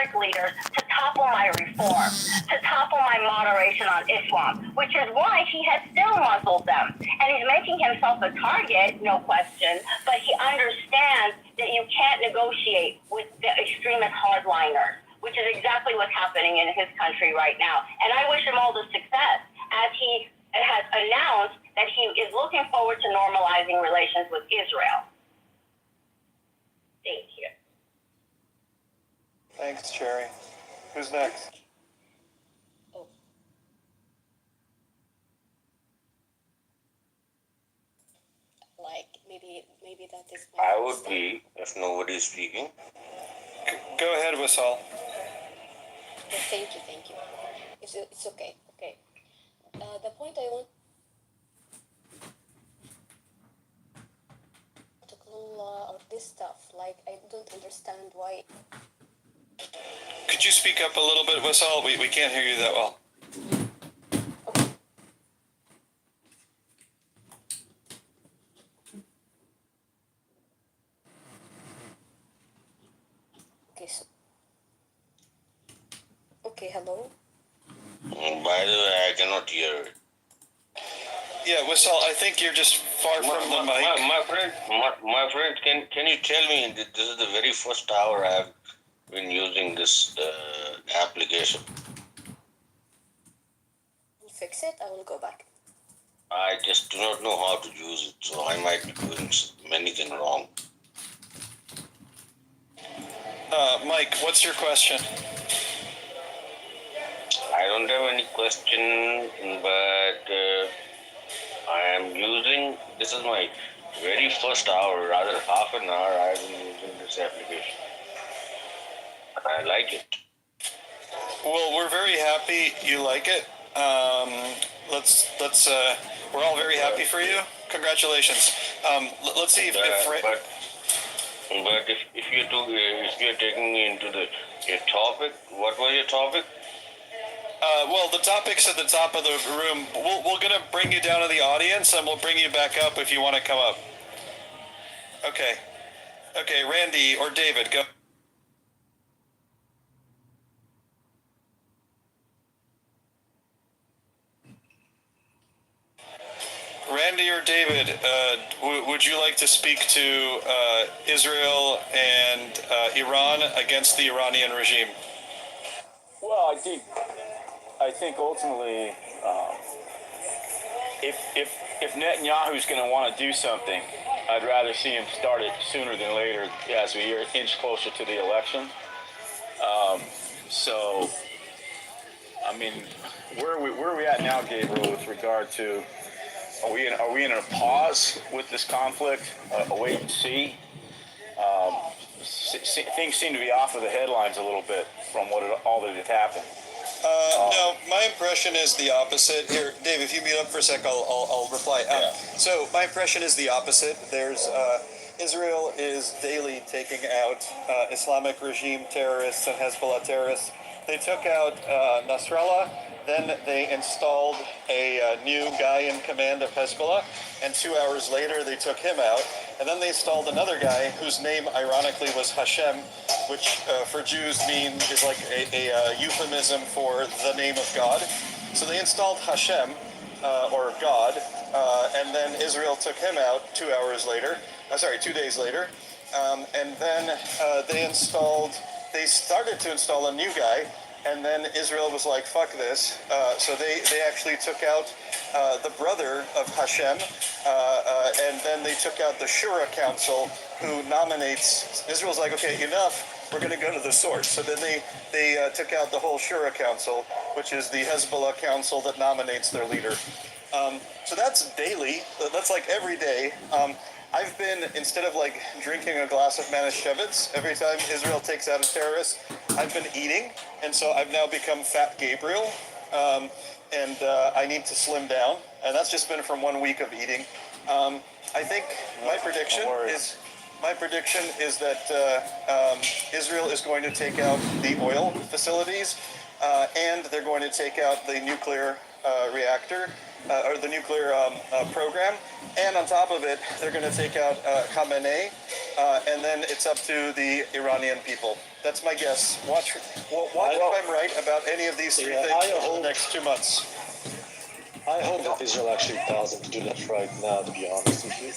esoteric leaders to topple my reform, to topple my moderation on Islam, which is why he has still muzzled them. And he's making himself a target, no question, but he understands that you can't negotiate with the extremist hardliners, which is exactly what's happening in his country right now. And I wish him all the success as he has announced that he is looking forward to normalizing relations with Israel. Thank you. Thanks, Cherry. Who's next? Oh. Like, maybe that is... I would be, if nobody is speaking. Go ahead, Wissal. Thank you. It's okay. The point I want to call of this stuff, like, I don't understand why. Could you speak up a little bit, Wissal? We can't hear you that well. Okay, hello? By the way, I cannot hear it. Yeah, Wissal, I think you're just far from the mic. My friend, can you tell me, this is the very first hour I've been using this application. Fix it, I will go back. I just do not know how to use it, so I might be doing many things wrong. Mike, what's your question? I don't have any question, but I am using, this is my very first hour, rather half an hour I've been using this application. I like it. Well, we're very happy you like it. We're all very happy for you. Congratulations. Let's see if if you're taking me into your topic, what was your topic? Well, the topic's at the top of the room. We're gonna bring you down to the audience, and we'll bring you back up if you want to come up. Okay, Randy or David, go. Randy or David, would you like to speak to Israel and Iran against the Iranian regime? Well, I think ultimately, if Netanyahu's going to want to do something, I'd rather see him start it sooner than later as we inch closer to the election. So, I mean, where are we at now, Gabriel, with regard to, are we in a pause with this conflict, a wait and see? Things seem to be off of the headlines a little bit from all that had happened. No, my impression is the opposite. Here, Dave, if you mute up for a sec, I'll reply. So my impression is the opposite. There's Israel is daily taking out Islamic regime terrorists and Hezbollah terrorists. They took out Nasrallah. Then they installed a new guy in command of Hezbollah, and 2 hours later they took him out. And then they installed another guy whose name, ironically, was Hashem, which for Jews is like a euphemism for the name of God. So they installed Hashem, or God, and then Israel took him out 2 days later. And then they started to install a new guy. And then Israel was like, fuck this. So they actually took out the brother of Hashem, and then they took out the Shura Council, who nominates. Israel's like, okay, enough. We're going to go to the source. So then they took out the whole Shura Council, which is the Hezbollah council that nominates their leader. So that's daily. That's like every day. I've been, instead of like drinking a glass of Manischewitz every time Israel takes out a terrorist, I've been eating, and so I've now become Fat Gabriel, and I need to slim down, and that's just been from 1 week of eating. I think my prediction is that Israel is going to take out the oil facilities, and they're going to take out the nuclear reactor, or the nuclear program, and on top of it, they're going to take out Khamenei, and then it's up to the Iranian people. That's my guess. Watch if I'm right about any of these three Yeah, things I over hope- the next 2 months. I hope that Israel actually doesn't do that right now, to be honest with you.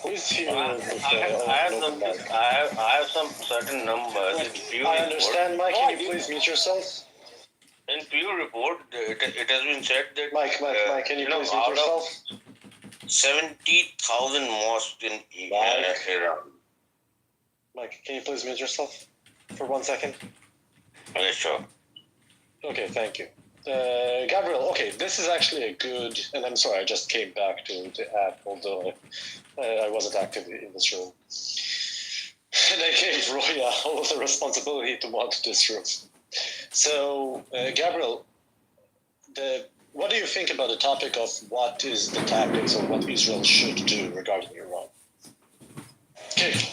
Who is here with I have some certain numbers in Pew I report. understand, Mike. Can you please mute yourself? In Pew report, it has been said that Mike, can you please mute out yourself? of 70,000 mosques in Mike. Iran. Mike, can you please mute yourself for 1 second? Okay, sure. Okay, thank you. Gabriel, okay, this is actually a good, and I'm sorry, I just came back to the app, although I wasn't active in this room. And I gave Roya all of the responsibility to mod this room. So, Gabriel, what do you think about the topic of what is the tactics or what Israel should do regarding Iran?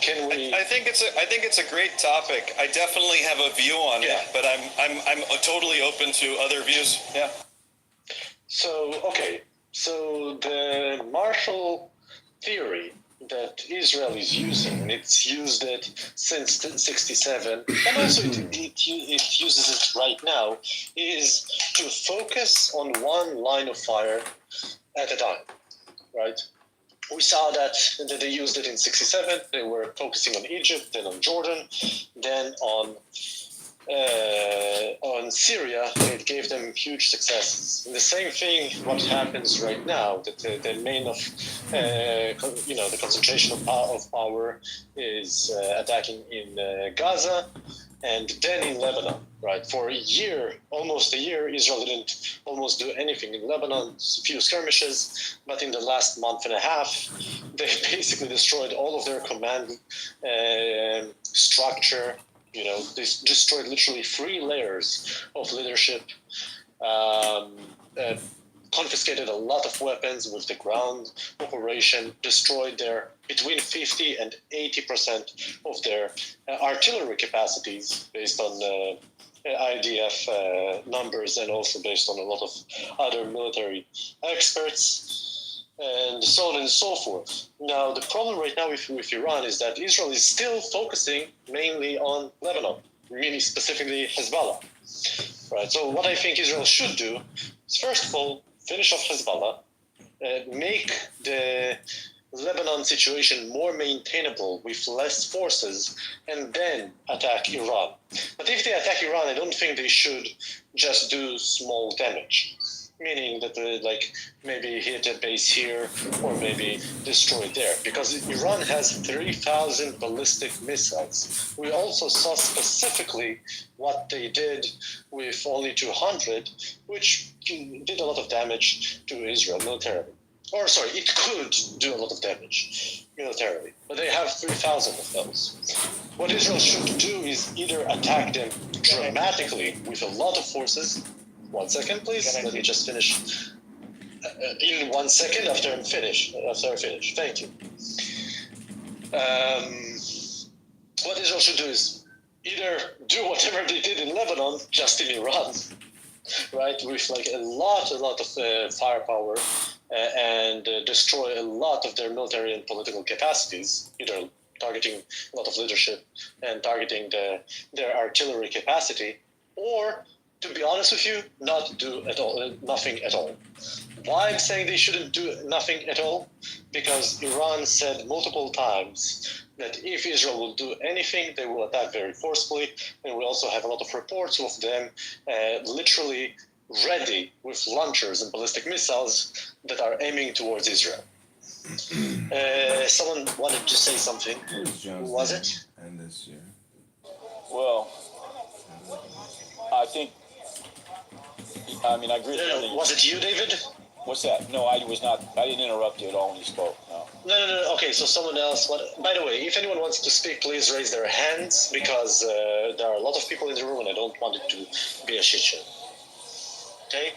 Can we? I think it's a great topic. I definitely have a view on it, but I'm totally open to other views. Yeah. So the Marshall theory that Israel is using, and it's used it since '67, and also it uses it right now, is to focus on one line of fire at a time, right? We saw that they used it in '67. They were focusing on Egypt, then on Jordan, then on Syria. It gave them huge successes. And the same thing, what happens right now, that the main of the concentration of power is attacking in Gaza, and then in Lebanon. Right, for almost a year, Israel didn't almost do anything in Lebanon, a few skirmishes, but in the last month and a half, they basically destroyed all of their command structure. They destroyed literally 3 layers of leadership, confiscated a lot of weapons with the ground operation, destroyed between 50 and 80% of their artillery capacities based on IDF numbers, and also based on a lot of other military experts, and so on and so forth. Now, the problem right now with Iran is that Israel is still focusing mainly on Lebanon, meaning specifically Hezbollah. Right. So what I think Israel should do is, first of all, finish off Hezbollah, make the Lebanon situation more maintainable with less forces, and then attack Iran. But if they attack Iran, I don't think they should just do small damage, meaning that maybe hit a base here or maybe destroy there, because Iran has 3,000 ballistic missiles. We also saw specifically what they did with only 200, which did a lot of damage to Israel militarily. Or sorry, it could do a lot of damage militarily, but they have 3,000 of those. What Israel should do is either attack them dramatically with a lot of forces. 1 second, please. Let me just finish. In 1 second after I finish. Thank you. What Israel should do is either do whatever they did in Lebanon, just in Iran, right, with a lot of firepower, and destroy a lot of their military and political capacities, either targeting a lot of leadership and targeting their artillery capacity, or, to be honest with you, not do nothing at all. Why I'm saying they shouldn't do nothing at all? Because Iran said multiple times that if Israel will do anything, they will attack very forcefully, and we also have a lot of reports of them literally ready with launchers and ballistic missiles that are aiming towards Israel. Someone wanted to say something. Who was it? And this year. Well, I agree with everything. Was it you, David? What's that? No, I was not. I didn't interrupt you at all when you spoke. No. No. Okay, so someone else. By the way, if anyone wants to speak, please raise their hands, because there are a lot of people in the room and I don't want it to be a shit show. Okay?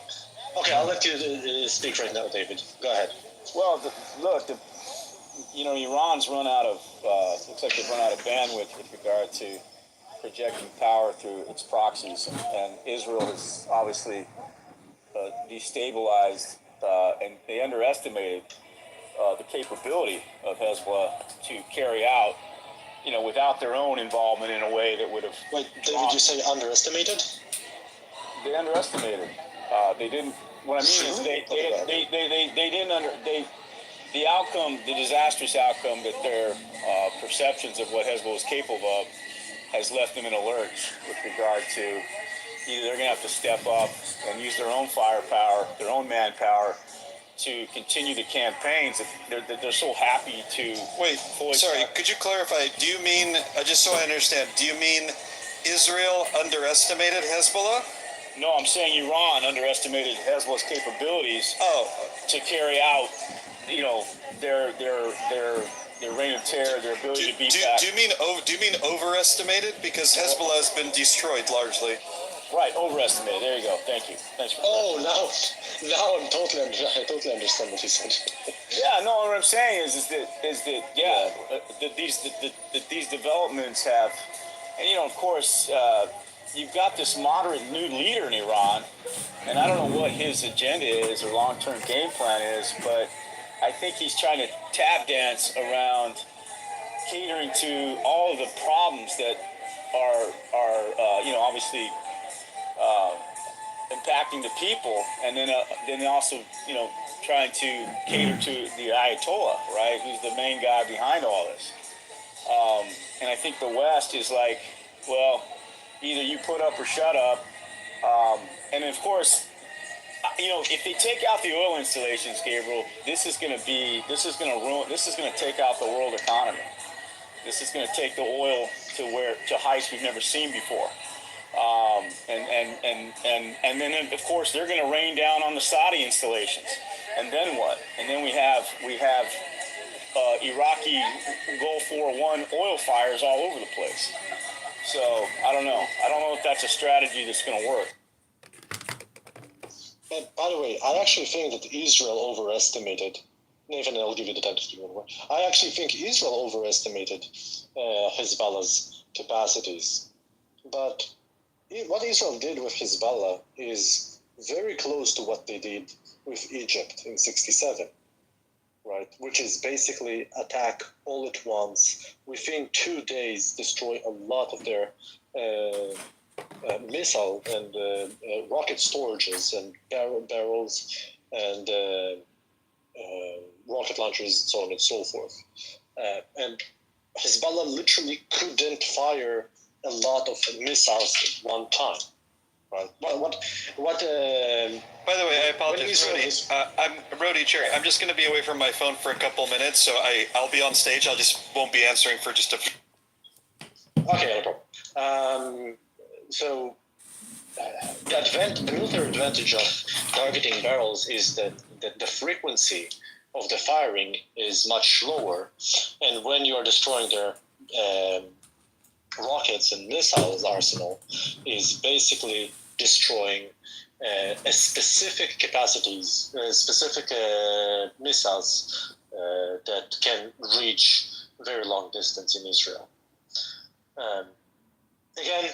Okay, I'll let you speak right now, David. Go ahead. Well, Iran's run out of, looks like they've run out of bandwidth with regard to projecting power through its proxies, and Israel has obviously destabilized, and they underestimated the capability of Hezbollah to carry out without their own involvement in a way that would have. Wait, David, you say underestimated? They underestimated. They didn't. What I mean is they didn't the outcome, the disastrous outcome that their perceptions of what Hezbollah is capable of has left them in a lurch with regard to either they're going to have to step up and use their own firepower, their own manpower to continue the campaigns that they're so happy to. Wait, sorry, could you clarify? Do you mean, just so I understand, do you mean Israel underestimated Hezbollah? No, I'm saying Iran underestimated Hezbollah's capabilities to carry out, their reign of terror, their ability to beat back. Do you mean overestimated? Because Hezbollah has been destroyed largely. Right, overestimated. There you go. Thank you. Thanks for now I totally understand what he said. Yeah, no. What I'm saying is that these developments have, and of course, you've got this moderate new leader in Iran, and I don't know what his agenda is or long-term game plan is, but I think he's trying to tap dance around catering to all of the problems that are obviously impacting the people, and then also trying to cater to the Ayatollah, right, who's the main guy behind all this. And I think the West is like, well, either you put up or shut up. And of course, if they take out the oil installations, Gabriel, this is going to take out the world economy. This is going to take the oil to heights we've never seen before. And then of course they're going to rain down on the Saudi installations. And then what? And then we have Iraqi Gulf War I oil fires all over the place. So I don't know if that's a strategy that's going to work. But by the way, I actually think that Israel overestimated. Nathan, I'll give you the time to speak one more. I actually think Israel overestimated Hezbollah's capacities. But what Israel did with Hezbollah is very close to what they did with Egypt in '67, right? Which is basically attack all at once, within 2 days destroy a lot of their missile and rocket storages and barrels and rocket launchers, so on and so forth. And Hezbollah literally couldn't fire a lot of missiles at one time. Right? What? By the way, I apologize, Rody. Cherry. I'm just going to be away from my phone for a couple minutes, so I'll be on stage. I just won't be answering for just a few. Okay, no problem. So the military advantage of targeting barrels is that the frequency of the firing is much lower, and when you are destroying their rockets and missiles arsenal, is basically destroying a specific capacities, specific missiles that can reach very long distance in Israel. Again,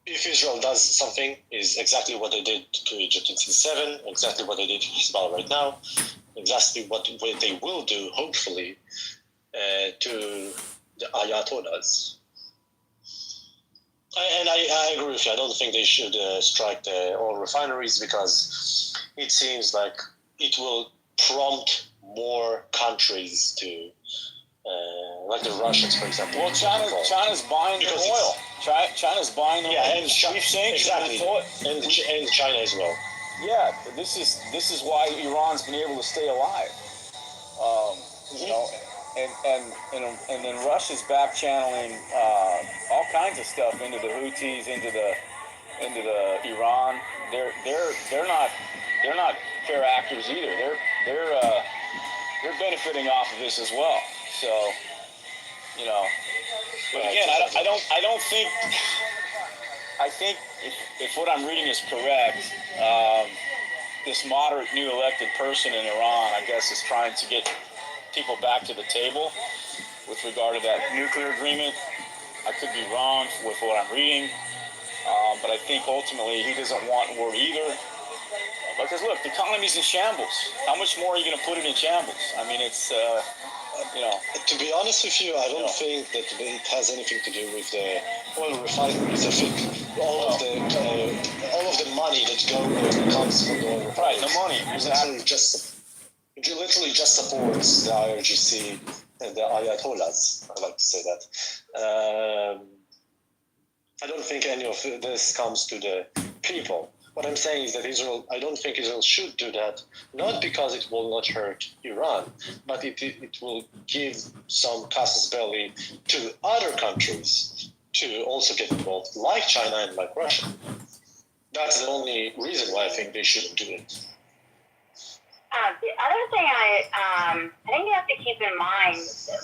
if Israel does something, is exactly what they did to Egypt in '67, exactly what they did to Hezbollah right now, exactly what they will do, hopefully, to the Ayatollahs. And I agree with you. I don't think they should strike the oil refineries, because it seems like it will prompt more countries to, like the Russians, for example. Well, China's buying the oil. China's buying the oil. Yeah, and exactly. And China as well. Yeah, this is why Iran's been able to stay alive. And then Russia's back channeling all kinds of stuff into the Houthis, into the Iran. They're not fair actors either. They're benefiting off of this as well. So, but again, I think if what I'm reading is correct, this moderate new elected person in Iran, I guess, is trying to get people back to the table with regard to that nuclear agreement. I could be wrong with what I'm reading, but I think ultimately he doesn't want war either. Because look, the economy's in shambles. How much more are you going to put it in shambles? I mean, it's To be honest with you, I don't think that it has anything to do with the oil refineries. I think all of the money that comes from the oil refineries, Right, the money. literally just supports the IRGC and the Ayatollahs. I like to say that. I don't think any of this comes to the people. What I'm saying is that I don't think Israel should do that, not because it will not hurt Iran, but it will give some casus belli to other countries to also get involved, like China and like Russia. That's the only reason why I think they shouldn't do it. The other thing I think you have to keep in mind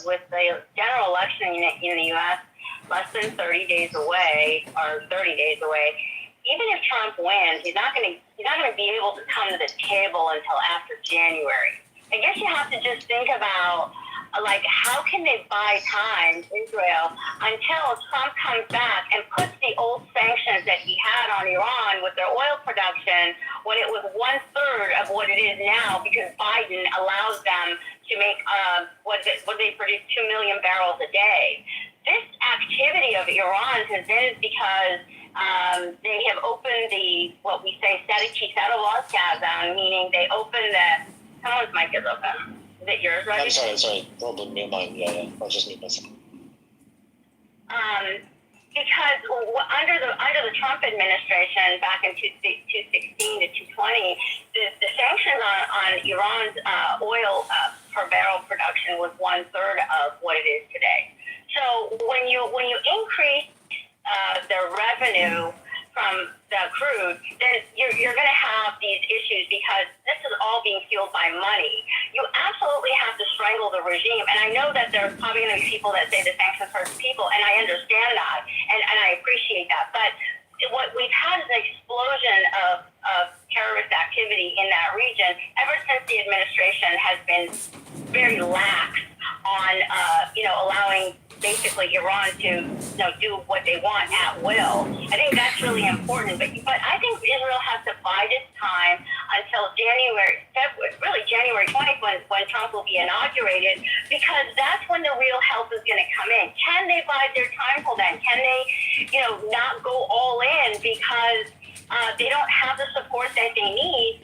with the general election in the U.S. less than 30 days away, or 30 days away, even if Trump wins, he's not going to be able to come to the table until after January. I guess you have to just think about, like, how can they buy time, Israel, until Trump comes back and puts the old sanctions that he had on Iran with their oil production when it was 1/3 of what it is now, because Biden allows them to make what they produce 2 million barrels a day. This activity of Iran has been because they have opened what we say, meaning they opened someone's mic is open. Is it yours, right? I'm sorry. Problem in mine. Yeah. I'll just mute myself. Because under the Trump administration back in 2016 to 2020, the sanctions on Iran's oil per barrel production was 1/3 of what it is today. So when you increase their revenue from the crude, then you're going to have these issues because this is all being fueled by money. You absolutely have to strangle the regime. And I know that there's probably going to be people that say the sanctions hurt people, and I understand that, and I appreciate that. But what we've had is an explosion of terrorist activity in that region ever since the administration has been very lax on allowing basically Iran to do what they want at will. I think that's really important. But I think Israel has to bide its time until January 20th when Trump will be inaugurated, because that's when the real help is going to come in. Can they bide their time till then? Can they, not go all in because they don't have the support that they need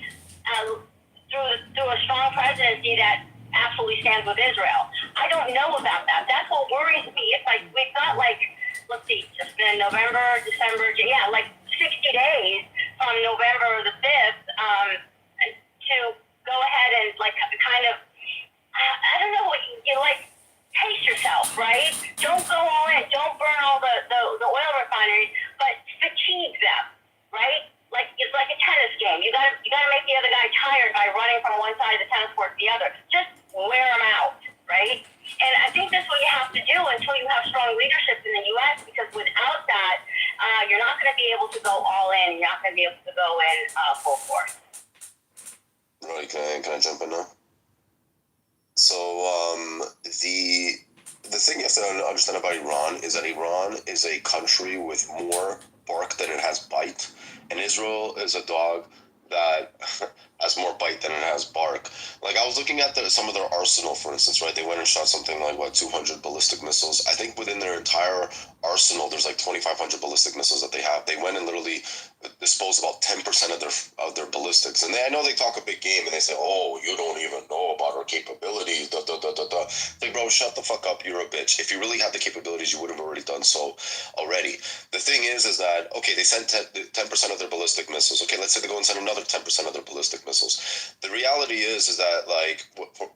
through a strong presidency that absolutely stands with Israel? I don't know about that. That's what worries me. It's like we've got let's see, just in November, December, 60 days from November the 5th to go ahead and kind of, I don't know, pace yourself, right? Don't go all in. Don't burn all the oil refineries, but fatigue them, right? It's like a tennis game. You gotta make the other guy tired by running from one side of the tennis court to the other. Just wear them out, right? And I think that's what you have to do until you have strong leadership in the U.S. Because without that, you're not going to be able to go all in. You're not going to be able to go in full force. Right? Can I jump in now? So the thing you have to understand about Iran is that Iran is a country with more bark than it has bite, and Israel is a dog that has more bite than it has bark. I was looking at some of their arsenal, for instance, right? They went and shot something like 200 ballistic missiles. I think within their entire arsenal, there's 2,500 ballistic missiles that they have. They went and literally disposed about 10% of their ballistics. And I know they talk a big game and they say, "Oh, you don't even know about our capabilities." Like, bro, shut the fuck up. You're a bitch. If you really had the capabilities, you would have already done so already. The thing is that, okay, they sent 10% of their ballistic missiles. Okay, let's say they go and send another 10% of their ballistic missiles. The reality is that,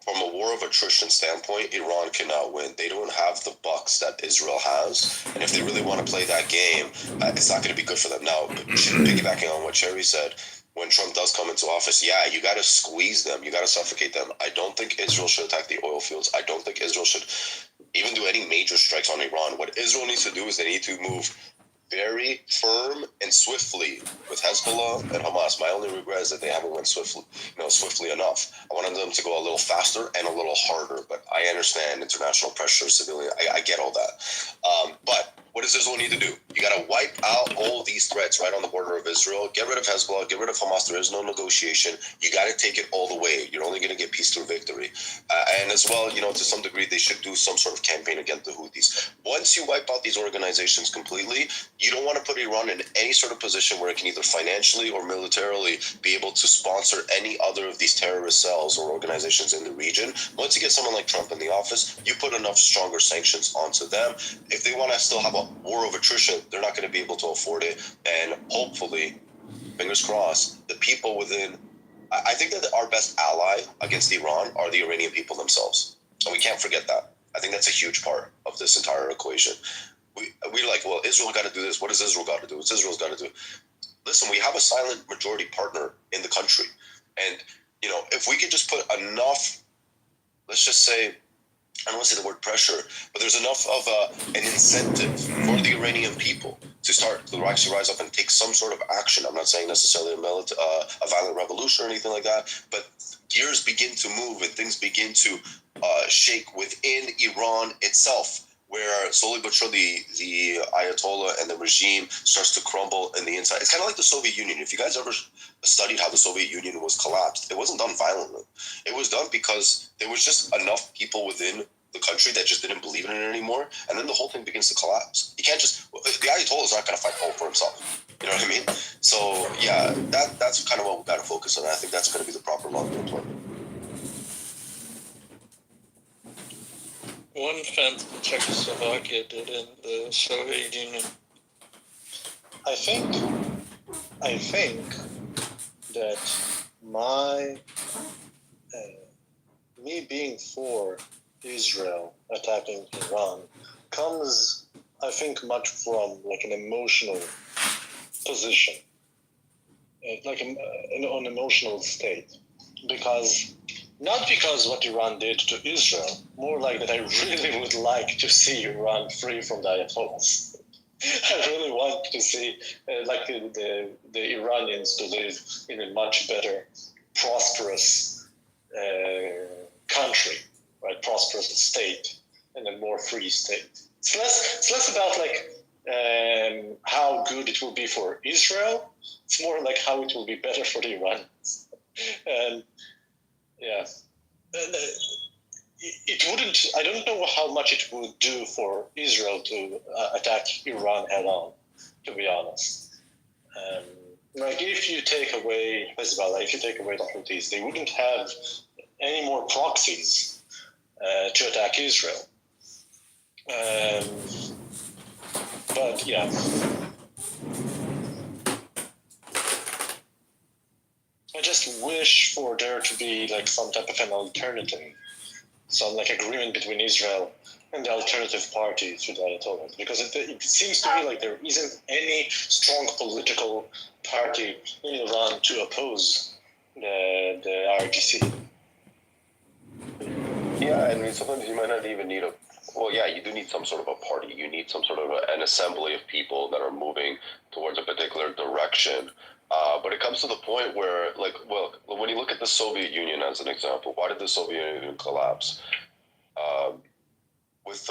from a war of attrition standpoint, Iran cannot win. They don't have the bucks that Israel has. And if they really want to play that game, it's not going to be good for them. Now, piggybacking on what Cherry said, when Trump does come into office, you got to squeeze them. You got to suffocate them. I don't think Israel should attack the oil fields. I don't think Israel should even do any major strikes on Iran. What Israel needs to do is they need to move very firm and swiftly with Hezbollah and Hamas. My only regret is that they haven't went swiftly enough. I wanted them to go a little faster and a little harder, but I understand international pressure, civilian. I get all that. But What does Israel need to do? You got to wipe out all these threats right on the border of Israel. Get rid of Hezbollah. Get rid of Hamas. There is no negotiation. You got to take it all the way. You're only going to get peace through victory. And as well, to some degree, they should do some sort of campaign against the Houthis. Once you wipe out these organizations completely, you don't want to put Iran in any sort of position where it can either financially or militarily be able to sponsor any other of these terrorist cells or organizations in the region. Once you get someone like Trump in the office, you put enough stronger sanctions onto them. If they want to still have a war of attrition, they're not going to be able to afford it. And hopefully, fingers crossed, the people within, I think that our best ally against Iran are the Iranian people themselves. And we can't forget that. I think that's a huge part of this entire equation. We're like, well, Israel got to do this. What does Israel got to do? What's Israel's got to do? Listen, we have a silent majority partner in the country. And, if we could just put enough, let's just say, I don't want to say the word pressure, but there's enough of an incentive for the Iranian people to actually rise up and take some sort of action. I'm not saying necessarily a violent revolution or anything like that, but gears begin to move and things begin to shake within Iran itself, where slowly but surely the Ayatollah and the regime starts to crumble in the inside. It's kind of like the Soviet Union. If you guys ever studied how the Soviet Union was collapsed, it wasn't done violently. It was done because there was just enough people within the country that just didn't believe in it anymore, and then the whole thing begins to collapse. You can't just, the Ayatollah is not going to fight for himself. You know what I mean? So yeah, that's kind of what we got to focus on. I think that's going to be the proper long-term plan. What fence Czechoslovakia did in the Soviet Union? I think that me being for Israel attacking Iran comes, I think, much from like an emotional position, like an emotional state, not because what Iran did to Israel, more like that I really would like to see Iran free from the Ayatollahs. I really want to see the Iranians to live in a much better, prosperous country, right? Prosperous state and a more free state. It's less about how good it will be for Israel. It's more like how it will be better for the Iranians. And yeah, it wouldn't. I don't know how much it would do for Israel to attack Iran head on. To be honest, if you take away Hezbollah, if you take away the Houthis, they wouldn't have any more proxies to attack Israel. But yeah. I just wish for there to be some type of an alternative, some agreement between Israel and the alternative party to the Ayatollahs, because it seems to me like there isn't any strong political party in Iran to oppose the IRGC. Yeah, and sometimes you might not even need you do need some sort of a party. You need some sort of an assembly of people that are moving towards a particular direction. But it comes to the point where, when you look at the Soviet Union as an example, why did the Soviet Union collapse? With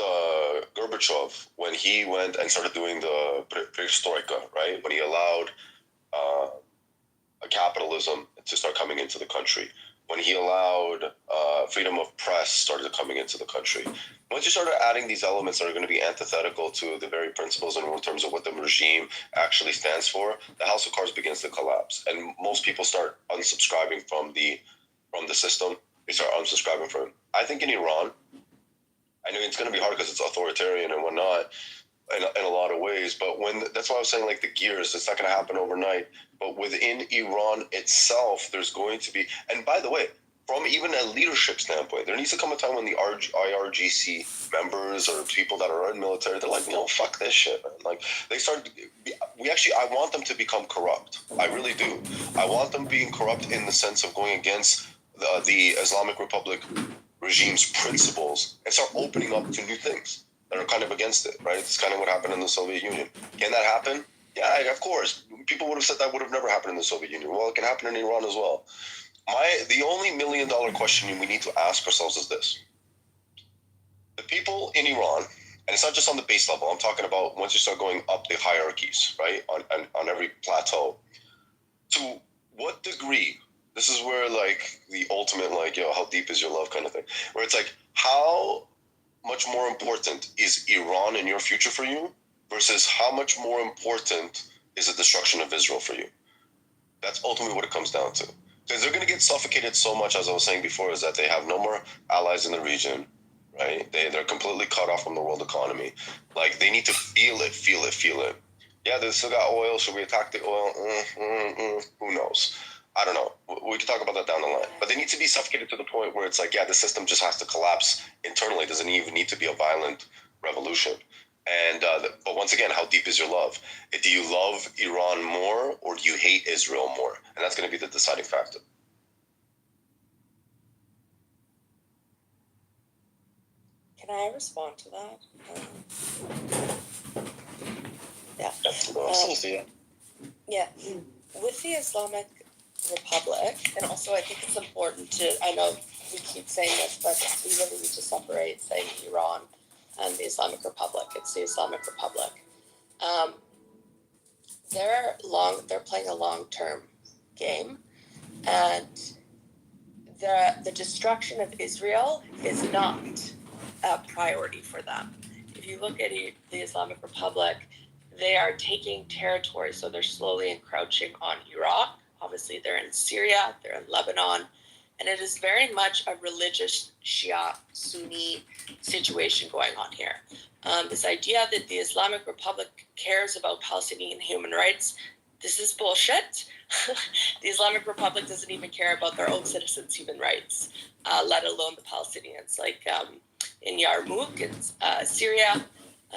Gorbachev, when he went and started doing the perestroika, right? When he allowed capitalism to start coming into the country, when he allowed freedom of press started coming into the country. Once you started adding these elements that are going to be antithetical to the very principles and in terms of what the regime actually stands for, the house of cards begins to collapse, and most people start unsubscribing from the system. They start unsubscribing from it. I think in Iran, I know it's going to be hard because it's authoritarian and whatnot in a lot of ways, but that's why I was saying the gears, it's not going to happen overnight. But within Iran itself, there's going to be, and by the way, from even a leadership standpoint, there needs to come a time when the IRGC members or people that are in military, they're like, no, fuck this shit, man. I want them to become corrupt. I really do. I want them being corrupt in the sense of going against the Islamic Republic regime's principles and start opening up to new things that are kind of against it, right? It's kind of what happened in the Soviet Union. Can that happen? Yeah, of course. People would have said that would have never happened in the Soviet Union. Well, it can happen in Iran as well. The only $1 million question we need to ask ourselves is this. The people in Iran And it's not just on the base level. I'm talking about once you start going up the hierarchies, right? On every plateau. To what degree? This is where like the ultimate like, how deep is your love kind of thing. Where it's like, how much more important is Iran in your future for you versus how much more important is the destruction of Israel for you? That's ultimately what it comes down to. Because they're going to get suffocated so much, as I was saying before, is that they have no more allies in the region, right? They're completely cut off from the world economy. Like, they need to feel it. Yeah, they still got oil. Should we attack the oil? Who knows? I don't know. We can talk about that down the line. But they need to be suffocated to the point where it's like, yeah, the system just has to collapse internally. It doesn't even need to be a violent revolution. And but once again, how deep is your love? Do you love Iran more or do you hate Israel more? And that's going to be the deciding factor. Can I respond to that? Yeah. Absolutely. Yeah. With the Islamic Republic, and also I think it's important to, I know we keep saying this, but we really need to separate saying Iran and the Islamic Republic. It's the Islamic Republic. They're playing a long-term game, and the destruction of Israel is not a priority for them. If you look at the Islamic Republic, they are taking territory, so they're slowly encroaching on Iraq. Obviously, they're in Syria, they're in Lebanon, and it is very much a religious Shia-Sunni situation going on here. This idea that the Islamic Republic cares about Palestinian human rights, this is bullshit. The Islamic Republic doesn't even care about their own citizens' human rights, let alone the Palestinians. Like in Yarmouk, in Syria,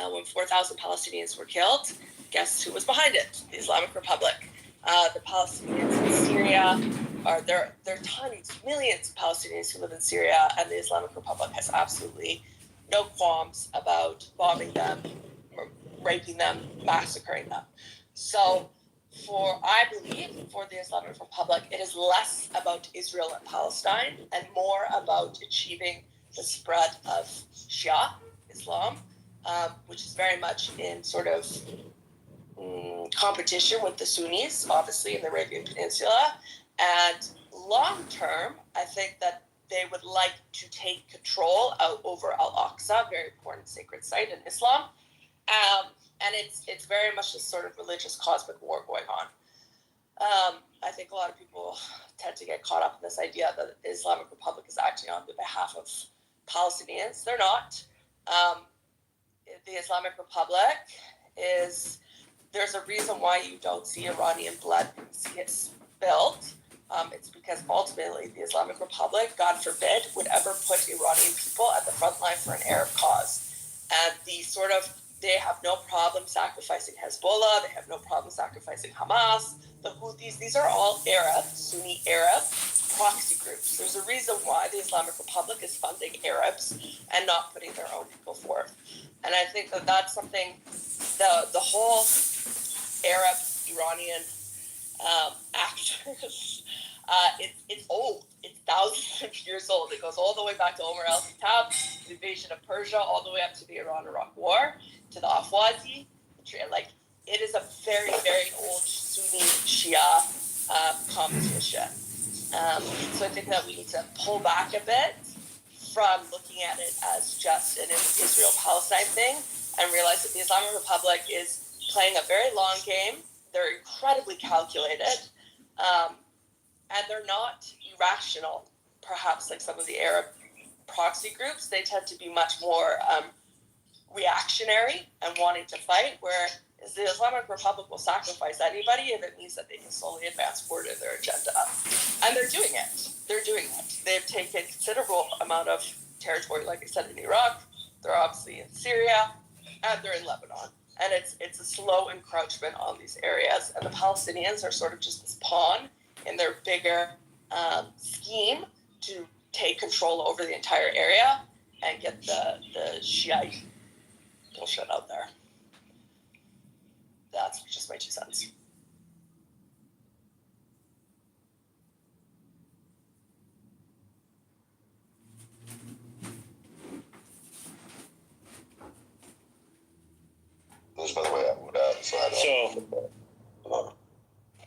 when 4,000 Palestinians were killed, guess who was behind it? The Islamic Republic. The Palestinians in Syria, there are tons, millions of Palestinians who live in Syria, and the Islamic Republic has absolutely no qualms about bombing them, raping them, massacring them. So I believe for the Islamic Republic, it is less about Israel and Palestine and more about achieving the spread of Shia Islam, which is very much in sort of competition with the Sunnis, obviously, in the Arabian Peninsula. And long term, I think that they would like to take control over Al-Aqsa, very important sacred site in Islam. And it's very much this sort of religious cosmic war going on. I think a lot of people tend to get caught up in this idea that the Islamic Republic is acting on the behalf of Palestinians. They're not. The Islamic Republic there's a reason why you don't see Iranian blood get spilled. It's because ultimately the Islamic Republic, God forbid, would ever put Iranian people at the front line for an Arab cause. And they have no problem sacrificing Hezbollah. They have no problem sacrificing Hamas, the Houthis. These are all Arab, Sunni Arab proxy groups. There's a reason why the Islamic Republic is funding Arabs and not putting their own people forth. And I think that that's something, the whole Arab-Iranian actors, it's old. It's thousands of years old. It goes all the way back to Omar al-Khattab, the invasion of Persia, all the way up to the Iran-Iraq War, to the Ahwazi. Like, it is a very, very old Sunni Shia competition. So I think that we need to pull back a bit from looking at it as just an Israel-Palestine thing and realize that the Islamic Republic is playing a very long game. They're incredibly calculated, and they're not irrational, perhaps like some of the Arab proxy groups. They tend to be much more reactionary and wanting to fight, where the Islamic Republic will sacrifice anybody if it means that they can slowly advance forward in their agenda. And they're doing it. They've taken a considerable amount of territory, like I said, in Iraq. They're obviously in Syria, and they're in Lebanon. And it's a slow encroachment on these areas. And the Palestinians are sort of just this pawn in their bigger scheme to take control over the entire area and get the Shiite bullshit out there. That's just my 2 cents.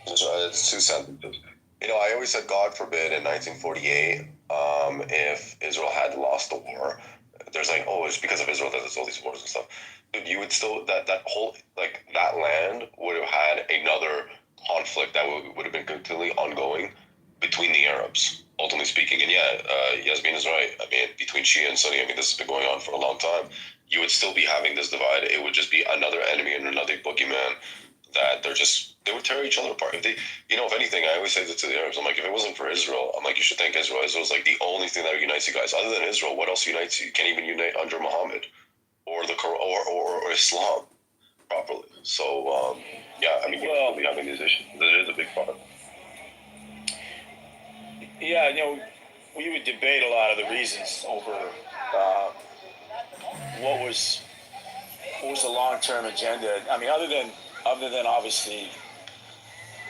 It's two sentences. I always said, God forbid, in 1948, if Israel had lost the war, there's like, oh, it's because of Israel that there's all these wars and stuff. Dude, you would still, that whole, like, that land would have had another conflict that would have been completely ongoing between the Arabs, ultimately speaking. And Yasmin is right. I mean, between Shia and Sunni, this has been going on for a long time. You would still be having this divide. It would just be another enemy and another boogeyman that they would tear each other apart. If they, if anything, I always say that to the Arabs. I'm like, if it wasn't for Israel, I'm like, you should thank Israel. Israel's like the only thing that unites you guys. Other than Israel, what else unites you? You can't even unite under Muhammad or the Quran or Islam properly. So, we'll be having these issues. It is a big problem. Yeah, we would debate a lot of the reasons over what was the long-term agenda. I mean, other than obviously,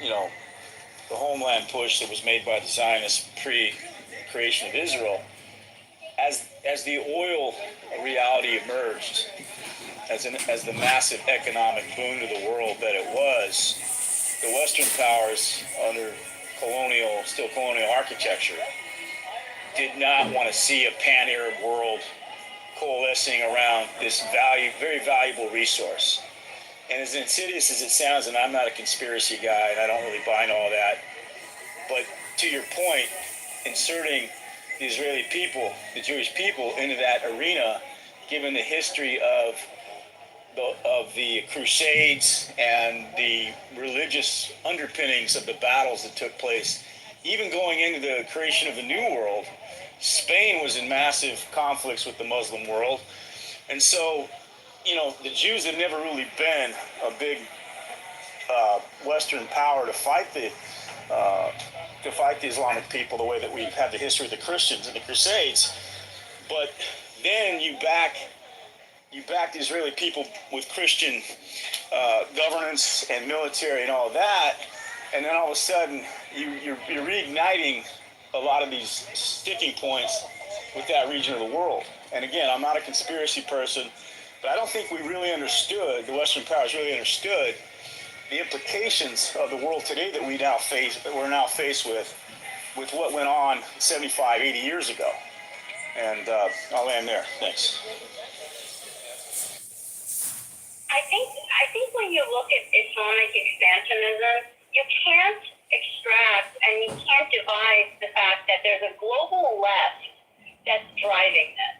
the homeland push that was made by the Zionists pre-creation of Israel, as the oil reality emerged, as the massive economic boon to the world that it was, the Western powers under colonial architecture did not want to see a pan-Arab world coalescing around this very valuable resource. And as insidious as it sounds, and I'm not a conspiracy guy, and I don't really buy into all that, but to your point, inserting the Israeli people, the Jewish people, into that arena, given the history of the Crusades and the religious underpinnings of the battles that took place, even going into the creation of the New World, Spain was in massive conflicts with the Muslim world. And so, the Jews have never really been a big Western power to fight the Islamic people the way that we've had the history of the Christians and the Crusades. But then you back the Israeli people with Christian governance and military and all that, and then all of a sudden you're reigniting a lot of these sticking points with that region of the world. And again, I'm not a conspiracy person, but I don't think we really understood, the Western powers really understood the implications of the world today that we're now faced with what went on 75, 80 years ago. And I'll land there. Thanks. I think when you look at Islamic expansionism, you can't extract and you can't divide the fact that there's a global left that's driving this.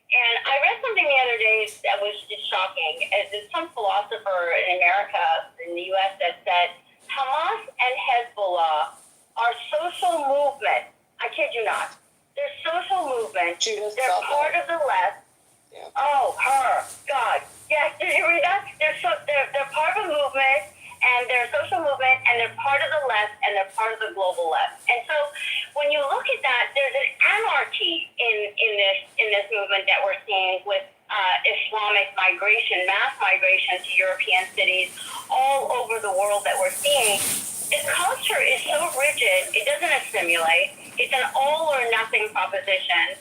And I read something the other day that was just shocking. There's some philosopher in America, in the U.S., that said Hamas and Hezbollah are social movement. I kid you not. They're social movement. They're part of the left. Yeah. Oh, her. God. Yes, did you read that? They're part of a movement, and they're a social movement, and they're part of the left, and they're part of the global left. And so when you look at that, there's an anarchy in this movement that we're seeing with Islamic migration, mass migration to European cities all over the world that we're seeing. The culture is so rigid, it doesn't assimilate. It's an all or nothing proposition.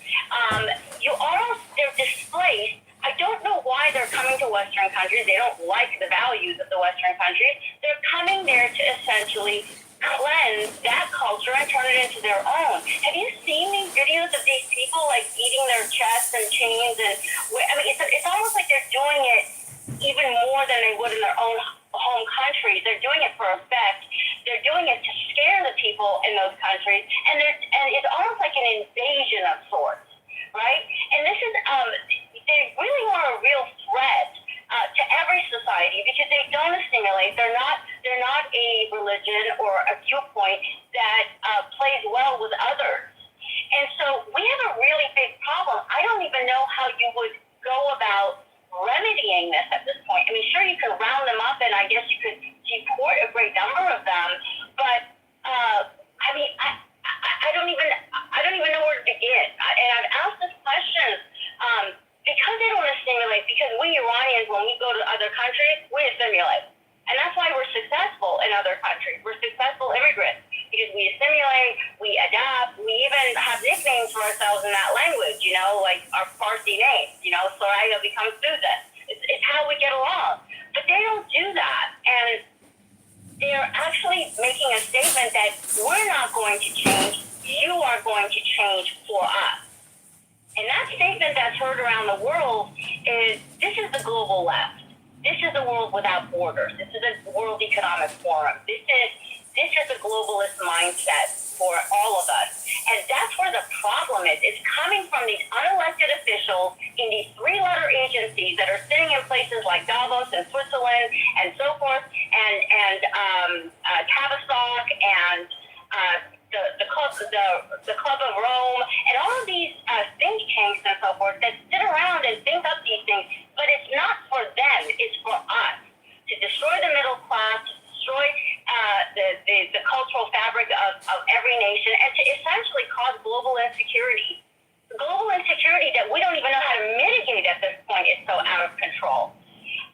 They're displaced. I don't know why they're coming to Western countries. They don't like the values of the Western countries. They're coming there to essentially cleanse that culture and turn it into their own. Have you seen these videos of these people like eating their chests and chains? And it's almost like they're doing it even more than they would in their own home countries. They're doing it for effect. They're doing it to scare the people in those countries, and it's almost like an invasion of sorts, right? And this is they really are a real threat to every society because they don't assimilate. They're not a religion or a viewpoint that plays well with others. And so we have a really big problem. I don't even know how you would go about remedying this at this point. I mean, sure, you could round them up, and I guess you could deport a great number of them, but I don't even know where to begin. And I've asked this question because they don't assimilate. Because we Iranians, when we go to other countries, we assimilate, and that's why we're successful in other countries. We're successful immigrants because we assimilate, we adapt, we even have nicknames for ourselves in that language. Like our Farsi names. Soraya becomes Susan. It's how we get along. But they don't do that, and making a statement that we're not going to change, you are going to change for us. And that statement that's heard around the world is, this is the global left. This is the world without borders. This is a World Economic Forum. This is a globalist mindset for all of us. And that's where the problem is. It's coming from these unelected officials in these three-letter agencies that are sitting in places like Davos and Switzerland and so forth, and Tavistock and the Club of Rome, and all of these think tanks and so forth that sit around and think up these things, but it's not for them, it's for us, to destroy the middle class, to destroy the cultural fabric of every nation, and to essentially cause global insecurity. Global insecurity that we don't even know how to mitigate at this point is so out of control.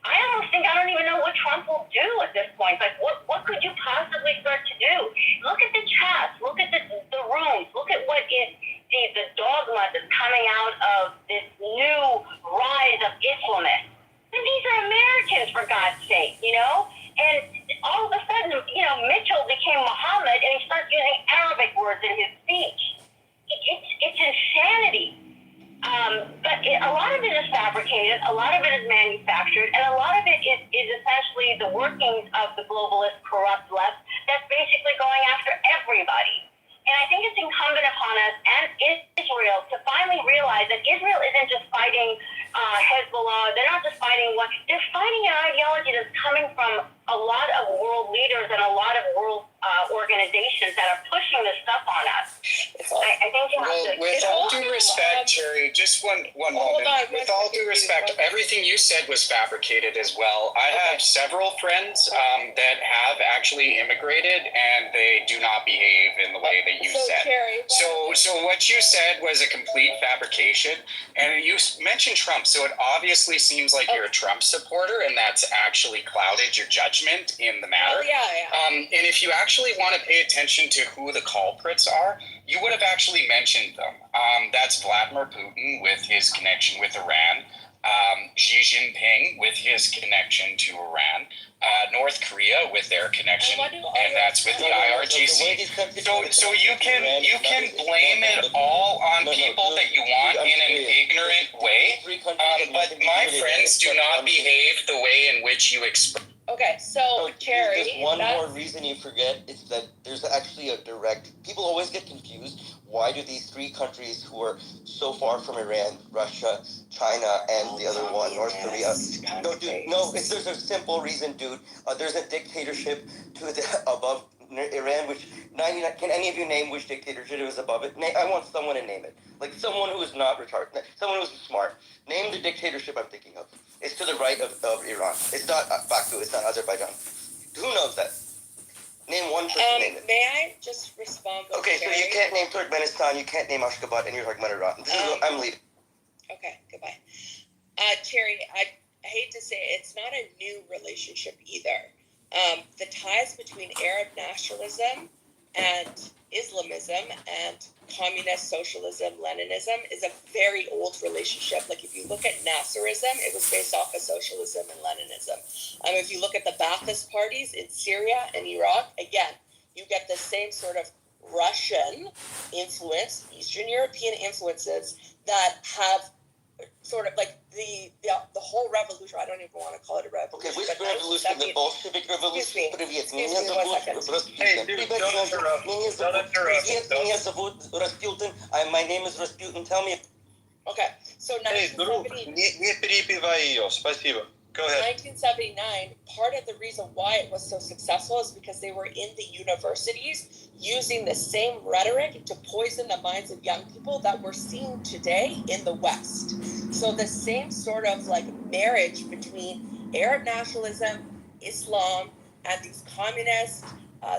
I almost think I don't even know what Trump will do at this point. Like, what could you possibly start to do? Look at the chats. Look at the rooms. Look at what is the dogma that's coming out of this new rise of Islamists. And these are Americans, for God's sake, you know? And all of a sudden, you know, Mitchell became Muhammad, and he starts using Arabic words in his speech. It's insanity. But a lot of it is fabricated, a lot of it is manufactured, and a lot of it is essentially the workings of the globalist, corrupt left that's basically going after everybody. And I think it's incumbent upon us and Israel to finally realize that Israel isn't just fighting Hezbollah. They're not just fighting one. They're fighting an ideology that's coming from a lot of world leaders and a lot of world organizations that are pushing this stuff on us. I think you have to. With all due respect, Cherry, just one moment. With all due respect, everything you said was fabricated as well. I have several friends that have actually immigrated, and they do not behave in the way that you said. Cherry, So what you said was a complete fabrication, and you mentioned Trump. So it obviously seems like you're a Trump supporter, and that's actually clouded your judgment in the matter. Oh, yeah. And if you actually want to pay attention to who the culprits are, you would have actually mentioned them. That's Vladimir Putin with his connection with Iran, Xi Jinping with his connection to Iran, North Korea with their connection, and that's with the IRGC. So you can blame it all on people that you want in an ignorant way, but my friends do not behave the way in which you express. Okay, so Cherry, there's one more reason you forget. It's that there's actually a direct. People always get confused. Why do these three countries who are so far from Iran, Russia, China, and the other one, North Korea? No, dude. No, there's a simple reason, dude. There's a dictatorship to the above Iran, which 99. Can any of you name which dictatorship is above it? I want someone to name it. Like someone who is not retarded. Someone who's smart. Name the dictatorship I'm thinking of. It's to the right of Iran. It's not Baku. It's not Azerbaijan. Who knows that? Name one person. Name it. May I just respond? Okay, so you can't name Turkmenistan. You can't name Ashgabat, and you're talking about Iran. I'm leaving. Okay, goodbye. Cherry, I hate to say it, it's not a new relationship either. The ties between Arab nationalism and Islamism and communist socialism, Leninism is a very old relationship. Like if you look at Nasserism, it was based off of socialism and Leninism. If you look at the Ba'athist parties in Syria and Iraq, again, you get the same sort of Russian influence, Eastern European influences that have sort of like the whole revolution. I don't even want to call it a revolution. Okay, which revolution? The Bolshevik revolution? My name is Rasputin. Tell me. Okay, so 1979. Go ahead. 1979, part of the reason why it was so successful is because they were in the universities using the same rhetoric to poison the minds of young people that we're seeing today in the West. So the same sort of like marriage between Arab nationalism, Islam, and these communist,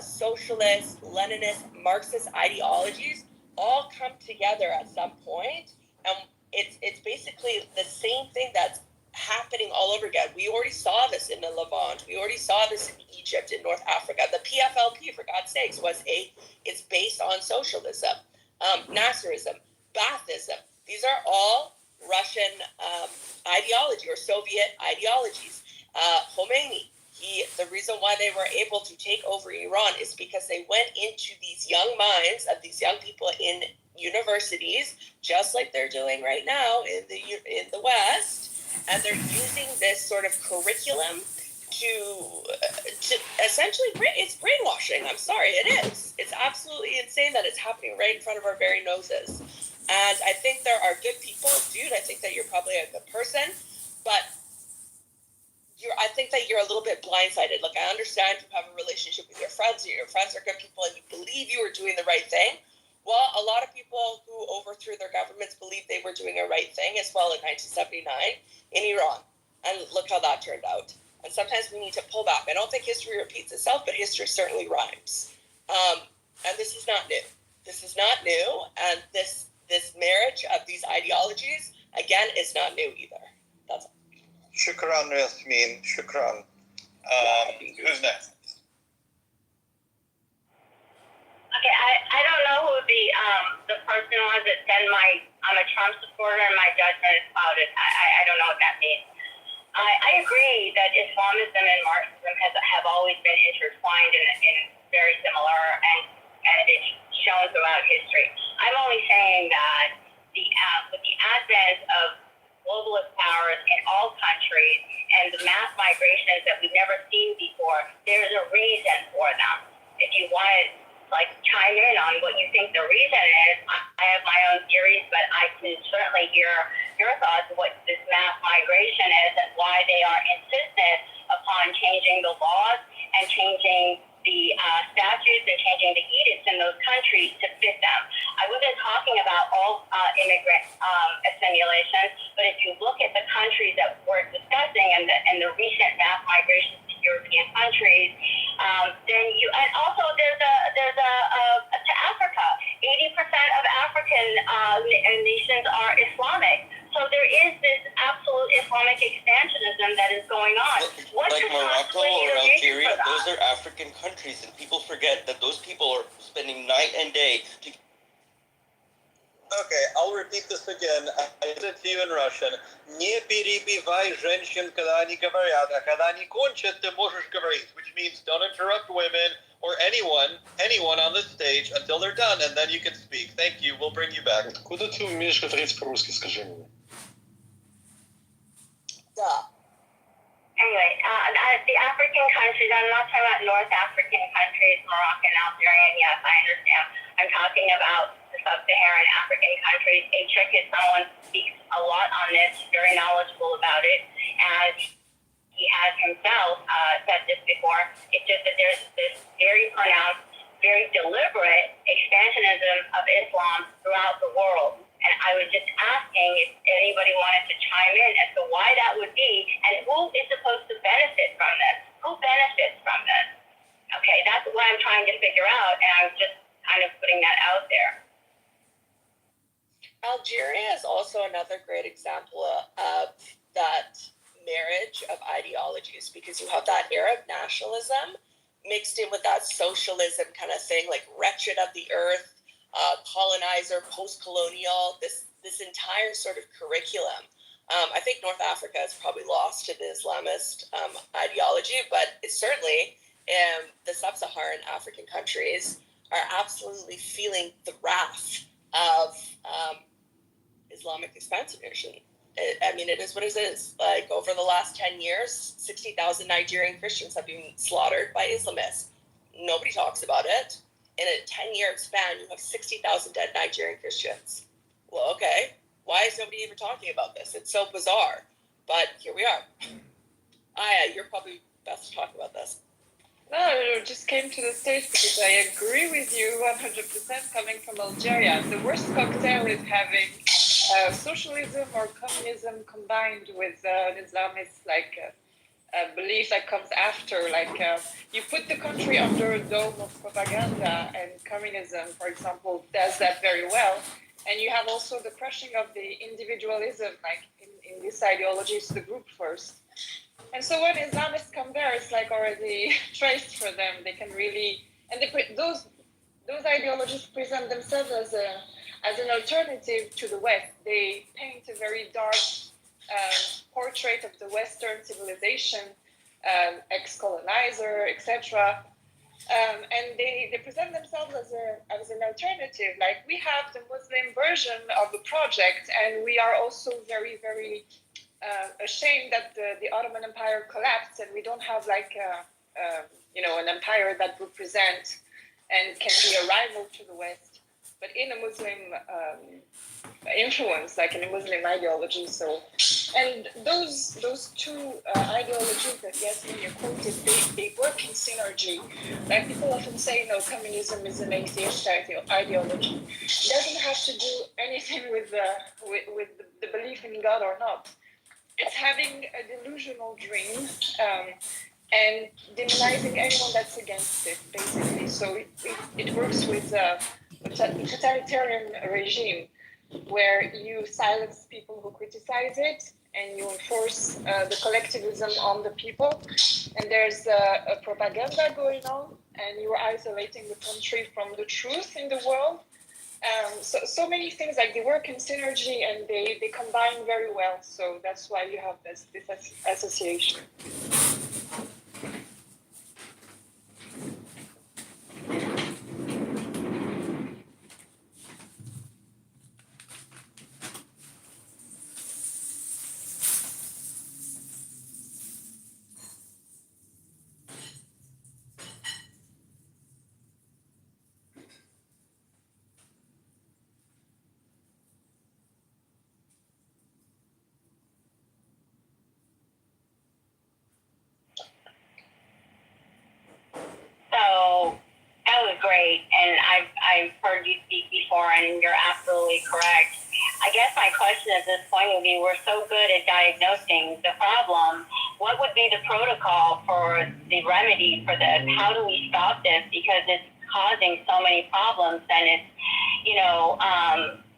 socialist, Leninist, Marxist ideologies all come together at some point, and it's basically the same thing that's happening all over again. We already saw this in the Levant. We already saw this in Egypt, in North Africa. The PFLP, for God's sakes, it's based on socialism, Nasserism, Baathism. These are all Russian ideology or Soviet ideologies. Khomeini, the reason why they were able to take over Iran is because they went into these young minds of these young people in universities, just like they're doing right now in the West, and they're using this sort of curriculum to essentially, it's brainwashing. I'm sorry, it is. It's absolutely insane that it's happening right in front of our very noses. And I think there are good people, dude. I think that you're probably a good person, but I think that you're a little bit blindsided. Like, I understand you have a relationship with your friends, and your friends are good people, and you believe you were doing the right thing. Well, a lot of people who overthrew their governments believed they were doing a right thing as well in 1979 in Iran. And look how that turned out. And sometimes we need to pull back. I don't think history repeats itself, but history certainly rhymes. And this is not new. This is not new. And this marriage of these ideologies, again, is not new either. That's all. Shukran, Yasmin. Shukran. Who's next? Okay, I don't know who the person was that said I'm a Trump supporter and my judgment is clouded. I don't know what that means. I agree that Islamism and Marxism have always been intertwined in very similar and it's shown throughout history. I'm only saying that with the advent of globalist powers in all countries and the mass migrations that we've never seen before, there's a reason for them. If you want to chime in on what you think the reason is, I have my own theories, but I can certainly hear your thoughts of what this mass migration is and why they are insistent upon changing the laws and changing the statutes and changing the edicts in those countries to fit them. I wasn't talking about all immigrant assimilations, but if you look at the countries that we're discussing and the recent mass migrations to European countries, then and also there's to Africa. 80% of African nations are Islamic. So there is this absolute Islamic expansionism that is going on. What Like could Morocco possibly be or the reason Algeria, for that? those are African countries, and people forget that those people are spending night and day to. Okay, I'll repeat this again. I said to you in Russian. Не перебивай женщин, когда они говорят, а когда они кончат, ты можешь говорить, which means don't interrupt women or anyone on the stage until they're done, and then you can speak. Thank you. We'll bring you back. Откуда ты умеешь говорить по-русски, скажи мне? Anyway, the African countries, I'm not talking about North African countries, Moroccan, Algerian, yes, I understand. I'm talking about the sub-Saharan African countries. A Chick is someone who speaks a lot on this, very knowledgeable about it, and he has himself said this before. It's just that there's this very pronounced, very deliberate expansionism of Islam throughout the world. And I was just asking if anybody wanted to chime in as to why that would be and who is supposed to benefit from this. Who benefits from this? Okay, that's what I'm trying to figure out, and I'm just kind of putting that out there. Algeria is also another great example of that marriage of ideologies, because you have that Arab nationalism mixed in with that socialism kind of thing, like wretched of the earth, colonizer, post-colonial, this entire sort of curriculum. I think North Africa is probably lost to the Islamist ideology, but it's certainly the sub-Saharan African countries are absolutely feeling the wrath of Islamic expansionism. I mean, it is what it is. Like, over the last 10 years, 60,000 Nigerian Christians have been slaughtered by Islamists. Nobody talks about it. In a 10-year span, you have 60,000 dead Nigerian Christians. Well, okay. Why is nobody even talking about this? It's so bizarre. But here we are. Aya, you're probably best to talk about this. No, I just came to the stage because I agree with you 100% coming from Algeria. The worst cocktail is having socialism or communism combined with an Islamist belief that comes after. You put the country under a dome of propaganda, and communism, for example, does that very well. And you have also the crushing of the individualism, in this ideology, it's the group first. And so when Islamists come there, it's already traced for them. They can really, and those ideologies present themselves as an alternative to the West. They paint a very dark portrait of the Western civilization ex-colonizer, etc. And they present themselves as an alternative. Like, we have the Muslim version of the project, and we are also very, very ashamed that the Ottoman Empire collapsed, and we don't have like an empire that represents and can be a rival to the West, but in a Muslim influence, like in a Muslim ideology. So, and those two ideologies that Yasmin you quoted, they work in synergy. Like, people often say, no, communism is an atheist ideology. It doesn't have to do anything with the belief in God or not. It's having a delusional dream and demonizing anyone that's against it, basically. So it works with a totalitarian regime where you silence people who criticize it and you enforce the collectivism on the people. And there's a propaganda going on, and you're isolating the country from the truth in the world. So many things, like, they work in synergy and they combine very well. So that's why you have this association. So that was great, and I've heard you speak before, and you're absolutely correct. I guess my question at this point would be: we're so good at diagnosing the problem. What would be the protocol for the remedy for this? How do we stop this? Because it's causing so many problems, and it's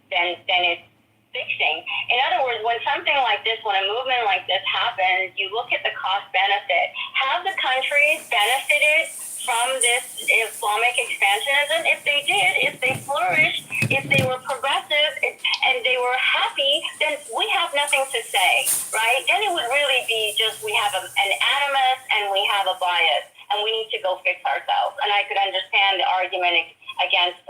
then it's fixing. In other words, when something like this, when a movement like this happens, you look at the cost benefit. Have the countries benefited from this Islamic expansionism? If they did, if they flourished, if they were progressive, and they were happy, then we have nothing to say, right? Then it would really be just, we have an animus and we have a bias, and we need to go fix ourselves. And I could understand the argument against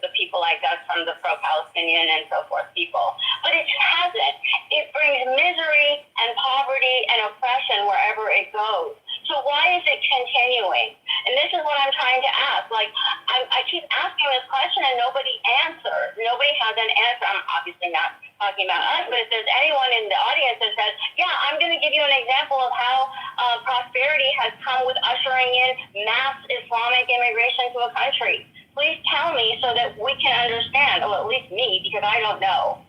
the people like us from the pro-Palestinian and so forth people. But it hasn't. It brings misery and poverty and oppression wherever it goes. So why is it continuing? And this is what I'm trying to ask. Like, I keep asking this question and nobody answers. Nobody has an answer. I'm obviously not talking about us, but if there's anyone in the audience that says, yeah, I'm going to give you an example of how prosperity has come with ushering in mass Islamic immigration to a country, please tell me so that we can understand, or at least me, because I don't know.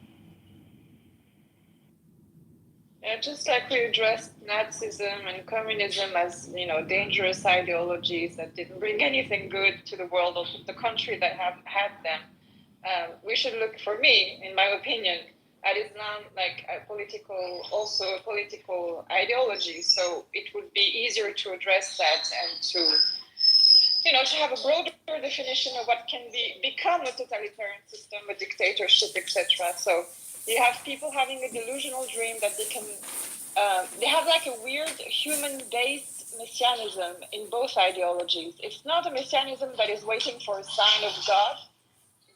Yeah, just like we addressed Nazism and communism as, dangerous ideologies that didn't bring anything good to the world or to the country that have had them, we should look, for me, in my opinion, at Islam like a political ideology. So it would be easier to address that and to have a broader definition of what can become a totalitarian system, a dictatorship, etc. So you have people having a delusional dream that they have like a weird human-based messianism in both ideologies. It's not a messianism that is waiting for a sign of God.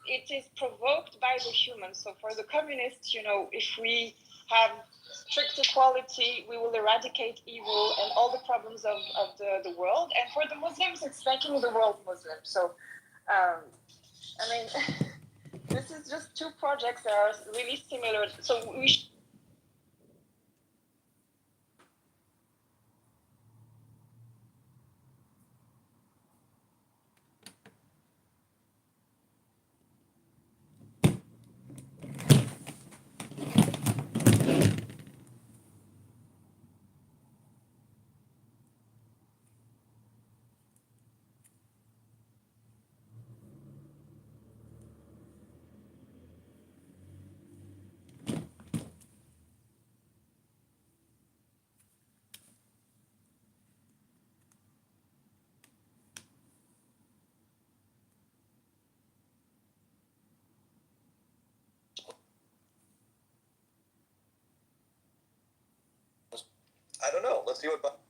It is provoked by the human. So for the communists, if we have strict equality, we will eradicate evil and all the problems of the world. And for the Muslims, it's making the world Muslim. So, this is just two projects that are really similar. So we I don't know. Let's see what.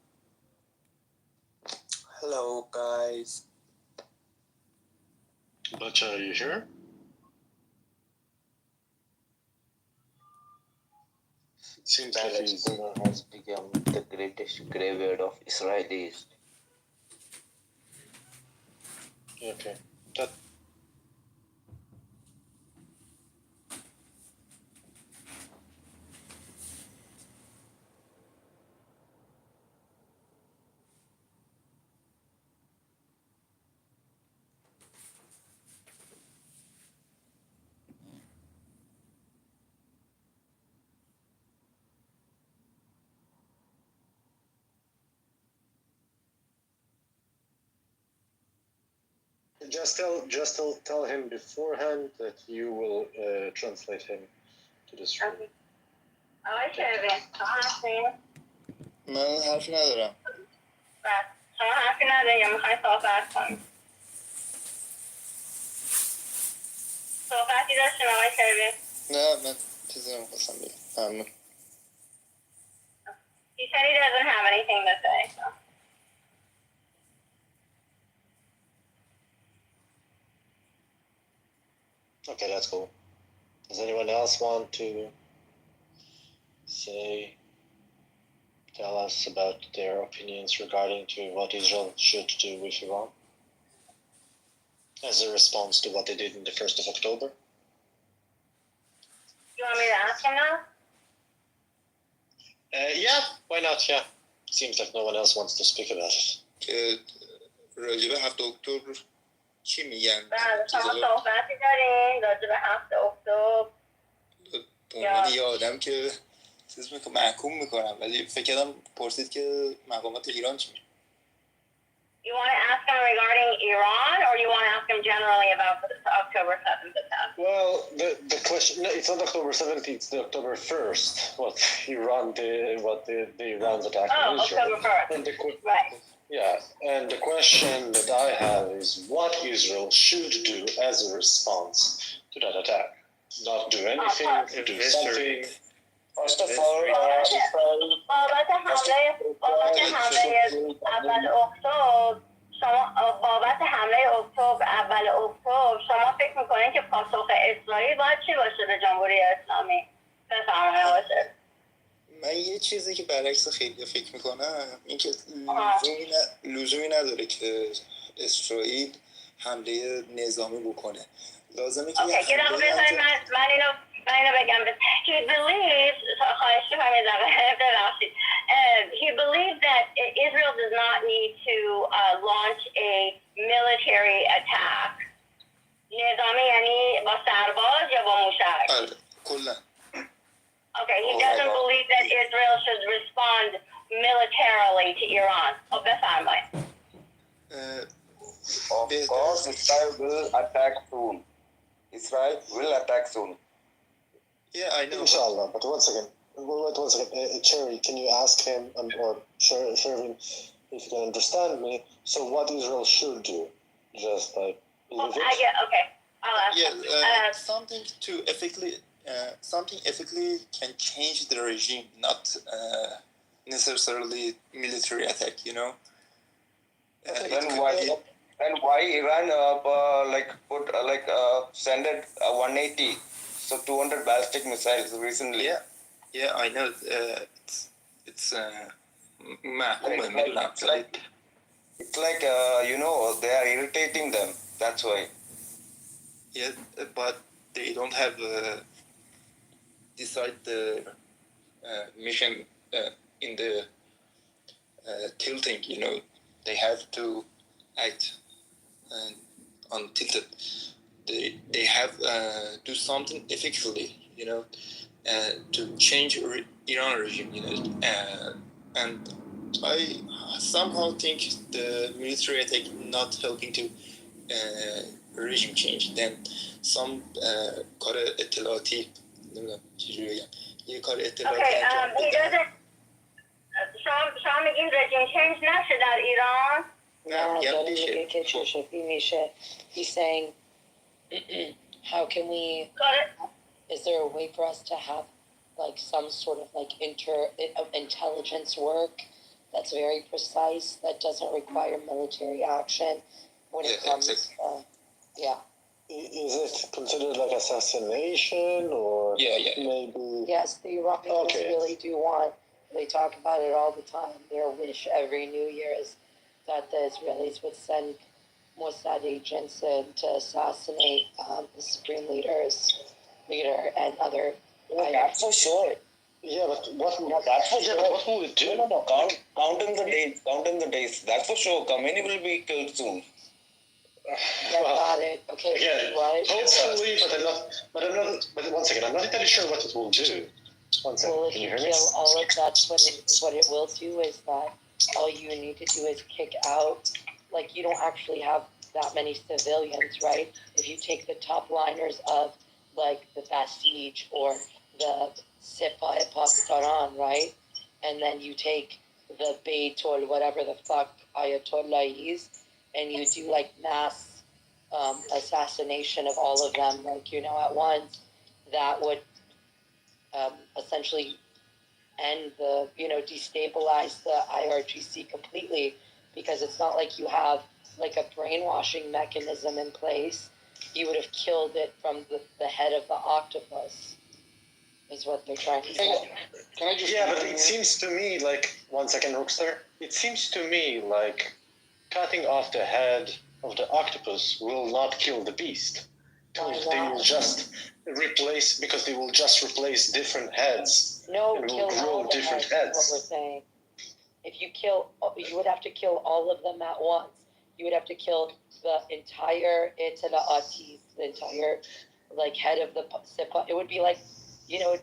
Hello, guys. Bacha, are you here? Seems like he's... Palestine has become the greatest graveyard of Israelis. Okay. That... Just tell him beforehand that you will translate him to this room. آقای شروین شما هستین؟ من حرفی ندارم. بس شما حرفی ندارین یا میخواین صحبت کنید؟ صحبتی داشتیم آقای شروین؟ نه من چیزی نمیخواستم بگم. ممنون. He said he doesn't have anything to say, so. Okay, that's cool. Does anyone else want to tell us about their opinions regarding to what Israel should do with Iran as a response to what they did on the 1st of October? You want me to ask him now? Yeah, why not? Yeah. Seems like no one else wants to speak about it. که راجب 7 اکتبر چی میگن؟ بله شما صحبتی دارین راجب 7 اکتبر؟ به عنوان یه آدم که چیز محکوم میکنم ولی فکر کردم پرسید که مقامات ایران چی میگن. You want to ask him regarding Iran, or you want to ask him generally about the October 7th attack? Well, the question, no, it's not October 7th, it's the October 1st, what Iran did, the Iran's attack on Israel. October 1st, and right. Yeah, and the question that I have is what Israel should do as a response to that attack. Not do anything, do something. First of all, بابت حمله اول اکتبر اول اکتبر شما فکر میکنین که پاسخ اسرائیل باید چی باشه به جمهوری اسلامی؟ بفرمایید باشه. من یه چیزی که برعکس خیلی فکر میکنم این که لزومی نداره که اسرائیل حمله نظامی بکنه. لازمه که یه حمله من اینو بگم. He believes خواهش می‌کنم ببخشید. He believes that Israel does not need to launch a military attack. نظامی یعنی با سرباز یا با موشک؟ آره کلا. Okay, he doesn't believe that Israel should respond militarily to Iran. خب بفرمایید. Of course, Israel will attack soon. Israel will attack soon. Yeah, I know. Inshallah, but one second. Cherry, can you ask him, or Shervin, if you can understand me, so what Israel should do? Just like leave it? Okay, I'll ask him. Something ethically can change the regime, not necessarily military attack, you know? Then why Iran sent 180, so 200 ballistic missiles recently? Yeah, I know. It's they are irritating them. That's why. Yeah, but they don't have decide the mission in the tilting. You know, they have to act untilted. They have do something effectively. You know. To change Iran regime, you know, and I somehow think the military attack not helping to regime change. Then some کار اطلاعاتی نمیدونم چجوری بگم یه کار اطلاعاتی he doesn't شما میگین regime change نشه در ایران؟ نه داره میگه که چه شکلی میشه. He's saying how can we is there a way for us to have like some sort of like intelligence work that's very precise, that doesn't require military action when it comes yeah. Is it considered like assassination or maybe? Yes, the Iranians really do want, they talk about it all the time. Their wish every New Year is that the Israelis would send Mossad agents in to assassinate the supreme leader and other. That's for sure. Yeah, but what? That's for sure. What will it do? No. Counting the days. Counting the days. That's for sure. Khomeini will be killed soon. Yeah, got it. Okay. Again, What? hopefully, but one second, I'm not entirely sure what it will do. One second, Well, if can you you hear me? kill all of that, what it will do is that all you need to do is kick out, like you don't actually have that many civilians, right? If you take the top liners of like the Basij or the Sepa at Pakistan, right? And then you take the Beitul, whatever the fuck Ayatollah is, and you do like mass assassination of all of them, like, you know, at once, that would essentially end the, you know, destabilize the IRGC completely, because it's not like you have like a brainwashing mechanism in place. You would have killed it from the head of the octopus, is what they're trying to say. Can I just? Yeah, but it seems to me like, one second, Rookster. It seems to me like cutting off the head of the octopus will not kill the beast. They will just replace, because they will just replace different heads. No, and kill will all grow the different heads, is what we're heads. saying. If you kill, you would have to kill all of them at once. You would have to kill the entire Italaatis, the entire like head of the Sepa. It would be like, you know, it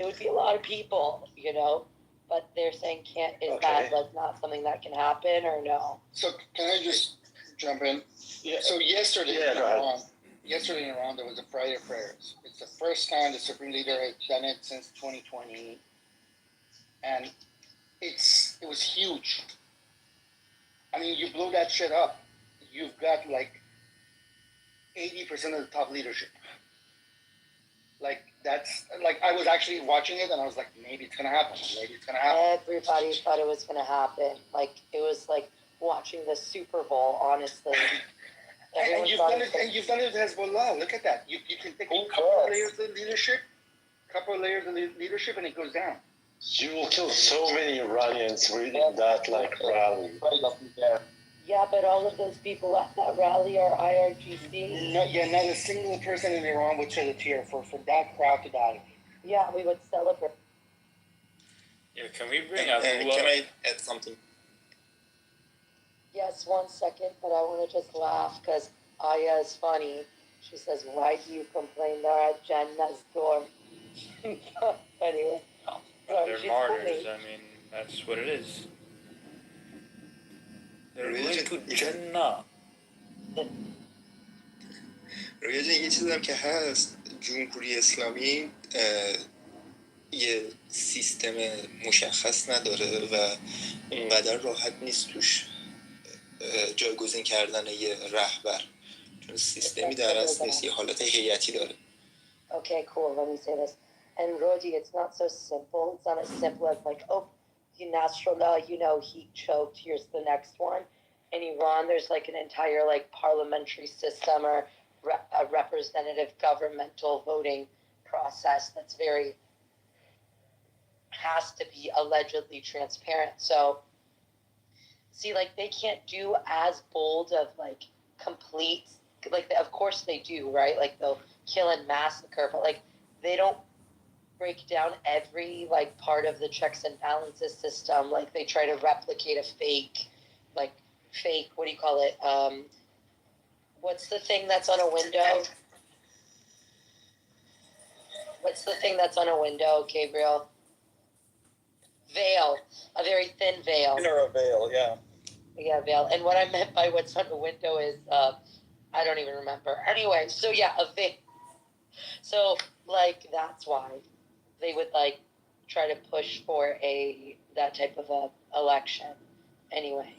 would be a lot of people, you know. But they're saying that like not something that can happen, or no? So can I just jump in? Yeah. So yesterday Yeah, go ahead. Yesterday in Iran, there was a Friday of prayers. It's the first time the Supreme Leader has done it since 2020. And it was huge. I mean, you blow that shit up, you've got like 80% of the top leadership. Like, that's, like, I was actually watching it and I was like, maybe it's gonna happen. Maybe it's gonna happen. Everybody thought it was gonna happen. Like, it was like watching the Super Bowl, honestly. And you've done it with Hezbollah. Look at that. You can take a couple of layers of leadership, and it goes down. You will kill so many Iranians reading that like rally. Yeah, but all of those people at that rally are IRGC. Not a single person in Iran would shed a tear for that crowd to die. Yeah, we would celebrate. Yeah, can we bring up? Can I add something? Yes, 1 second, but I want to just laugh because Aya is funny. She says, "Why do you complain? They're at Jannah's door." Anyway, They're martyrs. I mean, that's what it is. They're going to Jannah. روی یه چیزی هم که هست، جمهوری اسلامی یه سیستم مشخص نداره و اونقدر راحت نیست توش جایگزین کردن یه رهبر، چون سیستمی در اصل نیست، یه حالت هیئتی داره. Okay, cool. Let me say this. And Rodi, it's not so simple. It's not as simple as like, oh, Nasrallah, you know, he choked. Here's the next one. In Iran, there's like an entire like parliamentary system or a representative governmental voting process that's has to be allegedly transparent. So, see, like they can't do as bold of like complete, like of course they do, right? Like they'll kill and massacre, but like they don't break down every like part of the checks and balances system. Like they try to replicate a fake, what do you call it? What's the thing that's on a window? What's the thing that's on a window, Gabriel? Veil. A very thin veil. Or a veil, yeah. Yeah, veil. And what I meant by what's on the window is, I don't even remember. Anyway, so yeah, a veil. So, like, that's why they would, like, try to push for that type of a election. Anyway.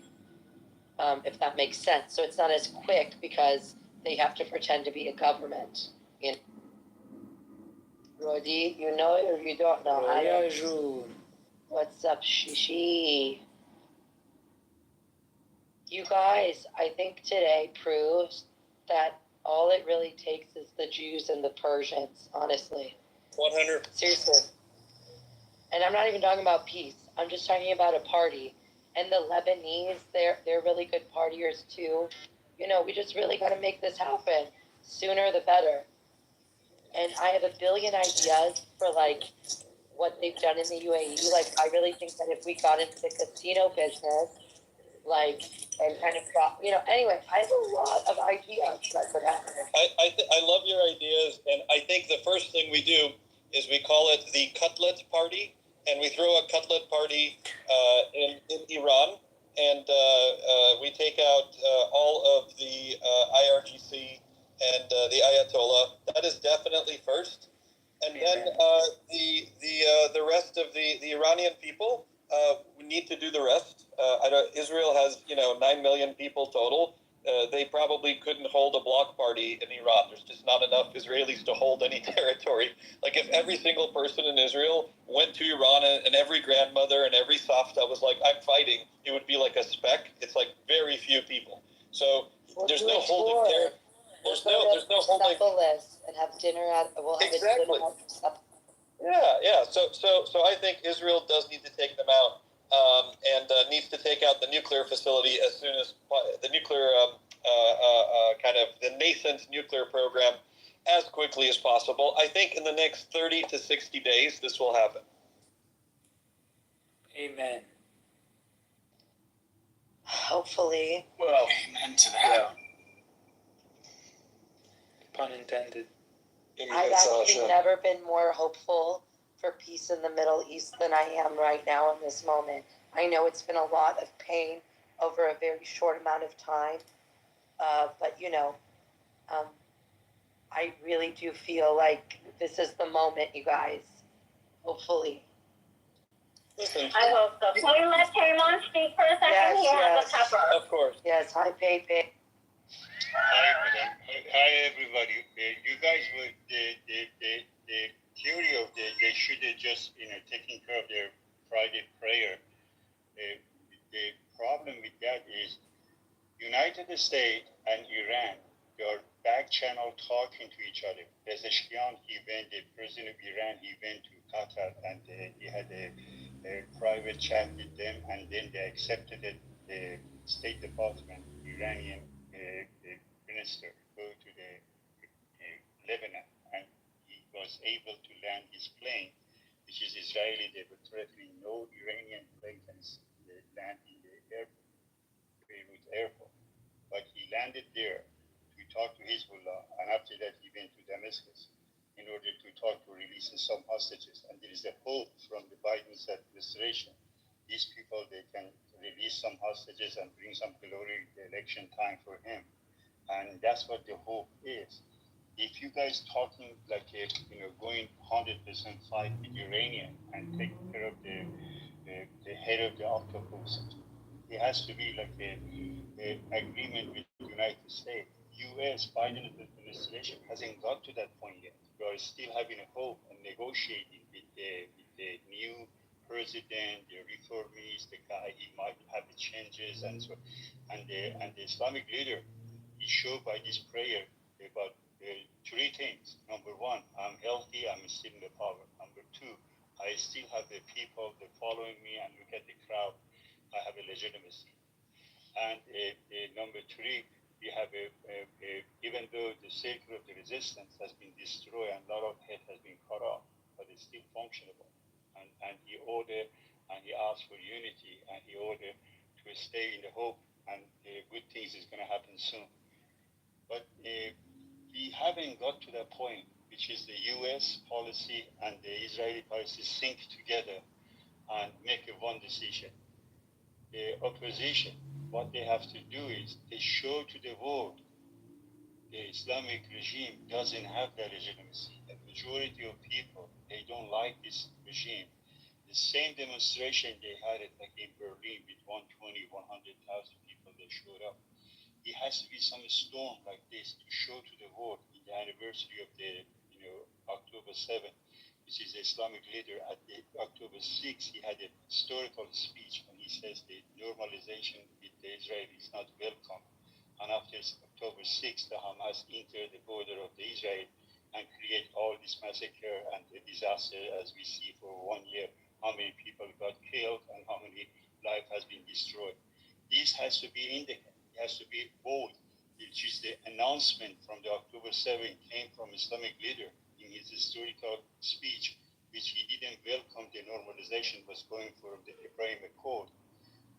If that makes sense. So it's not as quick because they have to pretend to be a government. You know? Rodi, you know it or you don't know? Roya Jun. What's up, Shishi? You guys, I think today proves that all it really takes is the Jews and the Persians, honestly. 100. Seriously. And I'm not even talking about peace. I'm just talking about a party. And the Lebanese, they're really good partiers too. You know, we just really got to make this happen. Sooner the better. And I have a billion ideas for like what they've done in the UAE. Like, I really think that if we got into the casino business, like, and kind of got, you know, anyway, I have a lot of ideas that could happen. I love your ideas, and I think the first thing we do is we call it the cutlet party, and we throw a cutlet party in Iran, and we take out all of the IRGC and the Ayatollah. That is definitely first, and then the rest of the Iranian people. We need to do the rest. Israel has 9 million people total. They probably couldn't hold a block party in Iran. There's just not enough Israelis to hold any territory. Like if every single person in Israel went to Iran and every grandmother and every Safta was like, I'm fighting, it would be like a speck. It's like very few people. So there's no holding territory. There's no holding. And have dinner at. We'll have Exactly. dinner at. Yeah. So I think Israel does need to take them out, and needs to take out the nuclear facility as soon as the nuclear kind of the nascent nuclear program as quickly as possible. I think in the next 30 to 60 days this will happen. Amen. Hopefully. Well, amen to that. Pun intended. I've actually never been more hopeful for peace in the Middle East than I am right now in this moment. I know it's been a lot of pain over a very short amount of time, but I really do feel like this is the moment, you guys. Hopefully. Listen. I hope so. Can we let Taymon speak for a second? Yes, He has yes. a pepper. Of course. Yes, hi, Pepe. Hi, madam. Hi, everybody. You guys were the theory of they should have just taken care of their Friday prayer. The problem with that is United States and Iran. They are back channel talking to each other. Pezeshkian, the president of Iran, he went to Qatar and he had a private chat with them, and then they accepted it. The State Department, Iranian minister, go to the Lebanon, and he was able to land his plane, which is Israeli. They were threatening no Iranian plane can land in the airport, Beirut airport. But he landed there to talk to Hezbollah, and after that he went to Damascus in order to talk to releasing some hostages. And there is a hope from the Biden administration. These people, they can release some hostages and bring some glory the election time for him. And that's what the hope is. If you guys talking like going 100% fight with Iranian and take care of the head of the octopus, it has to be like a agreement with the United States. U.S. Biden administration hasn't got to that point yet. We are still having a hope and negotiating with the new president, the reformist, the guy. He might have the changes and so. And the Islamic leader, he showed by this prayer about three things. Number one, I'm healthy. I'm still in the power. Number two, I still have the people that following me, and look at the crowd. I have a legitimacy. And number three, we have even though the circle of the resistance has been destroyed and a lot of head has been cut off, but it's still functionable. And he ordered and he asked for unity, and he ordered to stay in the hope, and good things is going to happen soon. But we haven't got to that point, which is the U.S. policy and the Israeli policy sync together and make a one decision. The opposition, what they have to do is they show to the world the Islamic regime doesn't have that legitimacy. The majority of people, they don't like this regime. The same demonstration they had it like in Berlin with 120, 100,000 people that showed up. It has to be some storm like this to show to the world in the anniversary of the October 7, which is the Islamic leader. At the October 6, he had a historical speech when he says the normalization with the Israelis is not welcome. And after October 6, the Hamas entered the border of the Israel and create all this massacre and the disaster as we see for 1 year, how many people got killed and how many life has been destroyed. This has to be indicated, it has to be bold, which is the announcement from the October 7 came from Islamic leader in his historical speech, which he didn't welcome the normalization was going for the Abraham Accord.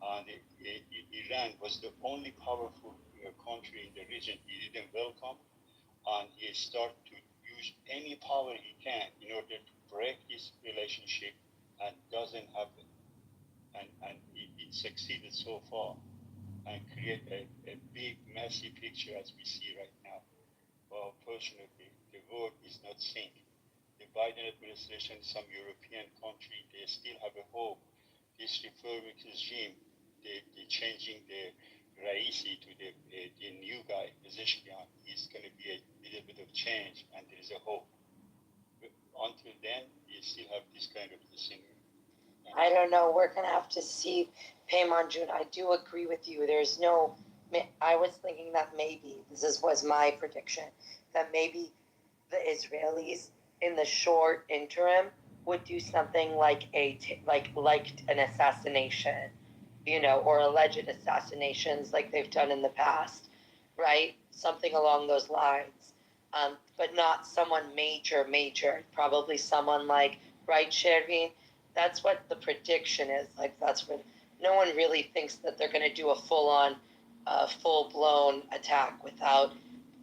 And Iran was the only powerful country in the region he didn't welcome, and he started to use any power he can in order to break this relationship, and doesn't happen. And it succeeded so far and create a big, messy picture as we see right now. Well, fortunately, the world is not synced. The Biden administration, some European country, they still have a hope. This reforming regime, they changing the Raisi to the new guy, Pezeshkian, is going to be a little bit of change, and there is a hope. But until then, you still have this kind of scenario. I don't know. We're going to have to see. Payman, I do agree with you. There's no, I was thinking that maybe, was my prediction, that maybe the Israelis in the short interim would do something like an assassination, or alleged assassinations like they've done in the past, right? Something along those lines. But not someone major, probably someone like, right, Shervin? That's what the prediction is. Like, that's what, no one really thinks that they're going to do a full-blown attack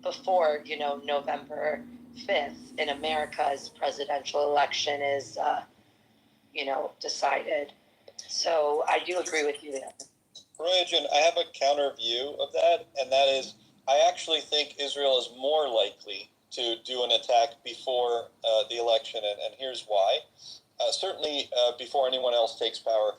before, November 5th in America's presidential election is, decided. So I do agree with you there. Royajan, I have a counter view of that, and that is, I actually think Israel is more likely to do an attack before the election, and here's why. Certainly before anyone else takes power.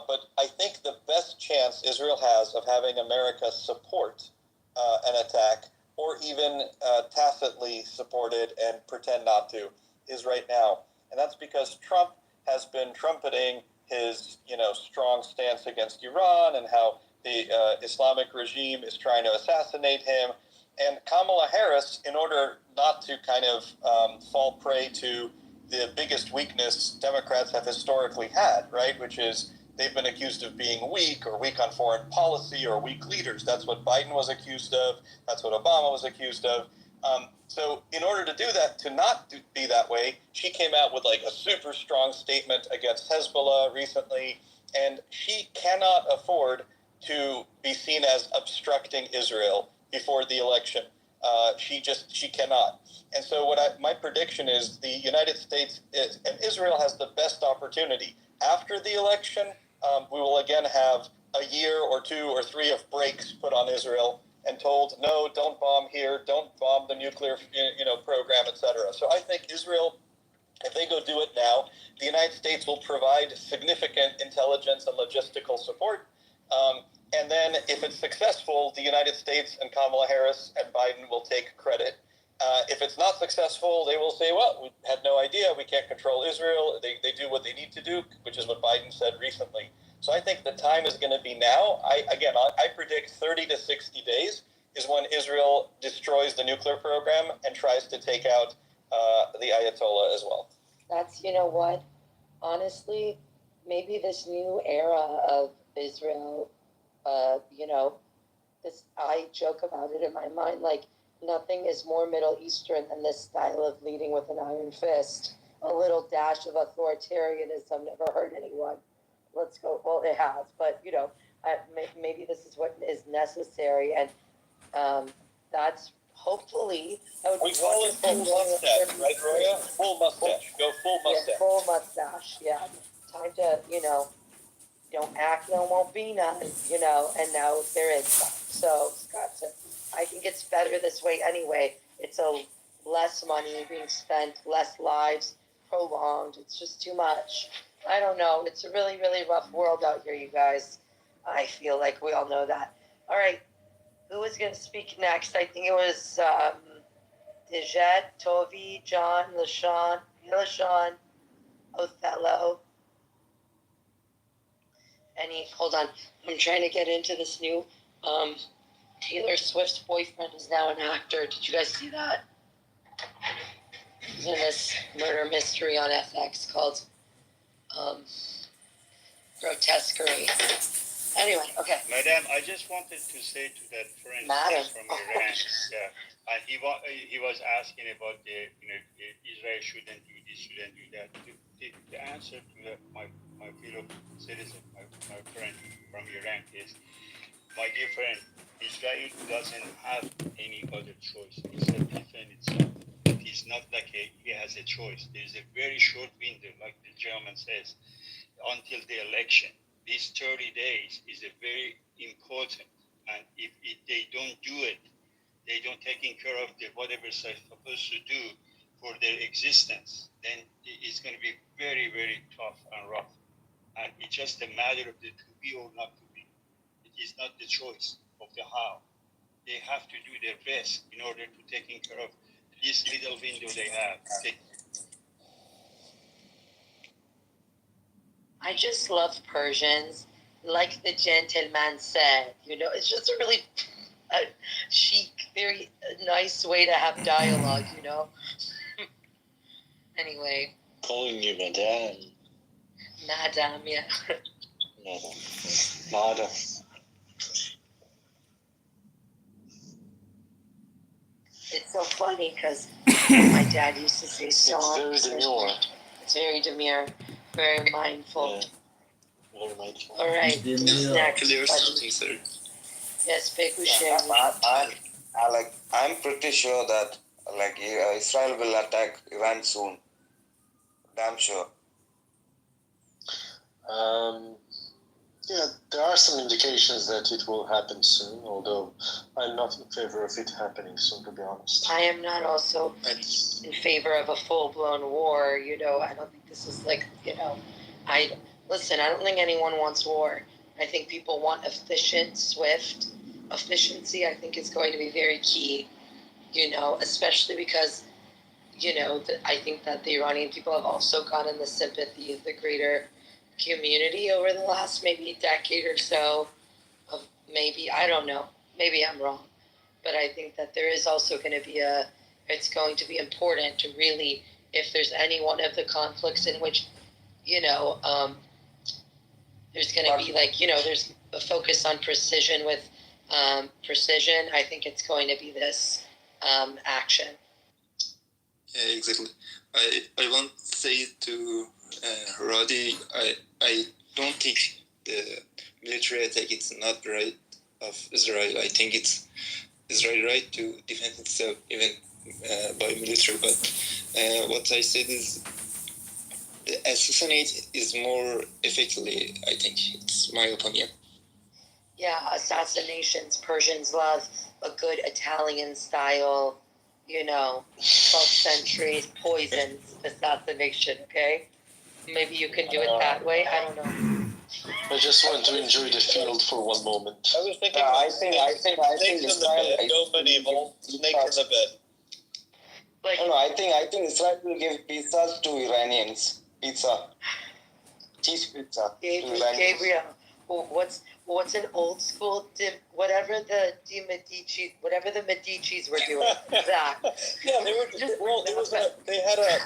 But I think the best chance Israel has of having America support an attack, or even tacitly support it and pretend not to, is right now. And that's because Trump has been trumpeting his, strong stance against Iran and how the Islamic regime is trying to assassinate him. And Kamala Harris, in order not to kind of fall prey to the biggest weakness Democrats have historically had, right, which is they've been accused of being weak or weak on foreign policy or weak leaders. That's what Biden was accused of. That's what Obama was accused of. So in order to do that, to not be that way, she came out with like a super strong statement against Hezbollah recently, and she cannot afford to be seen as obstructing Israel before the election. She cannot. And so my prediction is the United States and Israel has the best opportunity. After the election, we will again have a year or 2 or 3 of breaks put on Israel and told, no, don't bomb here, don't bomb the nuclear program, etc. So I think Israel, if they go do it now, the United States will provide significant intelligence and logistical support. And then if it's successful, the United States and Kamala Harris and Biden will take credit. If it's not successful, they will say, well, we had no idea. We can't control Israel. They do what they need to do, which is what Biden said recently. So I think the time is going to be now. I predict 30 to 60 days is when Israel destroys the nuclear program and tries to take out the Ayatollah as well. That's, what? Honestly, maybe this new era of Israel, I joke about it in my mind, like, nothing is more Middle Eastern than this style of leading with an iron fist. A little dash of authoritarianism never hurt anyone. Let's go. Well, it has, but maybe this is what is necessary, and that's hopefully. We call it full mustache, right, Roya? Full mustache. Go full mustache. Yeah, full mustache. Yeah, time to don't act, no won't be none. And now there is some. So Scott said, I think it's better this way anyway. It's less money being spent, less lives prolonged. It's just too much. I don't know. It's a really, really rough world out here, you guys. I feel like we all know that. All right. Who was going to speak next? I think it was Dijet, Tovi, John, LaShawn, Othello. Hold on, I'm trying to get into this new, Taylor Swift's boyfriend is now an actor. Did you guys see that? He's in this murder mystery on FX called, Grotesquerie. Anyway, okay. Madam, I just wanted to say to that friend Madam. from Iran, and he was asking about Israel shouldn't do this, shouldn't do that. The answer to my fellow citizen, my friend from Iran is, my dear friend, Israel doesn't have any other choice except defend itself. It's not like he has a choice. There is a very short window, like the German says, until the election. These 30 days is a very important, and if they don't do it, they don't taking care of whatever they're supposed to do for their existence, then it's going to be very, very tough and rough. And it's just a matter of the to be or not to be. It is not the choice of the how. They have to do their best in order to taking care of this little window they have. I just love Persians. Like the gentleman said, it's just a really chic, very nice way to have dialogue, Anyway. Calling you madame. Madame, yeah. Madam. It's so funny because my dad used to say songs. It's very demure. It's very demure, very mindful. Yeah. Very mindful. All right, who's next? Something, sir. Yes, Pekushir. I'm pretty sure that Israel will attack Iran soon. Damn sure. Yeah, there are some indications that it will happen soon, although I'm not in favor of it happening soon, to be honest. I am not also in favor of a full-blown war. I don't think this is I don't think anyone wants war. I think people want efficient, swift. Efficiency, I think, is going to be very key, especially because, I think that the Iranian people have also gotten the sympathy of the greater community over the last maybe decade or so. I don't know, maybe I'm wrong, but I think that there is also going to be it's going to be important to really, if there's any one of the conflicts in which, there's going to be there's a focus on precision with precision. I think it's going to be this action. Yeah, exactly. I want to say to Roddy, I don't think the military attack is not right of Israel. I think it's Israel right to defend itself even by military. But what I said is the assassinate is more effectively, I think. It's my opinion. Yeah, assassinations. Persians love a good Italian style, 12th century poisoned assassination, okay? Maybe you can do it that way. I don't know. I just want to enjoy the field for one moment. I was thinking snakes in the bed, go medieval, snakes in the bed. I think Israel will give pizzas to Iranians. Pizza. Cheese pizza. Gabriel, what's an old school whatever the Medicis were doing? That. Yeah, they were just they had a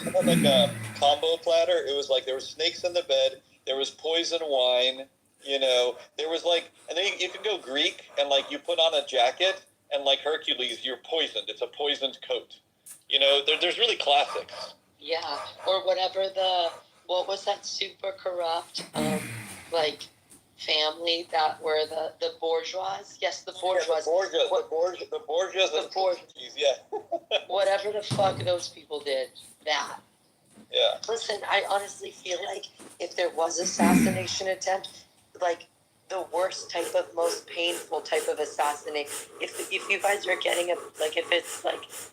combo platter. It was like there were snakes in the bed, there was poison wine, there was and then you can go Greek and you put on a jacket and Hercules, you're poisoned. It's a poisoned coat. There's really classics. Yeah, or whatever what was that super corrupt family that were the bourgeois? Yes, the bourgeois. Yeah, the bourgeois. Yeah. Whatever the fuck those people did, that. Yeah. Listen, I honestly feel like if there was assassination attempt, the worst type of, most painful type of assassination, if you guys are getting if it's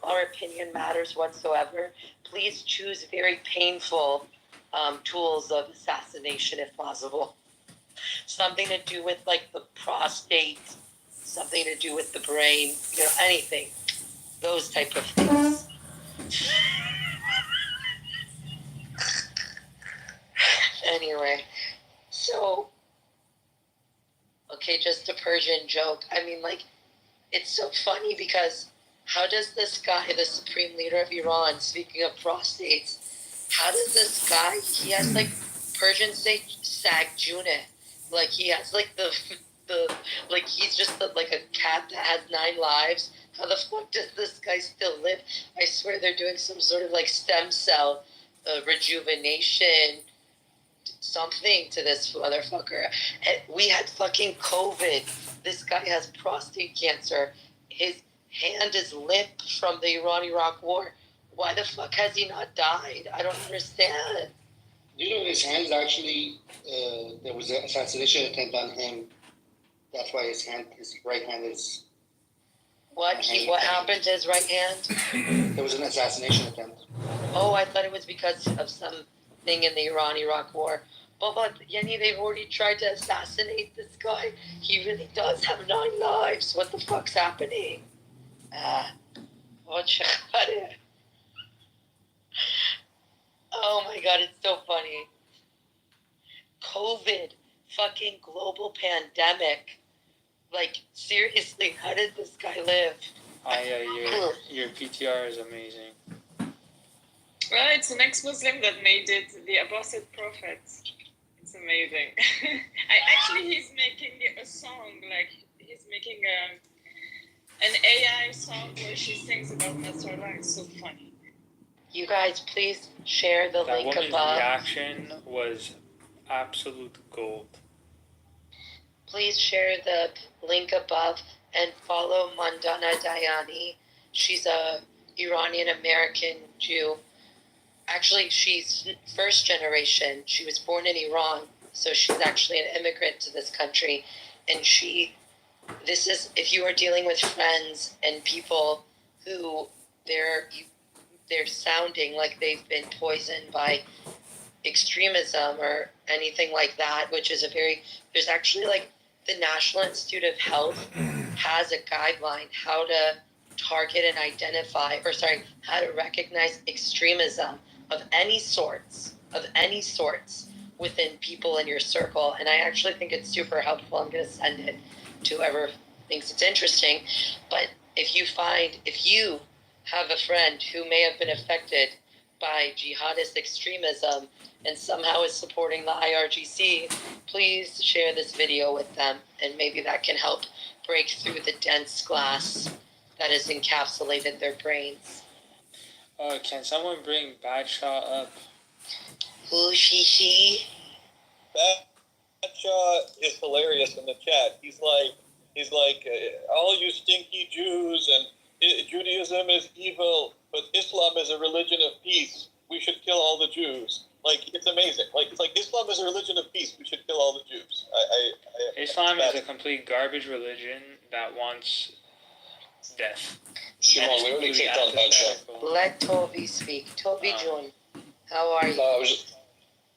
our opinion matters whatsoever, please choose very painful tools of assassination if possible. Something to do with the prostate, something to do with the brain, anything. Those type of things. Anyway, so okay, just a Persian joke. I mean, like, it's so funny because how does this guy, the supreme leader of Iran, speaking of prostates, how does this guy, he has like Persians say sagjune, like he has like the like he's just like a cat that has 9 lives. How the fuck does this guy still live? I swear they're doing some sort of like stem cell rejuvenation something to this motherfucker. And we had fucking COVID. This guy has prostate cancer. His hand is limp from the Iran-Iraq war. Why the fuck has he not died? I don't understand. You know, his hand is actually, there was an assassination attempt on him. That's why his right hand is... What happened to his right hand? There was an assassination attempt. Oh, I thought it was because of something in the Iran-Iraq war. But Yenny, they've already tried to assassinate this guy. He really does have 9 lives. What the fuck's happening? Oh my god, it's so funny. COVID, fucking global pandemic. Like, seriously, how did this guy live? Your PTR is amazing. Well, it's an ex-Muslim that made it the Abbasid prophet. It's amazing. He's making a song, like, he's making an AI song where she sings about Nasrallah. It's so funny. You guys, please share the link That woman's above. reaction was absolute gold. Please share the link above and follow Mandana Dayani. She's a Iranian-American Jew. Actually, she's first generation. She was born in Iran, so she's actually an immigrant to this country. And if you are dealing with friends and people who they're sounding like they've been poisoned by extremism or anything like that, which is there's actually like the National Institute of Health has a guideline how to target and how to recognize extremism of any sorts within people in your circle. And I actually think it's super helpful. I'm going to send it to whoever thinks it's interesting. But if you have a friend who may have been affected by jihadist extremism and somehow is supporting the IRGC, please share this video with them, and maybe that can help break through the dense glass that has encapsulated their brains. Can someone bring Badshaw up? Who, she? Badshaw is hilarious in the chat. He's like, all you stinky Jews, and Judaism is evil, but Islam is a religion of peace. We should kill all the Jews. Like, it's amazing. Like, it's like Islam is a religion of peace. We should kill all the Jews. Islam is a complete garbage religion that wants death. Shimon, we already kicked out Badshaw. Let Toby speak. Toby Jun, how are you?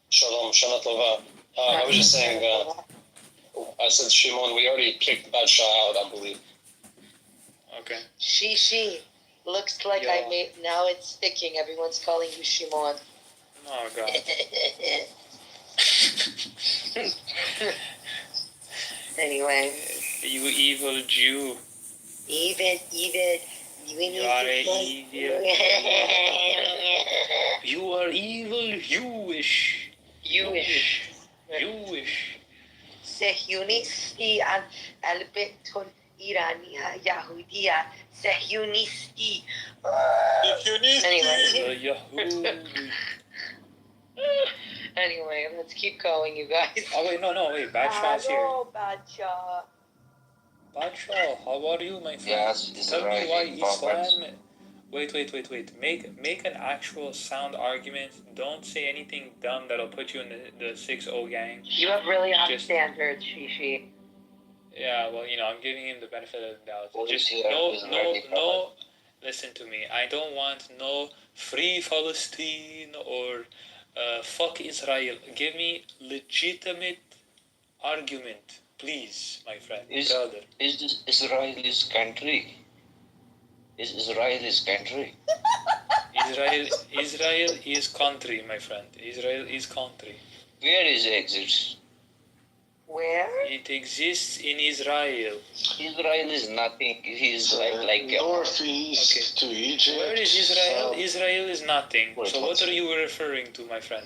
Shalom, Shana Tova. I was just saying, I said, Shimon, we already kicked Badshaw out, I believe. Okay. She. Looks like I made, now it's sticking. Everyone's calling you Shimon. Oh, God. Anyway. You evil Jew. Evil. You are evil. You are evil Jewish. Sehionisti and Albetul Irania Yahudia. Sehionisti. Anyway, let's keep going, you guys. Oh, wait, wait. Badshaw's here. Hello, Badshaw. Badshaw, how are you, my friend? Yes, Tell me why Islam... Wait. Make an actual sound argument. Don't say anything dumb that'll put you in the 6-0 gang. You have really high standards, Shishi. Yeah, well, I'm giving him the benefit of the doubt. Well, Just no. Listen to me. I don't want no free Palestine or fuck Israel. Give me legitimate argument, please, my friend, brother. Is this Israel's country? Is Israel's country? Israel is country, my friend. Israel is country. Where is exits? Where? It exists in Israel. Israel is nothing. He's like northeast to Egypt. Where is Israel? south- Israel is nothing. Wait, So what? what are you referring to, my friend?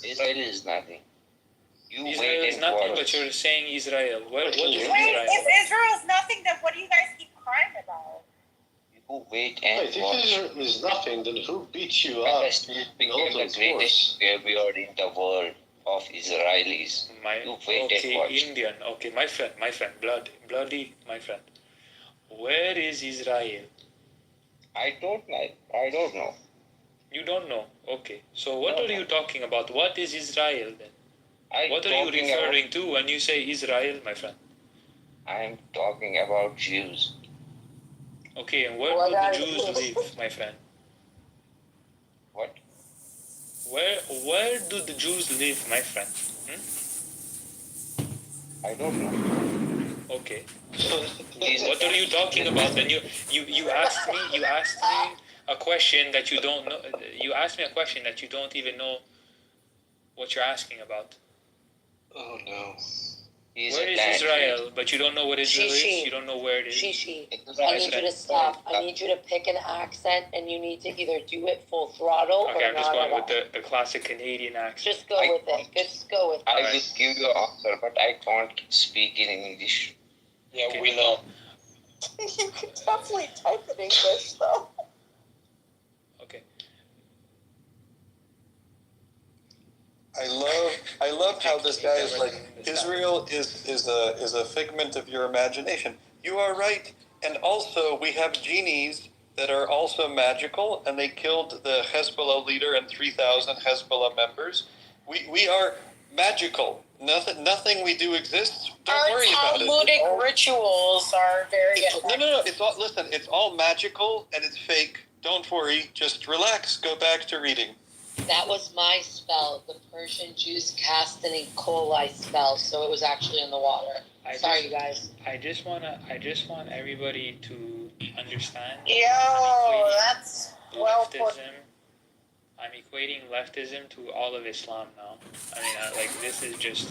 Israel is nothing. You Israel wait is and nothing, watch. but you're saying Israel. What is Wait, Israel? if Israel's nothing, then what do you guys keep crying about? You wait and Wait, if watch. Israel is nothing, then who beat you Let up? us become the greatest warrior in the world of Israelis. You wait and Okay, watch. Indian. Okay, my friend, bloody, my friend. Where is Israel? I don't know. You don't know. Okay. So what are you talking about? What is Israel then? What are you talking referring to when you say Israel, my friend? I'm talking about Jews. Okay, and where do the Jews live, my friend? What? Where do the Jews live, my friend? I don't know. Okay. What are you talking about? Then you asked me a question that you don't know. You asked me a question that you don't even know what you're asking about. Oh no. Where is Israel? But you don't know what Israel is? You don't know where it is? Shishi, I need you to stop. I need you to pick an accent, and you need to either do it full throttle Okay, or I'm just not going at with all. the classic Canadian accent. Just go with it. Just go with I it. will give you an answer, but I can't speak in English. Yeah, we know. You can definitely type in English, though. Okay. I love how this guy is like, Israel is a figment of your imagination. You are right. And also we have genies that are also magical, and they killed the Hezbollah leader and 3,000 Hezbollah members. We are magical. Nothing we do exists. Don't worry about it. Talmudic rituals are very No. It's all, listen, it's all magical and it's fake. Don't worry. Just relax. Go back to reading. That was my spell. The Persian Jews cast an E. coli spell, so it was actually in the water. Sorry, you guys. I just want everybody to understand. Yo, that's well put. Leftism. I'm equating leftism to all of Islam now. I mean, like, this is just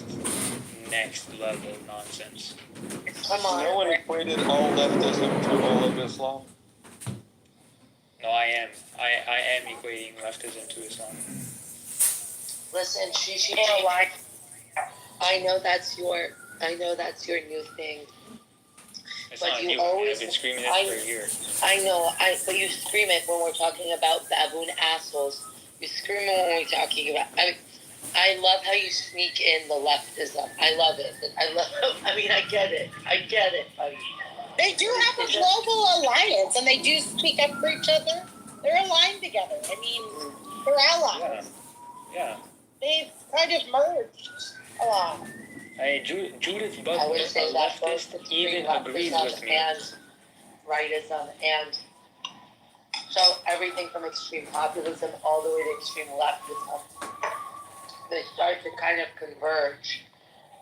next level nonsense. Come on. No one equated all leftism to all of Islam. No, I am. I am equating leftism to Islam. Listen, Shishi, You know why? I know that's your new thing. It's But not you new. always- I've been screaming it for a year. I know, but you scream it when we're talking about baboon assholes. You scream it when we're talking about. I love how you sneak in the leftism. I love it. I get it. Buddy. They do have a global alliance, and they do speak up for each other. They're aligned together. I mean, they're allies. Yeah. They've kind of merged a lot. Hey, Judith Butler, I would a say that both leftist, even agrees leftism with me. and rightism, and so everything from extreme populism all the way to extreme leftism, they start to kind of converge.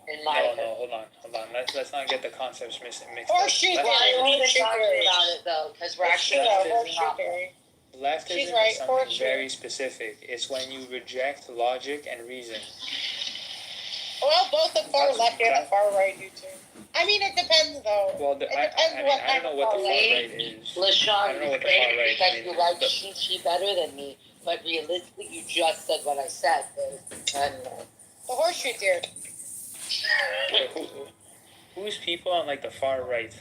In my No, opinion. hold on. Let's not get the concepts mixed up. Horseshoe Well, I don't even theory. talk about it though, because we're actually Horseshoe theory. Leftism She's right, is something horseshoe. very specific. It's when you reject logic and reason. Well, both the far left and the far right do too. I mean, it depends though. Well, It depends what I kind don't of know what far the far right. right is. LaShawn, I don't know what the you far say right because is. you like Shishi better than me, but realistically, you just said what I said. The horseshoe theory. Who's people on like the far right?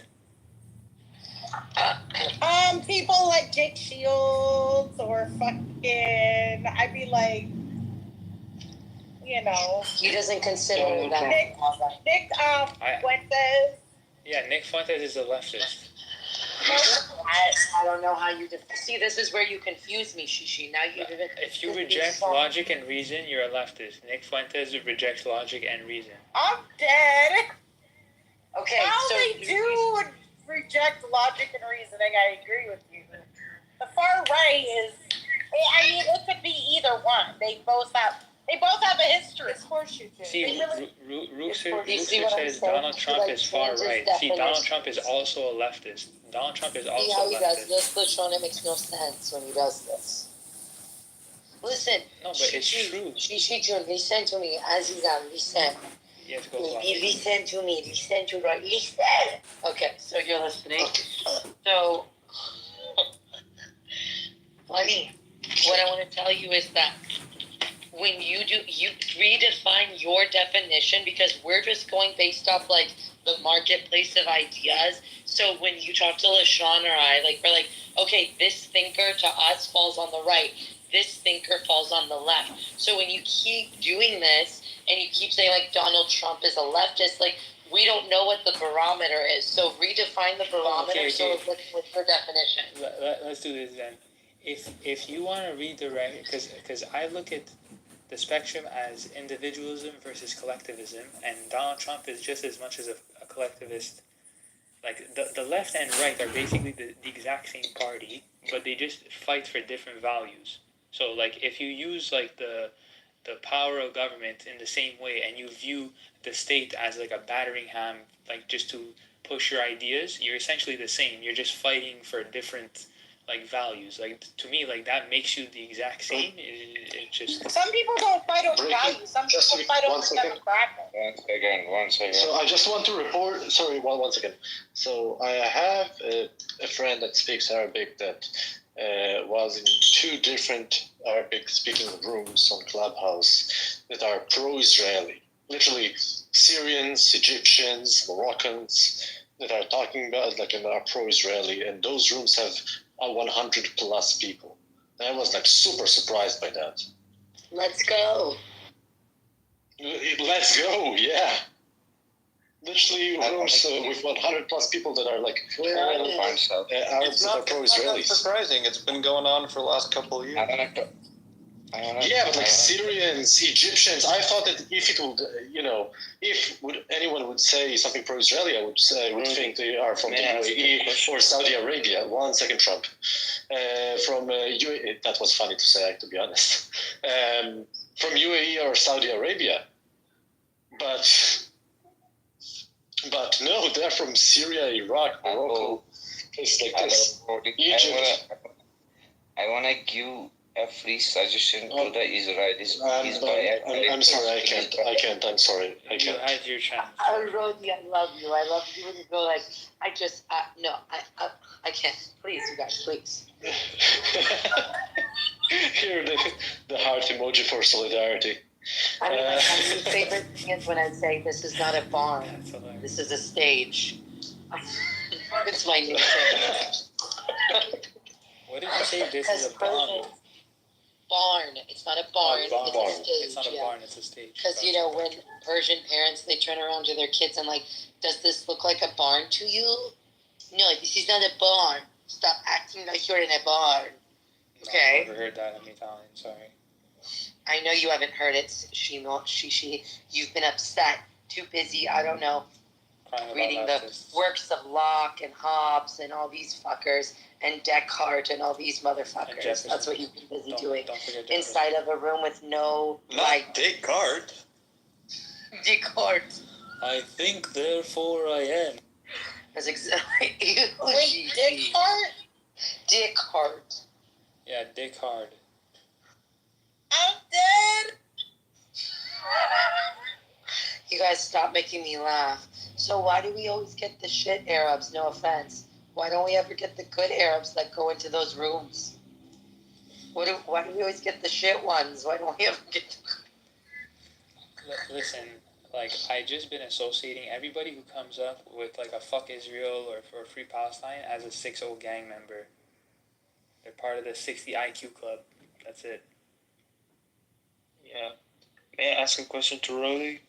People like Jake Shields or fucking, I'd be like, you know. He doesn't consider that. Nick Fuentes. Yeah, Nick Fuentes is a leftist. I don't know how you see. This is where you confuse me, Shishi. Now you didn't. If you reject logic and reason, you're a leftist. Nick Fuentes rejects logic and reason. I'm dead. Okay, Well, so they do reject logic and reasoning. I agree with you. The far right is. I mean, it could be either one. They both have a history. It's horseshoe theory. See, Rooster you see what I'm says saying? Donald He, Trump like, is far changes right. See, Donald definition. Trump is also a leftist. Donald Trump is See also how a he does leftist. this, LaShawn? It makes no sense when he does this. Listen. No, but it's true. Jun, listen to me. Azizam, listen. Yes, go on. Listen to me. Listen to right. Listen. Okay, so you're listening. So, Funny, what I want to tell you is that when you redefine your definition, because we're just going based off like the marketplace of ideas. So when you talk to LaShawn or I, like we're like, okay, this thinker to us falls on the right, this thinker falls on the left. So when you keep doing this and you keep saying like Donald Trump is a leftist, like we don't know what the barometer is. So redefine the barometer so it's looking with your definition. Let's do this then. If you want to redirect, because I look at the spectrum as individualism versus collectivism, and Donald Trump is just as much as a collectivist. Like the left and right are basically the exact same party, but they just fight for different values. So like if you use like the power of government in the same way, and you view the state as like a battering ram, like just to push your ideas, you're essentially the same. You're just fighting for different like values. Like to me, like that makes you the exact same. It just Some people don't fight over values. Some people fight over demographics. One second. So I just want to report. Sorry, one second. So I have a friend that speaks Arabic that was in 2 different Arabic-speaking rooms on Clubhouse that are pro-Israeli. Literally, Syrians, Egyptians, Moroccans that are talking about like are pro-Israeli, and those rooms have 100 plus people. I was like super surprised by that. Let's go. Let's go, yeah. Literally rooms with 100 plus people that are like Arabs that are pro-Israelis. It's not surprising. It's been going on for the last couple of years. Yeah, but like Syrians, Egyptians, I thought that if it would, anyone would say something pro-Israeli, I would think they are from the UAE or Saudi Arabia. 1 second, Trump. From UAE, that was funny to say, to be honest. From UAE or Saudi Arabia. But no, they're from Syria, Iraq, Morocco, places like this. Egypt. I want to give a free suggestion to the Israelis. I'm sorry, I can't. I'm sorry, I can't. You had your chance. Rodi, I love you. I love you when you go like, I can't. Please, you guys, please. Here, the heart emoji for solidarity. I mean, my favorite thing is when I say this is not a barn. This is a stage. It's my new thing. What did you say? This is a barn. Barn. It's not a barn. It's a stage. It's not a barn. It's a stage. Because when Persian parents they turn around to their kids and like, does this look like a barn to you? No, this is not a barn. Stop acting like you're in a barn. Okay. I've never heard that in Italian. Sorry. I know you haven't heard it. She. You've been upset. Too busy. I don't know. Reading the works of Locke and Hobbes and all these fuckers and Descartes and all these motherfuckers. That's what you've been busy doing inside of a room with no light. Not Descartes. Descartes. I think, therefore I am. That's exactly. Wait, Descartes? Descartes. Yeah, Descartes. I'm dead. You guys stop making me laugh. So why do we always get the shit Arabs? No offense. Why don't we ever get the good Arabs that go into those rooms? Why do we always get the shit ones? Why don't we ever get Listen, like, I just been associating everybody who comes up with, like, a fuck Israel or for Free Palestine as a 6-0 gang member. They're part of the 60 IQ club. That's it. Yeah. May I ask a question to Rodi?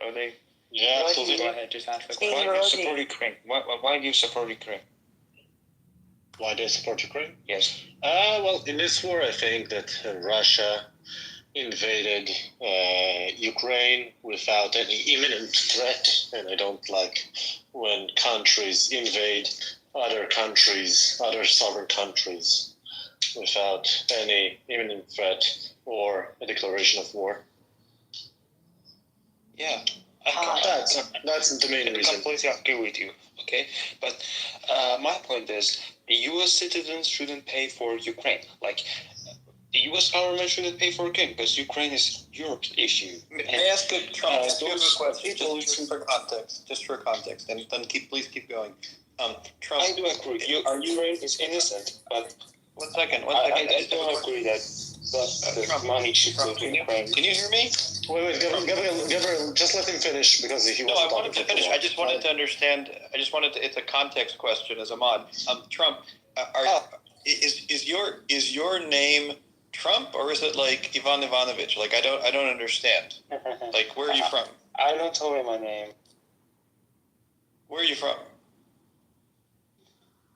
Rodi? Yeah, absolutely. Go ahead, just ask the question. Why do you support Ukraine? Why do you support Ukraine? Why do I support Ukraine? Yes. Well, in this war, I think that Russia invaded Ukraine without any imminent threat, and I don't like when countries invade other countries, other sovereign countries, without any imminent threat or a declaration of war. Yeah. That's the main reason. I completely agree with you. Okay, but my point is the U.S. citizens shouldn't pay for Ukraine. Like, the U.S. government shouldn't pay for Ukraine because Ukraine is Europe's issue. May I ask a Trump those question people just for context? Just for context, and then please keep going. Trump. I do agree. Ukraine is innocent, but One second. I don't agree that the money should go to Ukraine. Can you hear me? Wait, Gabriel, just let him finish because he No, I wasn't wanted to talking finish. for I just wanted to understand. It's a context question as a mod. Trump, is your name Trump or is it like Ivan Ivanovich? Like I don't understand. Like where are you from? I don't tell you my name. Where are you from?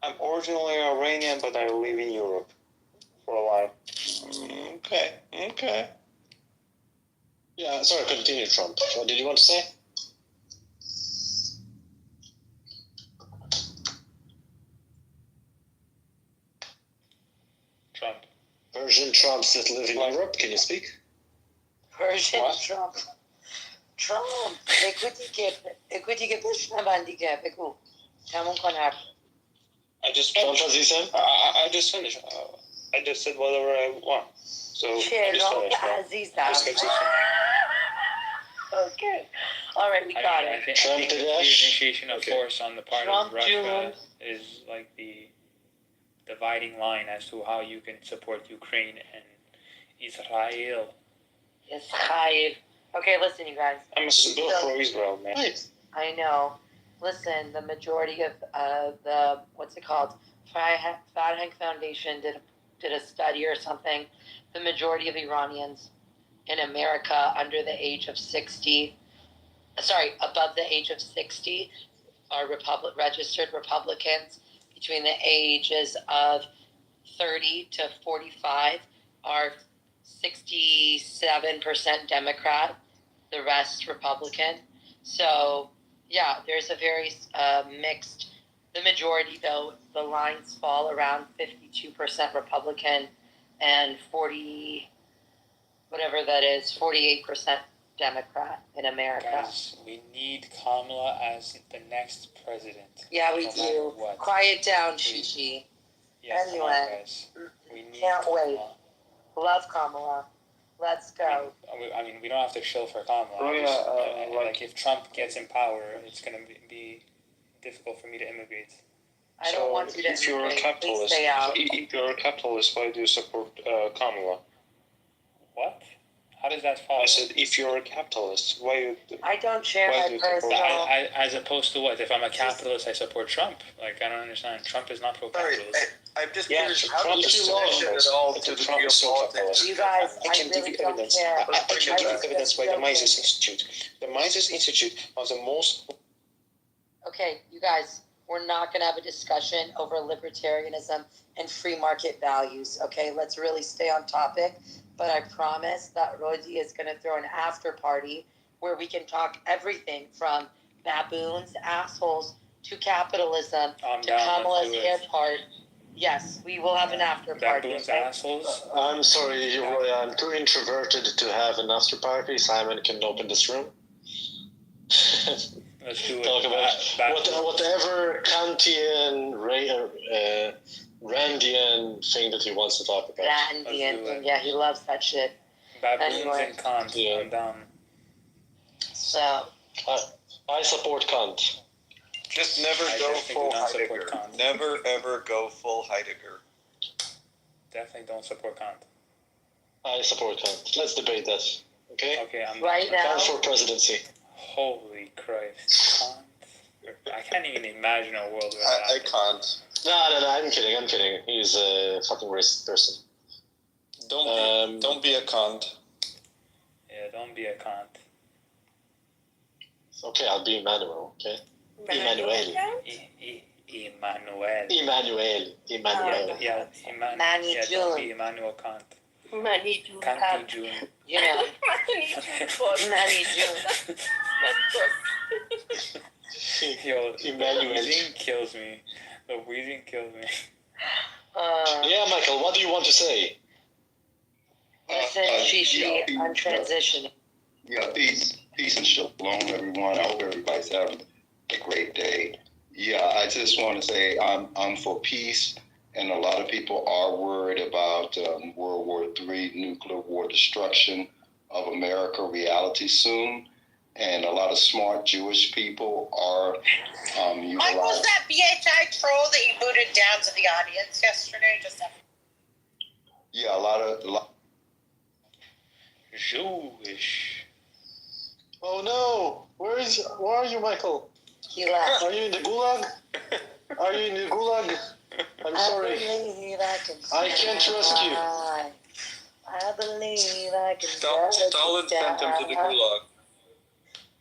I'm originally Iranian, but I live in Europe for a while. Okay. Yeah, sorry, continue, Trump. What did you want to say? Trump. Persian Trumps that live in Europe, can you speak? Persian Trump. Trump. بگو دیگه بشنون دیگه بگو. تموم کن حرف. I just finished. I just finished. I just said whatever I want. So I just finished. عزیزم. Okay. All right, we got it. I think the initiation of force on the part Trump of Russia Jr. is like the dividing line as to how you can support Ukraine and Israel. Israel. Okay, listen, you guys. I'm a bill for Israel, man. I know. Listen, the majority of the what's it called? Farhang Foundation did a study or something. The majority of Iranians in America above the age of 60 are registered Republicans. Between the ages of 30 to 45 are 67% Democrat, the rest Republican. So, yeah, there's a very mixed, the majority though, the lines fall around 52% Republican and 48% Democrat in America. Guys, we need Kamala as the next president. Yeah, we no do. matter what. Quiet down, Shishi. Yes, Anyway, guys. We need can't Kamala. wait. Love Kamala. Let's go. I mean, we don't have to shill for Kamala. Like if Trump gets in power, it's going to be difficult for me to immigrate. I don't want you to if you're a capitalist, stay out. if you're a capitalist, why do you support Kamala? What? How does that follow? I said, if you're a capitalist, why? I don't share my personal. As opposed to what? If I'm a capitalist, I support Trump. Like I don't understand. Trump is not pro-capitalist. I'm just curious. How do you connection at all to the geopolitics? You guys, I can give you evidence. I can give you evidence by the Mises Institute. The Mises Institute was the most. Okay, you guys, we're not going to have a discussion over libertarianism and free market values. Okay, let's really stay on topic. But I promise that Rodi is going to throw an after party where we can talk everything from baboons, assholes, to capitalism, to Kamala's hair part. Yes, we will have an after party. Baboons, assholes. I'm sorry, Roy, I'm too introverted to have an after party. Simon can open this room. Let's do it. Talk about whatever Kantian, Randian thing that he wants to talk about. Randian thing, yeah, he loves that shit. Baboons and Kant, I'm down. So. I support Kant. Just never go full Heidegger. Never ever go full Heidegger. Definitely don't support Kant. I support Kant. Let's debate that. Okay? Okay, I'm right now. Kant for presidency. Holy Christ. Kant. I can't even imagine a world where that I can't. No, I'm kidding. He's a fucking racist person. Don't be a Kant. Yeah, don't be a Kant. Okay, I'll be Emmanuel, okay? Emmanuel. Emmanuel. Yeah, don't be Emmanuel Kant. Manny June. Kant June. You know. Manny June. Yo, Emmanuel. The wheezing kills me. Yeah, Michael, what do you want to say? Listen, Shishi, I'm transitioning. Yeah, peace and shalom, everyone. I hope everybody's having a great day. Yeah, I just want to say I'm for peace and a lot of people are worried about World War III, nuclear war destruction of America reality soon. And a lot of smart Jewish people are Mike, was that BHI troll that you booted down to the audience yesterday? Yeah, a lot. Jewish. Oh no! Where are you, Michael? He left. Are you in the gulag? Are you in the gulag? I'm sorry. I can't trust you. I believe I can. Stalin sent him to the gulag.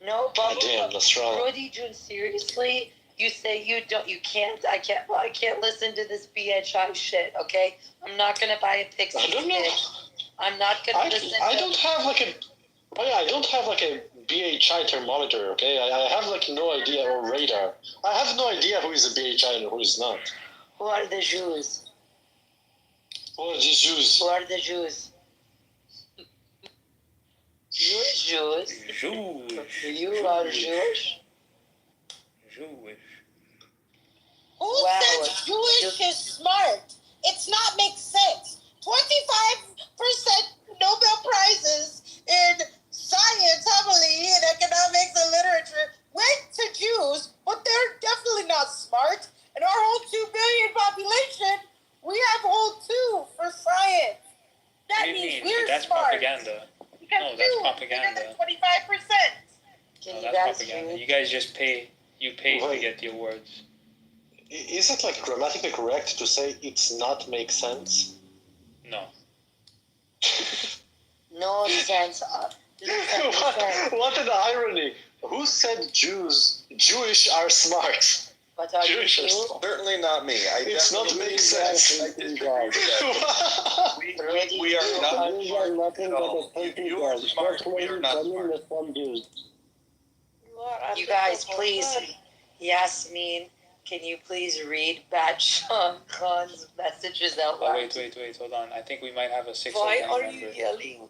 No, but damn, that's wrong. Rudy June, seriously, you say you can't. I can't listen to this BHI shit. Okay, I'm not gonna buy a Pixie stick. I'm not gonna listen. I don't have like a. Oh yeah, I don't have like a BHI thermometer. Okay, I have like no idea, or radar. I have no idea who is a BHI and who is not. Who are the Jews? Who are the Jews? Who are the Jews? You're Jews. Jewish. You are Jewish. Jewish. Who says Jewish is smart? It's not make sense. 25% Nobel Prizes in science, heavily in economics and literature went to Jews, but they're definitely not smart. And our whole 2 billion population, we have whole 2 for science. That means we're that's smart. Propaganda. Because No, that's propaganda. 25%. No, that's propaganda. You guys just pay. You pay to get the awards. Is it like grammatically correct to say it's not make sense? No. No sense. What an irony! Who said Jewish are smart? But are Jewish you? certainly not me. It's not make sense. We are not smart at all. You are smart. We are not smart. You guys, please. Yasmin, can you please read Batsham Khan's messages out Oh, loud? wait, hold on. I think we might have a 6 Why member. are you yelling?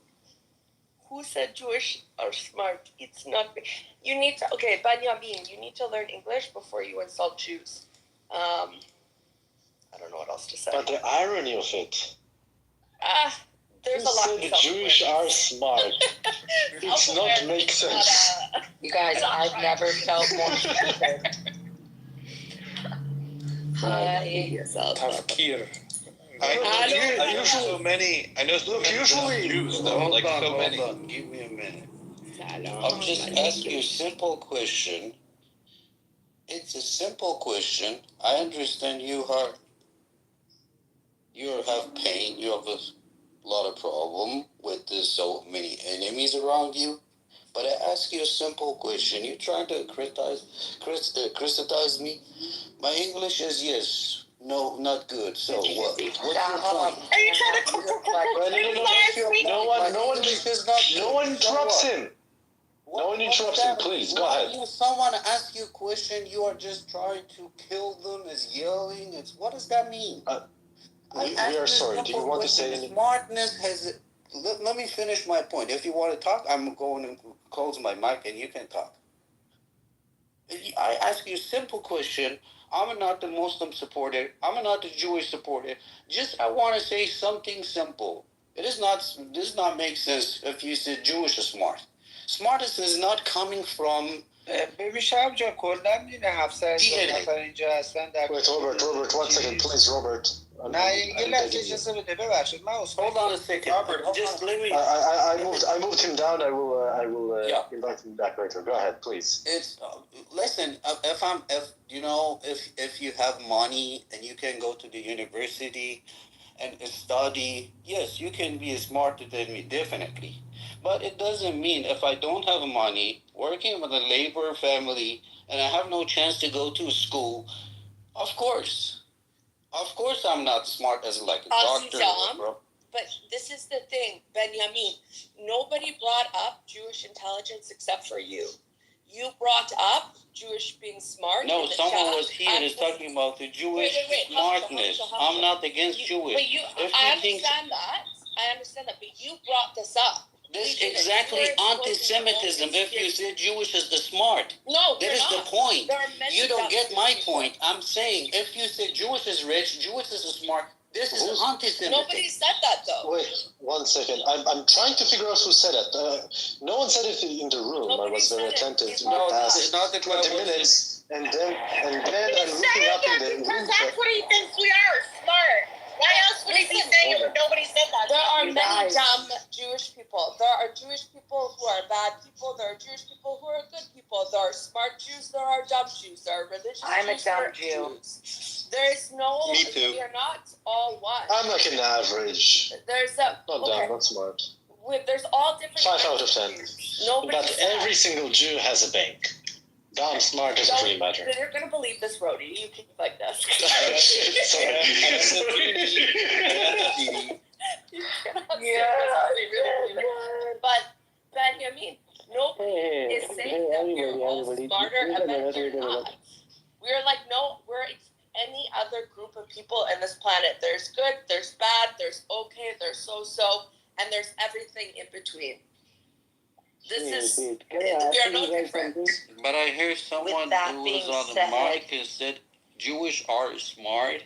Who said Jewish are smart? It's not. You need to. Okay, Benjamin, you need to learn English before you insult Jews. I don't know what else to say. But the irony of it. There's Who a lot said of the Jewish are smart? It's not make sense. You guys, I've never felt more stupid. Tafkir. I know so many. I know so many usually Jews though. Like so many. Give me a minute. I'll just ask you a simple question. It's a simple question. I understand you have pain. You have a lot of problem with this, so many enemies around you. But I ask you a simple question. You trying to criticize me? My English is yes. No, not good. So what? What's your point? Are you trying to criticize me? No one interrupts him. No one interrupts him. Please go ahead. When someone asks you a question, you are just trying to kill them. Is yelling. What does that mean? We are sorry. Do you want to say anything? Smartness has. Let me finish my point. If you want to talk, I'm going to close my mic and you can talk. I ask you a simple question. I'm not the Muslim supporter. I'm not the Jewish supporter. Just I want to say something simple. Does not make sense if you say Jewish is smart. Smartness is not coming from. ببین شب جا کلا میره 700 نفر اینجا هستن در Wait, Robert, 1 second, please, Robert. نه یه لحظه اجازه بده ببخشید من Hold on a second. Robert, just let me. I moved him down. I will invite him back later. Go ahead, please. It's listen. If you have money and you can go to the university and study, yes, you can be smarter than me, definitely. But it doesn't mean if I don't have money, working with a labor family, and I have no chance to go to school, of course I'm not smart as like a doctor. But this is the thing, Benjamin. Nobody brought up Jewish intelligence except for you. You brought up Jewish being smart. No, in the someone chat. was here is talking about the Jewish smartness. Hustle. I'm not against Jewish. But I understand that. But you brought this up. This is exactly anti-Semitism. If you say Jewish is the smart, No, that they're is the not. point. There are many You don't dumb get my people. point. I'm saying if you say Jewish is rich, Jewish is smart, this is anti-Semitic. Nobody said that though. Wait 1 second. I'm trying to figure out who said it. No one said it in the room. I was very attentive in the past 20 minutes, and then I'm looking up in the room. Because that's what he thinks we are, smart. Why else would he be saying it when nobody said that? There are You many guys. dumb Jewish people. There are Jewish people who are bad people. There are Jewish people who are good people. There are smart Jews. There are dumb Jews. There are religious I'm a Jews. dumb there are Jew. Jews. There is no. Me too. We are not all one. I'm like an average. There's a. Not dumb, not smart. There's all different. 5 out of 10. Nobody But said. every single Jew has a bank. Dumb, smart doesn't really matter. You're gonna believe this, Rody. You keep like this. But Benjamin, nobody is saying that we're all smarter and better than not. We're like we're any other group of people in this planet. There's good, there's bad, there's okay, there's so, and there's everything in between. This is we are no different. But I hear someone who was on the mic and said Jewish are smart,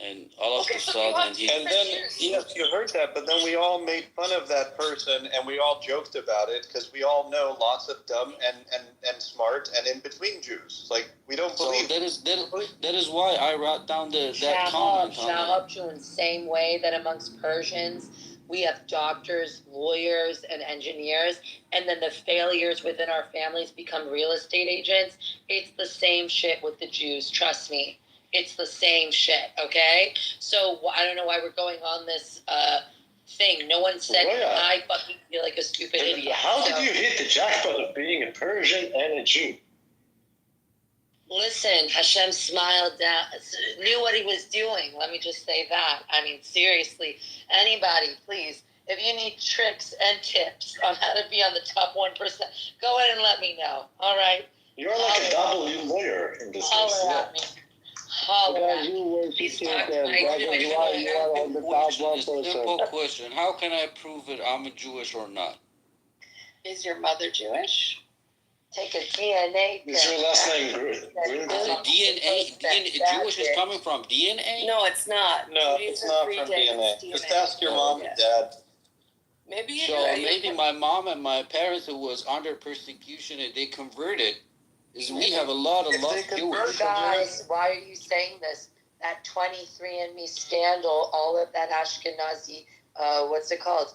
and all of a sudden he. And then, yes, you heard that, but then we all made fun of that person, and we all joked about it, because we all know lots of dumb and smart and in between Jews. Like, we don't believe. So that is why I wrote down that comment. Shahab Jew in the same way that amongst Persians, we have doctors, lawyers, and engineers, and then the failures within our families become real estate agents. It's the same shit with the Jews, trust me. It's the same shit, okay? So I don't know why we're going on this thing. No one said I fucking feel like a stupid idiot. How did you hit the jackpot of being a Persian and a Jew? Listen, Hashem smiled down, knew what he was doing. Let me just say that. I mean, seriously, anybody, please, if you need tricks and tips on how to be on the top 1%, go ahead and let me know. All right? You're like a W lawyer in this case. Holler at me. Holler at me. Please talk to my Jewish lawyer. Simple question: how can I prove it I'm a Jewish or not? Is your mother Jewish? Take a DNA Is your last name Green? DNA, Jewish is coming from DNA? No, it's not. No, it's not from DNA. Just ask your mom and dad. Maybe So maybe my mom and my parents who was under persecution and they converted. We have a lot of Jewish. Guys, why are you saying this? That 23andMe scandal, all of that Ashkenazi, what's it called?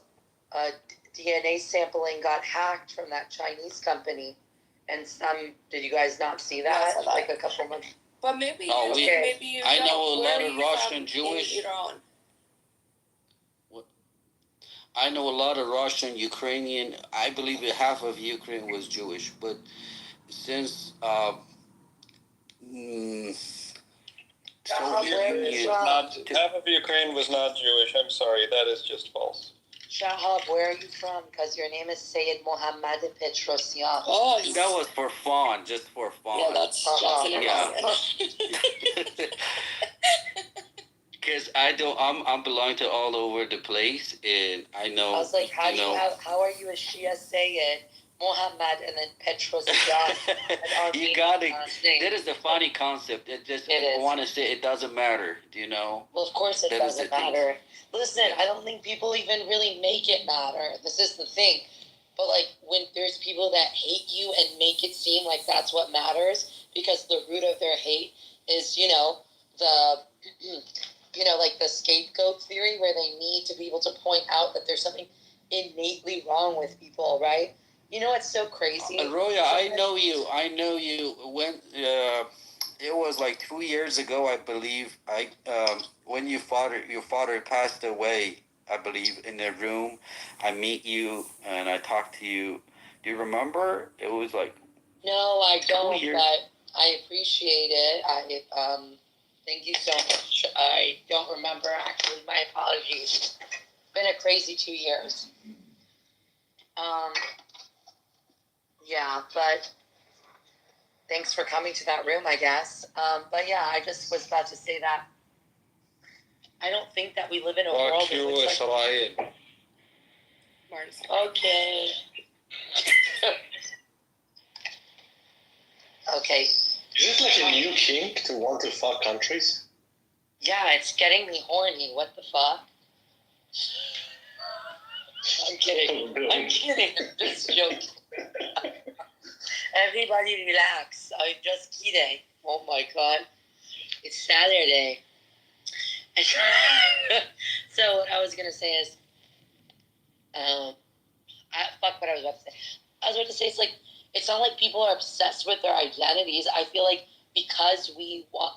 DNA sampling got hacked from that Chinese company. And did you guys not see that? Yes, like a couple months. But maybe maybe you I don't. know a Where lot are of you Russian from? Jewish. Iran. I know a lot of Russian, Ukrainian. I believe that half of Ukraine was Jewish, but since Half of Ukraine was not Jewish. I'm sorry, that is just false. Shahab, where are you from? Because your name is Sayed Mohammad Petrosyan. Oh, that was for fun, just for fun. Yeah, that's Because I'm belong to all over the place, and I know. I was like, how are you a Shia Sayed Mohammad and then Petrosyan? You got it. That is the funny concept. I want to say it doesn't matter. Do you know? Well, of course it doesn't matter. Listen, I don't think people even really make it matter. This is the thing. But like when there's people that hate you and make it seem like that's what matters, because the root of their hate is, like the scapegoat theory, where they need to be able to point out that there's something innately wrong with people, right? You know what's so crazy? Roya, I know you when it was like 2 years ago, I believe. When your father passed away, I believe, in the room, I meet you and I talk to you. Do you remember? It was like. No, I don't. But I appreciate it. Thank you so much. I don't remember actually. My apologies. It's been a crazy 2 years. Yeah, but thanks for coming to that room, I guess. But yeah, I just was about to say that I don't think that we live in a world in which, Martin's Okay. Okay. Is it like a new kink to want to fuck countries? Yeah, it's getting me horny. What the fuck? I'm kidding. I'm kidding. I'm just joking. Everybody relax. I'm just kidding. Oh my god. It's Saturday. So what I was gonna say is, fuck what I was about to say. I was about to say it's not like people are obsessed with their identities. I feel like because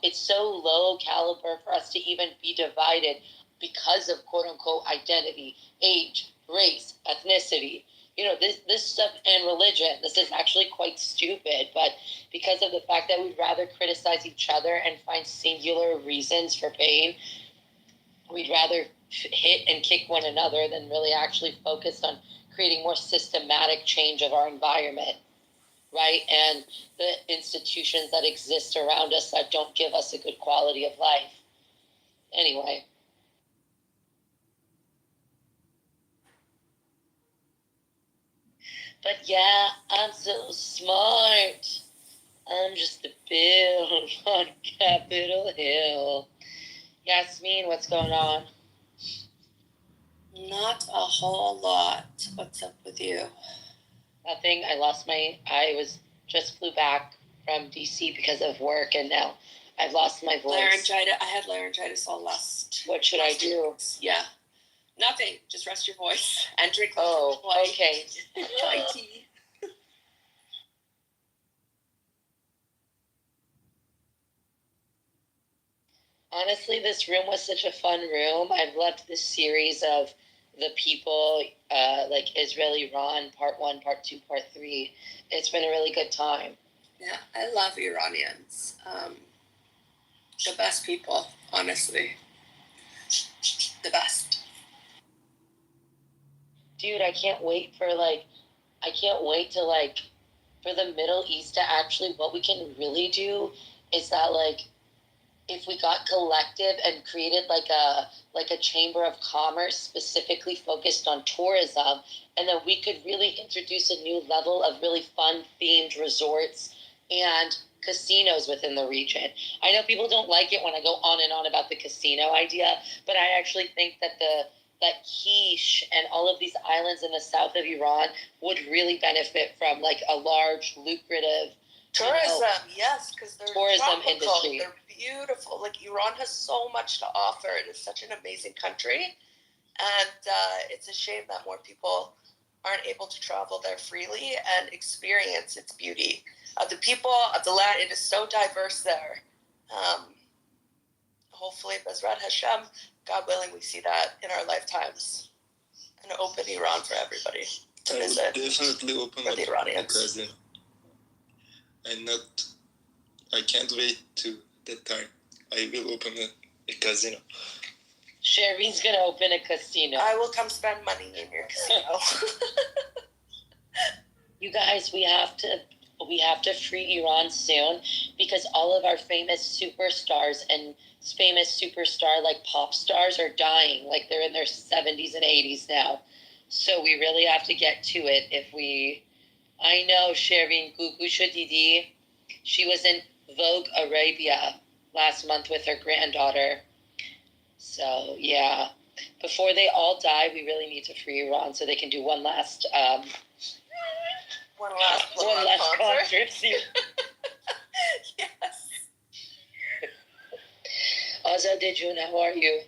it's so low caliber for us to even be divided because of quote unquote identity, age, race, ethnicity. You know, this stuff and religion, this is actually quite stupid, but because of the fact that we'd rather criticize each other and find singular reasons for pain, we'd rather hit and kick one another than really actually focus on creating more systematic change of our environment, right? And the institutions that exist around us that don't give us a good quality of life. Anyway. But yeah, I'm so smart. I'm just a bill on Capitol Hill. Yasmin, what's going on? Not a whole lot. What's up with you? Nothing. I just flew back from DC because of work, and now I've lost my voice. Laryngitis. I had laryngitis all last. What should I do? Yeah. Nothing. Just rest your voice and drink. Oh, okay. Chai tea. Honestly, this room was such a fun room. I've loved this series of the people, like Israel, Iran, part 1, part 2, part 3. It's been a really good time. Yeah, I love Iranians. The best people, honestly. The best. Dude, I can't wait for the Middle East to actually, what we can really do is that if we got collective and created like a chamber of commerce specifically focused on tourism, and then we could really introduce a new level of really fun themed resorts and casinos within the region. I know people don't like it when I go on and on about the casino idea, but I actually think that that Quiche and all of these islands in the south of Iran would really benefit from like a large, lucrative tourism. Yes, because they're tourism tropical. industry. They're beautiful. Like Iran has so much to offer. It is such an amazing country, and it's a shame that more people aren't able to travel there freely and experience its beauty. The people of the land, it is so diverse there. Hopefully, Bezrat Hashem, God willing, we see that in our lifetimes. And open Iran for everybody to visit. I will definitely open for the Iranians. Casino. I can't wait to that time. I will open a casino. Sherry's gonna open a casino. I will come spend money in your casino. You guys, we have to free Iran soon, because all of our famous superstars and famous superstar like pop stars are dying. Like they're in their 70s and 80s now. So we really have to get to it I know Sherry Gugusha Didi, she was in Vogue Arabia last month with her granddaughter. So yeah, before they all die, we really need to free Iran so they can do one last concert. Yes. Azadeh June, how are you?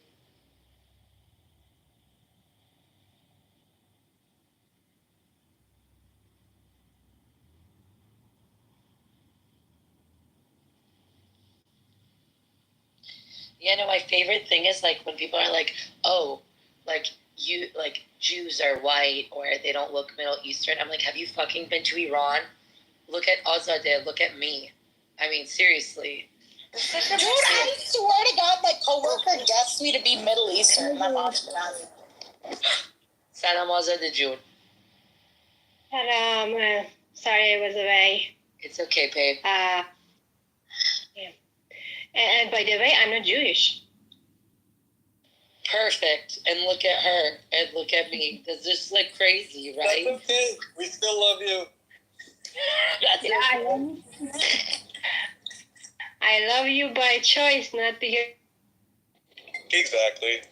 Yeah, no, my favorite thing is like when people are like, oh, like you, like Jews are white or they don't look Middle Eastern. I'm like, have you fucking been to Iran? Look at Azadeh, look at me. I mean, seriously. Dude, I swear to God, my coworker guessed me to be Middle Eastern. My mom's been asking. Salam Azadeh June. Salam. Sorry I was away. It's okay, babe. Yeah. And by the way, I'm not Jewish. perfect, and look at her, and look at me. Does this look crazy, right? That's okay. We still love you. That's I love you by choice, not because. Exactly.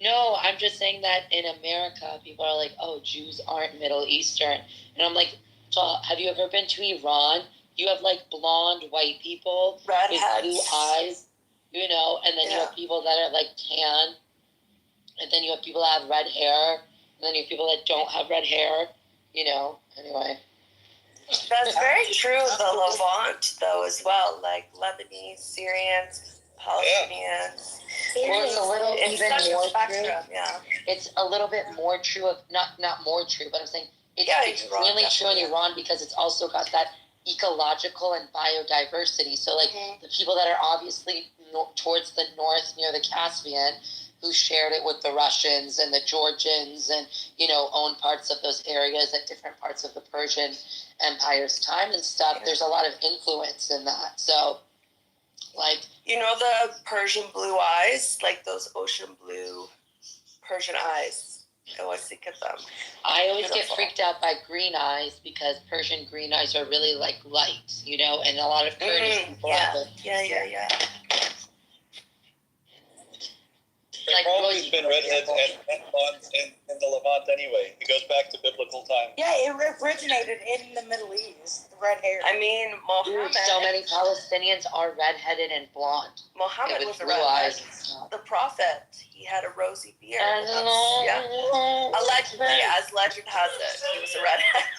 No, I'm just saying that in America, people are like, oh, Jews aren't Middle Eastern. And I'm like, so have you ever been to Iran? You have like blonde white people with blue eyes, you know, and then you have people that are like tan, and then you have people that have red hair, and then you have people that don't have red hair, you know, anyway. That's very true of the Levant, though, as well. Like Lebanese, Syrians, Palestinians. Well, it's a little It's even such a more spectrum, true. yeah. It's a little bit more true of not more true, but I'm saying it's Iran, extremely true in definitely. Iran because it's also got that ecological and biodiversity. So like the people that are obviously towards the north near the Caspian, who shared it with the Russians and the Georgians, and you know owned parts of those areas at different parts of the Persian Empire's time and stuff. There's a lot of influence in that. So like, you know the Persian blue eyes, like those ocean blue Persian eyes. I always think of them. I always Beautiful. get freaked out by green eyes because Persian green eyes are really like light, you know, and a lot of Kurdish people have it. Yeah. There's always been redheads and blondes in the Levant anyway. It goes back to biblical times. Yeah, it originated in the Middle East. The red hair. I mean, Mohammed. So many Palestinians are redheaded and blonde. Mohammed with was a blue redhead. eyes. The prophet, he had a rosy beard. I Allegedly, as legend has it, he was a redhead.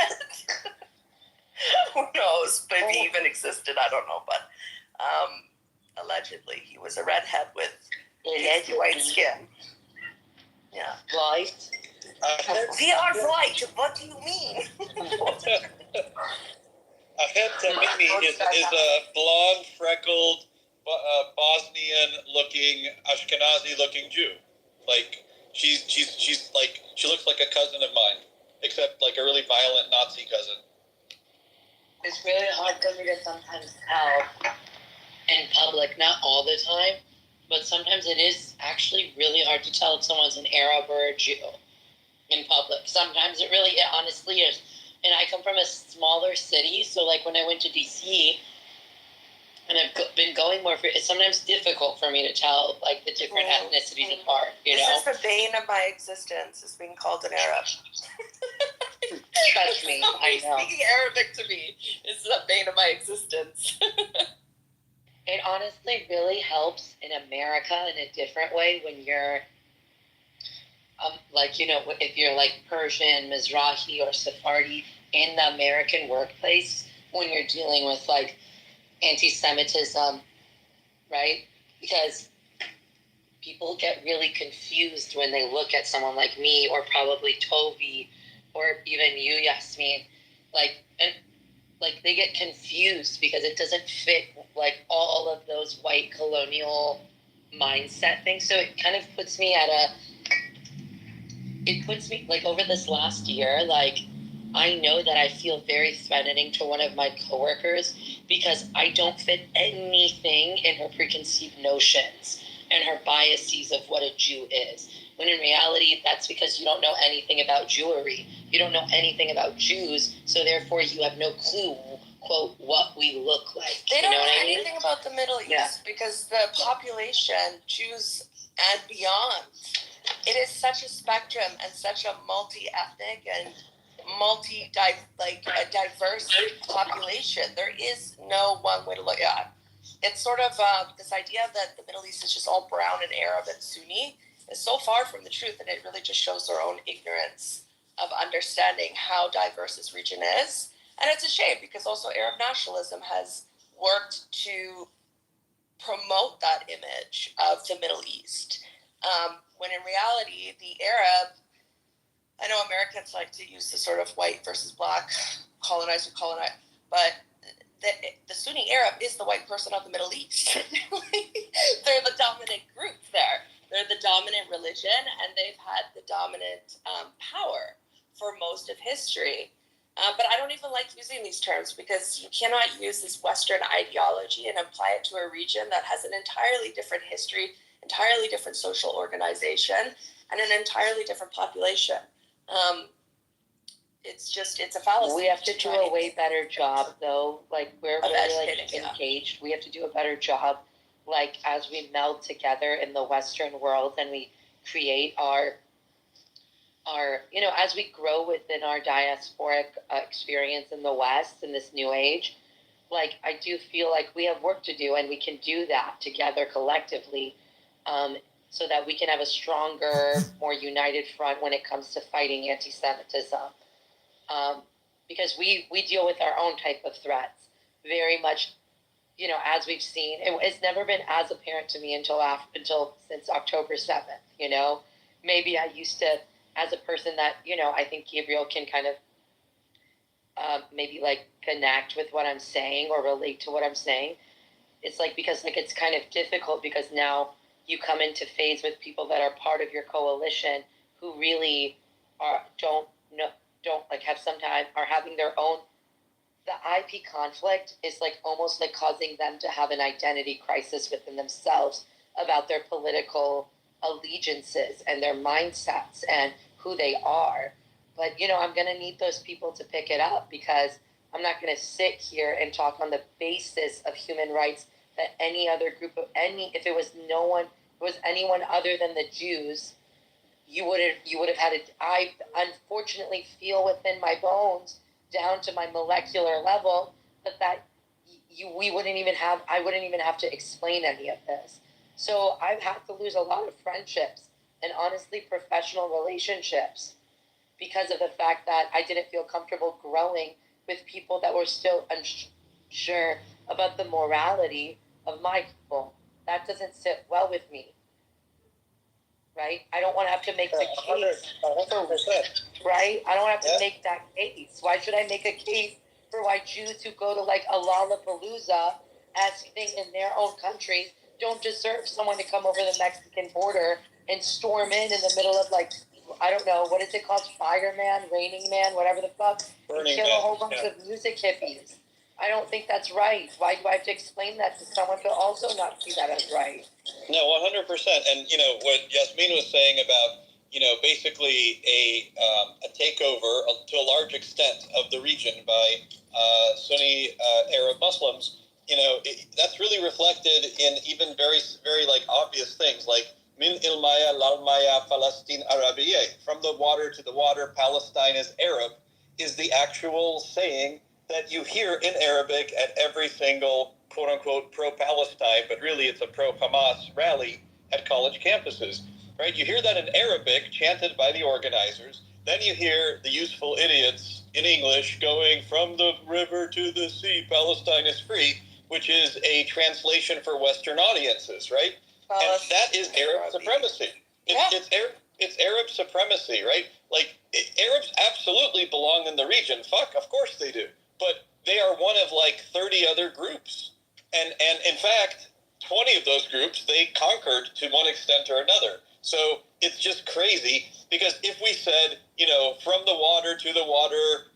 Who knows if he even existed? I don't know, but allegedly, he was a redhead with white skin. Yeah. White. We are white. What do you mean? Ahed Tamimi is a blonde, freckled, Bosnian-looking, Ashkenazi-looking Jew. Like she's like she looks like a cousin of mine, except like a really violent Nazi cousin. It's really hard for me to sometimes tell in public, not all the time, but sometimes it is actually really hard to tell if someone's an Arab or a Jew in public. Sometimes it honestly is. And I come from a smaller city, so like when I went to DC, and I've been going more for, it's sometimes difficult for me to tell like the different ethnicities apart, you know? This is the bane of my existence, is being called an Arab. Trust me, I know. Speaking Arabic to me is the bane of my existence. It honestly really helps in America in a different way when you're, like, you know, if you're like Persian, Mizrahi, or Sephardi in the American workplace, when you're dealing with like anti-Semitism, right? Because people get really confused when they look at someone like me, or probably Toby, or even you, Yasmin, like, and like they get confused because it doesn't fit like all of those white colonial mindset things. So it kind of puts me like over this last year, like I know that I feel very threatening to one of my coworkers because I don't fit anything in her preconceived notions and her biases of what a Jew is. When in reality, that's because you don't know anything about Jewry. You don't know anything about Jews, so therefore you have no clue, quote, what we look like. They don't know know what I mean? anything about the Middle East because the population, Jews and beyond, it is such a spectrum and such a multi-ethnic and a diverse population. There is no one way to look at it. It's sort of this idea that the Middle East is just all brown and Arab and Sunni is so far from the truth, and it really just shows their own ignorance of understanding how diverse this region is. And it's a shame because also Arab nationalism has worked to promote that image of the Middle East. When in reality, the Arab, I know Americans like to use the sort of white versus black, colonizer, but the Sunni Arab is the white person of the Middle East. They're the dominant group there. They're the dominant religion, and they've had the dominant power for most of history. But I don't even like using these terms because you cannot use this Western ideology and apply it to a region that has an entirely different history, entirely different social organization, and an entirely different population. It's a fallacy. We have to do a way better job, though. Like, we're really, like, educating, engaged. We have to do a better job, like, as we meld together in the Western world and we create our as we grow within our diasporic experience in the West in this new age, like, I do feel like we have work to do, and we can do that together collectively, so that we can have a stronger, more united front when it comes to fighting anti-Semitism. Because we deal with our own type of threats very much, as we've seen. It's never been as apparent to me until since October 7th, Maybe I used to, as a person that, I think Gabriel can kind of maybe, like, connect with what I'm saying or relate to what I'm saying. It's like, because, like, it's kind of difficult because now you come into phase with people that are part of your coalition who really don't like have sometimes are having their own. The IP conflict is like almost like causing them to have an identity crisis within themselves about their political allegiances and their mindsets and who they are. But, I'm going to need those people to pick it up, because I'm not going to sit here and talk on the basis of human rights that any other group of if it was anyone other than the Jews, you would have had it. I unfortunately feel within my bones, down to my molecular level, that I wouldn't even have to explain any of this. So I've had to lose a lot of friendships and honestly professional relationships because of the fact that I didn't feel comfortable growing with people that were still unsure about the morality of my people. That doesn't sit well with me. Right? I don't want to have to make the case. 100%. Right? I don't have to make that case. Why should I make a case for why Jews who go to, like, a Lollapalooza-esque thing in their own countries don't deserve someone to come over the Mexican border and storm in the middle of, like, I don't know, what is it called? Fireman, Raining Man, whatever the fuck. And kill a whole bunch of music hippies. I don't think that's right. Why do I have to explain that to someone to also not see that as right? No, 100%. And, what Yasmin was saying about, basically a takeover to a large extent of the region by Sunni Arab Muslims, that's really reflected in even very, very, like, obvious things like Min ilmaya lalmaya Palestine Arabiye. From the water to the water, Palestine is Arab, is the actual saying that you hear in Arabic at every single quote-unquote pro-Palestine, but really it's a pro-Hamas rally at college campuses, right? You hear that in Arabic, chanted by the organizers. Then you hear the useful idiots in English going, from the river to the sea, Palestine is free, which is a translation for Western audiences, right? And that is Arab supremacy. It's Arab supremacy, right? Like, Arabs absolutely belong in the region. Fuck, of course they do. But they are one of, like, 30 other groups. And in fact, 20 of those groups they conquered to one extent or another. So it's just crazy, because if we said, from the water to the water,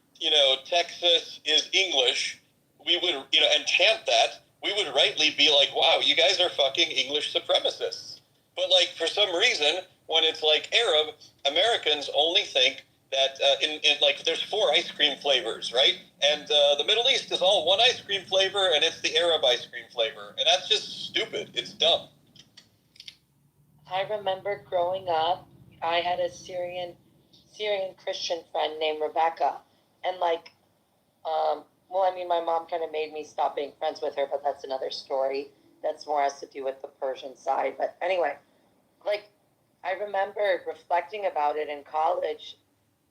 Texas is English, we would, and chant that, we would rightly be like, wow, you guys are fucking English supremacists. But, like, for some reason, when it's like Arab, Americans only think that like, there's 4 ice cream flavors, right? And the Middle East is all one ice cream flavor, and it's the Arab ice cream flavor. And that's just stupid. It's dumb. I remember growing up, I had a Syrian Christian friend named Rebecca. And, like, my mom kind of made me stop being friends with her, but that's another story. That's more has to do with the Persian side. But anyway, like, I remember reflecting about it in college,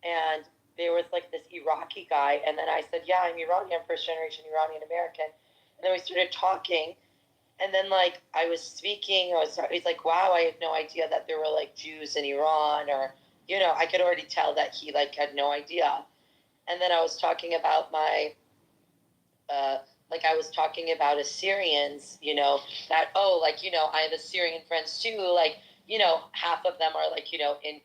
and there was, like, this Iraqi guy, and then I said, yeah, I'm Iranian, first generation Iranian American. And then we started talking, and then, like, I was speaking, he's like, wow, I had no idea that there were, like, Jews in Iran, or, I could already tell that he, like, had no idea. And then I was talking about my, I was talking about Assyrians, that, I have Assyrian friends too, like, half of them are, like, in,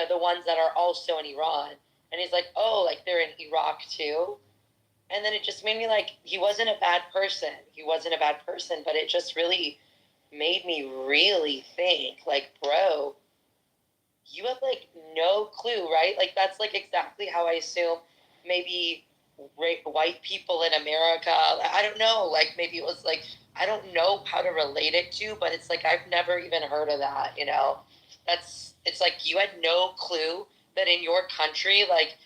the ones that are also in Iran. And he's like, oh, like they're in Iraq too. And then it just made me like, he wasn't a bad person. He wasn't a bad person, but it just really made me really think, like, bro, you have like no clue, right? Like that's like exactly how I assume maybe white people in America, I don't know, like maybe it was like, I don't know how to relate it to, but it's like I've never even heard of that, you know? It's like you had no clue that in your country, like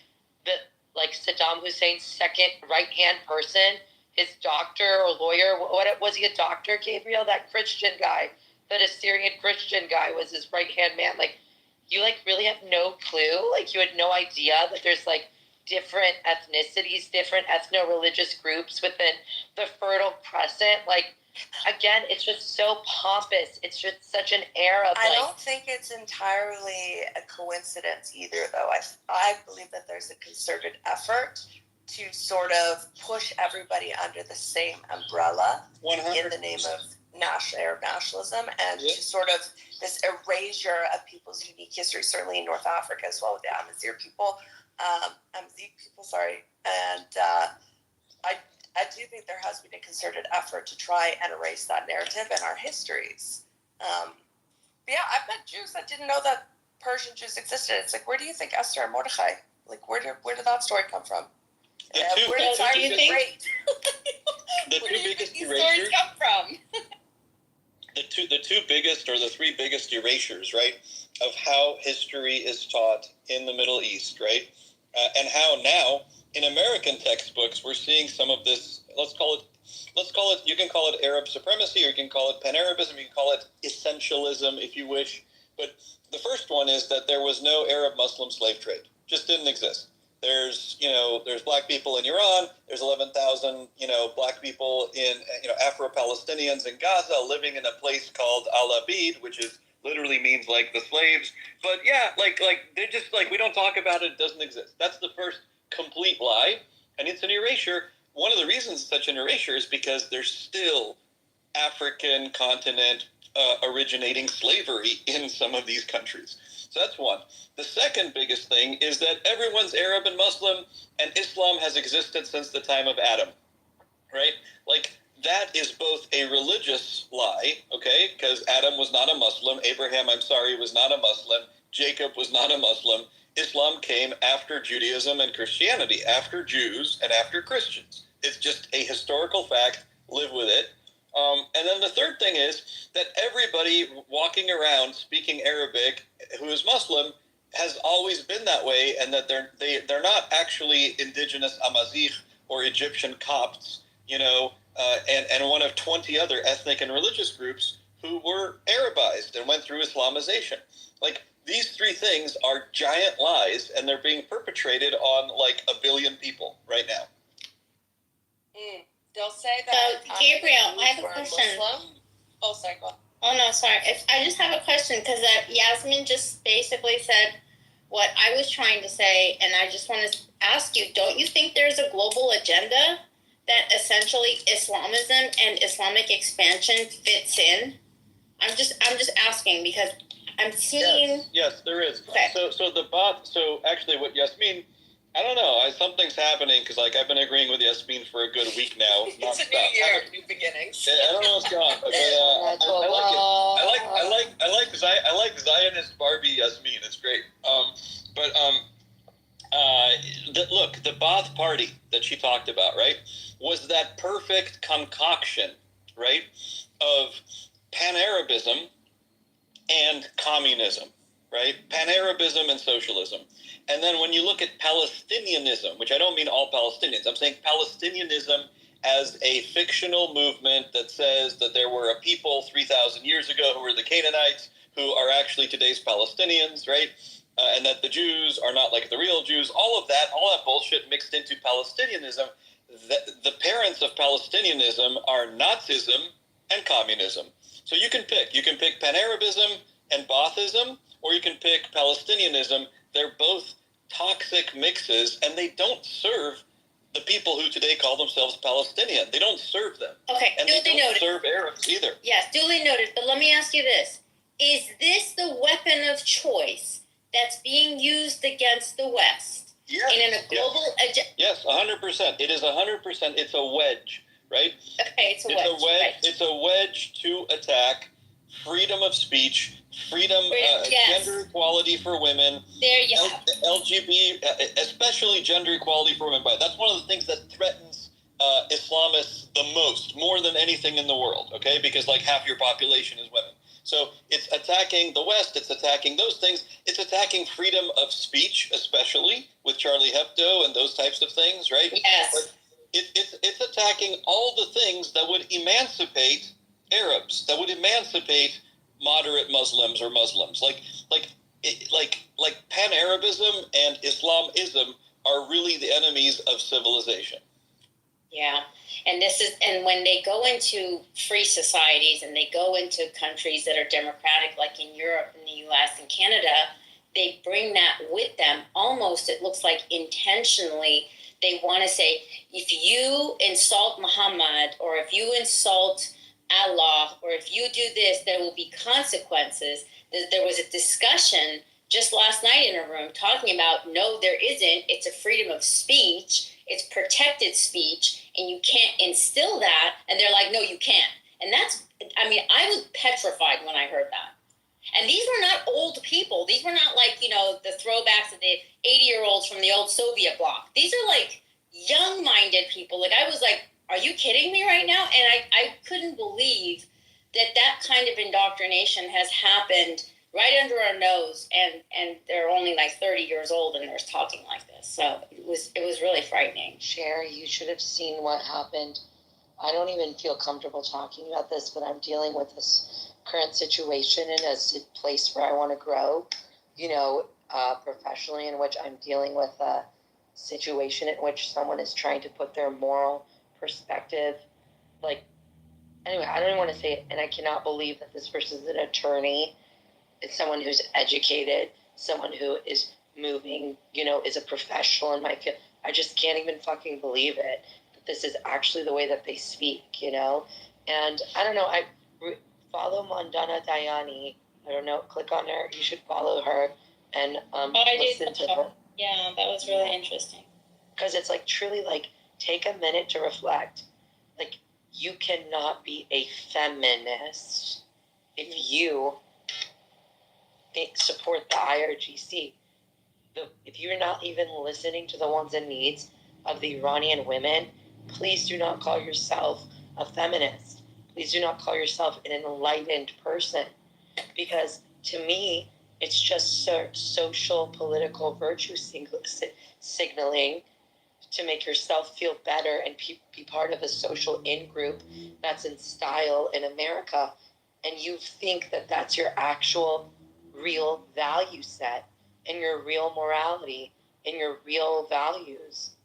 Saddam Hussein's second right-hand person, his doctor or lawyer, what was he, a doctor, Gabriel? That Christian guy, that Assyrian Christian guy was his right-hand man. Like, you like really have no clue? Like, you had no idea that there's like different ethnicities, different ethno-religious groups within the Fertile Crescent. Like, again, it's just so pompous. It's just such an air of I don't think it's entirely a coincidence either, though. I believe that there's a concerted effort to sort of push everybody under the same umbrella 100%. in the name of Arab nationalism, and to sort of this erasure of people's unique history, certainly in North Africa as well with the Amazigh people. And I do think there has been a concerted effort to try and erase that narrative in our histories. But yeah, I've met Jews that didn't know that Persian Jews existed. It's like, where do you think Esther and Mordechai? Like, where did that story come from? Where did Cyrus the Great? The Where two do you biggest think these erasures. stories come from? The two biggest or the three biggest erasures, right, of how history is taught in the Middle East, right, and how now in American textbooks we're seeing some of this. Let's call it. You can call it Arab supremacy, or you can call it Pan-Arabism. You can call it essentialism, if you wish. But the first one is that there was no Arab-Muslim slave trade; just didn't exist. There's black people in Iran. There's 11,000, black people in, Afro-Palestinians in Gaza living in a place called Al-Abid, which is literally means like the slaves. But yeah, like they're just like, we don't talk about it. It doesn't exist. That's the first complete lie. And it's an erasure. One of the reasons it's such an erasure is because there's still African continent originating slavery in some of these countries. So that's one. The second biggest thing is that everyone's Arab and Muslim, and Islam has existed since the time of Adam, right? Like, that is both a religious lie, okay, because Adam was not a Muslim, Abraham, was not a Muslim, Jacob was not a Muslim. Islam came after Judaism and Christianity, after Jews and after Christians. It's just a historical fact. Live with it. And then the third thing is that everybody walking around speaking Arabic who is Muslim has always been that way, and that they're not actually indigenous Amazigh or Egyptian Copts, and one of 20 other ethnic and religious groups who were Arabized and went through Islamization. Like, these three things are giant lies, and they're being perpetrated on like 1 billion people right now. They'll say that. Gabriel, I have a question. Muslim. Oh, sorry, go on. Oh, no, sorry. I just have a question, because Yasmin just basically said what I was trying to say, and I just want to ask you, don't you think there's a global agenda that essentially Islamism and Islamic expansion fits in? I'm just asking, because I'm seeing... Yes, there is. Okay. So actually what Yasmin... I don't know. Something's happening, because I've been agreeing with Yasmin for a good week now. It's a new year, new beginnings. Yeah, I don't know what's going on, but I like Zionist Barbie Yasmin. It's great. Look, the Ba'ath Party that she talked about, right, was that perfect concoction, right, of Pan-Arabism and communism, right? Pan-Arabism and socialism. And then when you look at Palestinianism, which I don't mean all Palestinians, I'm saying Palestinianism as a fictional movement that says that there were a people 3,000 years ago who were the Canaanites, who are actually today's Palestinians, right? And that the Jews are not like the real Jews. All that bullshit mixed into Palestinianism. The parents of Palestinianism are Nazism and communism. So you can pick. You can pick Pan-Arabism and Baathism, or you can pick Palestinianism. They're both toxic mixes, and they don't serve the people who today call themselves Palestinian. They don't serve them. Okay, and duly they don't noted. serve Arabs either. Yes, duly noted. But let me ask you this. Is this the weapon of choice that's being used against the West? Yes. in a global agenda. Yes, 100%. It is 100%. It's a wedge, right? Okay, it's a wedge. Right. It's a wedge to attack freedom of speech, freedom, Yes. gender equality for women, There you have it. LGBT, especially gender equality for women. But that's one of the things that threatens Islamists the most, more than anything in the world, okay? Because like half your population is women. So it's attacking the West, it's attacking those things, it's attacking freedom of speech, especially with Charlie Hebdo and those types of things, right? Yes. But it's attacking all the things that would emancipate Arabs, that would emancipate moderate Muslims or Muslims. Like Pan-Arabism and Islamism are really the enemies of civilization. Yeah, and when they go into free societies and they go into countries that are democratic, like in Europe and the U.S. and Canada, they bring that with them. Almost, it looks like intentionally, they want to say, if you insult Muhammad, or if you insult Allah, or if you do this, there will be consequences. There was a discussion just last night in a room talking about, no, there isn't. It's a freedom of speech. It's protected speech, and you can't instill that. And they're like, no, you can't. And that's, I mean, I was petrified when I heard that. And these were not old people. These were not like, the throwbacks of the 80-year-olds from the old Soviet bloc. These are like young-minded people. Like, I was like, are you kidding me right now? And I couldn't believe that kind of indoctrination has happened right under our nose, and they're only like 30 years old and they're talking like this. So it was really frightening. Sherry, you should have seen what happened. I don't even feel comfortable talking about this, but I'm dealing with this current situation in a place where I want to grow, professionally, in which I'm dealing with a situation in which someone is trying to put their moral perspective, anyway, I don't even want to say it, and I cannot believe that this person is an attorney. It's someone who's educated, someone who is moving, is a professional in my field. I just can't even fucking believe it, that this is actually the way that they speak, And I don't know, I follow Mandana Dayani. I don't know, click on her. You should follow her and listen to her. Yeah, that was really interesting. Because it's truly take a minute to reflect. You cannot be a feminist if you support the IRGC. If you're not even listening to the wants and needs of the Iranian women, please do not call yourself a feminist. Please do not call yourself an enlightened person. Because to me, it's just social political virtue signaling to make yourself feel better and be part of a social in-group that's in style in America. And you think that that's your actual real value set and your real morality and your real values.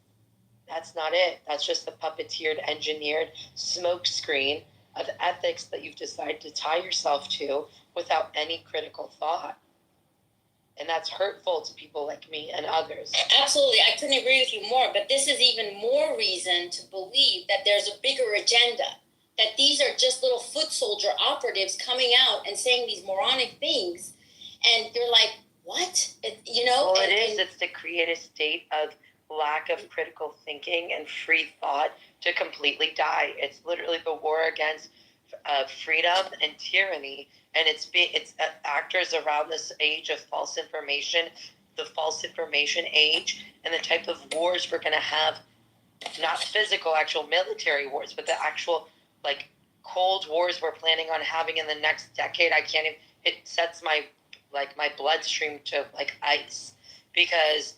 That's not it. That's just the puppeteered, engineered smokescreen of ethics that you've decided to tie yourself to without any critical thought. And that's hurtful to people like me and others. Absolutely. I couldn't agree with you more, but this is even more reason to believe that there's a bigger agenda, that these are just little foot soldier operatives coming out and saying these moronic things. And you're like, what? Well, it's to create a state of lack of critical thinking and free thought to completely die. It's literally the war against freedom and tyranny. And it's actors around this age of false information, the false information age, and the type of wars we're going to have, not physical, actual military wars, but the actual, cold wars we're planning on having in the next decade. I can't even, it sets my bloodstream to, ice, because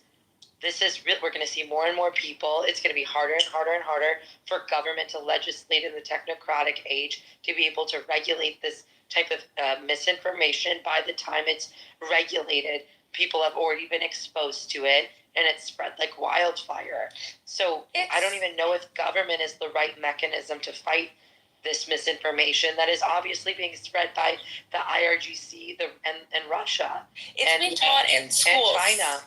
this is real. We're going to see more and more people. It's going to be harder and harder and harder for government to legislate in the technocratic age to be able to regulate this type of misinformation. By the time it's regulated, people have already been exposed to it, and it's spread like wildfire. So I don't even know if government is the right mechanism to fight this misinformation that is obviously being spread by the IRGC and Russia. It's being taught in schools. And China.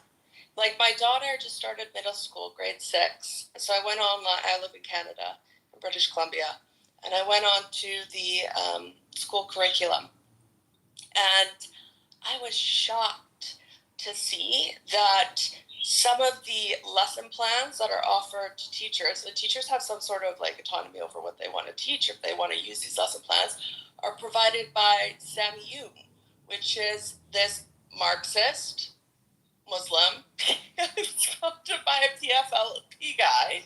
My daughter just started middle school, grade 6. So I went online. I live in Canada, in British Columbia. And I went on to the school curriculum. And I was shocked to see that some of the lesson plans that are offered to teachers, the teachers have some sort of like autonomy over what they want to teach, if they want to use these lesson plans, are provided by Sami Yoon, which is this Marxist Muslim, it's founded by a PFLP guy.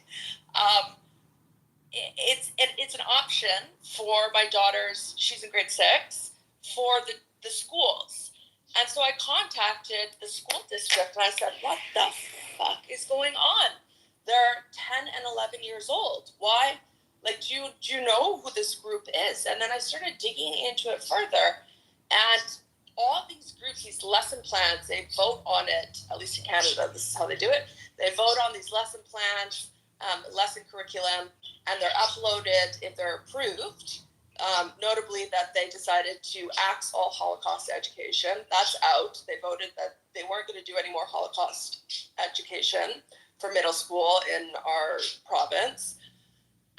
It's an option for my daughter's, she's in grade 6, for the schools. And so I contacted the school district and I said, what the fuck is going on? They're 10 and 11 years old. Why? Like, do you know who this group is? And then I started digging into it further. And all these groups, these lesson plans, they vote on it, at least in Canada, this is how they do it. They vote on these lesson plans, lesson curriculum, and they're uploaded if they're approved. Notably that they decided to axe all Holocaust education. That's out. They voted that they weren't going to do any more Holocaust education for middle school in our province.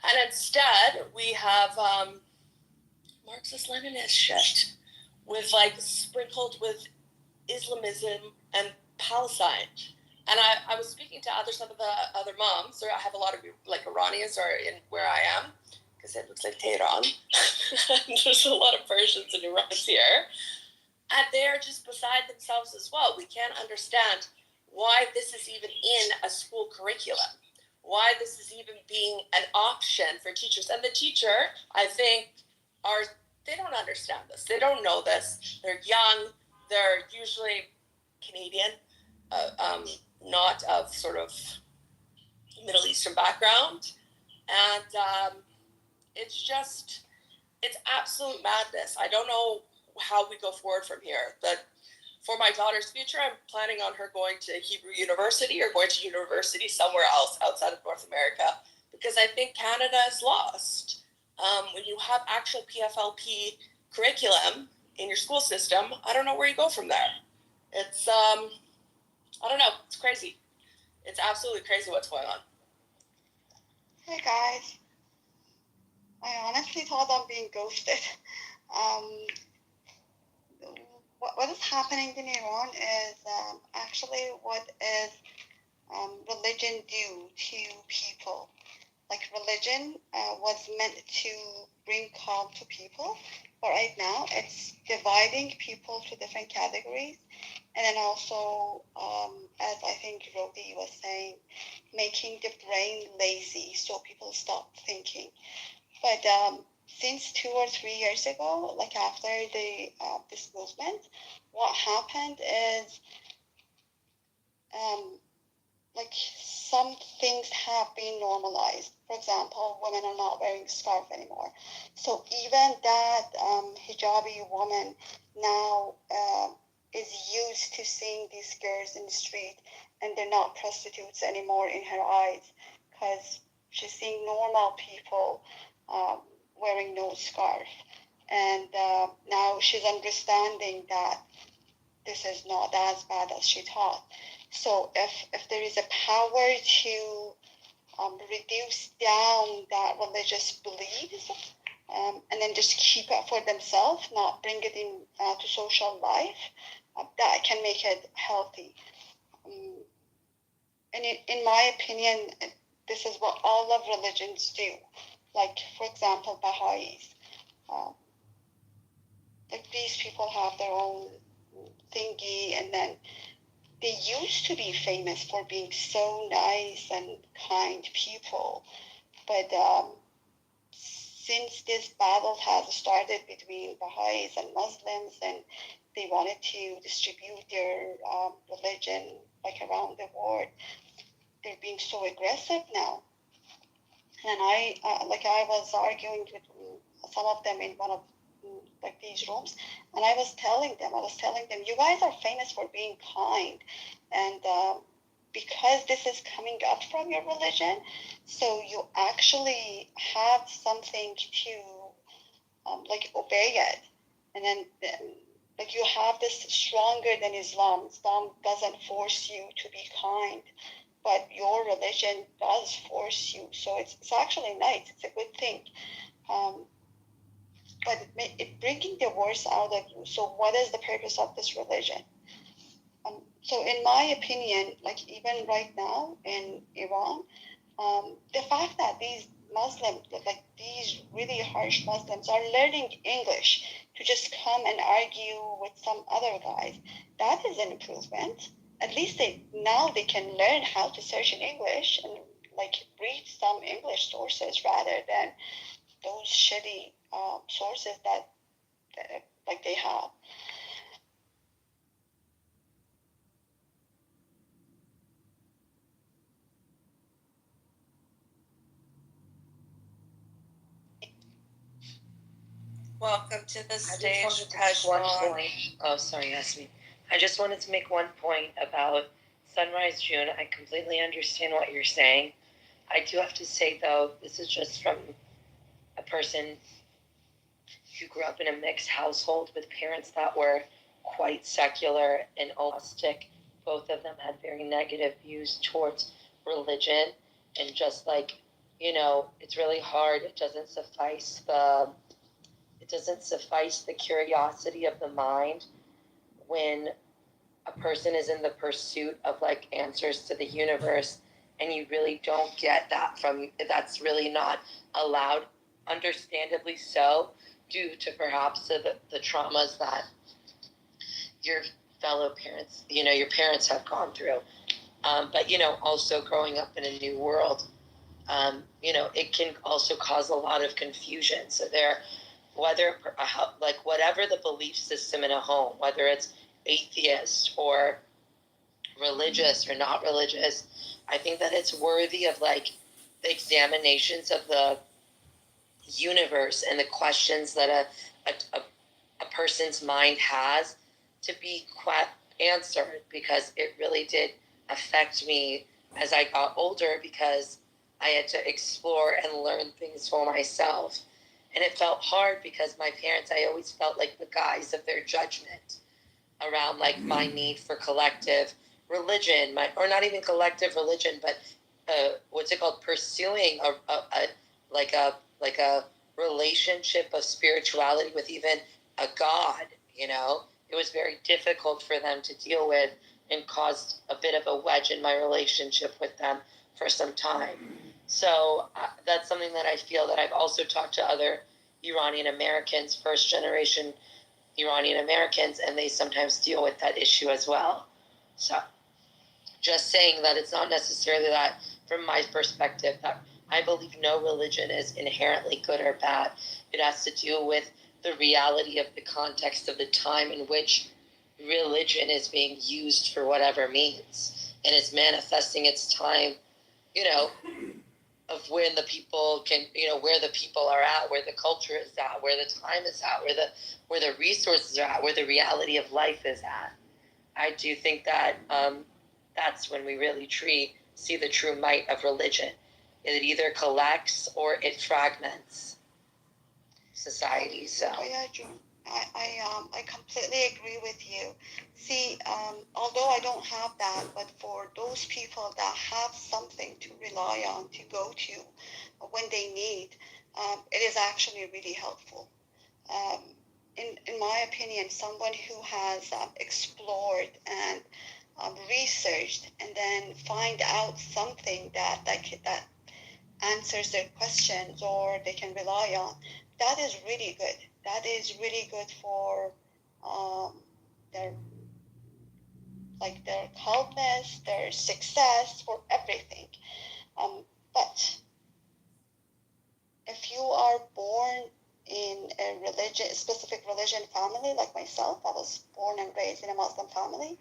And instead, we have Marxist-Leninist shit with like sprinkled with Islamism and Palestine. And I was speaking to some of the other moms, or I have a lot of like Iranians are in where I am, because it looks like Tehran. There's a lot of Persians and Iranians here. And they're just beside themselves as well. We can't understand why this is even in a school curriculum, why this is even being an option for teachers. And the teacher, I think, they don't understand this. They don't know this. They're young. They're usually Canadian, not of sort of Middle Eastern background. And it's absolute madness. I don't know how we go forward from here. But for my daughter's future, I'm planning on her going to Hebrew University or going to university somewhere else outside of North America, because I think Canada is lost. When you have actual PFLP curriculum in your school system, I don't know where you go from there. It's, I don't know. It's crazy. It's absolutely crazy what's going on. Hey guys. I honestly thought I'm being ghosted. What is happening in Iran is actually what is religion do to people. Like religion was meant to bring calm to people, but right now it's dividing people to different categories, and then also, as I think Rodi was saying, making the brain lazy so people stop thinking. But since 2 or 3 years ago, like after this movement, what happened is like some things have been normalized. For example, women are not wearing scarf anymore. So even that hijabi woman now is used to seeing these girls in the street, and they're not prostitutes anymore in her eyes, because she's seeing normal people wearing no scarf. And now she's understanding that this is not as bad as she thought. So if there is a power to reduce down that religious beliefs, and then just keep it for themselves, not bring it in to social life, that can make it healthy. And in my opinion, this is what all of religions do. Like, for example, Baha'is. Like, these people have their own thingy, and then they used to be famous for being so nice and kind people. But since this battle has started between Baha'is and Muslims, and they wanted to distribute their religion like around the world, they're being so aggressive now. And I was arguing with some of them in one of like these rooms, and I was telling them, you guys are famous for being kind, and because this is coming up from your religion, so you actually have something to like obey it, and then like you have this stronger than Islam. Islam doesn't force you to be kind, but your religion does force you. So it's actually nice. It's a good thing. But it bringing the worst out of you. So what is the purpose of this religion? So in my opinion, like even right now in Iran, the fact that these Muslims, like these really harsh Muslims, are learning English to just come and argue with some other guys, that is an improvement. At least they can learn how to search in English and like read some English sources rather than those shitty sources that like they have. Welcome to the I just stage, wanted to make one Peshwan. point. Oh, sorry, Yasmin. I just wanted to make one point about Sunrise June. I completely understand what you're saying. I do have to say, though, this is just from a person who grew up in a mixed household with parents that were quite secular and agnostic. Both of them had very negative views towards religion. And just like, you know, it's really hard. It doesn't suffice the curiosity of the mind when a person is in the pursuit of like answers to the universe and you really don't get that from that's really not allowed, understandably so, due to perhaps the traumas that your fellow parents, you know, your parents have gone through. But, you know, also growing up in a new world, you know, it can also cause a lot of confusion. So whatever the belief system in a home, whether it's atheist or religious or not religious, I think that it's worthy of like the examinations of the universe and the questions that a person's mind has to be answered, because it really did affect me as I got older, because I had to explore and learn things for myself. And it felt hard because my parents, I always felt like the guise of their judgment around like my need for collective religion, or not even collective religion, but what's it called? Pursuing a relationship of spirituality with even a God, you know? It was very difficult for them to deal with and caused a bit of a wedge in my relationship with them for some time. So that's something that I feel that I've also talked to other Iranian Americans, first generation Iranian Americans, and they sometimes deal with that issue as well. So just saying that it's not necessarily that, from my perspective, that I believe no religion is inherently good or bad. It has to do with the reality of the context of the time in which religion is being used for whatever means, and it's manifesting its time, you know, of when the people can, you know, where the people are at, where the culture is at, where the time is at, where the resources are at, where the reality of life is at. I do think that that's when we really see the true might of religion. It either collects or it fragments society. So yeah, June, I completely agree with you. See, although I don't have that, but for those people that have something to rely on, to go to when they need, it is actually really helpful. In my opinion, someone who has explored and researched and then find out something that answers their questions or they can rely on, that is really good. That is really good for their calmness, their success, for everything. But if you are born in a specific religion family, like myself, I was born and raised in a Muslim family,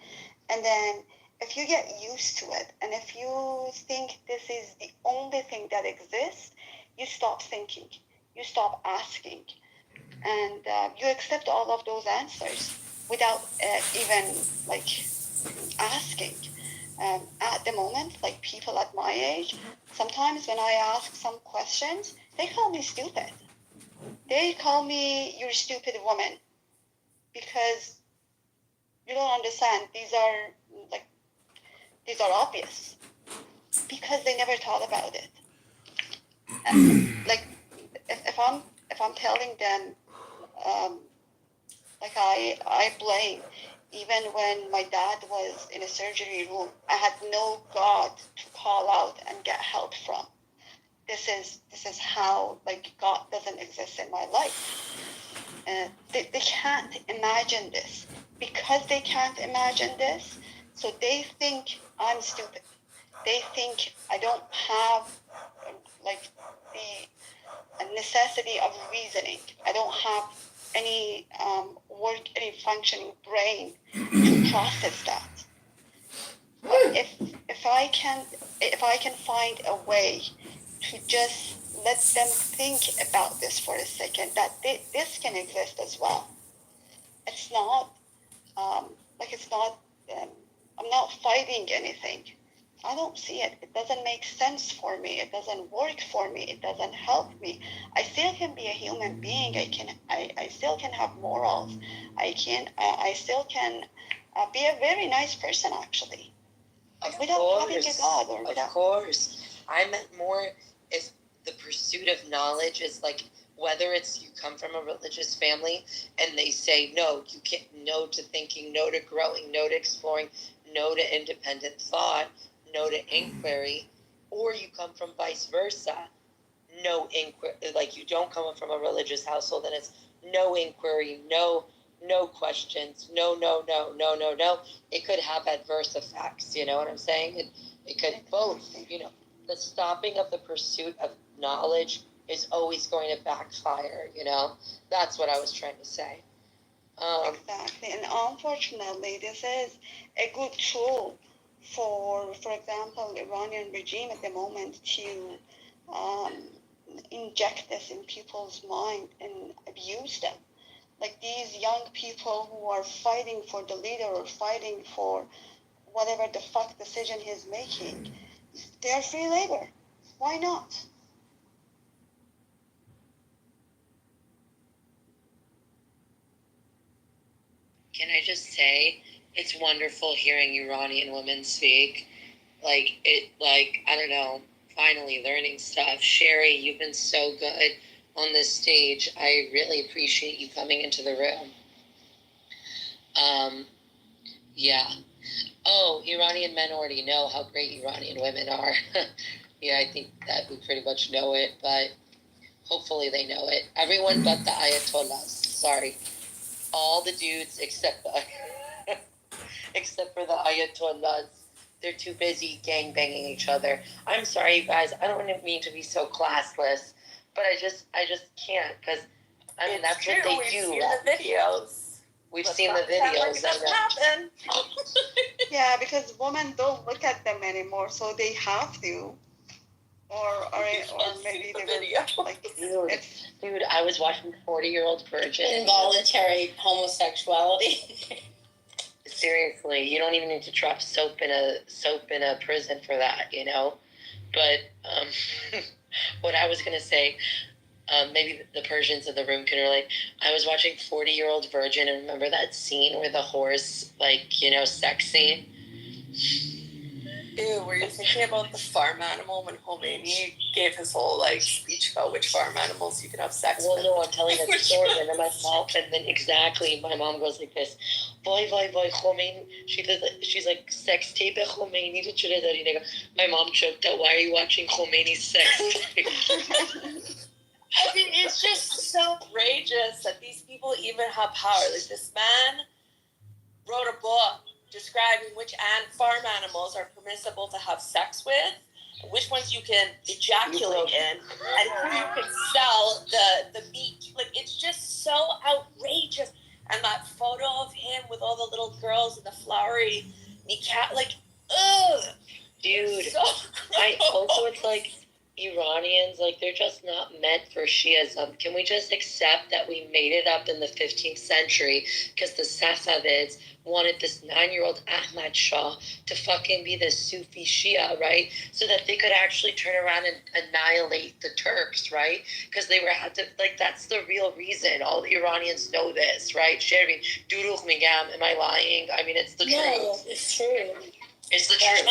and then if you get used to it, and if you think this is the only thing that exists, you stop thinking, you stop asking, and you accept all of those answers without even asking. At the moment, like people at my age, sometimes when I ask some questions, they call me stupid. They call me, "You're a stupid woman," because you don't understand. These are obvious, because they never thought about it. Like if I'm telling them, I blame Even when my dad was in a surgery room, I had no God to call out and get help from. This is how, like, God doesn't exist in my life. They can't imagine this. Because they can't imagine this, so they think I'm stupid. They think I don't have, like, the necessity of reasoning. I don't have any any functioning brain to process that. But if I can find a way to just let them think about this for a second, that this can exist as well. It's not I'm not fighting anything. I don't see it. It doesn't make sense for me. It doesn't work for me. It doesn't help me. I still can be a human being. I still can have morals. I still can be a very nice person, actually. Without having a God or without. Of course. I meant more if the pursuit of knowledge is like, whether it's you come from a religious family and they say, no, you can't, no to thinking, no to growing, no to exploring, no to independent thought, no to inquiry, or you come from vice versa, no inquiry, like you don't come from a religious household and it's no inquiry, no questions, no. It could have adverse effects, you know what I'm saying? It could both, you know, the stopping of the pursuit of knowledge is always going to backfire, you know? That's what I was trying to say. Exactly. And unfortunately, this is a good tool for example, Iranian regime at the moment to inject this in people's mind and abuse them. Like these young people who are fighting for the leader or fighting for whatever the fuck decision he's making, they're free labor. Why not? Can I just say, it's wonderful hearing Iranian women speak. I don't know, finally learning stuff. Sherry, you've been so good on this stage. I really appreciate you coming into the room. Yeah. Oh, Iranian men already know how great Iranian women are. Yeah, I think that we pretty much know it, but hopefully they know it. Everyone but the Ayatollahs. Sorry. All the dudes except for the Ayatollahs. They're too busy gangbanging each other. I'm sorry, you guys. I don't mean to be so classless, but I just can't, because I mean that's what they do. We've seen the videos. We've seen the videos. Happen. Yeah, because women don't look at them anymore, so they have to. Or maybe they were like, dude, I was watching 40-Year-Old Virgin. Involuntary homosexuality. Seriously, you don't even need to drop soap in a prison for that, you know. But what I was gonna say, maybe the Persians in the room can relate. I was watching 40-Year-Old Virgin, and remember that scene where the horse, like, you know, sex scene. Ew, were you thinking about the farm animal when Khomeini gave his whole speech about which farm animals you could have sex with? Well, no, I'm telling that story, and then my mom goes like this, boy, Khomeini, she's like, sex tape Khomeini, my mom choked out, why are you watching Khomeini's sex tape? I mean, it's just so outrageous that these people even have power. Like, this man wrote a book describing which farm animals are permissible to have sex with, which ones you can ejaculate in, and who you can sell the meat. Like, it's just so outrageous. And that photo of him with all the little girls in the flowery niqab, like, ugh. Dude, so it's like, Iranians, like, they're just not meant for Shiism. Can we just accept that we made it up in the 15th century because the Safavids wanted this 9-year-old Ahmad Shah to fucking be the Sufi Shia, right? So that they could actually turn around and annihilate the Turks, right? Because they had to, like, that's the real reason. All the Iranians know this, right? Shervin, Duruq Migam, am I lying? I mean, it's the truth. No, it's true. It's the truth.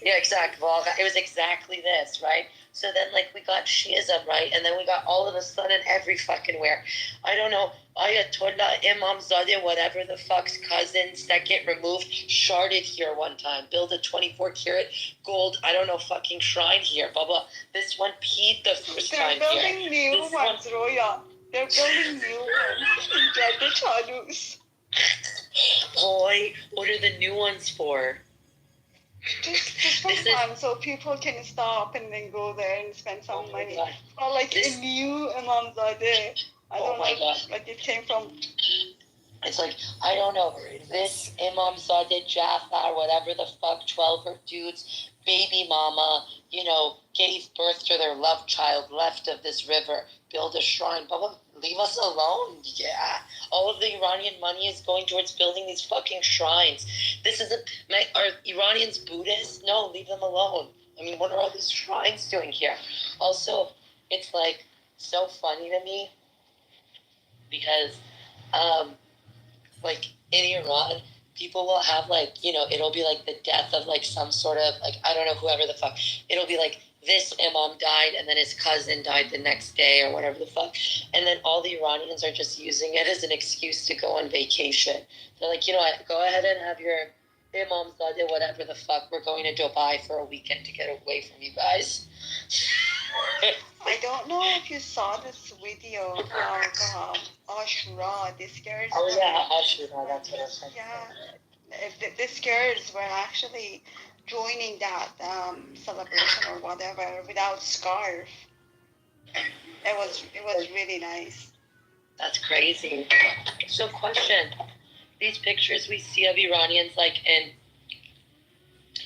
Yeah, exactly. Well, it was exactly this, right? So then, like, we got Shiism, right? And then we got all of a sudden every fucking where. I don't know, Ayatollah, Imam Zadeh, whatever the fuck's cousins that get removed, sharded here one time. Build a 24 karat gold, I don't know, fucking shrine here. Blah, blah. This one peed the first time They're here. building new This ones, Roya. They're building new ones in Jeddah Chalus. Boy, what are the new ones for? Just for fun, so people can stop and then go there and spend some money. Or like a new Imam Zadeh. I don't know, like it came from. It's like, I don't know, this Imam Zadeh Jafar, whatever the fuck, 12 her dudes, baby mama, you know, gave birth to their love child left of this river, build a shrine, blah, blah, leave us alone. Yeah. All of the Iranian money is going towards building these fucking shrines. This is are Iranians Buddhists? No, leave them alone. I mean, what are all these shrines doing here? Also, it's like so funny to me because, like in Iran, people will have like, you know, it'll be like the death of like some sort of like, I don't know, whoever the fuck. It'll be like this imam died and then his cousin died the next day or whatever the fuck. And then all the Iranians are just using it as an excuse to go on vacation. They're like, you know what, go ahead and have your Imam Zadeh, whatever the fuck. We're going to Dubai for a weekend to get away from you guys. I don't know if you saw this video of Ashura. These girls. Oh yeah, Ashura. That's what I was saying. Yeah, these girls were actually joining that celebration or whatever without scarf. It was really nice. That's crazy. So, question: these pictures we see of Iranians, like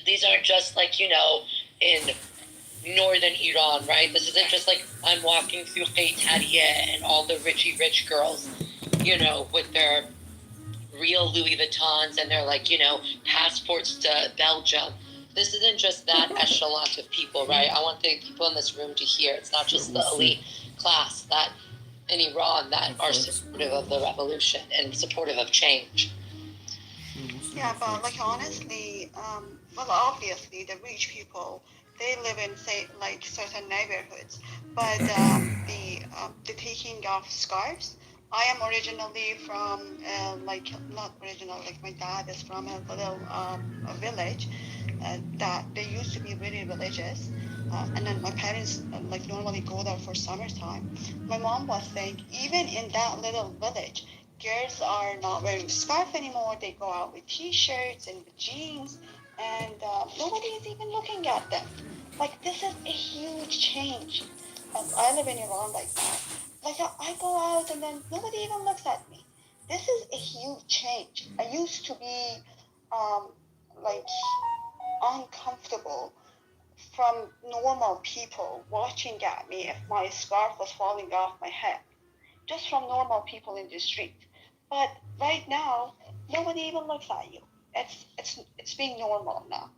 these aren't just like, you know, in northern Iran, right? This isn't just like I'm walking through Khaytarieh and all the rich girls, you know, with their real Louis Vuittons and their, like, you know, passports to Belgium. This isn't just that echelon of people, right? I want the people in this room to hear it's not just the elite class that in Iran that are supportive of the revolution and supportive of change. Yeah, but like honestly, well, obviously the rich people, they live in, say, like certain neighborhoods, but the taking off scarves. I am originally from like not original, like my dad is from a little a village that they used to be really religious, and then my parents like normally go there for summertime. My mom was saying even in that little village, girls are not wearing scarf anymore. They go out with t-shirts and with jeans, and nobody is even looking at them. Like, this is a huge change. I live in Iran like that. Like, I go out and then nobody even looks at me. This is a huge change. I used to be like uncomfortable from normal people watching at me if my scarf was falling off my head, just from normal people in the street. But right now, nobody even looks at you. It's being normal now.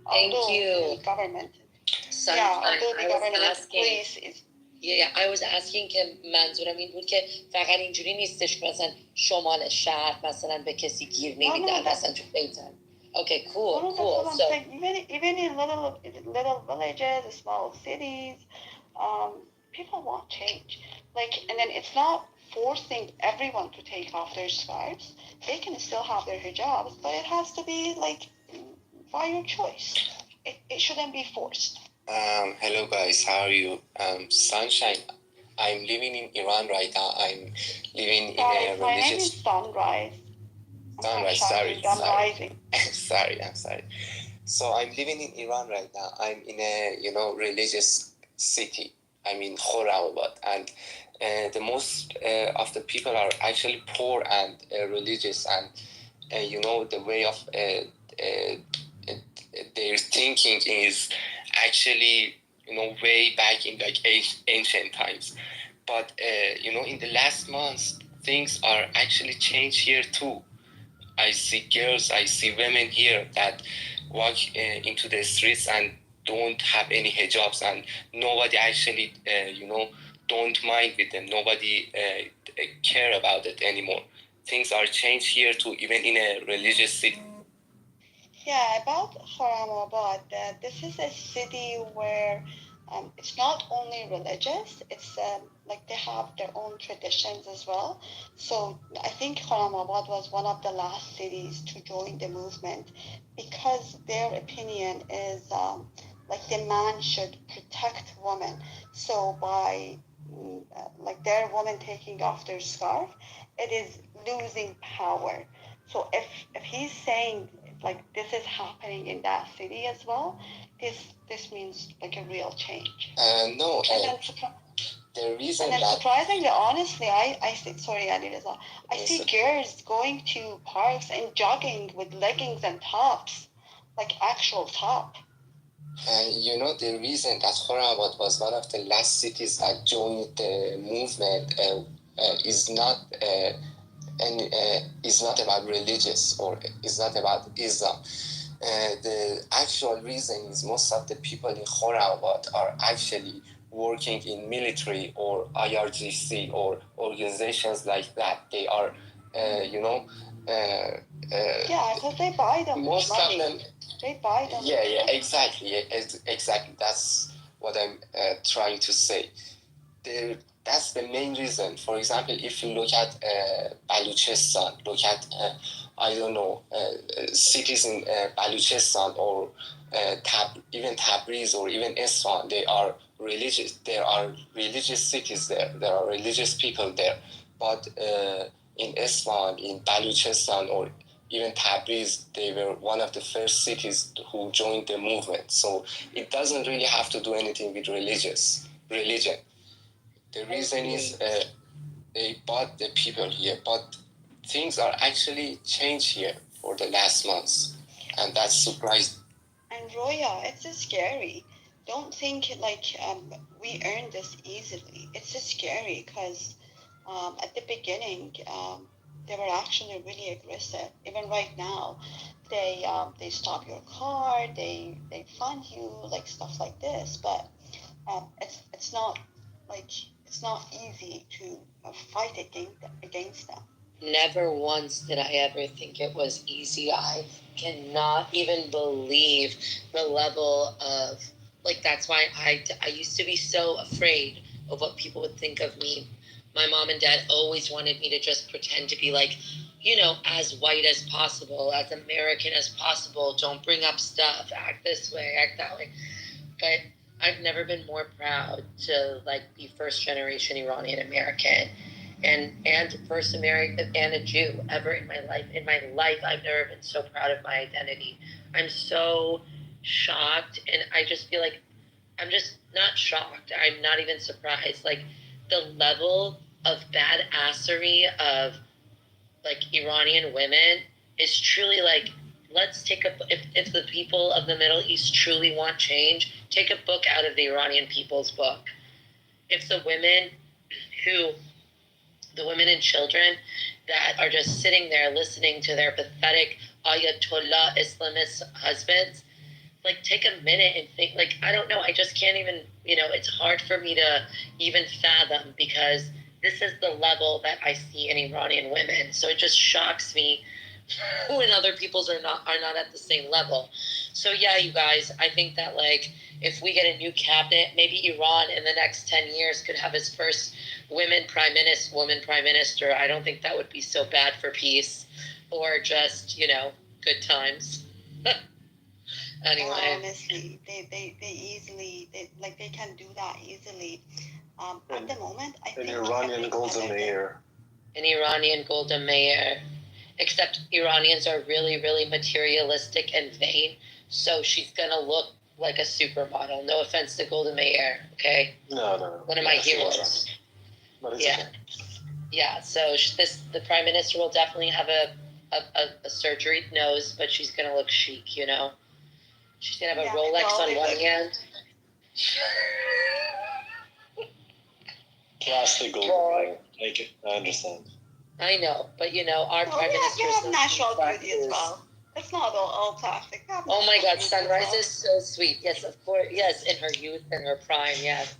Thank you. The government. I was asking که منظورم این بود که فقط اینجوری نیستش که مثلا شمال شهر مثلا به کسی گیر نمیدن مثلا تو بیتن. Okay, cool. So even in little villages, small cities, people want change. Like, and then it's not forcing everyone to take off their scarves. They can still have their hijabs, but it has to be like by your choice. It shouldn't be forced. Hello guys, how are you? Sunshine. I'm living in Iran right now. I'm living in a religious. My name is Sunrise. Sunrise, sorry. I'm sorry. So I'm living in Iran right now. I'm in a, you know, religious city. I'm in Khorramabad, and the most of the people are actually poor and religious, and you know, the way of their thinking is actually, you know, way back in like ancient times. But you know, in the last months, things are actually changed here too. I see girls, I see women here that walk into the streets and don't have any hijabs, and nobody actually, you know, don't mind with them. Nobody care about it anymore. Things are changed here too, even in a religious city. Yeah, about Khorramabad, this is a city where it's not only religious, it's like they have their own traditions as well. So I think Kharamabad was one of the last cities to join the movement because their opinion is like the man should protect women. So by like their woman taking off their scarf, it is losing power. So if he's saying like this is happening in that city as well, this means like a real change. No, And then the reason and then that surprisingly, honestly, I see, sorry, Alireza, I see girls going to parks and jogging with leggings and tops, like actual top. you know, the reason that Khorramabad was one of the last cities that joined the movement is not is not about religious or is not about Islam. The actual reason is most of the people in Khorramabad are actually working in military or IRGC or organizations like that. They are, you know. Yeah, because they buy them most with money. of them. They buy them. Yeah, exactly. Exactly. That's what I'm trying to say. That's the main reason. For example, if you look at Baluchistan, look at, I don't know, cities in Baluchistan or even Tabriz or even Isfahan, they are religious. There are religious cities there. There are religious people there. But in Isfahan, in Baluchistan, or even Tabriz, they were one of the first cities who joined the movement. So it doesn't really have to do anything with religion. The reason is they bought the people here, but things are actually changed here for the last months, and that's surprising. And Roya, it's just scary. Don't think like we earned this easily. It's just scary because at the beginning they were actually really aggressive. Even right now, they stop your car, they fund you, like stuff like this. But it's not like it's not easy to fight against them. Never once did I ever think it was easy. I cannot even believe the level of, like, that's why I used to be so afraid of what people would think of me. My mom and dad always wanted me to just pretend to be like, you know, as white as possible, as American as possible. Don't bring up stuff, act this way, act that way. But I've never been more proud to like be first generation Iranian American and first American and a Jew ever in my life. In my life, I've never been so proud of my identity. I'm so shocked, and I just feel like I'm just not shocked. I'm not even surprised. Like the level of badassery of like Iranian women is truly like, let's take if the people of the Middle East truly want change, take a book out of the Iranian people's book. If the women and children that are just sitting there listening to their pathetic Ayatollah Islamist husbands, like take a minute and think, like, I don't know, I just can't even, you know, it's hard for me to even fathom because this is the level that I see in Iranian women. So it just shocks me when other people's are not at the same level. So yeah, you guys, I think that like if we get a new cabinet, maybe Iran in the next 10 years could have its first woman prime minister. I don't think that would be so bad for peace or just, you know, good times. Anyway, honestly, they easily they can do that easily. At the moment, I think Iranian Golda Meir. An Iranian Golda Meir. Except Iranians are really, really materialistic and vain. So she's going to look like a supermodel. No offense to Golda Meir, okay? No. One of my heroes. Yeah. Okay. Yeah, so the prime minister will definitely have a surgery nose, but she's going to look chic, you know? She's going to have a Rolex on one hand. Plastic gold. I understand. I know, but you know, our prime minister you have natural beauty as well. It's not all plastic. Oh my God, Sunrise is so sweet. Yes, of course. Yes, in her youth and her prime, yes.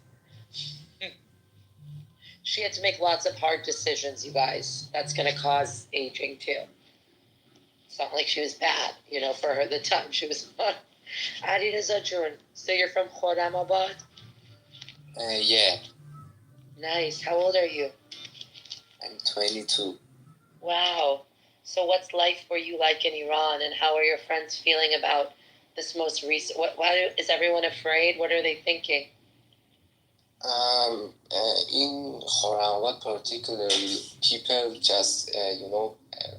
She had to make lots of hard decisions, you guys. That's going to cause aging too. It's not like she was bad, you know, for her the time she was on. Alireza Jun, so you're from Khorramabad? Yeah, Nice. How old are you? I'm 22. Wow. So what's life for you like in Iran, and how are your friends feeling about this most recent? Why is everyone afraid? What are they thinking? In Khorramabad particularly, people just,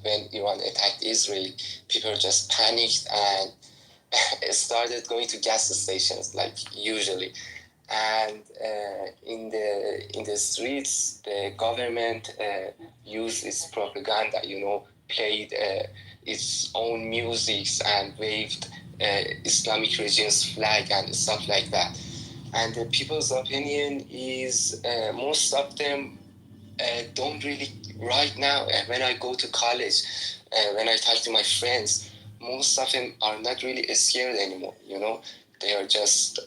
when Iran attacked Israel, people just panicked and started going to gas stations like usually. And in the streets, the government used its propaganda, played its own musics and waved Islamic regime's flag and stuff like that. And the people's opinion is most of them don't really, right now, when I go to college, when I talk to my friends, most of them are not really scared anymore, They are just,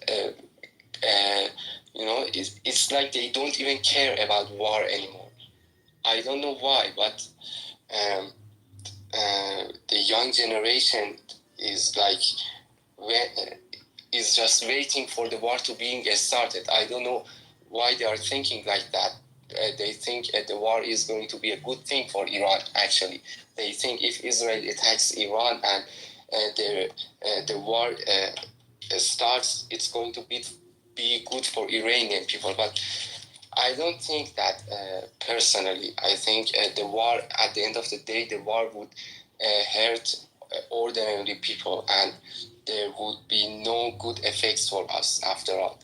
it's like they don't even care about war anymore. I don't know why, but the young generation is like, is just waiting for the war to being started. I don't know why they are thinking like that. They think the war is going to be a good thing for Iran, actually. They think if Israel attacks Iran and the war starts, it's going to be good for Iranian people. But I don't think that personally. I think the war, at the end of the day, the war would hurt ordinary people, and there would be no good effects for us after all.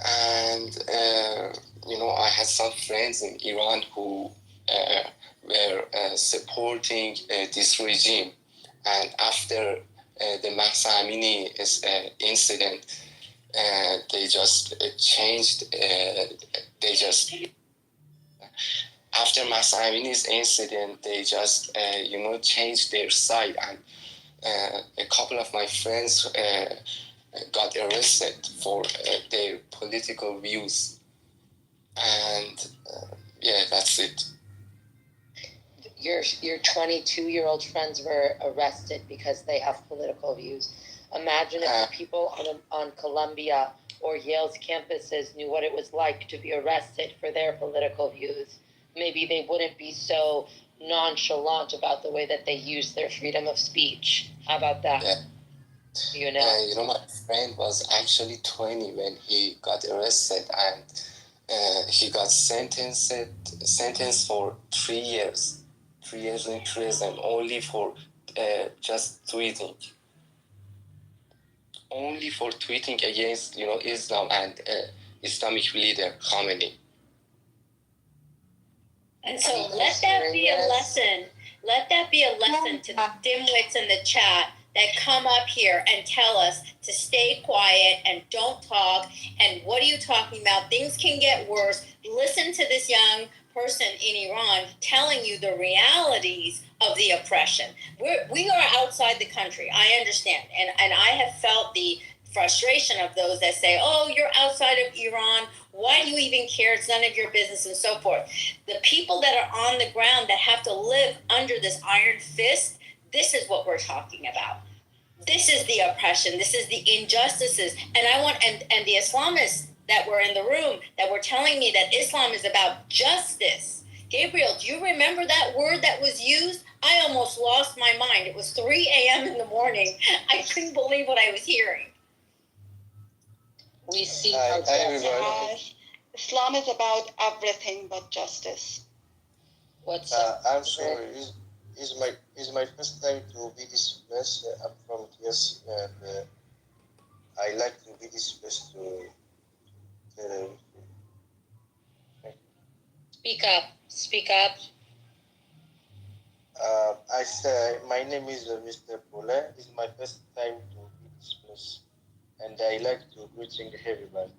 And I had some friends in Iran who were supporting this regime, and after the Mahsa Amini incident, they just changed. After Mahsa Amini's incident, they just changed their side, and a couple of my friends got arrested for their political views, and yeah, that's it. Your 22-year-old friends were arrested because they have political views. Imagine if the people on Columbia or Yale's campuses knew what it was like to be arrested for their political views. Maybe they wouldn't be so nonchalant about the way that they use their freedom of speech. How about that? Yeah. My friend was actually 20 when he got arrested, and he got sentenced for 3 years. 3 years in prison, only for just tweeting. Only for tweeting against, Islam and Islamic leader Khamenei. And so let that be a lesson. Let that be a lesson to the dimwits in the chat that come up here and tell us to stay quiet and don't talk. And what are you talking about? Things can get worse. Listen to this young person in Iran telling you the realities of the oppression. We are outside the country. I understand. And I have felt the frustration of those that say, oh, you're outside of Iran. Why do you even care? It's none of your business, and so forth. The people that are on the ground that have to live under this iron fist, this is what we're talking about. This is the oppression. This is the injustices. And and the Islamists that were in the room that were telling me that Islam is about justice. Gabriel, do you remember that word that was used? I almost lost my mind. It was 3 a.m. in the morning. I couldn't believe what I was hearing. We see Islam is about everything but justice. What's I'm sorry. It's my first time to be this place. I'm from TS, and I like to be this place to tell everything. Speak up. I say my name is Mr. Pole. It's my first time to be this place, and I like to greeting everybody.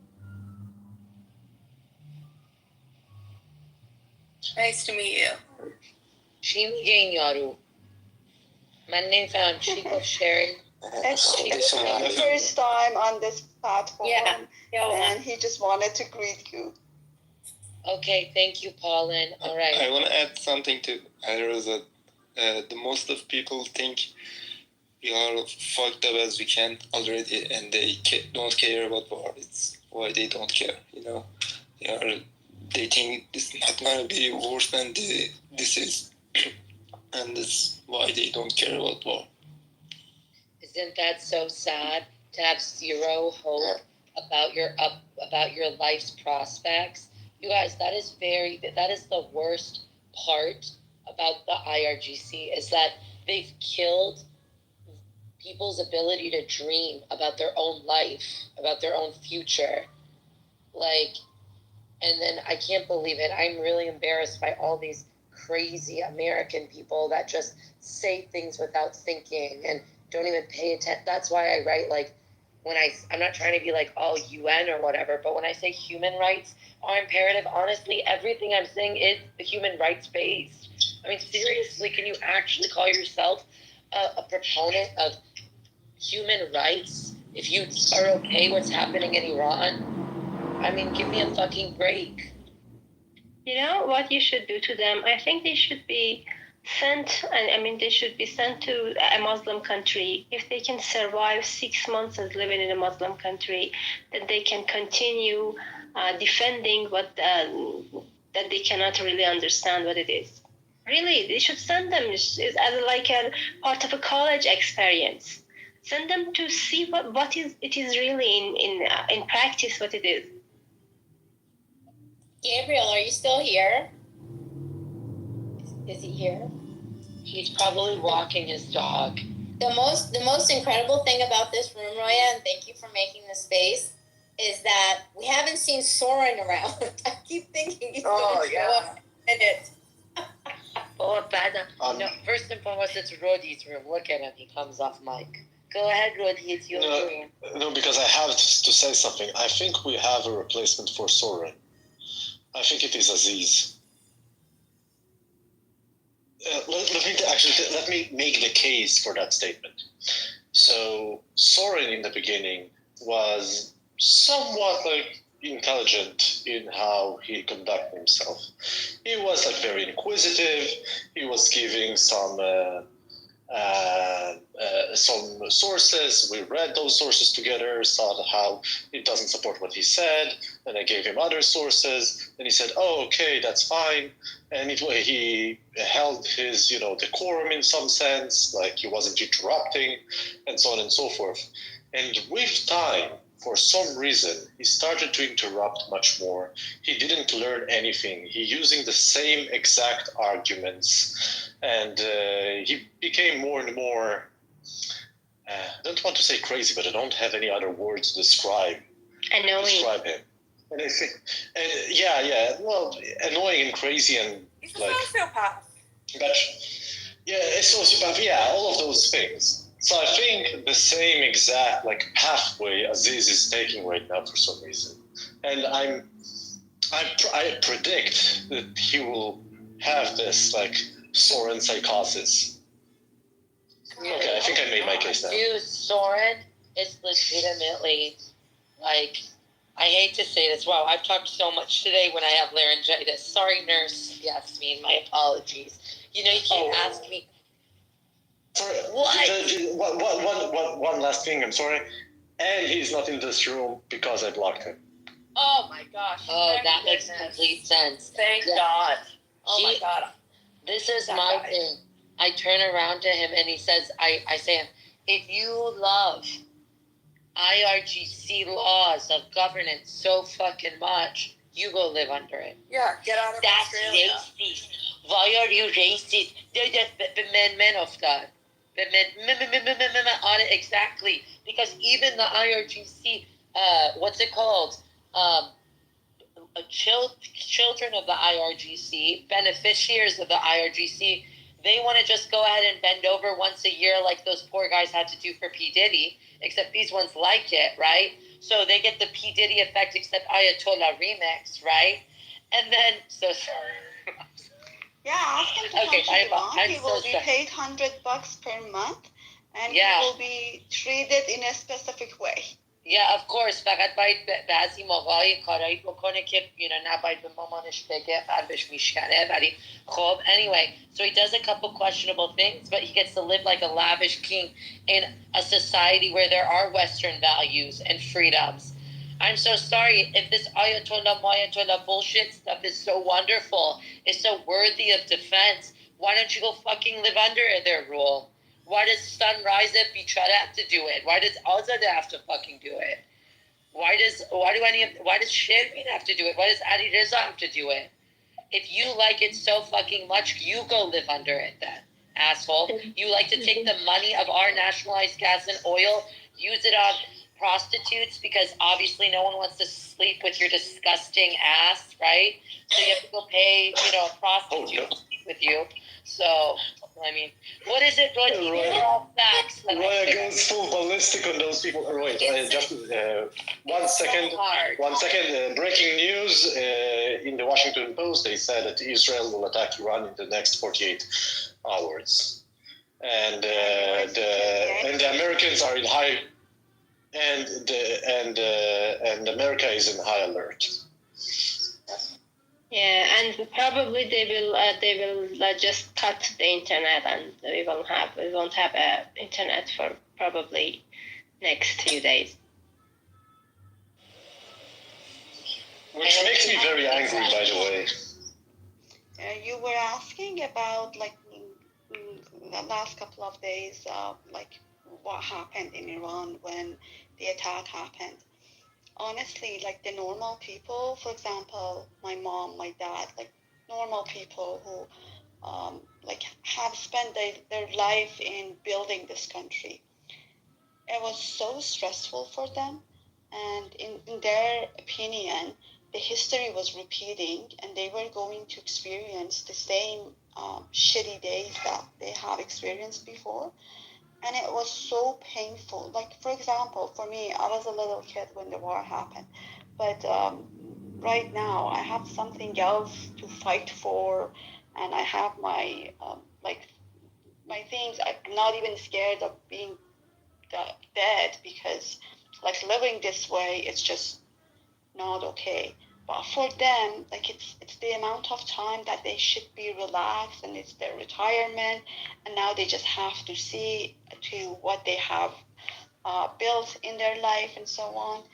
Nice to meet you. چی میگه این یارو؟ من نمیفهم چی گفت شری. It's his first time on this platform, and he just wanted to greet you. Okay, thank you, Paulin. All right. I want to add something to Rosa. The most of people think we are fucked up as we can already, and they don't care about war. It's why they don't care, you know. They think it's not gonna be worse than this is, and that's why they don't care about war. Isn't that so sad to have zero hope about your life's prospects? You guys, that is the worst part about the IRGC, is that they've killed people's ability to dream about their own life, about their own future. Like, and then I can't believe it. I'm really embarrassed by all these crazy American people that just say things without thinking and don't even pay attention. That's why I write, like, when I'm not trying to be like all UN or whatever, but when I say human rights are imperative, honestly, everything I'm saying is human rights based. I mean, seriously, can you actually call yourself a proponent of human rights if you are okay what's happening in Iran? I mean, give me a fucking break. You know what you should do to them? I think they should be sent, they should be sent to a Muslim country. If they can survive 6 months as living in a Muslim country, that they can continue defending what that they cannot really understand what it is. Really, they should send them as like a part of a college experience. Send them to see what it is really in practice, what it is. Gabriel, are you still here? Is he here? He's probably walking his dog. The most incredible thing about this room, Roya, and thank you for making the space, is that we haven't seen Soren around. I keep thinking he's going to show up in it. No, first and foremost, it's Rodi's room. Look at him. He comes off mic. Go ahead, Rodi. It's your room. No, because I have to say something. I think we have a replacement for Soren. I think it is Aziz. Let me make the case for that statement. So Soren in the beginning was somewhat intelligent in how he conducted himself. He was very inquisitive. He was giving some sources. We read those sources together, saw how it doesn't support what he said. Then I gave him other sources. Then he said, "Oh, okay, that's fine." And he held his, decorum in some sense, like he wasn't interrupting, and so on and so forth. And with time, for some reason, he started to interrupt much more. He didn't learn anything. He using the same exact arguments, and he became more and more, I don't want to say crazy, but I don't have any other words to describe him. And I think, annoying and crazy and he's a sociopath. But a sociopath, all of those things. So I think the same exact pathway Aziz is taking right now for some reason, and I predict that he will have this Soren psychosis. Okay, I think I made my case now. Dude, Soren is legitimately I hate to say this. Wow, I've talked so much today when I have laryngitis. Sorry, Nurse Yasmin. My apologies. You can't ask me. Sorry, one last thing, I'm sorry. And he's not in this room because I blocked him. Oh my gosh. Oh, that makes complete sense. Thank God. Oh my God. This is my thing. I turn around to him and he says, I say him, if you love IRGC laws of governance so fucking much, you go live under it. Yeah, get out of Australia. That's racist. Why are you racist? Men of God. On it exactly, because even the IRGC, what's it called? Children of the IRGC, beneficiaries of the IRGC, they want to just go ahead and bend over once a year like those poor guys had to do for P. Diddy, except these ones like it, right? So they get the P. Diddy effect, except Ayatollah remix, right? And then, Yeah, ask him to come to Iran. He will be paid $100 per month, and he will be treated in a specific way. Yeah, of course. فقط باید بعضی موقعی کارایی بکنه که نباید به مامانش بگه قلبش میشکنه ولی خب anyway, so he does a couple questionable things, but he gets to live like a lavish king in a society where there are Western values and freedoms. I'm so sorry if this Ayatollah bullshit stuff is so wonderful, it's so worthy of defense. Why don't you go fucking live under their rule? Why does Sunrise Bichara have to do it? Why does Azad have to fucking do it? Why does Shervin have to do it? Why does Ali Reza have to do it? If you like it so fucking much, you go live under it then, asshole. You like to take the money of our nationalized gas and oil, use it on prostitutes because obviously no one wants to sleep with your disgusting ass, right? So you have to go pay, a prostitute to sleep with you. So, I mean, what is it, Roy? These are all facts. Roy goes full ballistic on those people. Roy, just 1 second. 1 second. Breaking news in the Washington Post. They said that Israel will attack Iran in the next 48 hours, and the Americans are in high, and America is in high alert. Yeah, and probably they will just cut the internet, and we won't have internet for probably next few days. Which makes me very angry, by the way. You were asking about the last couple of days, what happened in Iran when the attack happened. Honestly, the normal people, for example, my mom, my dad, normal people who have spent their life in building this country. It was so stressful for them, and in their opinion, the history was repeating, and they were going to experience the same shitty days that they have experienced before. And it was so painful. For example, for me, I was a little kid when the war happened. But right now, I have something else to fight for. And I have my things. I'm not even scared of being dead because, living this way, it's just not okay. But for them, it's the amount of time that they should be relaxed, and it's their retirement, and now they just have to see to what they have built in their life and so on.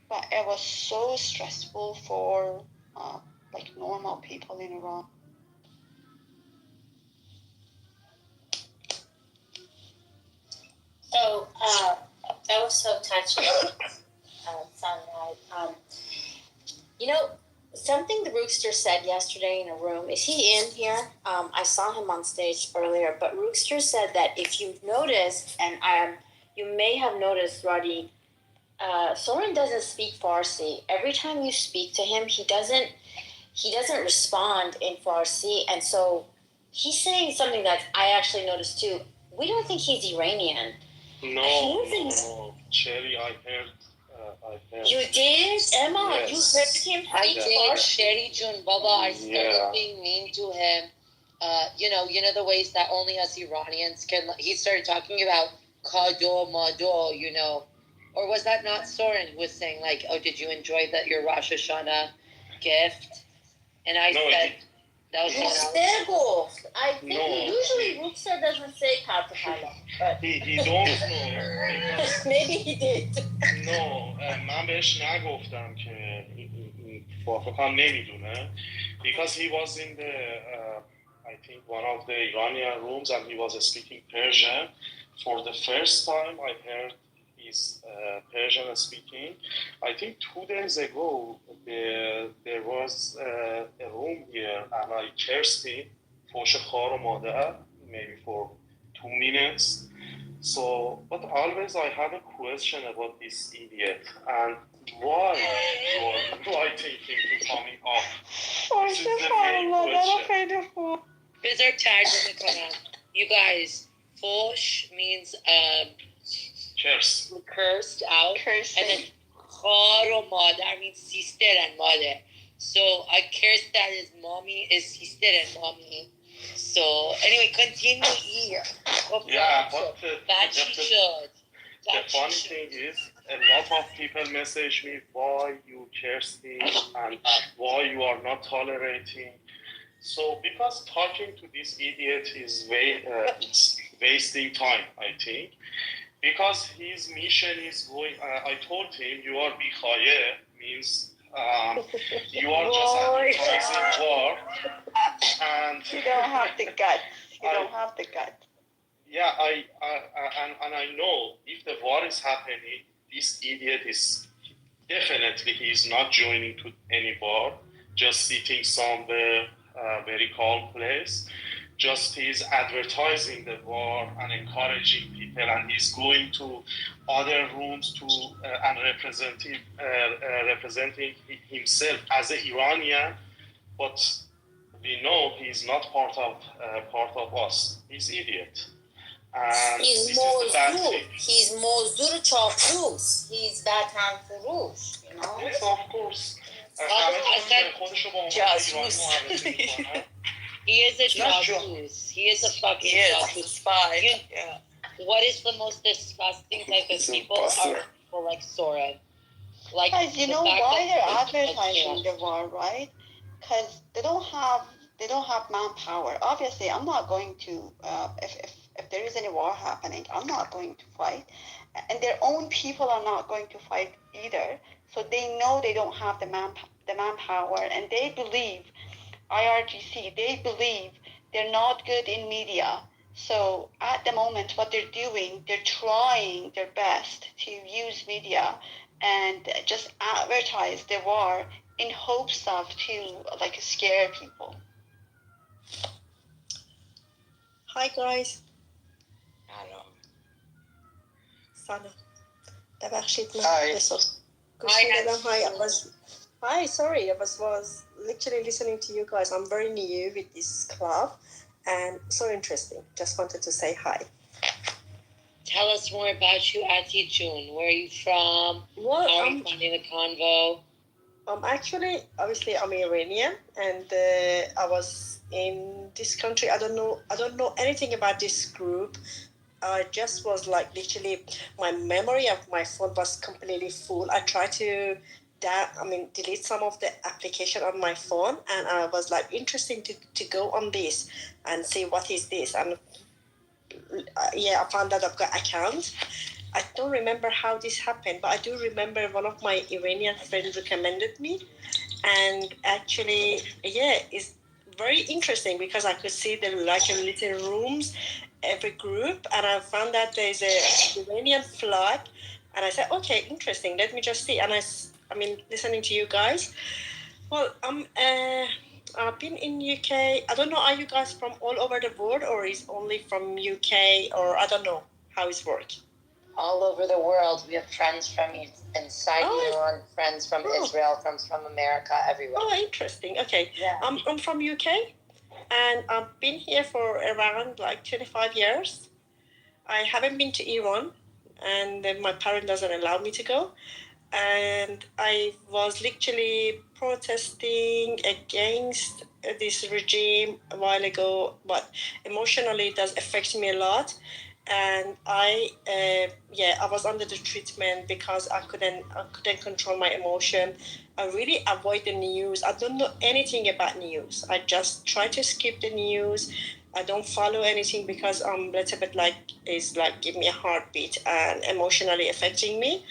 But it was so stressful for normal people in Iran. So that was so touching, Sunlight. Something the Rookster said yesterday in a room, is he in here? I saw him on stage earlier, but Rookster said that if you've noticed, and you may have noticed, Roddy, Soren doesn't speak Farsi. Every time you speak to him, he doesn't respond in Farsi, and so he's saying something that I actually noticed too. We don't think he's Iranian. No, Cherry, I heard. You did, Emma? Yes. You heard him? I did, Sherry June Baba. I started being mean to him. You know the ways that only us Iranians can. He started talking about kado mado, or was that not Soren who was saying oh, did you enjoy your Rosh Hashanah gift? And I said. That was I think usually Rookster doesn't say Kartakala, but he don't know. Maybe he did. No, من بهش نگفتم که فکرم نمیدونه because he was in the I think one of the Iranian rooms and he was speaking Persian. For the first time I heard his Persian speaking. I think 2 days ago there was a room here and I cursed him فوش خار و مادر maybe for 2 minutes. So, but always I have a question about this idiot and why you are inviting him to coming up. This is the main question. بذار ترجمه کنم. You guys, فوش means cursed out. Cursing. And then khar or mother means sister and mother. So a curse that is mommy is sister and mommy. So anyway, continue here. Yeah, but the funny thing is, a lot of people message me why you curse him and why you are not tolerating. So because talking to this idiot is it's wasting time, I think. because his mission is going. I told him, you are bichaye, means you are just advertising war, and you don't have the guts. You don't have the guts. Yeah, and I know if the war is happening, this idiot is definitely he's not joining to any war, just sitting somewhere very calm place. Just he's advertising the war and encouraging people, and he's going to other rooms to and representing himself as an Iranian, but we know he's not part of us. He's idiot. And he's Mozur. He's Mozur Chafruz. He's Batan Furush, you know? Yes, of course. He is a jasus. He is a fucking jasus. Spy. Yeah. What is the most disgusting type of people are people like Soren? Like, guys, you know why they're advertising the war, right? Because they don't have manpower. Obviously, I'm not going to if there is any war happening, I'm not going to fight, and their own people are not going to fight either. So they know they don't have the manpower, and they believe IRGC. They believe they're not good in media. So at the moment, what they're doing, they're trying their best to use media and just advertise the war in hopes of to like scare people. Hi guys. سلام. ببخشید من گوشی دادم. Hi, sorry, I was literally listening to you guys. I'm very new with this club and so interesting. Just wanted to say hi. Tell us more about you, Ati June. Where are you from? Well, how are you finding the convo? Actually, obviously, I'm Iranian, and I was in this country. I don't know anything about this group. I just was like literally, my memory of my phone was completely full. I tried to delete some of the application on my phone, and I was like interesting to go on this and see what is this. And I found that I've got account. I don't remember how this happened, but I do remember one of my Iranian friends recommended me, and actually, it's very interesting because I could see there were like little rooms, every group, and I found that there's a Iranian flag, and I said, okay, interesting. Let me just see. And listening to you guys. Well, I've been in UK. I don't know. Are you guys from all over the world, or is only from UK, or I don't know how it's worked? All over the world. We have friends from inside Iran, friends from Israel, friends from America, everywhere. Oh, interesting. Okay. Yeah. I'm from UK, and I've been here for around like 25 years. I haven't been to Iran, and my parent doesn't allow me to go. And I was literally protesting against this regime a while ago, but emotionally it does affect me a lot. And I was under the treatment because I couldn't control my emotion. I really avoid the news. I don't know anything about news. I just try to skip the news. I don't follow anything because I'm a little bit it's like give me a heartbeat and emotionally affecting me.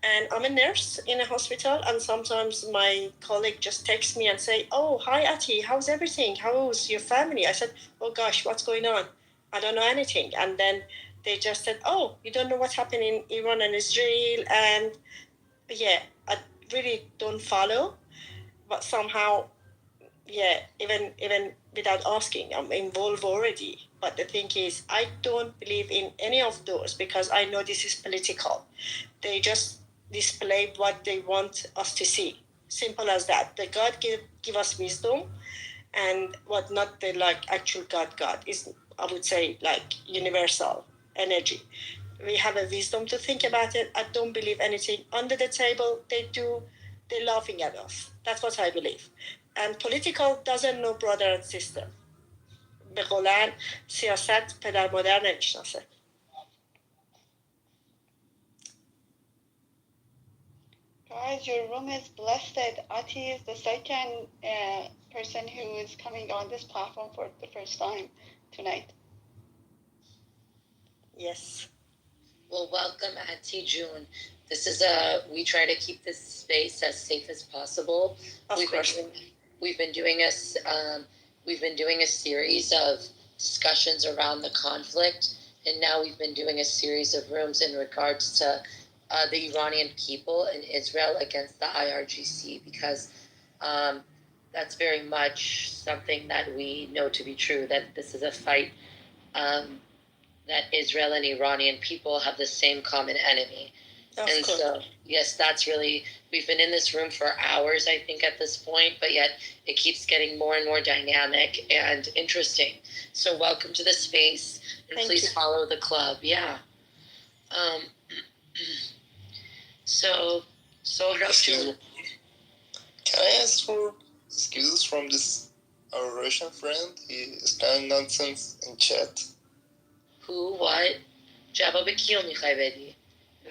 And I'm a nurse in a hospital, and sometimes my colleague just texts me and say, oh, hi, Ati, how's everything? How's your family? I said, oh, gosh, what's going on? I don't know anything. And then they just said, oh, you don't know what's happening in Iran and Israel. And I really don't follow. But somehow, even without asking, I'm involved already. But the thing is, I don't believe in any of those because I know this is political. They just display what they want us to see. Simple as that. The God give us wisdom, and what not the actual God is, I would say, universal energy. We have a wisdom to think about it. I don't believe anything under the table. They're laughing at us. That's what I believe. And political doesn't know brother and sister. به قولن سیاست پدر مادر نمیشناسه. Guys, your room is blessed. Ati is the second person who is coming on this platform for the first time tonight. Yes. Well, welcome, Auntie June. This is we try to keep this space as safe as possible. We've been doing a series of discussions around the conflict, and now we've been doing a series of rooms in regards to the Iranian people in Israel against the IRGC, because that's very much something that we know to be true, that this is a fight that Israel and Iranian people have the same common enemy. So, yes, that's really, we've been in this room for hours, I think, at this point, but yet it keeps getting more and more dynamic and interesting. So welcome to the space, and please follow the club. Yeah. So Can I ask for excuses from this our Russian friend? He is kind nonsense in chat. Who? What? جواب کیو میخوای بدی؟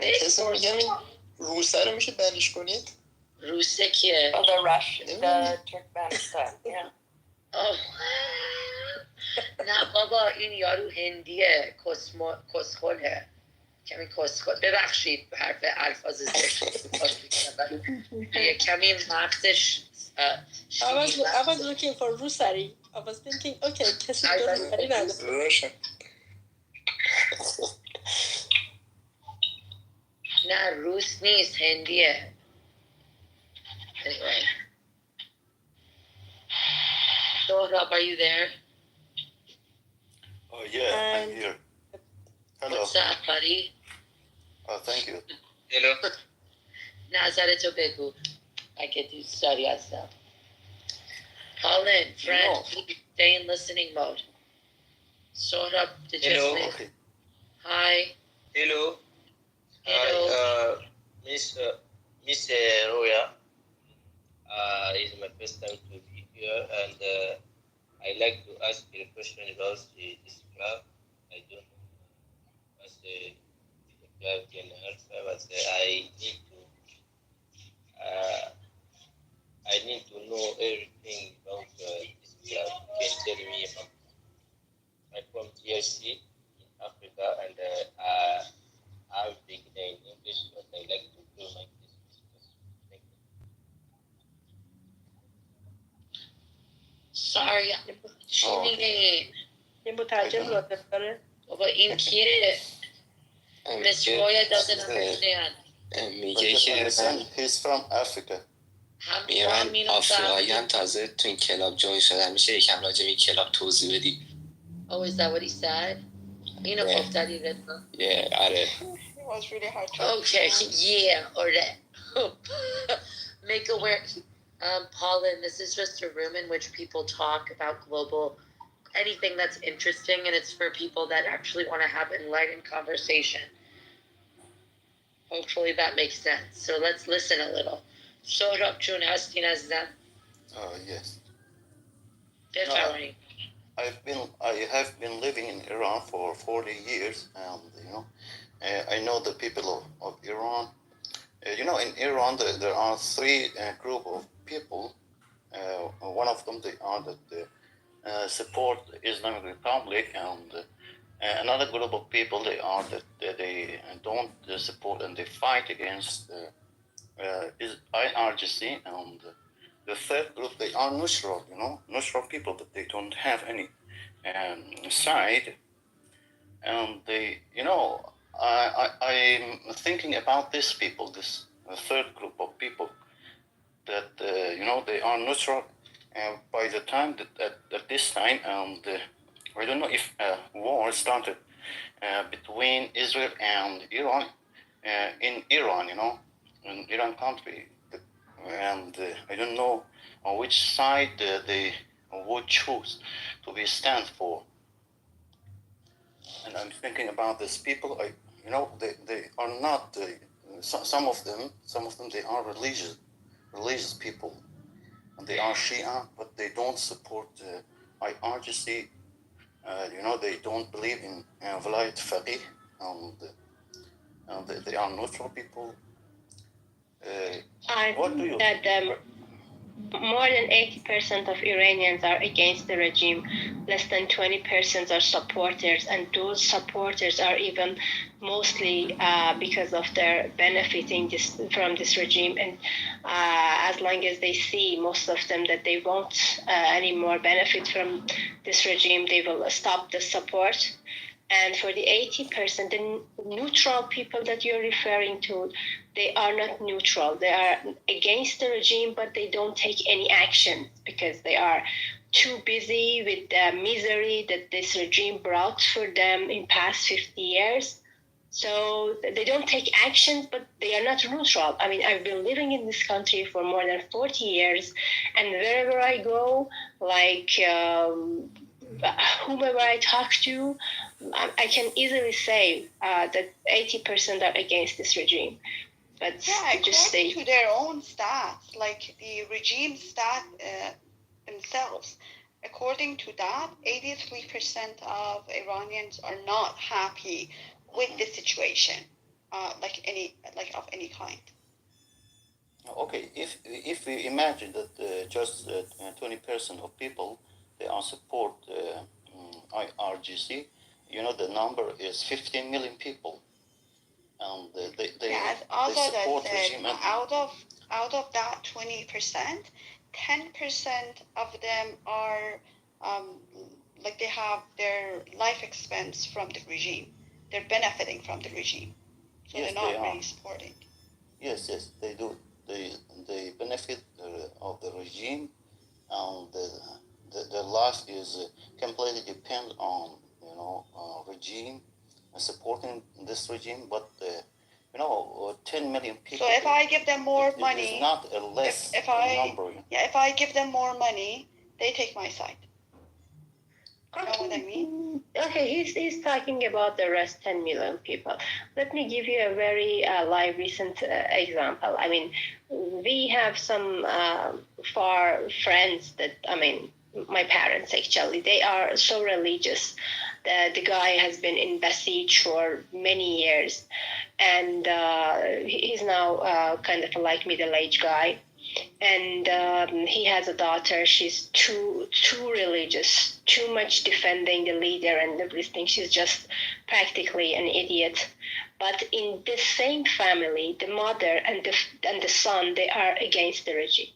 کسی میگم این روسه رو میشه بنش کنید؟ روسه کیه؟ Oh, the Turkmenistan, yeah. نه بابا، این یارو هندیه، کسخله، کمی کسخل. ببخشید حرف الفاظ زشت کمی مغزش I was looking for Rusari. I was thinking, okay, کسی Rusari نداره. Russian. نه روس نیست، هندیه. Anyway. Sohrab, are you there? Oh yeah, I'm here. Hello. What's up, buddy? Oh, thank you. Hello. نظرتو بگو. اگه دوست داری هستم. Colin, friend, please stay in listening mode. Sohrab, did you Hello. say? Okay. Hi. Hello. Hello. Miss Roya. It's my first time to be here, and I like to ask you a question about this club. I don't know what the club can answer, but I need to know everything about this club. You can tell me about. I'm from DRC in Africa, and I'm speaking in English, but I like to do my business. Thank you. Sorry, چی میگین؟ یه مترجم لازم داره؟ بابا این کیه؟ Miss Roya doesn't understand. میگه که he's from Africa. میگه من آفریقایی هم تازه تو این کلاب جوین شدم، میشه یکم راجع به این کلاب توضیح بدی؟ Oh, is that what he said? اینو گفته دیگه. Yeah, آره. It was really hard to Okay, yeah, or that. Make aware. Paulin, this is just a room in which people talk about anything that's interesting, and it's for people that actually want to have enlightened conversation. Hopefully that makes sense. So let's listen a little. Sohrab June هستین عزیزم؟ Yes. بفرمایید. I have been living in Iran for 40 years, and I know the people of Iran. In Iran there are three group of people. One of them they are that support the Islamic Republic, and another group of people they are that they don't support and they fight against IRGC, and the third group they are Nusra, Nusra people, that they don't have any side, and they, I'm thinking about these people, this third group of people, that they are Nusra, by the time that at this time, and I don't know if war started between Israel and Iran, in Iran, in Iran country, and I don't know on which side they would choose to be stand for. And I'm thinking about these people. They are not. Some of them they are religious people, and they are Shia, but they don't support IRGC. They don't believe in Vilayat Faqih, and they are neutral people. I What do you that more than 80% of Iranians are against the regime. Less than 20% are supporters, and those supporters are even mostly because of their benefiting from this regime. And as long as they see, most of them, that they won't anymore benefit from this regime, they will stop the support. And for the 80%, the neutral people that you're referring to, they are not neutral. They are against the regime, but they don't take any action because they are too busy with the misery that this regime brought for them in past 50 years. So they don't take actions, but they are not neutral. I mean, I've been living in this country for more than 40 years, and wherever I go, like whomever I talk to, I can easily say that 80% are against this regime. But Yeah, according to their own stats, like the regime stat themselves, according to that, 83% of Iranians are not happy with the situation, of any kind. Okay, if we imagine that just 20% of people they are support IRGC, you know the number is 15 million people, and they As Azad support said, regime. And out of that 20%, 10% of them are like they have their life expense from the regime. They're benefiting from the regime, so yes, they're not they really are. supporting. Yes, they do. They benefit of the regime, and their life is completely depend on regime and supporting this regime. But 10 million people. So if I give them more money, it is not a less number. if I give them more money, they take my side. You know what I mean? Okay, he's talking about the rest 10 million people. Let me give you a very live recent example. I mean, we have some far friends that, I mean, my parents actually, they are so religious. The guy has been in Basij for many years, and he's now kind of a like middle-aged guy. And he has a daughter. She's too religious, too much defending the leader and everything. She's just practically an idiot. But in the same family, the mother and the son, they are against the regime.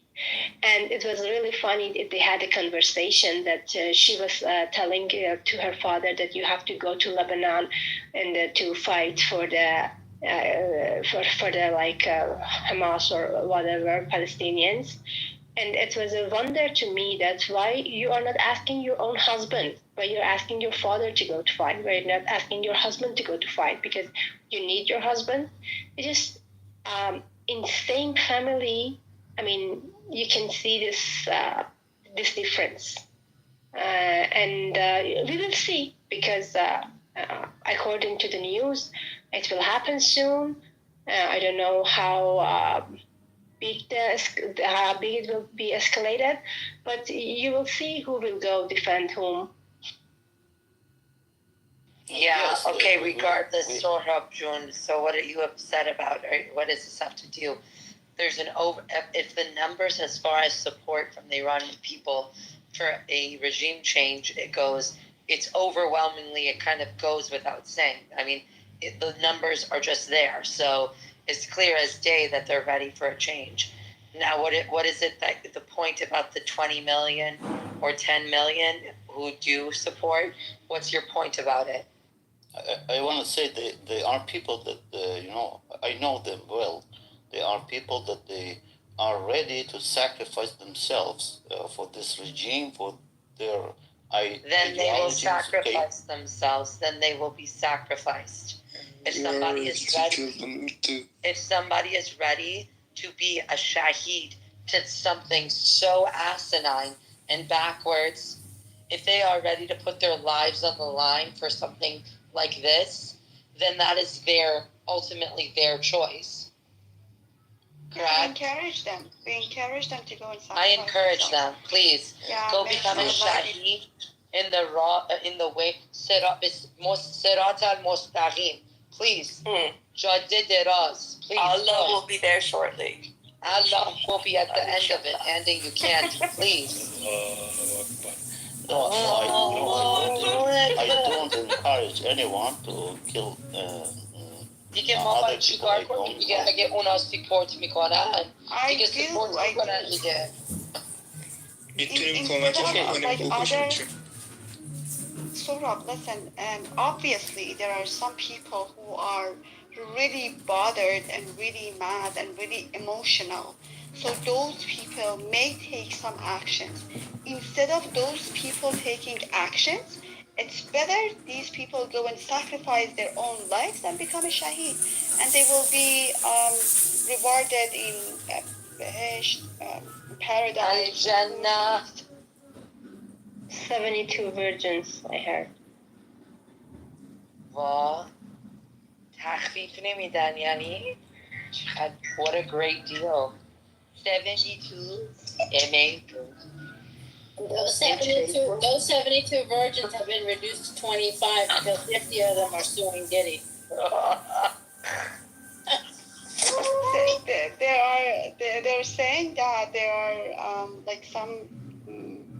And it was really funny that they had a conversation that she was telling to her father that you have to go to Lebanon and to fight for the for the Hamas or whatever Palestinians. And it was a wonder to me that why you are not asking your own husband, why you're asking your father to go to fight, why you're not asking your husband to go to fight because you need your husband. It just in same family. I mean, you can see this difference, and we will see because according to the news, it will happen soon. I don't know how big it will be escalated, but you will see who will go defend whom. Yeah, Yes, okay, we- regardless, we- Sohrab June, so what are you upset about? Or what does this have to do? There's if the numbers as far as support from the Iranian people for a regime change, it's overwhelmingly, it kind of goes without saying. I mean, the numbers are just there. So it's clear as day that they're ready for a change. Now, what is it that the point about the 20 million or 10 million who do support? What's your point about it? I want to say they are people that I know them well. They are people that they are ready to sacrifice themselves for this regime, for their Then they will ideologies. sacrifice themselves. Then they will be sacrificed. If somebody is ready to be a shaheed to something so asinine and backwards, if they are ready to put their lives on the line for something like this, then that is ultimately their choice. Yeah, we encourage them. We encourage them to go and sacrifice I encourage themselves. them, please. Yeah, Go make become a sure that shaheed in the way Sirat al-Mustaqim. Please. Jadid Raz. Please. Allah will be there shortly. Allah will be at the end of it, ending you can't, please. No, I don't encourage anyone to kill دیگه other ما باید people. چیکار I کنیم don't دیگه اگه اونا سپورت میکنن دیگه I سپورت do. میکنن دیگه میتونیم کمکشون Instead of کنیم like بکشیم other چون sort of listen, obviously there are some people who are really bothered and really mad and really emotional. So those people may take some actions. Instead of those people taking actions, it's better these people go and sacrifice their own lives and become a shaheed. And they will be rewarded in paradise. Al-Jannah. 72 virgins, I heard. وا تخفیف نمیدن یعنی چقدر what a great deal 72 amazing Those 72 virgins have been reduced to 25 because 50 of them are suing Diddy. They're saying that there are like some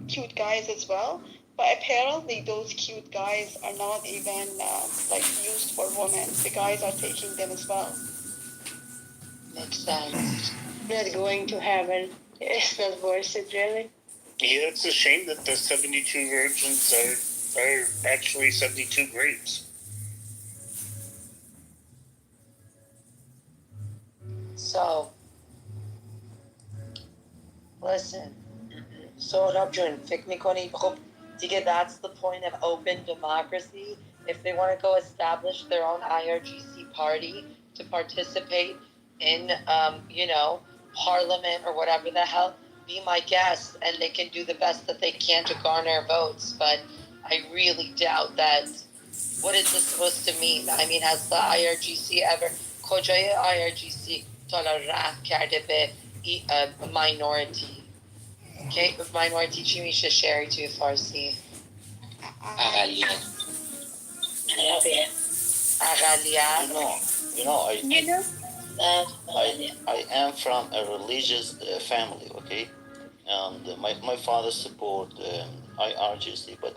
cute guys as well, but apparently those cute guys are not even like used for women. The guys are taking them as well. Makes sense. Not going to heaven. It's not worth it, really. Yeah, it's a shame that the 72 virgins are actually 72 grapes. So listen سهراب جون فکر میکنی خب دیگه that's the point of open democracy if they want to go establish their own IRGC party to participate in parliament or whatever the hell be my guest and they can do the best that they can to garner votes but I really doubt that what is this supposed to mean I mean has the IRGC ever کجای IRGC تا رحم کرده به minority Okay, minority چی میشه شری توی فارسی؟ اقلیت. اقلیت. I am from a religious family, okay? And my father support IRGC, but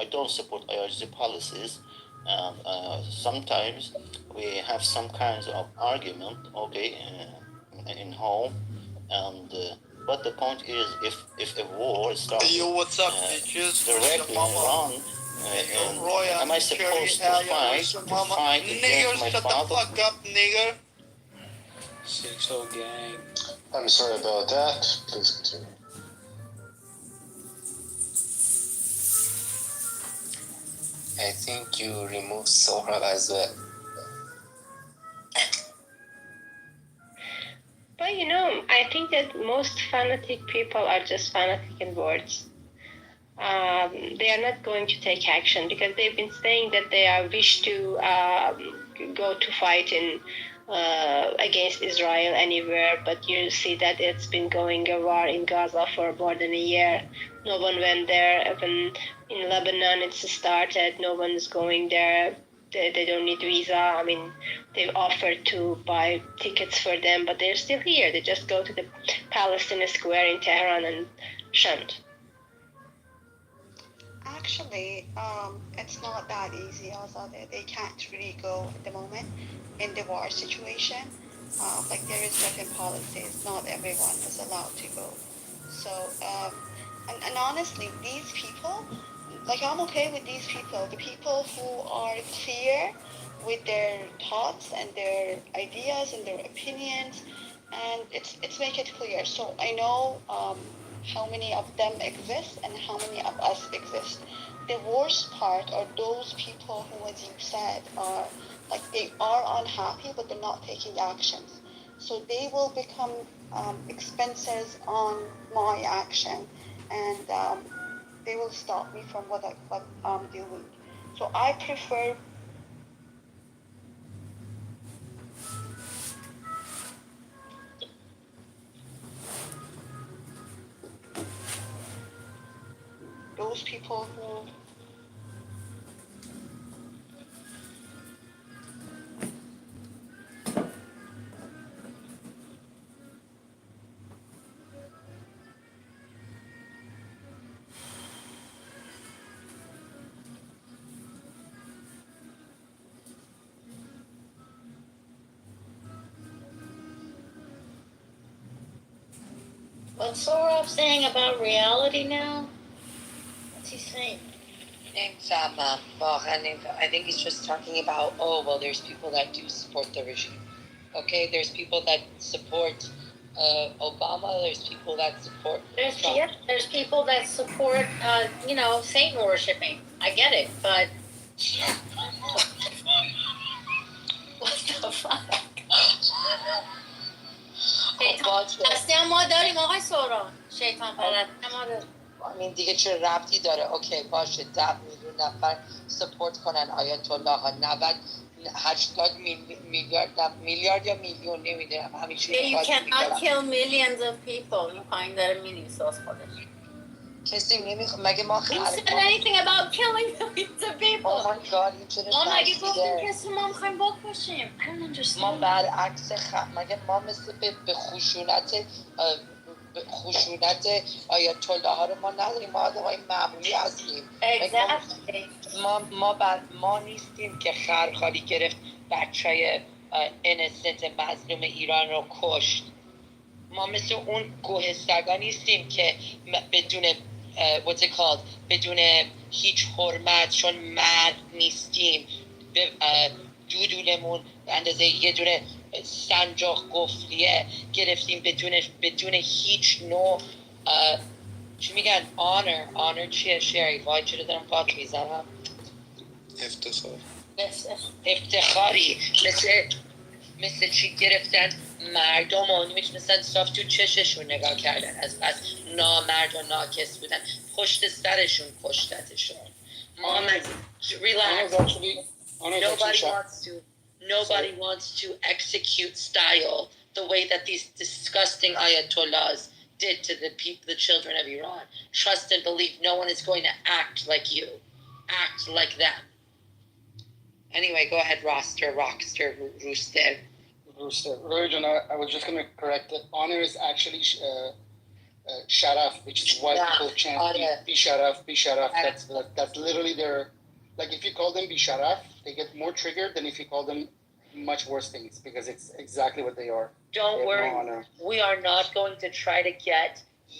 I don't support IRGC policies. And sometimes we have some kinds of argument, okay, in home. And but the point is, if a war starts directly in Iran, am I supposed to fight against my father? Sexual gang. I'm sorry about that. Please continue. I think you removed Sohrab as well. But I think that most fanatic people are just fanatic in words. They are not going to take action because they've been saying that they are wish to go to fight against Israel anywhere, but you see that it's been going a war in Gaza for more than a year. No one went there. Even in Lebanon, it's started. No one is going there. They don't need visa. I mean, they've offered to buy tickets for them, but they're still here. They just go to the Palestine Square in Tehran and shunt. Actually, it's not that easy, Azadeh. They can't really go at the moment in the war situation. Like there is weapon policies. Not everyone is allowed to go. So, and honestly, these people, like I'm okay with these people. The people who are clear with their thoughts and their ideas and their opinions, and it's make it clear. So I know how many of them exist and how many of us exist. The worst part are those people who, as you said, are like they are unhappy but they're not taking actions. So they will become expenses on my action, and they will stop me from what I'm doing. So I prefer those people who What's Sorov saying about reality now? What's he saying? I think he's just talking about, oh, well, there's people that do support the regime. Okay, there's people that support Obama, there's people that support Trump. There's people that support, Satan worshiping. I get it, but what the fuck? شیطان ما داریم آقای سوران شیطان پرست ما داریم. این دیگه چه ربطی داره؟ اوکی باشه 10 میلیون نفر سپورت کنن آیت الله ها 80 میلیارد یا میلیون نمیدونم همیشه You cannot kill millions of people. این پایین داره مینویسه از خودش. کسی مگه ما Who said anything about killing millions of people? Oh my god این چه ما مگه گفتیم کسی ما میخوایم بکشیم. I don't understand. ما برعکس مگه ما مثل به خشونت آیت الله ها رو ما نداریم ما آدمای معمولی هستیم. ما نیستیم که خرخالی گرفت بچهای انسنت مظلوم ایران رو کشت. ما مثل اون گوه سگا نیستیم که بدون بدون هیچ حرمت چون مرد نیستیم دودولمون به اندازه یه دونه سنجاق قفلیه گرفتیم بدون هیچ نوع چی میگن honor چیه شری وای چرا دارم فاک میزنم افتخاری مثل چی گرفتن مردم و نمیتونستن صاف تو چششون نگاه کردن از بس نامرد و ناکس بودن پشت سرشون کشتتشون relax nobody wants to execute style the way that these disgusting ayatollahs did to the children of Iran. Trust and believe no one is going to act like you. Act like them. Anyway, go ahead, Roster, Rooster. Religion, I was just going to correct it. Honor is actually sharaf, which is why people chant be sharaf. That's literally their, like if you call them be sharaf, they get more triggered than if you call them much worse things because it's exactly what they are. Don't worry, we are not going to try to get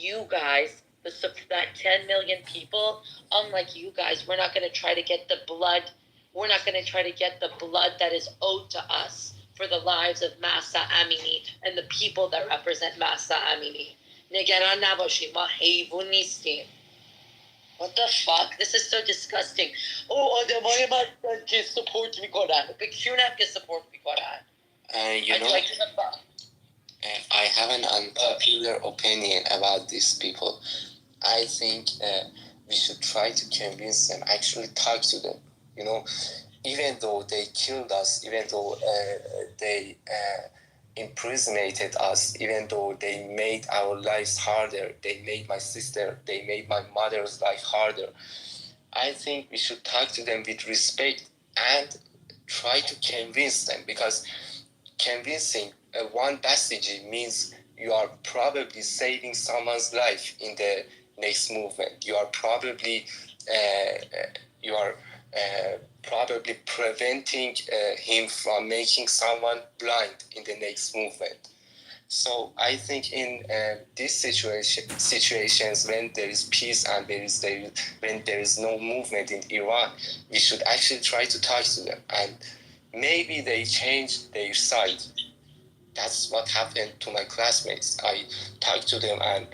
you guys, that 10 million people, unlike you guys, we're not going to try to get the blood. We're not going to try to get the blood that is owed to us for the lives of Mahsa Amini and the people that represent Mahsa Amini. نگران نباشید ما حیوان نیستیم. What the fuck? This is so disgusting. آدمای من که سپورت میکنن به کیونم که سپورت میکنن. I have an unpopular opinion about these people. I think we should try to convince them, actually talk to them. Even though they killed us, even though they imprisonated us, even though they made our lives harder, they made my sister, they made my mother's life harder. I think we should talk to them with respect and try to convince them because convincing one passage means you are probably saving someone's life in the next movement. You are probably preventing him from making someone blind in the next movement. So I think in these situations when there is peace and when there is no movement in Iran, we should actually try to talk to them and maybe they change their side. That's what happened to my classmates. I talked to them and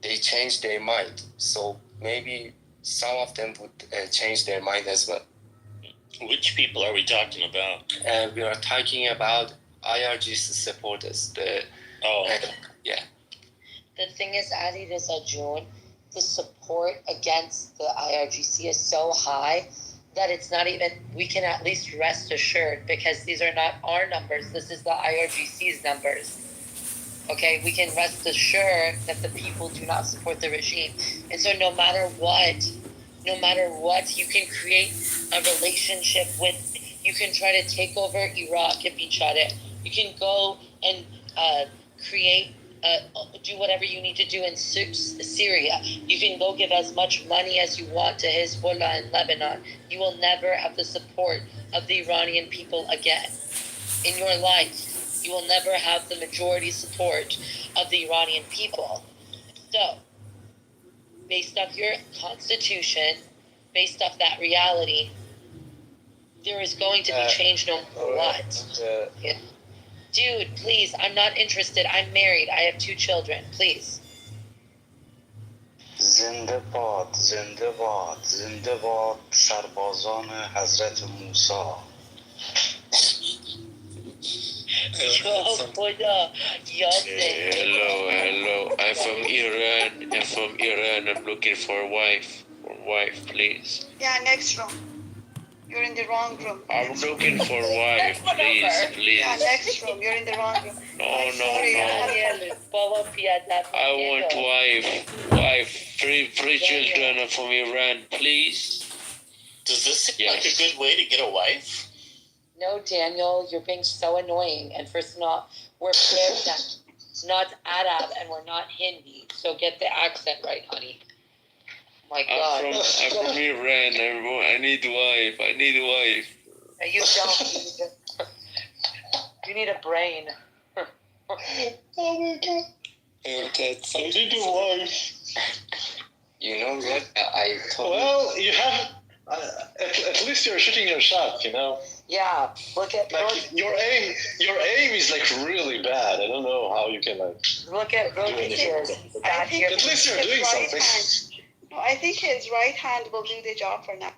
they changed their mind. So maybe some of them would change their mind as well. Which people are we talking about? We are talking about IRGC supporters. Yeah. The thing is, Ali Reza June, the support against the IRGC is so high that it's not even, we can at least rest assured because these are not our numbers. This is the IRGC's numbers. Okay, we can rest assured that the people do not support the regime. And so no matter what, you can create a relationship with, you can try to take over Iraq and Bichare. You can go and create, do whatever you need to do in Syria. You can go give as much money as you want to Hezbollah in Lebanon. You will never have the support of the Iranian people again in your life. You you will never have the majority support of the Iranian people. So, based off your constitution, based off that reality, there is going to be change no matter what. Yeah. Dude, please, I'm not interested. I'm married. I have 2 children. Please. زنده باد زنده باد زنده باد سربازان حضرت موسی. Hello. I'm from Iran. I'm looking for a wife. Please. Yeah, next room. You're in the wrong room. I'm looking for a wife, please. Yeah, next room. You're in the wrong room. No. I want wife. 3 children from Iran, please. Does this seem like a good way to get a wife? No, Daniel, you're being so annoying. And first of all, we're Persian, not Arab, and we're not Hindi. So get the accent right, honey. My God. I'm from Iran. I need a wife. No, you don't. You need a brain. Oh my God. That's I need a wife. You know what? I told Well, you have. At least you're shooting your shot, you know. Yeah, look at your aim. Your aim is like really bad. I don't know how you can like. Look at At least you're doing something. No, I think his right hand will do the job for now.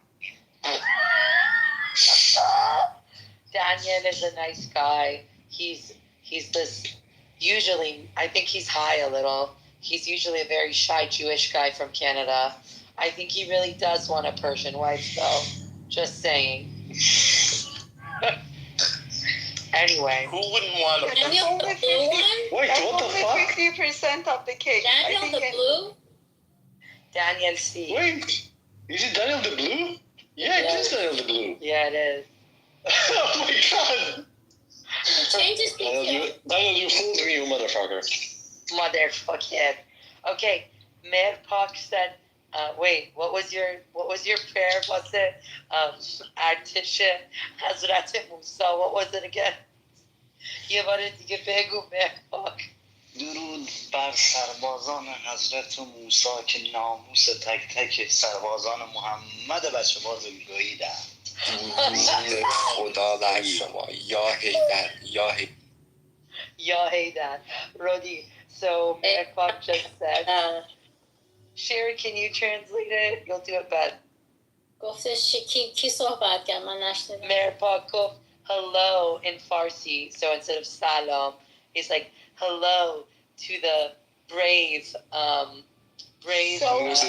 Daniel is a nice guy. He's this. Usually, I think he's high a little. He's usually a very shy Jewish guy from Canada. I think he really does want a Persian wife, though. Just saying. Anyway. Who wouldn't want a Daniel, the blue one? Wait, what the fuck? 50% of the cake. Daniel the blue? Daniel C. Wait, is it Daniel the Blue? Yeah, it is Daniel the Blue. Yeah, it is. Oh my God. Change his picture. Daniel, you fooled me, you motherfucker. Motherfucker. Okay, Mayor Park said, wait, what was your prayer? What's it? Artish Hazrat Musa. What was it again? یه بار دیگه بگو Mayor Park. درود بر سربازان حضرت موسی که ناموس تک تک سربازان محمد بچه باز گوییدن. خدا در شما یا هیدر. Rodi. So Mayor Park just said, Sherry, can you translate it? You'll do it better. گفتش کی صحبت کرد من نشنیدم. Mayor Park گفت hello in Farsi. So instead of salam, he's like hello to the brave soldiers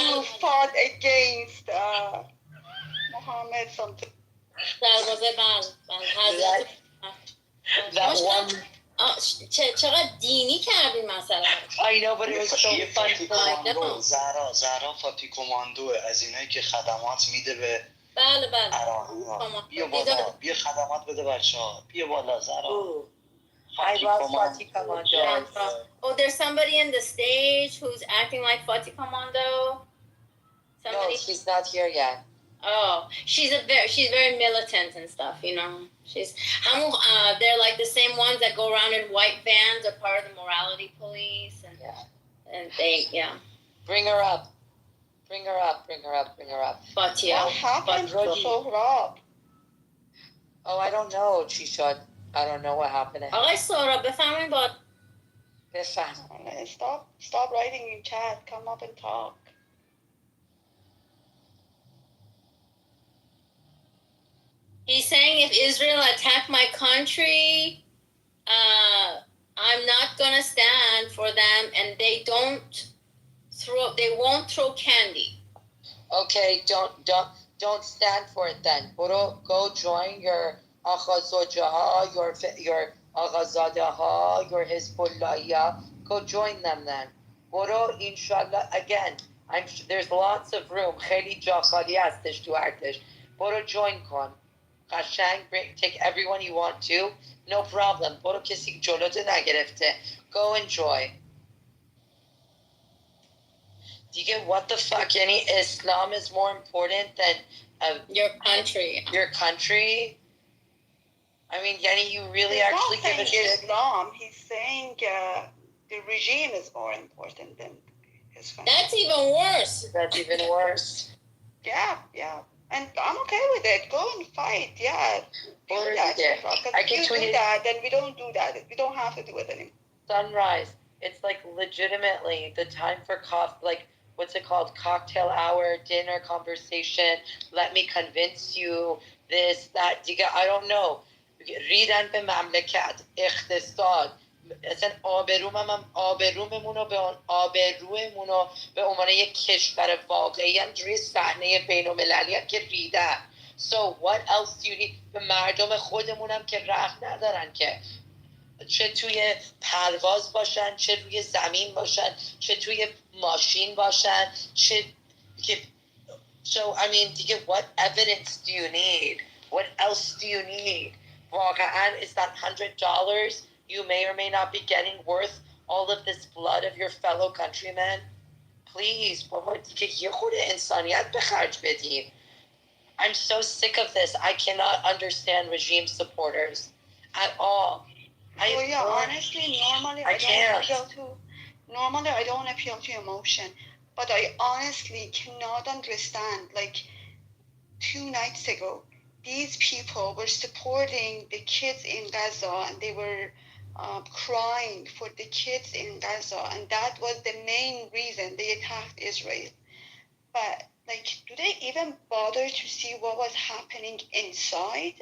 who fought against Muhammad something. That one. چقدر دینی کردین مثلا. I know, but it was so fun. زهرا فاتی کماندو از اینایی که خدمات میده به بله عراقی‌ها. بیا بالا، بیا خدمات بده بچه‌ها. بیا بالا زهرا. I love Fatih Commando. Oh, there's somebody in the stage who's acting like Fatih Commando. No, she's not here yet. Oh, she's very militant and stuff, you know. They're like the same ones that go around in white vans, are part of the morality police, and they Bring her up. But yeah, what happened to Sohrab? Oh, I don't know. I don't know what happened. آقای سهراب بفهمین با Stop writing in chat. Come up and talk. He's saying if Israel attack my country, I'm not gonna stand for them, and they won't throw candy. Okay, don't stand for it then. Go join your Aghazojaha, your Aghazadaha, your Hezbollahia. Go join them then. Inshallah, again, there's lots of room. خیلی جا خالی هستش تو ارتش. join کن. قشنگ take everyone you want to. No problem. کسی جلوت نگرفته. Go enjoy. دیگه what the fuck, Islam is more important than of your country. Your country. I mean, Yenny, you really He's actually not give a saying shit. Islam. He's saying the regime is more important than his country. That's even worse. That's even worse. Yeah. And I'm okay with it. Go and fight. Yeah. Because if you do that, then we don't do that. We don't have to do it anymore. Sunrise. It's like legitimately the time for like, what's it called? Cocktail hour, dinner conversation. Let me convince you this, that. I don't know. ریدن به مملکت اقتصاد اصلا آبرومونو به عنوان یک کشور واقعی هم روی صحنه بین المللی هم که ریدن. So what else do you need؟ به مردم خودمون هم که رحم ندارن که چه توی پرواز باشن، چه روی زمین باشن، چه توی ماشین باشن، چه که So I mean, what evidence do you need? What else do you need? واقعا is that $100 you may or may not be getting worth all of this blood of your fellow countrymen? Please, بابا دیگه یه خود انسانیت به خرج بدیم. I'm so sick of this. I cannot understand regime supporters at all. Honestly, normally I don't appeal to emotion, but I honestly cannot understand. Like 2 nights ago, these people were supporting the kids in Gaza, and they were crying for the kids in Gaza, and that was the main reason they attacked Israel. But like, do they even bother to see what was happening inside?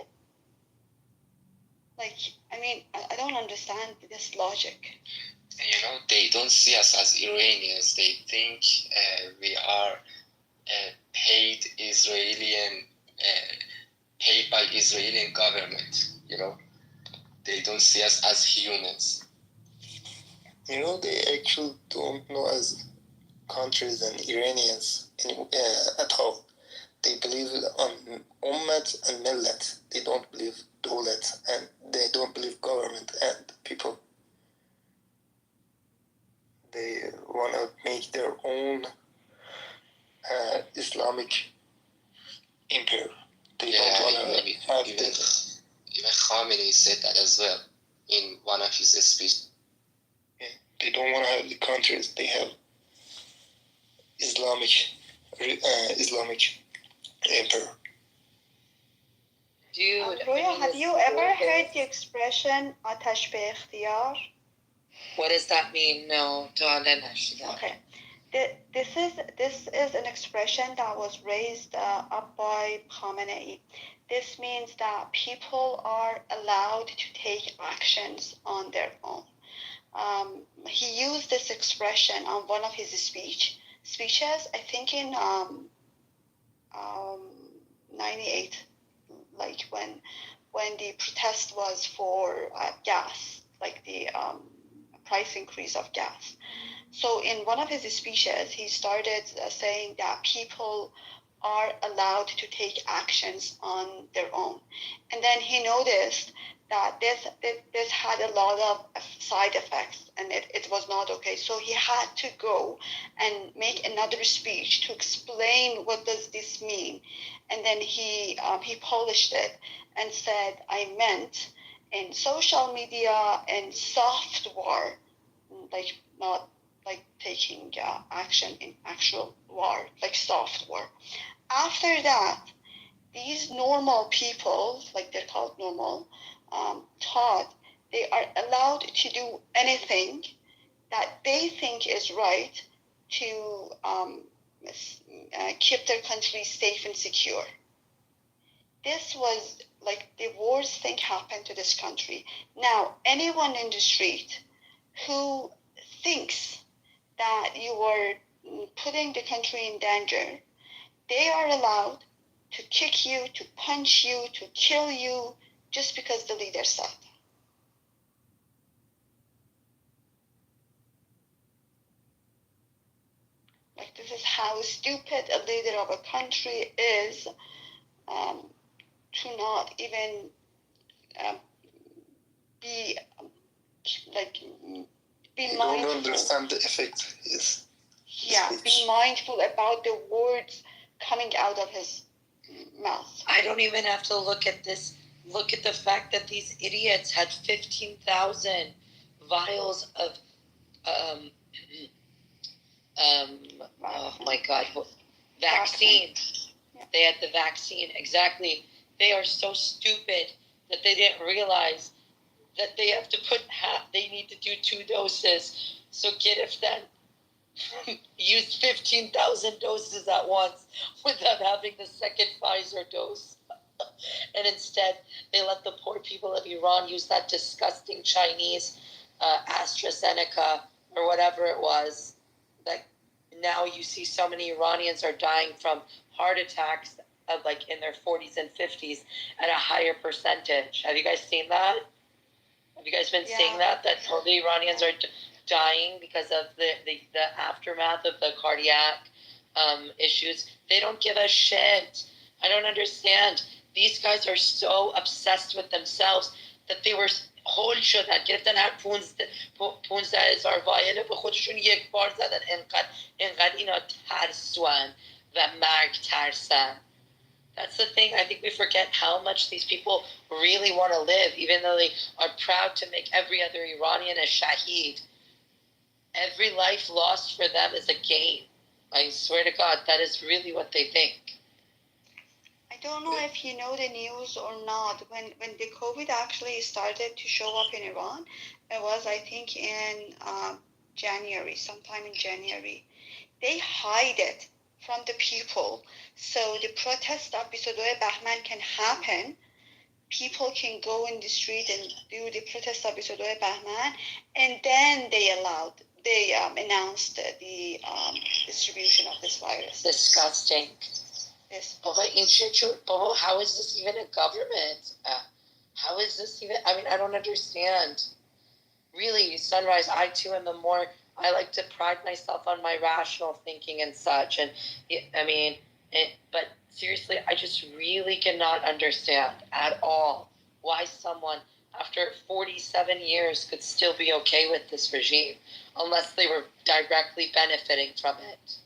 Like, I mean, I don't understand this logic. They don't see us as Iranians. They think we are paid by Israeli government. They don't see us as humans. They actually don't know as countries and Iranians at all. They believe on ummat and millet. They don't believe dawlat, and they don't believe government and people. They want to make their own Islamic empire. They don't want to have this. Even Khamenei said that as well in one of his speeches. Yeah, they don't want to have the countries. They have Islamic emperor. Dude, Roya, have you ever heard the expression "atash be ikhtiyar"? What does that mean? No, Okay. This is an expression that was raised up by Khamenei. This means that people are allowed to take actions on their own. He used this expression on one of his speeches, I think in 98, like when the protest was for gas, like the price increase of gas. So in one of his speeches, he started saying that people are allowed to take actions on their own. And then he noticed that this had a lot of side effects, and it was not okay. So he had to go and make another speech to explain what does this mean. And then he polished it and said, I meant in social media and soft war, like not like taking action in actual war, like soft war. After that, these normal people, like they're called normal, thought they are allowed to do anything that they think is right to keep their country safe and secure. This was like the worst thing happened to this country. Now, anyone in the street who thinks that you are putting the country in danger, they are allowed to kick you, to punch you, to kill you, just because the leader said. Like, this is how stupid a leader of a country is, to not even be mindful. Don't understand the effect. Yes. Be mindful about the words coming out of his mouth. I don't even have to look at this. Look at the fact that these idiots had 15,000 vials of, oh my God, vaccine. They had the vaccine, exactly. They are so stupid that they didn't realize that they have to put they need to do 2 doses. So Gidif then used 15,000 doses at once without having the second Pfizer dose. And instead, they let the poor people of Iran use that disgusting Chinese AstraZeneca or whatever it was. That now you see so many Iranians are dying from heart attacks of like in their 40s and 50s at a higher percentage. Have you guys seen that? Have you guys been seeing that all the Iranians are dying because of the aftermath of the cardiac issues? They don't give a shit. I don't understand. These guys are so obsessed with themselves that they were هول شدن گرفتن هر 15,000 وایل به خودشون یک بار زدن انقدر اینا ترسوان و مرگ ترسن. That's the thing. I think we forget how much these people really want to live, even though they are proud to make every other Iranian a shaheed. Every life lost for them is a gain. I swear to God, that is really what they think. I don't know if you know the news or not. When the COVID actually started to show up in Iran, it was, I think, in January, sometime in January. They hide it from the people. So the protest of 22 Bahman can happen. People can go in the street and do the protest of 22 Bahman, and then they announced the distribution of this virus. Disgusting. Yes. How is this even a government? How is this even? I mean, I don't understand. Really, Sunrise, I too am I like to pride myself on my rational thinking and such. And but seriously, I just really cannot understand at all why someone after 47 years could still be okay with this regime unless they were directly benefiting from it.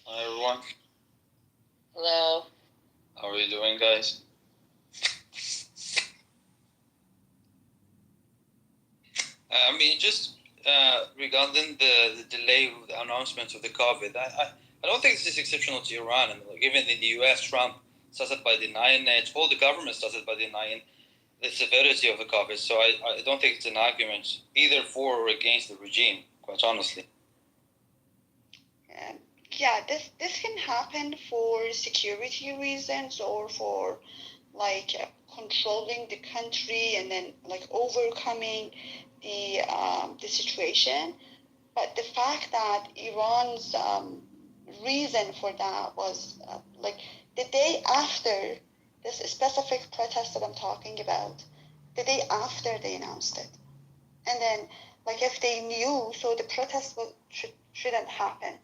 Hi, everyone. Hello. How are you doing, guys? Just regarding the delay of the announcement of the COVID, I don't think this is exceptional to Iran. And even in the US, Trump started by denying it. All the governments started by denying the severity of the COVID. So I don't think it's an argument either for or against the regime, quite honestly. Yeah, this can happen for security reasons or for controlling the country and then overcoming the situation. But the fact that Iran's reason for that was the day after this specific protest that I'm talking about, the day after they announced it, and then if they knew, so the protest shouldn't happen.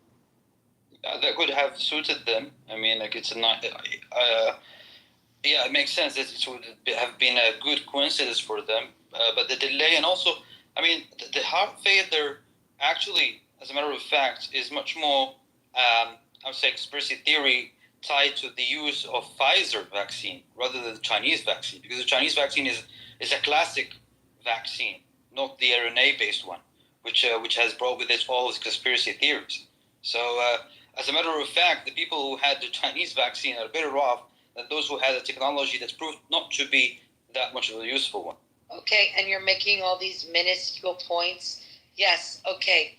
That could have suited them. I mean, it's not. It makes sense that it would have been a good coincidence for them. But the delay, and also, I mean, the heart failure actually, as a matter of fact, is much more, I would say, conspiracy theory tied to the use of Pfizer vaccine rather than the Chinese vaccine, because the Chinese vaccine is a classic vaccine, not the RNA-based one, which has brought with it all these conspiracy theories. So, as a matter of fact, the people who had the Chinese vaccine are better off than those who had a technology that's proved not to be that much of a useful one. Okay, and you're making all these minuscule points. Yes, okay,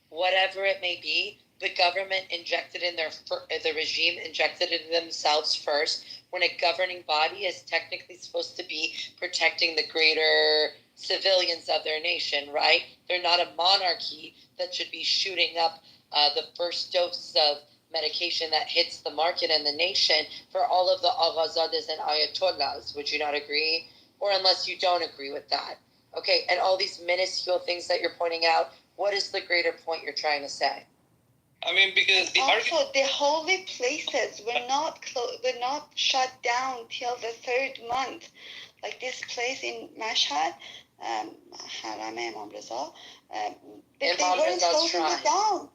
whatever it may be, the government injected in the regime injected it in themselves first, when a governing body is technically supposed to be protecting the greater civilians of their nation, right? They're not a monarchy that should be shooting up the first dose of medication that hits the market and the nation for all of the Aghazadehs and Ayatollahs. Would you not agree? Or unless you don't agree with that. Okay, and all these minuscule things that you're pointing out, what is the greater point you're trying to say? I mean, because the holy places were not shut down till the 3rd month. Like this place in Mashhad, Haram Imam Reza, they weren't closing it down.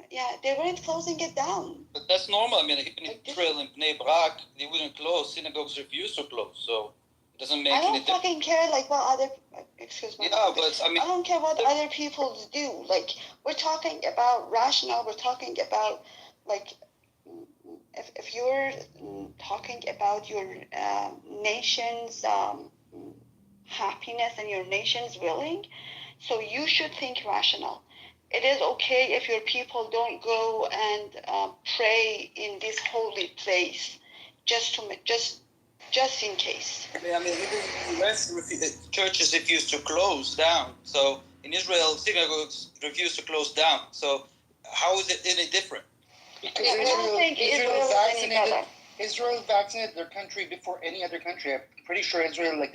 Yeah, they weren't closing it down. But that's normal. I mean, even in Israel and Bnei Brak, they wouldn't close. Synagogues refuse to close, so it doesn't make I any don't difference. fucking care like what other, excuse me. Yeah, but I mean, I don't care what other people do. Like, we're talking about rational. We're talking about, like, if you're talking about your nation's happiness and your nation's willing, so you should think rational. It is okay if your people don't go and pray in this holy place, just in case. I mean, even in the US, churches refuse to close down. So in Israel, synagogues refuse to close down. So how is it any different? Because Israel vaccinated their country before any other country. I'm pretty sure Israel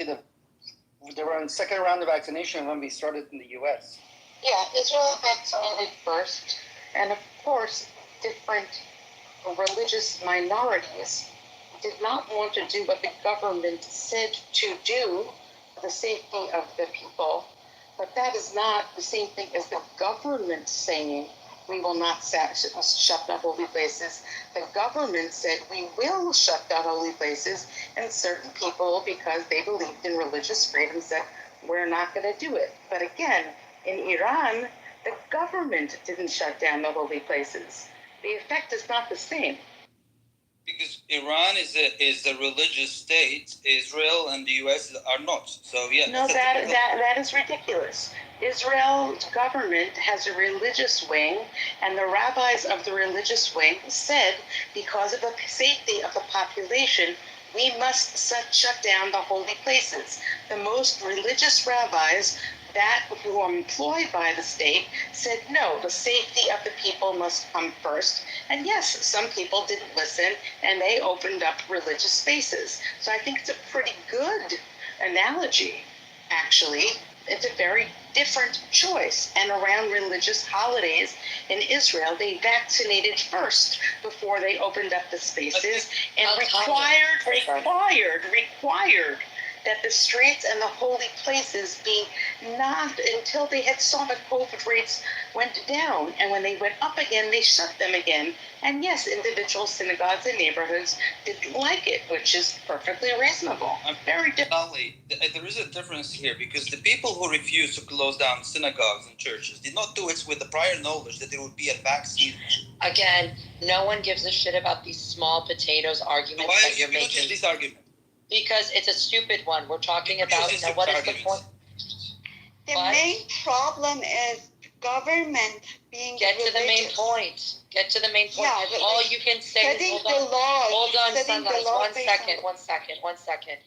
they were on the second round of vaccination when we started in the US. Yeah, Israel vaccinated first, and of course, different religious minorities did not want to do what the government said to do for the safety of the people. But that is not the same thing as the government saying we will not shut down holy places. The government said we will shut down holy places, and certain people, because they believed in religious freedom, said we're not going to do it. But again, in Iran, the government didn't shut down the holy places. The effect is not the same. Because Iran is a religious state, Israel and the US are not. So yeah. No, that is ridiculous. Israel's government has a religious wing, and the rabbis of the religious wing said, because of the safety of the population, we must shut down the holy places. The most religious rabbis who are employed by the state said, no, the safety of the people must come first. And yes, some people didn't listen, and they opened up religious spaces. So I think it's a pretty good analogy, actually. It's a very different choice. And around religious holidays in Israel, they vaccinated first before they opened up the spaces, and required that the streets and the holy places be not until they saw the COVID rates went down. And when they went up again, they shut them again. And yes, individual synagogues and neighborhoods didn't like it, which is perfectly reasonable. Very different. There is a difference here, because the people who refused to close down synagogues and churches did not do it with the prior knowledge that there would be a vaccine. Again, no one gives a shit about these small potatoes arguments that you're making. This argument? Because it's a stupid one. We're talking about what is the point? The main problem is government being Get to the main point. Get to the main point. Yeah, all you can say is hold on, Sunrise. One second.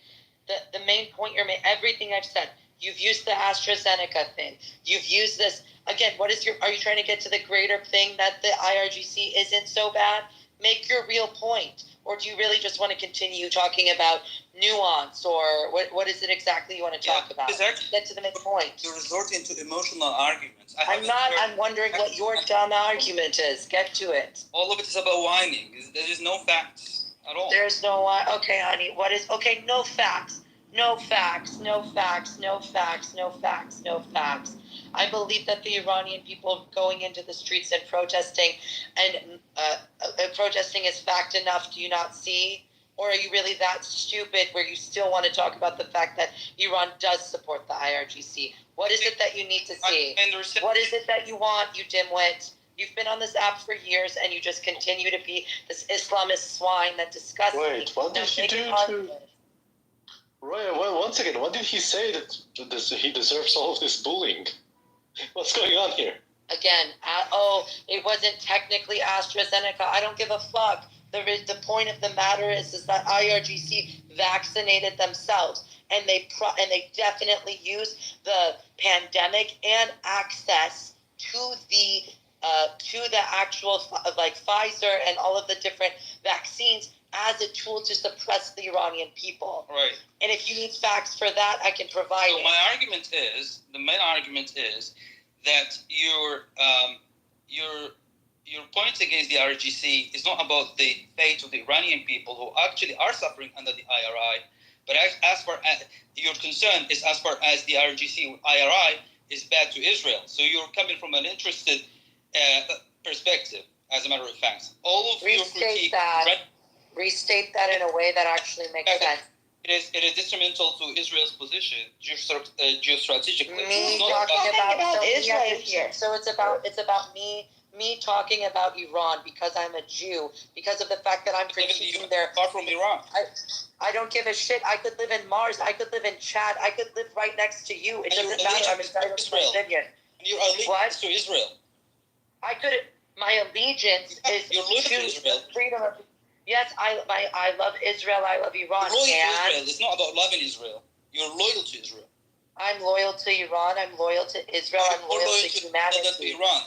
The main point you're making, everything I've said, you've used the AstraZeneca thing. You've used this again. Are you trying to get to the greater thing that the IRGC isn't so bad? Make your real point. Or do you really just want to continue talking about nuance, or what is it exactly you want to talk about? Get to the main point. You're resorting to emotional arguments. I'm wondering what your dumb argument is. Get to it. All of it is about whining. There is no facts at all. There's no, okay, honey, no facts. No facts. I believe that the Iranian people going into the streets and protesting is fact enough. Do you not see? Or are you really that stupid where you still want to talk about the fact that Iran does support the IRGC? What is it that you need to see? What is it that you want, you dimwit? You've been on this app for years, and you just continue to be this Islamist swine that disgusts me. Wait, what did he do to... Right, well, once again, what did he say that he deserves all of this bullying? What's going on here? Again, it wasn't technically AstraZeneca. I don't give a fuck. The point of the matter is that IRGC vaccinated themselves, and they definitely use the pandemic and access to the actual Pfizer and all of the different vaccines as a tool to suppress the Iranian people. Right. And if you need facts for that, I can provide it. The main argument is that your point against the IRGC is not about the fate of the Iranian people who actually are suffering under the IRI, but as far as your concern is as far as the IRGC IRI is bad to Israel. So you're coming from an interested perspective, as a matter of fact. All of your critique... Restate that in a way that actually makes sense. It is detrimental to Israel's position geostrategically. Me talking about Israel here. So it's about me talking about Iran because I'm a Jew, because of the fact that I'm critiquing their... Far from Iran. I don't give a shit. I could live in Mars. I could live in Chad. I could live right next to you. It doesn't matter. I'm entitled to my opinion. Your allegiance to Israel. I could... My allegiance is to Israel. Freedom of... Yes, I love Israel. I love Iran. You're loyal to Israel. It's not about loving Israel. You're loyal to Israel. I'm loyal to Iran. I'm loyal to Israel. I'm loyal to humanity. Iran.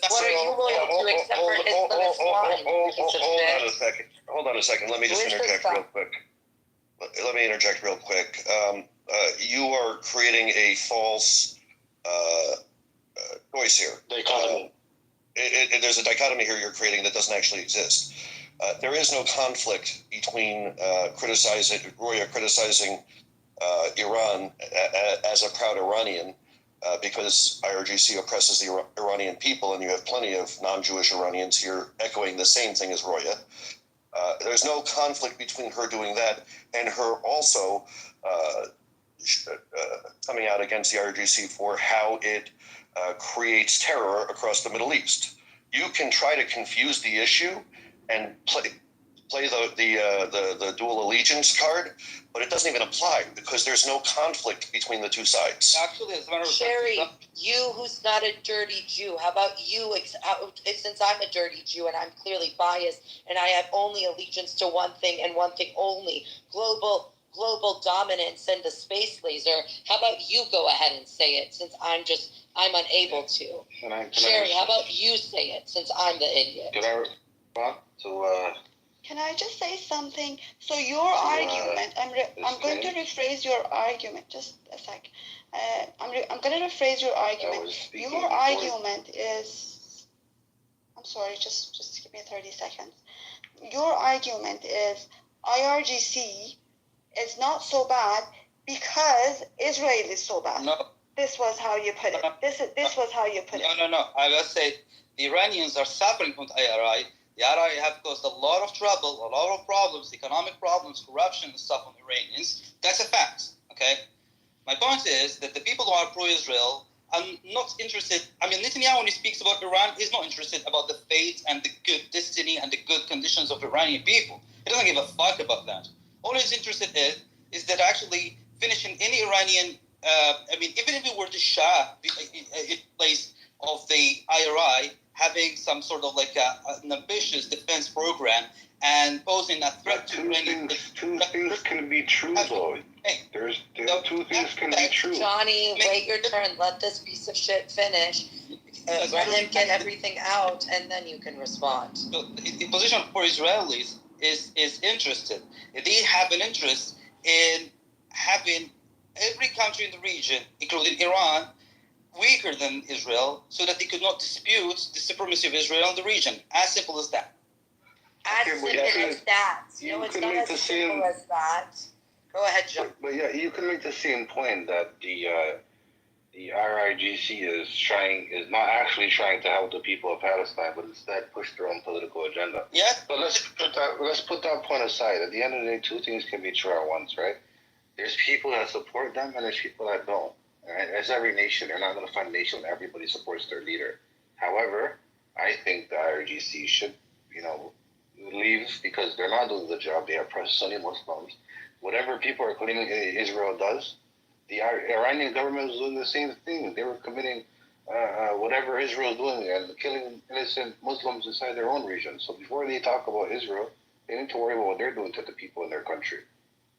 What are you loyal to except for Islamist line? Hold on a second. Let me just interject real quick. Let me interject real quick. You are creating a false choice here. Dichotomy. There's a dichotomy here you're creating that doesn't actually exist. There is no conflict between Roya criticizing Iran as a proud Iranian because IRGC oppresses the Iranian people, and you have plenty of non-Jewish Iranians here echoing the same thing as Roya. There's no conflict between her doing that and her also coming out against the IRGC for how it creates terror across the Middle East. You can try to confuse the issue and play the dual allegiance card, but it doesn't even apply because there's no conflict between the two sides. Actually, as a matter of fact, Sherry, you who's not a dirty Jew, how about you, since I'm a dirty Jew and I'm clearly biased and I have only allegiance to one thing and one thing only, global dominance and the space laser, how about you go ahead and say it since I'm unable to? Sherry, how about you say it since I'm the idiot? Can I respond to Can I just say something? So your argument, I'm going to rephrase your argument. Just a sec. I'm going to rephrase your argument. Your argument is, I'm sorry, just give me 30 seconds. Your argument is IRGC is not so bad because Israel is so bad. No. This was how you put it. This was how you put it. No. I will say the Iranians are suffering from IRI. The IRI have caused a lot of trouble, a lot of problems, economic problems, corruption and stuff on Iranians. That's a fact, okay? My point is that the people who are pro-Israel are not interested. I mean, Netanyahu, when he speaks about Iran, he's not interested about the fate and the good destiny and the good conditions of Iranian people. He doesn't give a fuck about that. All he's interested in is that actually finishing any Iranian, even if it were the Shah in place of the IRI, having some sort of like an ambitious defense program and posing a threat to Iranian... Two things can be true, though. There's two things can be true. Johnny, wait your turn. Let this piece of shit finish. Let him get everything out, and then you can respond. So the position for Israelis is interested. They have an interest in having every country in the region, including Iran, weaker than Israel, so that they could not dispute the supremacy of Israel in the region. As simple as that. As simple as that. No, it's not as simple as that. Go ahead, John. But yeah, you can make the same point that the RIGC is not actually trying to help the people of Palestine, but instead push their own political agenda. Yeah. But let's put that point aside. At the end of the day, two things can be true at once, right? There's people that support them, and there's people that don't. Right? As every nation, they're not going to find a nation where everybody supports their leader. However, I think the IRGC should, leave because they're not doing the job. They oppress Sunni Muslims. Whatever people are claiming Israel does, the Iranian government is doing the same thing. They were committing whatever Israel is doing and killing innocent Muslims inside their own region. So before they talk about Israel, they need to worry about what they're doing to the people in their country.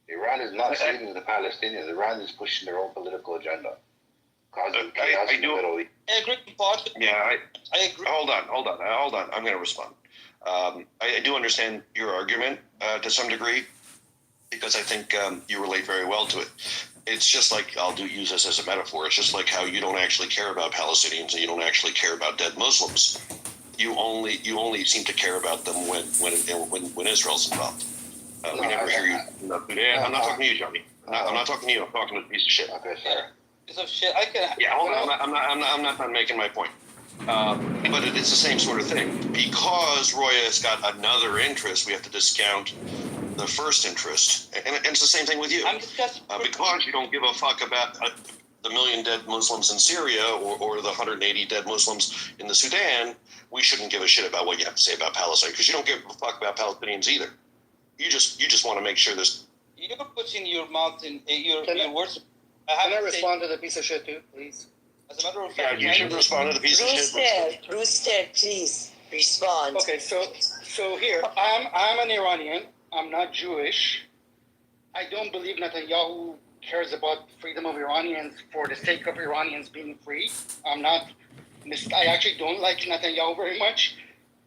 Iran is not saving the Palestinians. Iran is pushing their own political agenda, causing chaos in the Middle East. I agree. Yeah, I agree. Hold on. I'm going to respond. I do understand your argument to some degree because I think you relate very well to it. It's just like, I'll use this as a metaphor. It's just like how you don't actually care about Palestinians and you don't actually care about dead Muslims. You only seem to care about them when Israel's involved. We never hear you. I'm not talking to you, Johnny. I'm not talking to you. I'm talking to a piece of shit. Okay, fair. Piece of shit. I can. Yeah, hold on. I'm not done making my point. But it's the same sort of thing. Because Roya has got another interest, we have to discount the first interest. And it's the same thing with you. Because you don't give a fuck about the million dead Muslims in Syria or the 180 dead Muslims in the Sudan, we shouldn't give a shit about what you have to say about Palestine, because you don't give a fuck about Palestinians either. You just want to make sure there's... You're putting your mouth in your words. Can I respond to the piece of shit too, please? As a matter of fact, you should respond to the piece of shit. Rooster, please respond. Okay, so here, I'm an Iranian. I'm not Jewish. I don't believe Netanyahu cares about freedom of Iranians for the sake of Iranians being free. I actually don't like Netanyahu very much,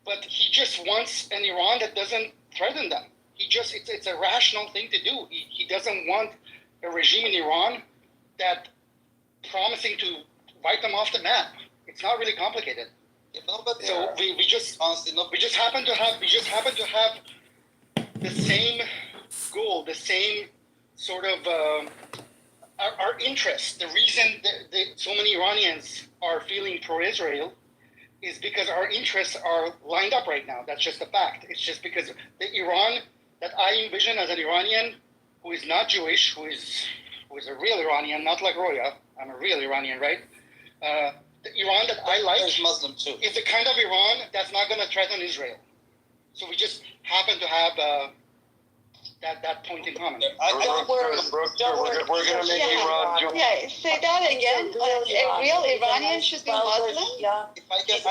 but he just wants an Iran that doesn't threaten them. It's a rational thing to do. He doesn't want a regime in Iran that promising to wipe them off the map. It's not really complicated. So we just happen to have the same goal, the same sort of our interest. The reason that so many Iranians are feeling pro-Israel is because our interests are lined up right now. That's just a fact. It's just because the Iran that I envision as an Iranian who is not Jewish, who is a real Iranian, not like Roya. I'm a real Iranian, right? The Iran that I like is Muslim too. Is the kind of Iran that's not going to threaten Israel. So we just happen to have that point in common. Don't worry. We're going to make Iran... Yeah, say that again. A real Iranian should be Muslim?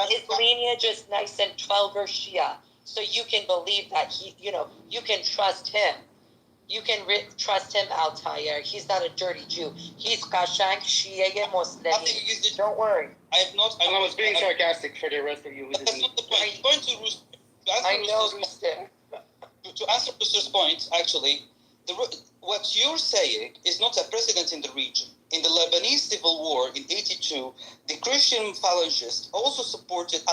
His lineage is nice and 12er Shia. So you can believe that you can trust him. You can trust him, Altair. He's not a dirty Jew. He's Kashang Shia Muslim. Don't worry. I have not. I was being sarcastic for the rest of you. That's not the point. I'm going to answer Rooster's point, actually, what you're saying is not a precedent in the region. In the Lebanese civil war in '82, the Christian phalangists also supported.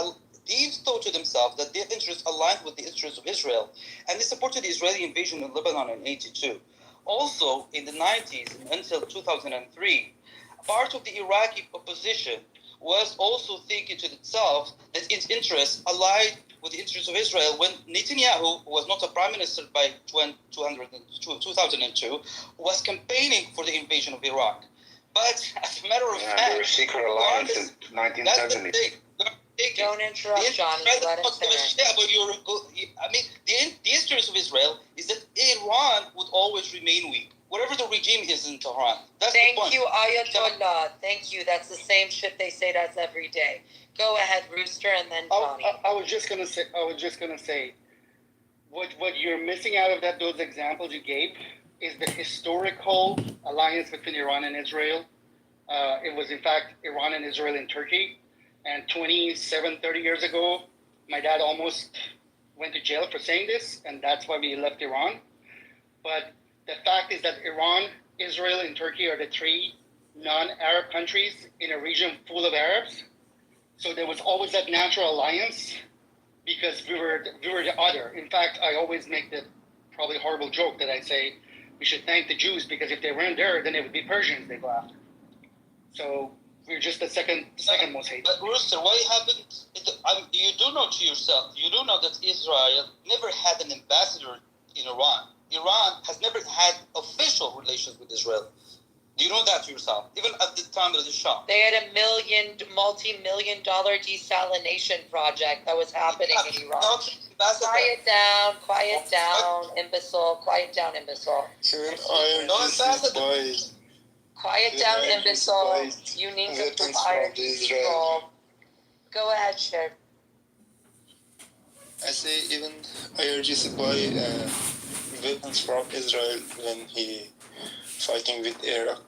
They thought to themselves that their interests aligned with the interests of Israel, and they supported the Israeli invasion of Lebanon in '82. Also, in the '90s until 2003, part of the Iraqi opposition was also thinking to itself that its interests aligned with the interests of Israel when Netanyahu, who was not a prime minister by 2002, was campaigning for the invasion of Iraq. But as a matter of fact, there were secret alliances in 1970. That's the thing. Don't interrupt, Johnny. Let him finish. The interest of Israel is that Iran would always remain weak, whatever the regime is in Tehran. That's the point. Thank you, Ayatollah. Thank you. That's the same shit they say to us every day. Go ahead, Rooster, and then Johnny. I was just gonna say, what you're missing out of those examples you gave is the historical alliance between Iran and Israel. It was in fact Iran and Israel and Turkey. And 30 years ago, my dad almost went to jail for saying this, and that's why we left Iran. But the fact is that Iran, Israel, and Turkey are the three non-Arab countries in a region full of Arabs. So there was always that natural alliance because we were the other. In fact, I always make the probably horrible joke that I say we should thank the Jews because if they weren't there, then it would be Persians they go after. So we're just the second most hated. But Rooster, why haven't you do know to yourself? You do know that Israel never had an ambassador in Iran. Iran has never had official relations with Israel. Do you know that to yourself? Even at the time of the Shah. They had a multi-million-dollar desalination project that was happening in Iran. Quiet down, imbecile. Quiet down, imbecile. Quiet down, imbecile. You need to put IRGC. Go ahead, Sheriff. I say even IRGC buy weapons from Israel when he fighting with Iraq.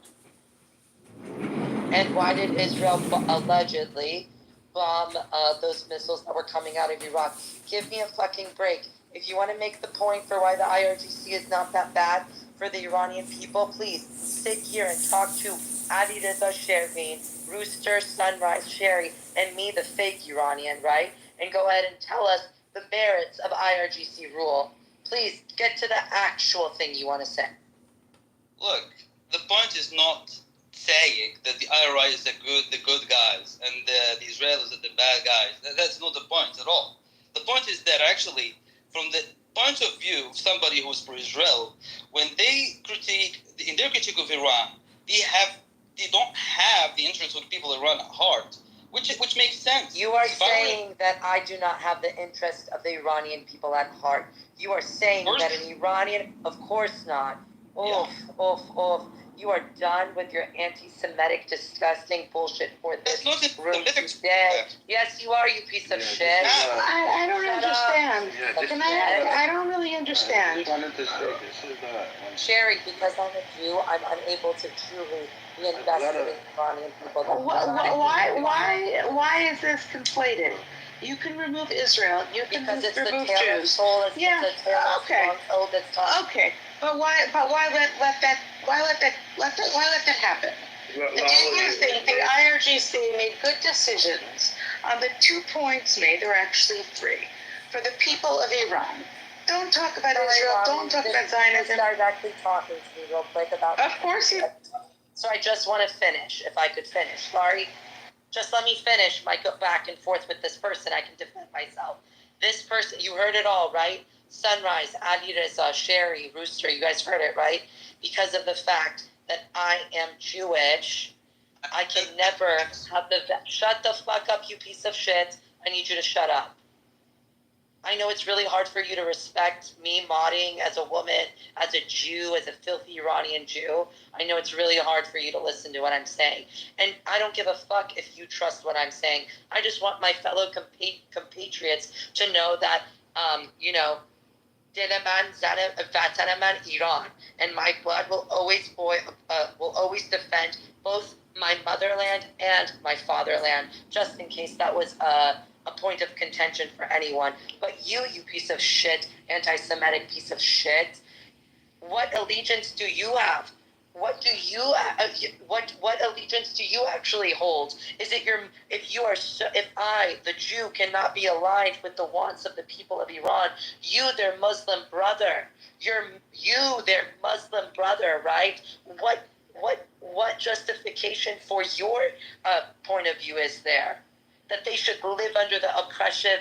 And why did Israel allegedly bomb those missiles that were coming out of Iraq? Give me a fucking break. If you want to make the point for why the IRGC is not that bad for the Iranian people, please sit here and talk to Adi Reza Shervin, Rooster, Sunrise, Sherry, and me, the fake Iranian, right? And go ahead and tell us the merits of IRGC rule. Please get to the actual thing you want to say. Look, the point is not saying that the IRI is the good guys and the Israelis are the bad guys. That's not the point at all. The point is that actually, from the point of view of somebody who's for Israel, when they critique in their critique of Iran, they don't have the interest of the people of Iran at heart, which makes sense. You are saying that I do not have the interest of the Iranian people at heart. You are saying that an Iranian, of course not. You are done with your anti-Semitic, disgusting bullshit for this room today. Yes, you are, you piece of shit. I don't understand. I don't really understand. Sherry, because I'm a Jew, I'm unable to truly be invested in Iranian people. Why is this conflated? You can remove Israel. You can remove Jews. Yeah. Okay. Okay. But why let that happen? Do you think the IRGC made good decisions on the 2 points made? There are actually 3 for the people of Iran. Don't talk about Israel. Don't talk about Zionism. Directly talking to me real quick about. Of course you. So I just want to finish. If I could finish, sorry. Just let me finish my back and forth with this person. I can defend myself. This person, you heard it all, right? Sunrise, Ali Reza, Sherry, Rooster, you guys heard it, right? Because of the fact that I am Jewish, I can never have the... Shut the fuck up, you piece of shit. I need you to shut up. I know it's really hard for you to respect me modding as a woman, as a Jew, as a filthy Iranian Jew. I know it's really hard for you to listen to what I'm saying. And I don't give a fuck if you trust what I'm saying. I just want my fellow compatriots to know that, Iran, and my blood will always defend both my motherland and my fatherland, just in case that was a point of contention for anyone. But you piece of shit, anti-Semitic piece of shit, what allegiance do you have? What allegiance do you actually hold? Is it if I, the Jew, cannot be aligned with the wants of the people of Iran, you, their Muslim brother, their Muslim brother, right? What justification for your point of view is there? That they should live under the oppressive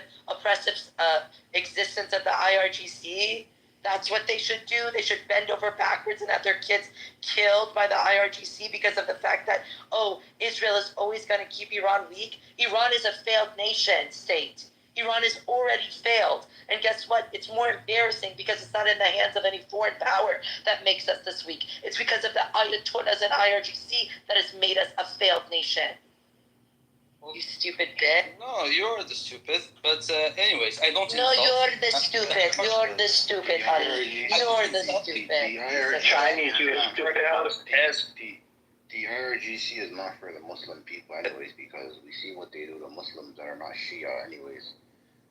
existence of the IRGC? That's what they should do. They should bend over backwards and have their kids killed by the IRGC because of the fact that, Israel is always going to keep Iran weak. Iran is a failed nation state. Iran is already failed. And guess what? It's more embarrassing because it's not in the hands of any foreign power that makes us this weak. It's because of the Ayatollahs and IRGC that has made us a failed nation. You stupid bitch. No, you're the stupid. But anyways, I don't. No, you're the stupid. You're the stupid, honey. You're the stupid. The Chinese, you're stupid. The IRGC is not for the Muslim people, anyways, because we see what they do to Muslims that are not Shia, anyways.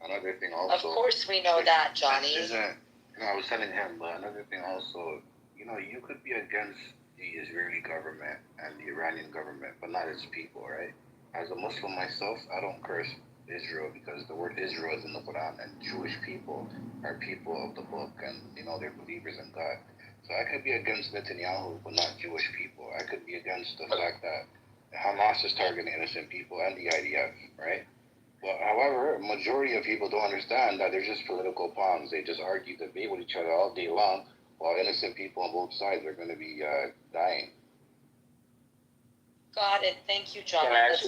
Another thing also. Of course, we know that, Johnny. I was telling him, but another thing also, you could be against the Israeli government and the Iranian government, but not its people, right? As a Muslim myself, I don't curse Israel because the word Israel is in the Quran, and Jewish people are people of the book, and they're believers in God. So I could be against Netanyahu, but not Jewish people. I could be against the fact that Hamas is targeting innocent people and the IDF, right? But however, a majority of people don't understand that they're just political pawns. They just argue, debate with each other all day long, while innocent people on both sides are going to be dying. Got it. Thank you, John. Guys,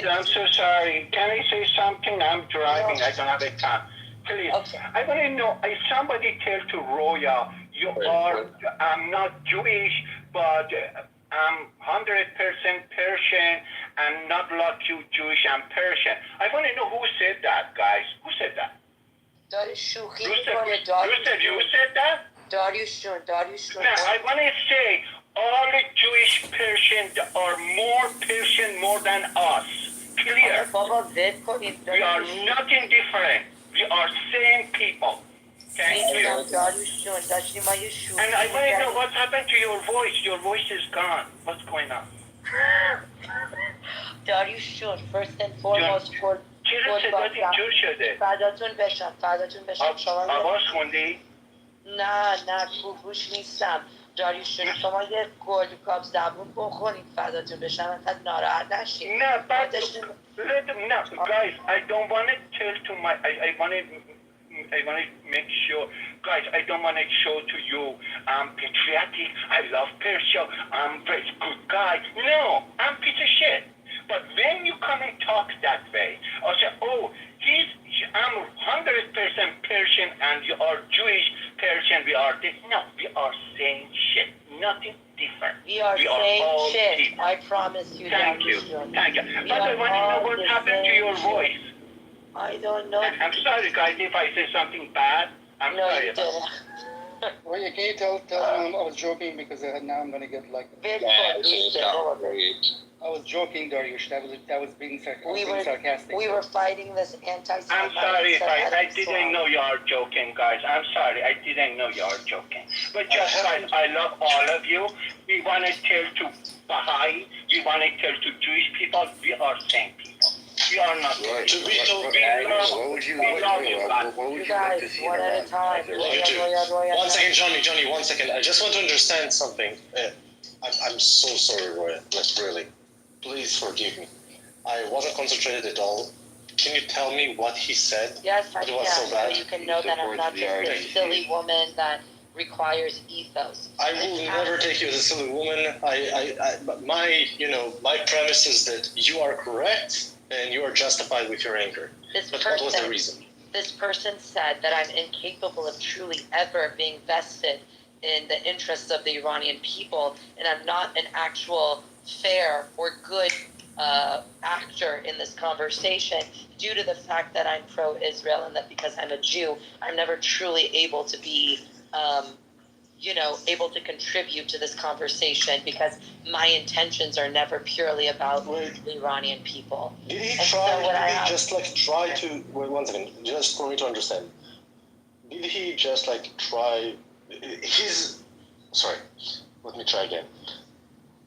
I'm so sorry. Can I say something? I'm driving. I don't have a time. Please. Okay. I want to know, if somebody tell to Roya, I'm not Jewish, but I'm 100% Persian, and not like you Jewish, I'm Persian. I want to know who said that, guys. Who said that? Rooster, you said that? Dariush. Now, I want to say, all the Jewish Persians are more Persian more than us. Clear. We are nothing different. We are same people. Thank you. And I want to know what happened to your voice. Your voice is gone. What's going on? Dariush, first and foremost, فرداتون بشم شما آواز خوندی؟ نه گوش نیستم. داریوش شما یه گلی کاب زبون بخورید فداتون بشم انقدر ناراحت نشید No, but no, guys, I don't want to tell to my. I want to make sure, guys. I don't want to show to you I'm patriotic. I love Persia. I'm very good guy. No, I'm piece of shit. But when you come and talk that way, I say, oh, I'm 100% Persian and you are Jewish Persian. We are this. No, we are saying shit. Nothing different. We are saying all shit. people. I promise you. Thank you. Thank you. But I want to know what happened to your voice. I don't know. I'm sorry, guys, if I say something bad. I'm No, sorry you about didn't. that. Well, yeah, can you tell them I was joking because now I'm gonna get like. I was joking, Dariush. That was being sarcastic. We were fighting this anti-Semitic. I'm sorry if I didn't know you are joking, guys. I'm sorry, I didn't know you are joking. But just guys, I love all of you. We want to tell to Baha'i, we want to tell to Jewish people, we are same people. We are not. Right. To be told, What would you like to see one at a time. One second, Johnny, 1 second. I just want to understand something. I'm so sorry, Roya. Like, really. Please forgive me. I wasn't concentrated at all. Can you tell me what he said? Yes, I It was can. so bad. So you can know that I'm not just a silly woman that requires ethos. I will never take you as a silly woman. My premise is that you are correct and you are justified with your anger. But what was the reason? This person said that I'm incapable of truly ever being vested in the interests of the Iranian people, and I'm not an actual fair or good actor in this conversation due to the fact that I'm pro-Israel and that because I'm a Jew, I'm never truly able to be, able to contribute to this conversation because my intentions are never purely about the Iranian people. Did he try to wait 1 second, just for me to understand? Did he just try sorry, let me try again.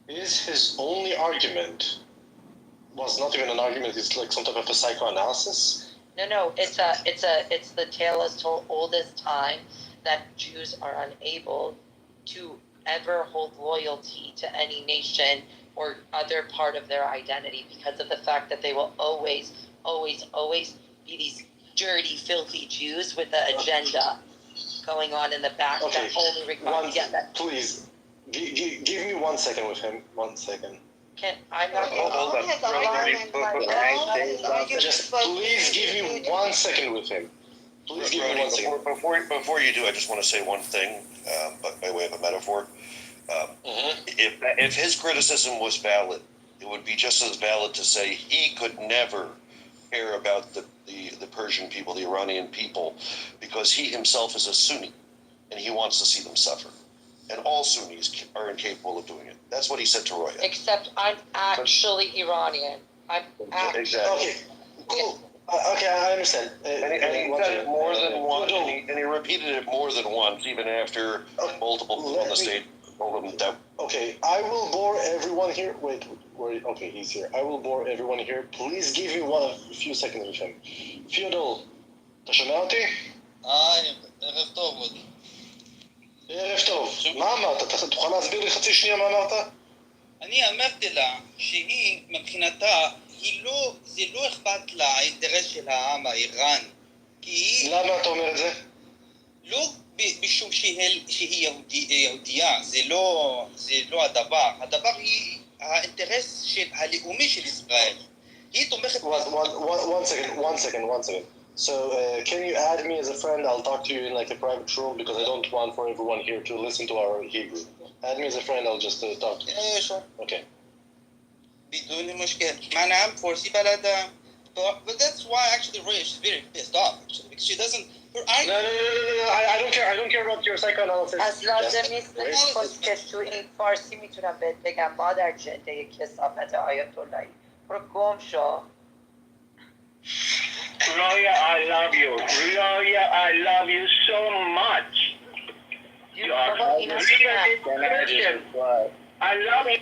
Is his only argument was not even an argument, it's like some type of a psychoanalysis? No, it's the tale as told oldest time that Jews are unable to ever hold loyalty to any nation or other part of their identity because of the fact that they will always be these dirty, filthy Jews with an agenda going on in the back that only requires that. Please, give me 1 second with him. 1 second. I'm not Just please give me 1 second with him. Please give me 1 second. Before you do, I just want to say one thing, but by way of a metaphor. If his criticism was valid, it would be just as valid to say he could never care about the Persian people, the Iranian people, because he himself is a Sunni, and he wants to see them suffer. And all Sunnis are incapable of doing it. That's what he said to Roya. Except I'm actually Iranian. Exactly. Okay, cool. Okay, I understand. And he said it more than once, and he repeated it more than once, even after multiple people on the stage told him that. Okay, I will bore everyone here. Wait, okay, he's here. I will bore everyone here. Please give me a few seconds with him. Fyodor, אתה שומע אותי? ערב טוב, מודי. ערב טוב. מה אמרת? אתה תוכל להסביר לי חצי שנייה מה אמרת? אני אמרתי לה שהיא, מבחינתה, זה לא אכפת לה האינטרס של העם האיראני. למה אתה אומר את זה? לא משום שהיא יהודייה, זה לא הדבר. הדבר היא האינטרס הלאומי של ישראל. היא תומכת... One second. So, can you add me as a friend? I'll talk to you in a private room because I don't want for everyone here to listen to our Hebrew. Add me as a friend, I'll just talk to you. Yeah, sure. Okay. بدون مشكل. أنا فارسي بلدم. But that's why actually Roya is very pissed off actually because she doesn't. No. I don't care. I don't care about your psychoanalysis. از لازم نیست که تو این فارسی میتونم بهت بگم مادر جنده کثافت آیت اللهی برو گم شو. Roya, I love you. Roya, I love you so much. You are really Christian. I love you.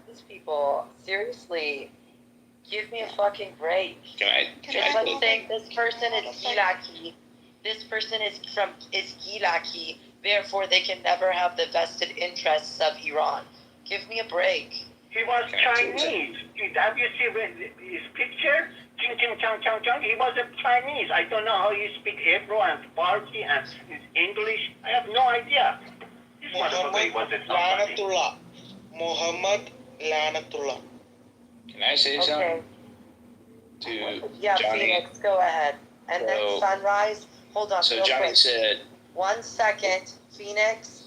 These people, seriously, give me a fucking break. It's like saying this person is Gilaki. This person is Gilaki. Therefore, they can never have the vested interests of Iran. Give me a break. He was Chinese. Have you seen his picture? Ching, ching, chang, chang, chang. He was a Chinese. I don't know how he speaks Hebrew and Farsi and his English. I have no idea. This motherfucker was a somebody. Lanatullah. Muhammad Lanatullah. Can I say Okay. something? To Yeah, Johnny. Phoenix, go ahead. And then So- Sunrise, hold on So real Johnny quick. said, 1 second. Phoenix,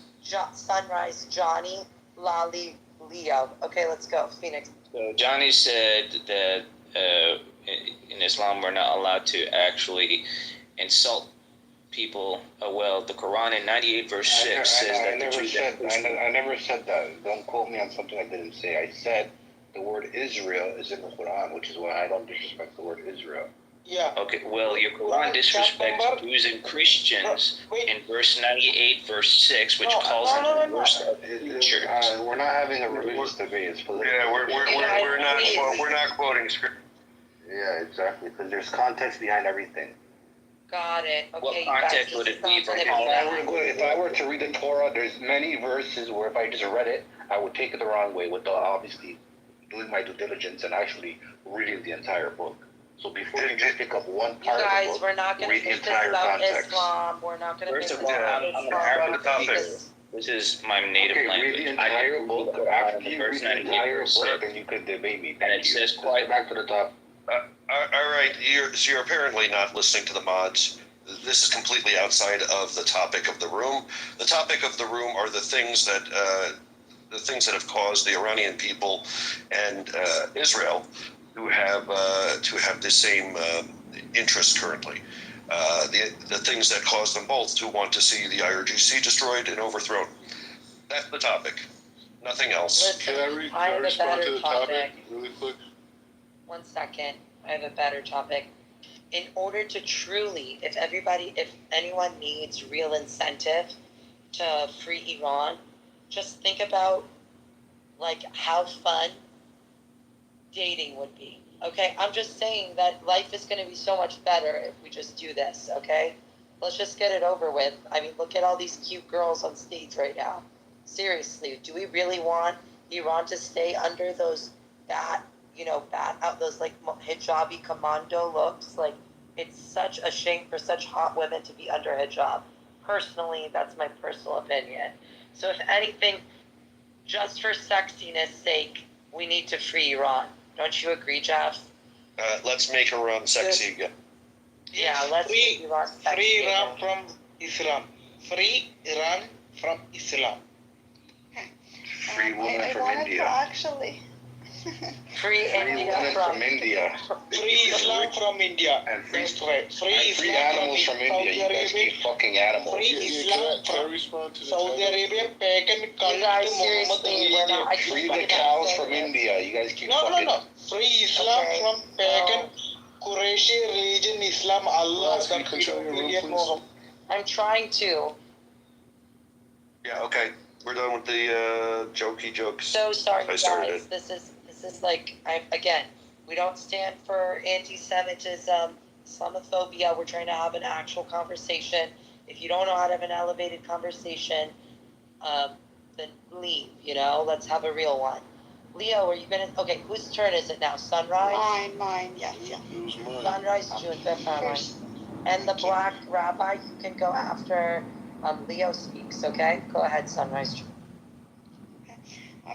Sunrise, Johnny, Lali, Leo. Okay, let's go. Phoenix. so Johnny said that in Islam we're not allowed to actually insult people. Well, the Quran in 98 verse 6 says I that the never Jews said. I never said that. Don't quote me on something I didn't say. I said the word Israel is in the Quran, which is why I don't disrespect the word Israel. Yeah. Okay, well, your Quran disrespects Jews and Christians in verse 98, verse 6, which calls them the worst of creatures. We're not having a religious debate. It's political. Yeah, we're not quoting scripture. Yeah, exactly. Because there's context behind everything. Got it. Okay, What you guys, context this would is it be not from gonna If I were to read the Torah, there's many verses where if I just read it, I would take it the wrong way without obviously doing my due diligence and actually reading the entire book. So before you just pick up one You part guys, of the book, we're not going to read the make this entire about context. Islam. We're not going to make First this of all, about I'm an Islam. Arabic topic. speaker. This is my native Okay, language. read the entire book. After you read the entire book, and then you could debate me. it says quite Back to the top. All right, you're apparently not listening to the mods. This is completely outside of the topic of the room. The topic of the room are the things that have caused the Iranian people and Israel to have the same interest currently. The things that cause them both to want to see the IRGC destroyed and overthrown. That's the topic. Nothing else. Listen, I have a respond better to the topic. really quick? 1 second. I have a better topic. In order to truly, if anyone needs real incentive to free Iran, just think about like how fun dating would be. Okay, I'm just saying that life is going to be so much better if we just do this. Okay, let's just get it over with. I mean, look at all these cute girls on stage right now. Seriously, do we really want Iran to stay under those bat out those like hijabi commando looks? Like, it's such a shame for such hot women to be under hijab. Personally, that's my personal opinion. So if anything, just for sexiness sake, we need to free Iran. Don't you agree, Jeff? Let's make Iran sexy again. Yeah, let's make Iran sexy. Free Iran from Islam. Free Iran from Islam. Free women I from wanted India. to actually. Free India women from India. Free Islam from India. And free, That's right. Free and free Islam animals from India. Saudi You guys Arabia. keep fucking animals. Free Islam Can I from respond to the Saudi title? Arabia pagan cult You guys, to Muhammad seriously, we're not. religion. Free the cows from India. You guys keep No. fucking. Free Islam Okay. from pagan Qurayshi religion, Islam, Allah, Can you control your room, period please? Muhammad. I'm trying to. Yeah, okay. We're done with the jokey jokes. So sorry, I started guys. This is like, we don't stand for anti-Semitism, Islamophobia. We're trying to have an actual conversation. If you don't know how to have an elevated conversation, then leave. Let's have a real one. Leo, are you gonna? Okay, whose turn is it now? Sunrise. Mine. Yes. It was mine. Sunrise, June 5th, Sunrise. And the black rabbi, you can go after Leo speaks. Okay, go ahead, Sunrise.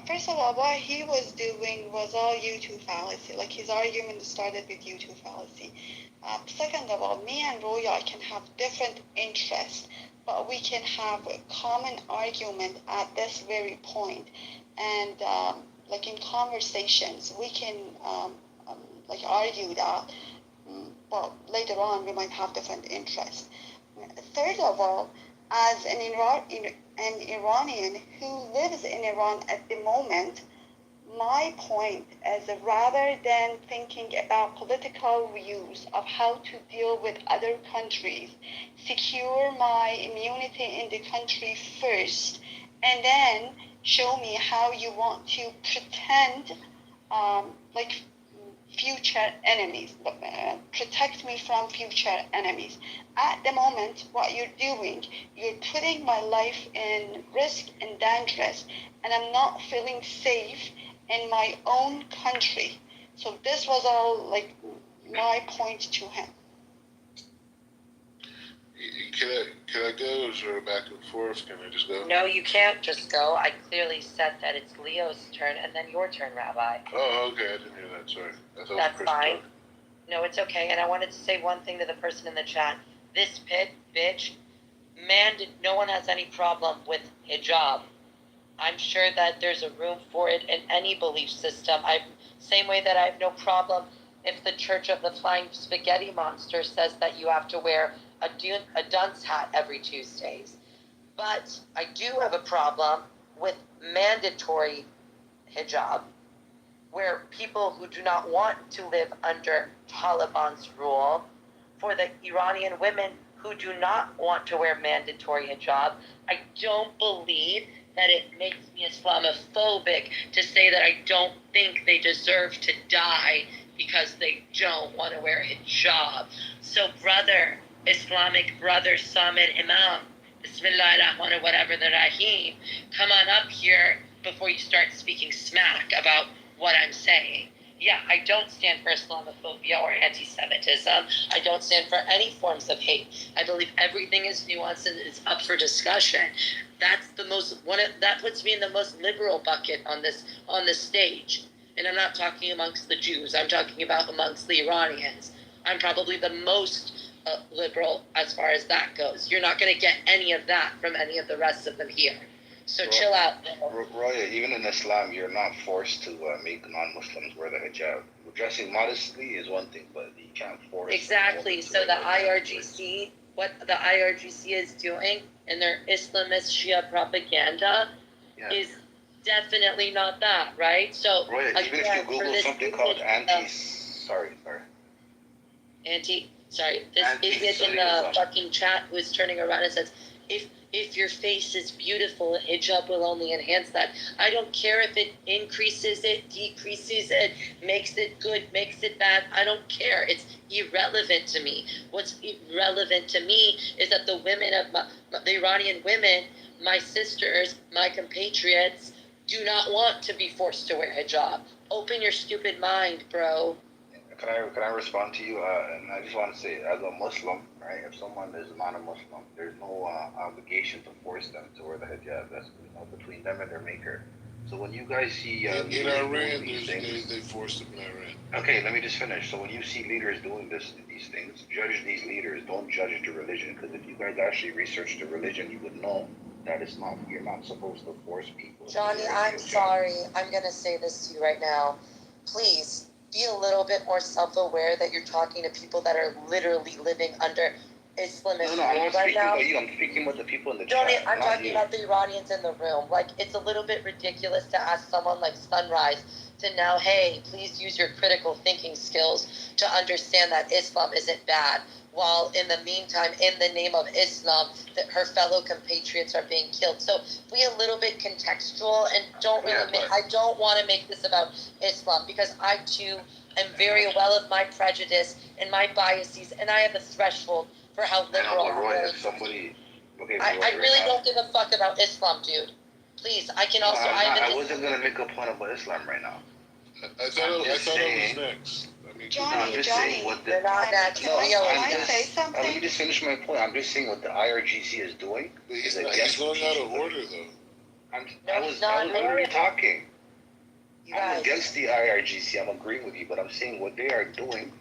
First of all, what he was doing was all U2 fallacy. Like, his argument started with U2 fallacy. Second of all, me and Roya can have different interests, but we can have a common argument at this very point. And like in conversations, we can like argue that. Well, later on, we might have different interests. Third of all, as an Iranian who lives in Iran at the moment, my point is rather than thinking about political views of how to deal with other countries, secure my immunity in the country first, and then show me how you want to pretend like future enemies, protect me from future enemies. At the moment, what you're doing, you're putting my life in risk and dangerous, and I'm not feeling safe in my own country. So this was all like my point to him. Can I go? Is there a back and forth? Can I just go? No, you can't just go. I clearly said that it's Leo's turn and then your turn, Rabbi. Oh, okay. I didn't hear that. Sorry. I thought That's it was fine. Chris No, it's okay. And I wanted to say one thing to the person in the chat. This bitch, no one has any problem with hijab. I'm sure that there's a room for it in any belief system. Same way that I have no problem if the Church of the Flying Spaghetti Monster says that you have to wear a dunce hat every Tuesdays. But I do have a problem with mandatory hijab, where people who do not want to live under Taliban's rule, for the Iranian women who do not want to wear mandatory hijab, I don't believe that it makes me Islamophobic to say that I don't think they deserve to die because they don't want to wear hijab. So brother, Islamic brother Samir Imam, Bismillah ar-Rahman whatever the Rahim, come on up here before you start speaking smack about what I'm saying. Yeah, I don't stand for Islamophobia or anti-Semitism. I don't stand for any forms of hate. I believe everything is nuanced and is up for discussion. That's that puts me in the most liberal bucket on this stage. And I'm not talking amongst the Jews. I'm talking about amongst the Iranians. I'm probably the most liberal as far as that goes. You're not going to get any of that from any of the rest of them here. So chill out. Roya, even in Islam, you're not forced to make non-Muslims wear the hijab. Dressing modestly is one thing, but you can't force. Exactly. So the IRGC, what the IRGC is doing in their Islamist Shia propaganda is definitely not that, right? So Roya, even if you Google something called this idiot in the fucking chat who is turning around and says, if your face is beautiful, hijab will only enhance that. I don't care if it increases it, decreases it, makes it good, makes it bad. I don't care. It's irrelevant to me. What's irrelevant to me is that the women of the Iranian women, my sisters, my compatriots, do not want to be forced to wear hijab. Open your stupid mind, bro. Can I respond to you? And I just want to say, as a Muslim, right? If someone is not a Muslim, there's no obligation to force them to wear the hijab. That's between them and their maker. So when you guys see in Iran, they forced them in Iran. Okay, let me just finish. So when you see leaders doing these things, judge these leaders. Don't judge the religion, because if you guys actually research the religion, you would know that you're not supposed to force people. Johnny, I'm sorry. I'm gonna say this to you right now. Please be a little bit more self-aware that you're talking to people that are literally living under Islamist I'm rule not right speaking now. about you. I'm speaking about the people in the Johnny, chat. I'm not talking you. about the Iranians in the room. Like, it's a little bit ridiculous to ask someone like Sunrise to now, hey, please use your critical thinking skills to understand that Islam isn't bad, while in the meantime, in the name of Islam, that her fellow compatriots are being killed. So be a little bit contextual and don't really I don't want to make this about Islam, because I too am very well of my prejudice and my biases, and I have a threshold for how liberal I'm willing to be. I really don't give a fuck about Islam, dude. Please, I can also. I wasn't gonna make a point about Islam right now. I thought it was next. Johnny, they're not that Let me just finish my point. I'm just saying what the IRGC is doing. He's going out of order, though. I was literally talking. I'm against the IRGC. I'm agreeing with you, but I'm saying what they are doing,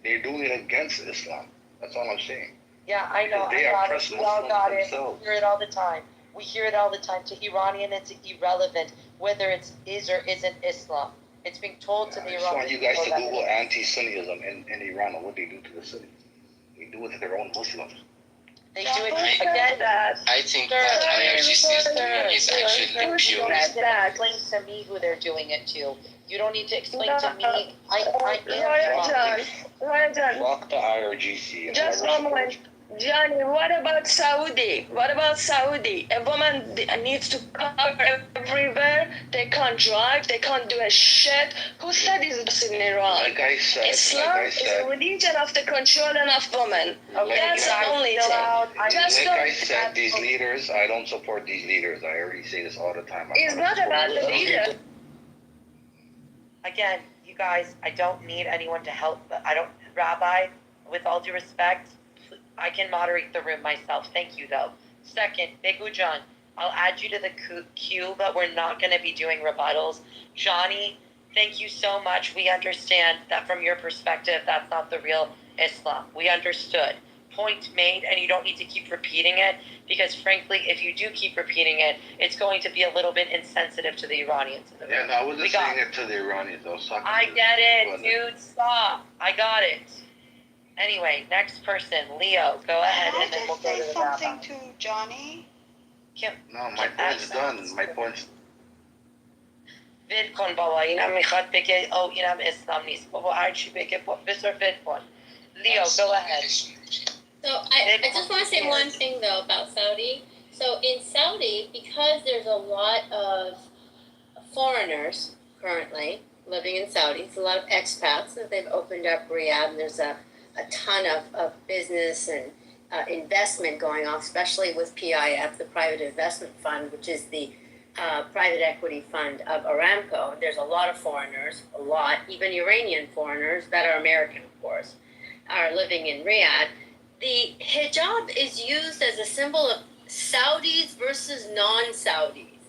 they're doing it against Islam. That's all I'm saying. Yeah, I know. They I are got it. We all got it. themselves. We hear it all the time. We hear it all the time. To Iranian, it's irrelevant whether it is or isn't Islam. It's being told to the Iranians. I just want you guys to Google anti-Sunnism in Iran and what they do to the Sunnis. They do it to their own Muslims. They do it again. I think what IRGC is doing is actually pure. Explain to me who they're doing it to. You don't need to explain to me. I am Fuck the IRGC. Just one moment. Johnny, what about Saudi? What about Saudi? A woman needs to cover everywhere. They can't drive. They can't do a shit. Who said it's in Iran? Like I said, Islam is a religion of the controlling of women. Like That's the only thing. Just like don't. I said, these leaders, I don't support these leaders. I already say this all the time. It's not about the leader. Again, you guys, I don't need anyone to help, but Rabbi, with all due respect, I can moderate the room myself. Thank you, though. Second, Begu John, I'll add you to the queue, but we're not going to be doing rebuttals. Johnny, thank you so much. We understand that from your perspective, that's not the real Islam. We understood. Point made, and you don't need to keep repeating it, because frankly, if you do keep repeating it, it's going to be a little bit insensitive to the Iranians. In the room. No, I wasn't saying it to the Iranians. I get it, dude. Stop. I got it. Anyway, next person, Leo. Go ahead, and then we'll go to the something to Johnny. No, my point's done. My point's. ول کن بابا اینم میخواد بگه او اینم اسلام نیست بابا هر چی بگه بذار ول کن. Leo, go ahead. So I just want to say one thing though about Saudi. So in Saudi, because there's a lot of foreigners currently living in Saudi, it's a lot of expats that they've opened up Riyadh, and there's a ton of business and investment going on, especially with PIF, the Private Investment Fund, which is the private equity fund of Aramco. There's a lot of foreigners, even Iranian foreigners that are American, of course, are living in Riyadh. The hijab is used as a symbol of Saudis versus non-Saudis.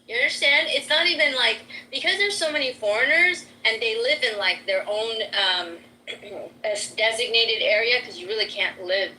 You understand? It's not even like, because there's so many foreigners and they live in like their own designated area, because you really can't live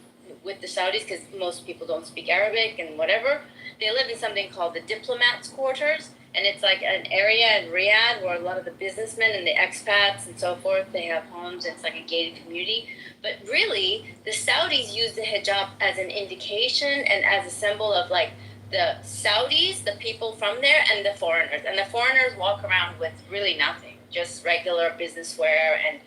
with the Saudis because most people don't speak Arabic and whatever. They live in something called the diplomats' quarters, and it's like an area in Riyadh where a lot of the businessmen and the expats and so forth, they have homes. It's like a gated community. But really, the Saudis use the hijab as an indication and as a symbol of like the Saudis, the people from there, and the foreigners. And the foreigners walk around with really nothing, just regular business wear, and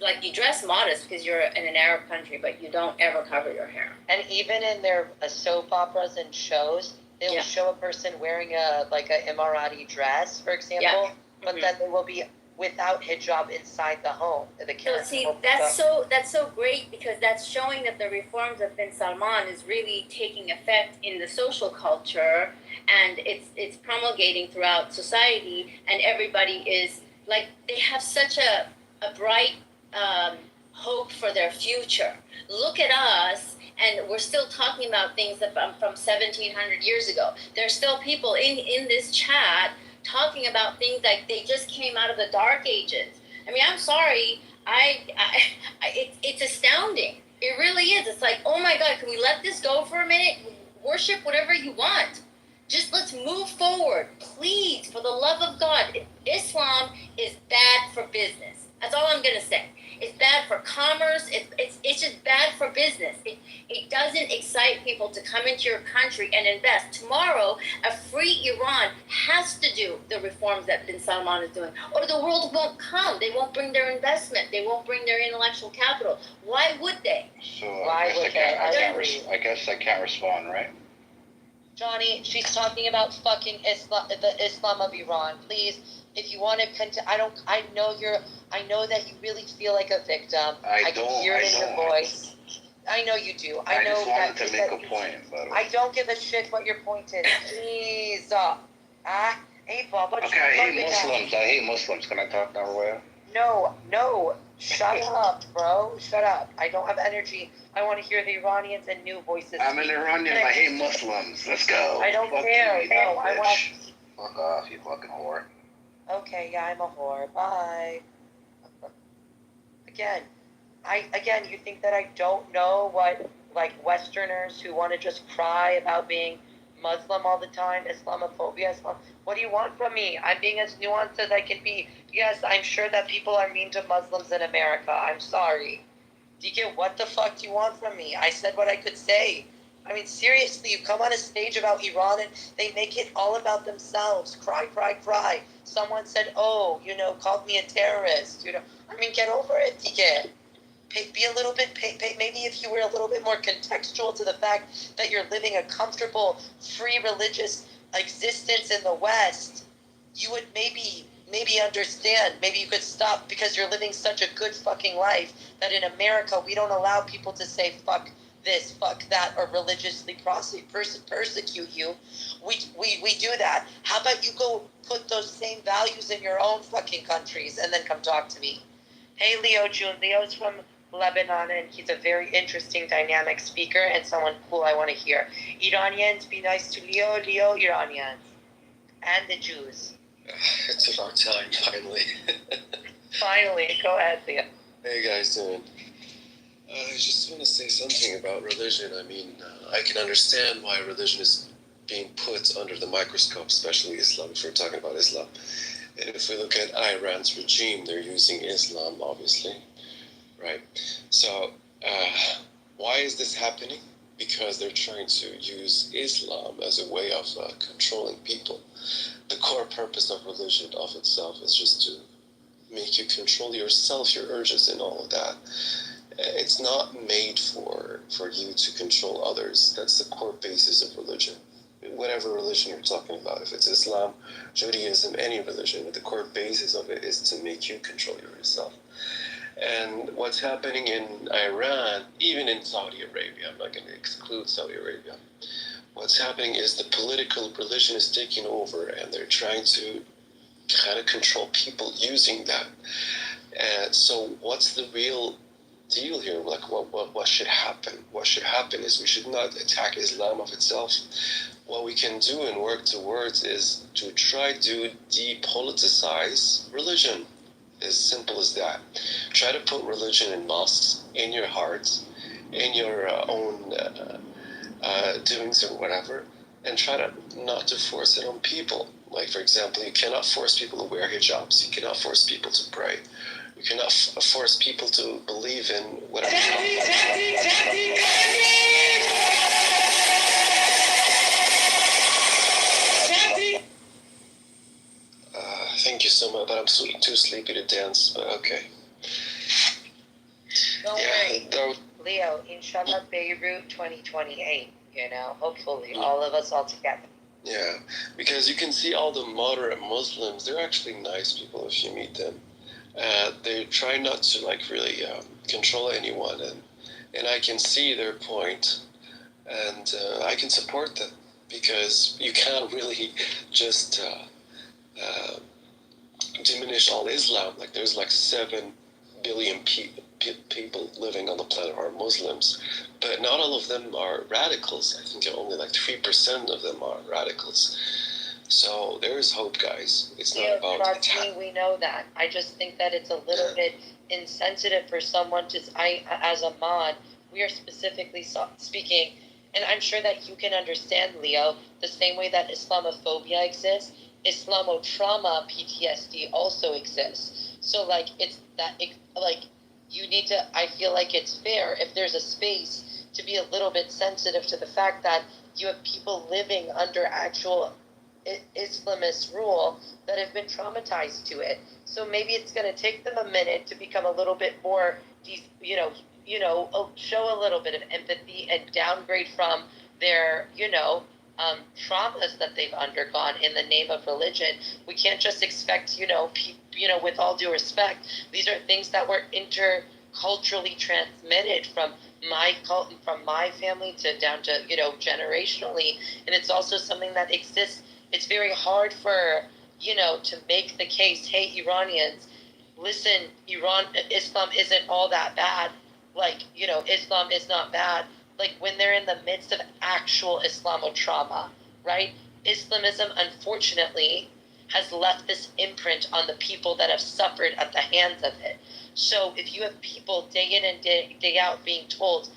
like you dress modest because you're in an Arab country, but you don't ever cover your hair. And even in their soap operas and shows, they will show a person wearing a Emirati dress, for example, but then they will be without hijab inside the home. That's so great, because that's showing that the reforms of bin Salman is really taking effect in the social culture, and it's promulgating throughout society, and everybody is like, they have such a bright hope for their future. Look at us, and we're still talking about things that from 1700 years ago. There's still people in this chat talking about things like they just came out of the dark ages. I mean, I'm sorry, it's astounding. It really is. It's like, oh my God, can we let this go for a minute? Worship whatever you want. Just let's move forward, please, for the love of God. Islam is bad for business. That's all I'm gonna say. It's bad for commerce. It's just bad for business. It doesn't excite people to come into your country and invest. Tomorrow, a free Iran has to do the reforms that bin Salman is doing, or the world won't come. They won't bring their investment. They won't bring their intellectual capital. Why would they? So I guess I can't respond, right? Johnny, she's talking about fucking Islam, the Islam of Iran. Please, if you want to continue, I know that you really feel like a victim. I can hear it in your voice. I know you do. I know just wanted to make a point, but I don't give a shit what your point is. Please, hey, Baba. Okay, I hate Muslims. Can I talk now, Roya? No. Shut up, bro. Shut up. I don't have energy. I want to hear the Iranians and new voices. I'm an Iranian. I hate Muslims. Let's go. I don't care. No, I want. Fuck off, you fucking whore. Okay, yeah, I'm a whore. Bye. Again, you think that I don't know what, like, Westerners who want to just cry about being Muslim all the time, Islamophobia, what do you want from me? I'm being as nuanced as I can be. Yes, I'm sure that people are mean to Muslims in America. I'm sorry. Do you get what the fuck do you want from me? I said what I could say. I mean, seriously, you come on a stage about Iran and they make it all about themselves. Cry. Someone said, called me a terrorist. I mean, get over it, Tige. be a little bit, maybe if you were a little bit more contextual to the fact that you're living a comfortable, free religious existence in the West, you would maybe understand. Maybe you could stop, because you're living such a good fucking life that in America we don't allow people to say fuck this, fuck that, or religiously persecute you. We do that. How about you go put those same values in your own fucking countries and then come talk to me? Hey, Leo June. Leo's from Lebanon, and he's a very interesting, dynamic speaker and someone cool I want to hear. Iranians, be nice to Leo. Leo, Iranians. And the Jews. It's about time, finally. Finally, go ahead, Leo. Hey guys, doing? I just want to say something about religion. I mean, I can understand why religion is being put under the microscope, especially Islam, if we're talking about Islam. And if we look at Iran's regime, they're using Islam, obviously, right? So, why is this happening? Because they're trying to use Islam as a way of controlling people. The core purpose of religion of itself is just to make you control yourself, your urges and all of that. It's not made for you to control others. That's the core basis of religion. Whatever religion you're talking about, if it's Islam, Judaism, any religion, the core basis of it is to make you control yourself. And what's happening in Iran, even in Saudi Arabia, I'm not going to exclude Saudi Arabia, what's happening is the political religion is taking over, and they're trying to kind of control people using that. And so what's the real deal here? Like, what should happen? What should happen is we should not attack Islam of itself. What we can do and work towards is to try to depoliticize religion. As simple as that. Try to put religion in mosques, in your hearts, in your own doings or whatever, and try to not to force it on people. Like, for example, you cannot force people to wear hijabs. You cannot force people to pray. You cannot force people to believe in whatever. Thank you so much, but I'm too sleepy to dance, but okay. Don't worry. Leo, inshallah, Beirut 2028, hopefully, all of us all together. Yeah, because you can see all the moderate Muslims, they're actually nice people if you meet them. They try not to really control anyone, and I can see their point, and I can support them, because you can't really just diminish all Islam. Like, there's 7 billion people living on the planet are Muslims, but not all of them are radicals. I think only 3% of them are radicals. So there is hope, guys. It's not about trust me, we know that. I just think that it's a little bit insensitive for someone to. As a mod, we are specifically speaking, and I'm sure that you can understand, Leo, the same way that Islamophobia exists. Islamotrauma PTSD also exists. So it's that you need to, I feel like it's fair if there's a space to be a little bit sensitive to the fact that you have people living under actual Islamist rule that have been traumatized to it. So maybe it's going to take them a minute to become a little bit more, show a little bit of empathy and downgrade from their, traumas that they've undergone in the name of religion. We can't just expect, with all due respect, these are things that were interculturally transmitted from my family to down to, generationally. And it's also something that exists. It's very hard for, to make the case, hey, Iranians, listen, Islam isn't all that bad. Islam is not bad. When they're in the midst of actual Islamotrauma, right? Islamism, unfortunately, has left this imprint on the people that have suffered at the hands of it. So if you have people day in and day out being told,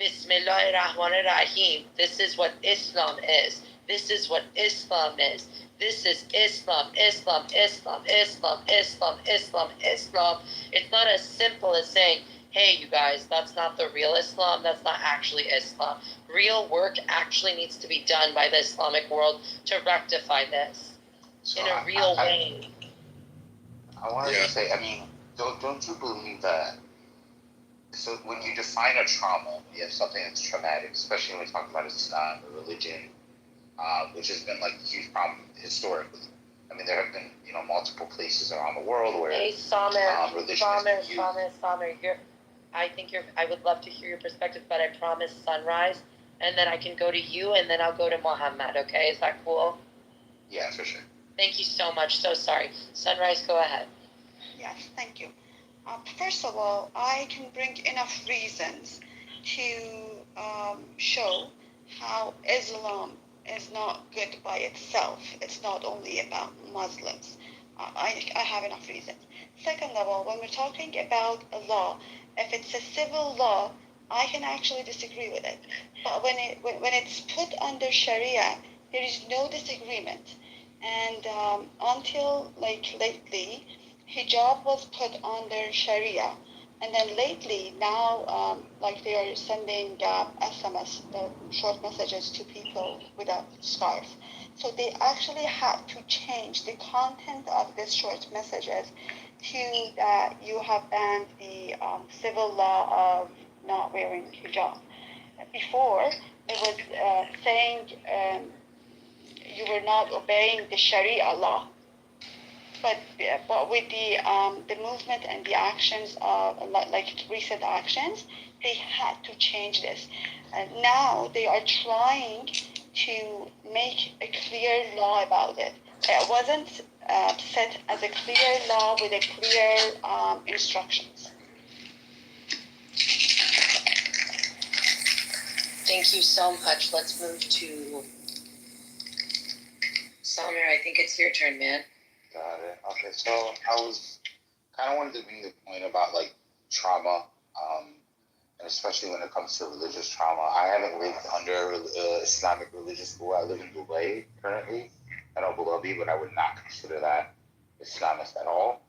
Bismillahir Rahmanir Rahim, this is what Islam is. This is what Islam is. This is Islam, Islam, Islam, Islam, Islam, Islam, Islam. It's not as simple as saying, hey, you guys, that's not the real Islam. That's not actually Islam. Real work actually needs to be done by the Islamic world to rectify this in a real way. I wanted to say, don't you believe that So when you define a trauma, you have something that's traumatic, especially when we talk about Islam or religion, which has been like a huge problem historically. I mean, there have been, multiple places around the world where Hey, Samer, religion has been used. Samer, I would love to hear your perspective, but I promise Sunrise, and then I can go to you, and then I'll go to Mohammed, okay? Is that cool? Yeah, for sure. Thank you so much. So sorry. Sunrise, go ahead. Yes, thank you. First of all, I can bring enough reasons to show how Islam is not good by itself. It's not only about Muslims. I have enough reasons. Second of all, when we're talking about a law, if it's a civil law, I can actually disagree with it. But when it's put under Sharia, there is no disagreement. And until lately, hijab was put under Sharia, and then lately now they are sending SMS, short messages to people without scarf. So they actually had to change the content of these short messages to that you have banned the civil law of not wearing hijab. Before it was saying you were not obeying the Sharia law. But with the movement and the actions of recent actions, they had to change this. And now they are trying to make a clear law about it. It wasn't set as a clear law with a clear instructions. Thank you so much. Let's move to Samir. I think it's your turn, man. Got it. Okay, so I was kind of wanted to bring the point about trauma, and especially when it comes to religious trauma. I haven't lived under Islamic religious school. I live in Dubai currently, in Abu Dhabi, but I would not consider that Islamist at all.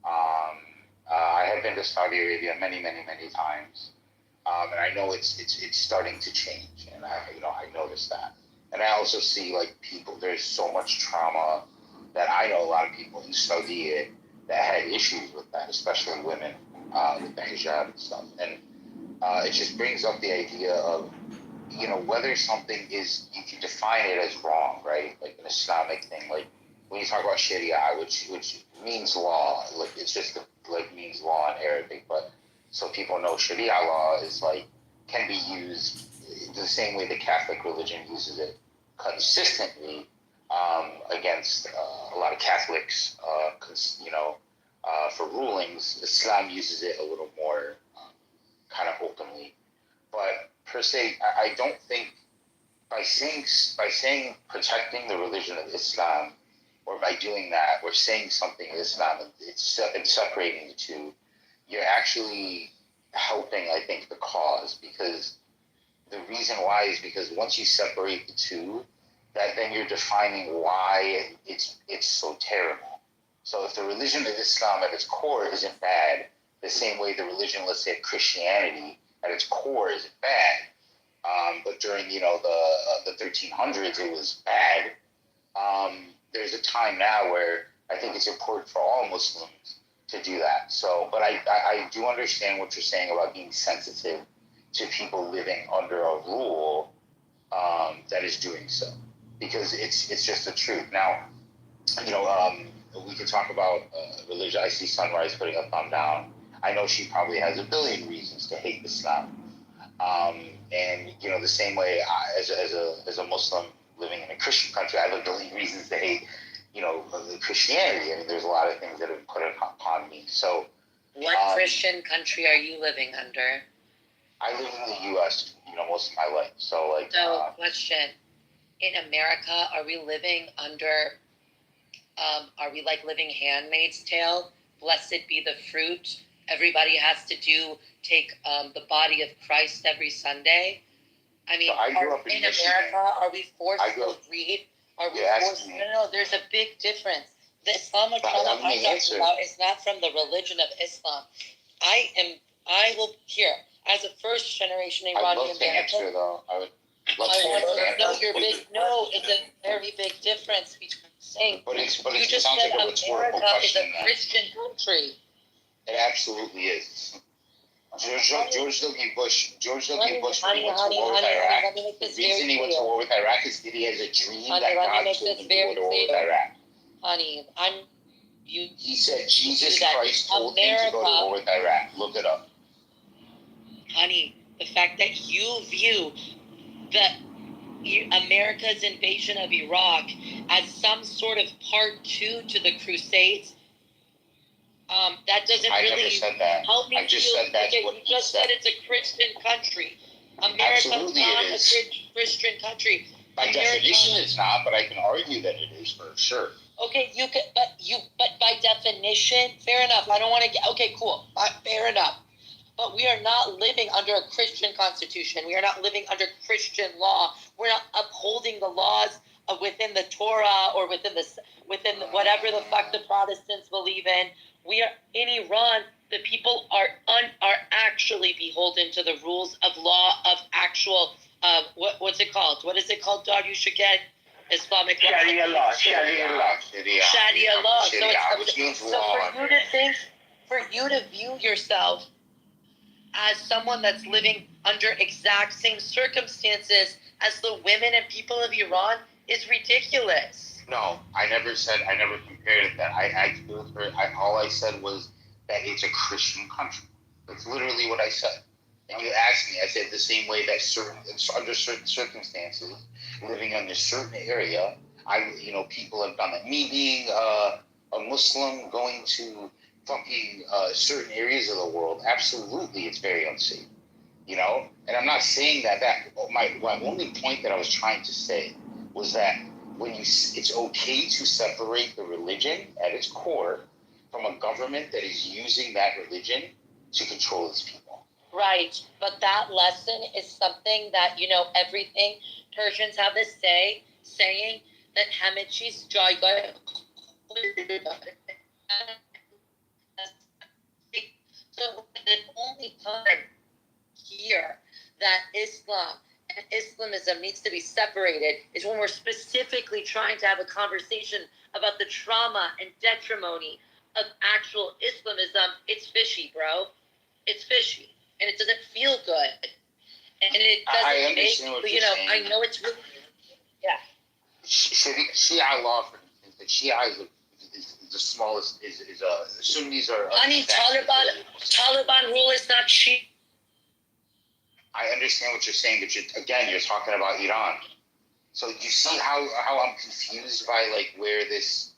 I have been to Saudi Arabia many, many, many times, and I know it's starting to change, and I noticed that, and I also see people. There's so much trauma that I know a lot of people in Saudi that had issues with that, especially women with the hijab and stuff. And it just brings up the idea of, whether something is, you can define it as wrong, right? Like an Islamic thing. Like when you talk about Sharia, which means law, it's just means law in Arabic. But so people know Sharia law is can be used the same way the Catholic religion uses it consistently. Against a lot of Catholics, for rulings. Islam uses it a little more kind of openly. But per se, I don't think by saying protecting the religion of Islam, or by doing that, or saying something of Islam, it's separating the two, you're actually helping, I think, the cause. Because the reason why is because once you separate the two, that then you're defining why it's so terrible. So if the religion of Islam at its core isn't bad, the same way the religion, let's say Christianity, at its core isn't bad, but during the 1300s it was bad. There's a time now where I think it's important for all Muslims to do that. So, but I do understand what you're saying about being sensitive to people living under a rule that is doing so. Because it's just the truth. Now, we could talk about religion. I see Sunrise putting a thumb down. I know she probably has a billion reasons to hate Islam. And the same way as a Muslim living in a Christian country, I have a billion reasons to hate, Christianity. I mean, there's a lot of things that have been put upon me. So, what Christian country are you living under? I live in the U.S. Most of my life. So, question. In America, are we living under, are we living Handmaid's Tale? Blessed be the fruit. Everybody has to take the body of Christ every Sunday. I mean, so in America, are we forced to read? Are we forced? No, there's a big difference. The Islamic trauma I'm talking about is not from the religion of Islam. As a first generation Iranian American. Answer, though. I would. It's a very big difference between saying you just said America is a Christian country. It absolutely is. George W. Bush when he went to war with Iraq. The reason he went to war with Iraq is because he has a dream that God told him to go to war with Iraq. Honey, He said Jesus Christ told him to go to war with Iraq. Look it up. Honey, the fact that you view America's invasion of Iraq as some sort of part 2 to the Crusades, that doesn't I really never said that. help me I just feel. said that's Okay, what you he just said it's a Christian country. America's Absolutely not it a is. Christian country. By definition, it's not, but I can argue that it is for sure. Okay, but by definition, fair enough. I don't want to get, okay, cool, fair enough. But we are not living under a Christian constitution. We are not living under Christian law. We're not upholding the laws within the Torah or within whatever the fuck the Protestants believe in. We are in Iran. The people are actually beholden to the rules of law of actual. What's it called? What is it called, Dad? You should get Islamic law. Sharia law. Sharia law. Sharia law. Sharia. For you to view yourself as someone that's living under exact same circumstances as the women and people of Iran is ridiculous. No, I never compared it that. All I said was that it's a Christian country. That's literally what I said. And you asked me, I said the same way that under certain circumstances, living in a certain area, people have done it. Me being a Muslim, going to fucking certain areas of the world, absolutely, it's very unsafe. And I'm not saying that. My only point that I was trying to say was that it's okay to separate the religion at its core from a government that is using that religion to control its people. Right, but that lesson is something that, everything Persians have this saying that Hamichi's Jaiga. So the only time here that Islam and Islamism needs to be separated is when we're specifically trying to have a conversation about the trauma and detrimony of actual Islamism. It's fishy, bro. It's fishy. And it doesn't feel good. And it doesn't I understand what you're saying. I know it's really, yeah. Shia law, for instance, the Shia is the smallest, Sunnis are... Honey, Taliban rule is not Shia. I understand what you're saying, but you're talking about Iran. So you see how I'm confused by where this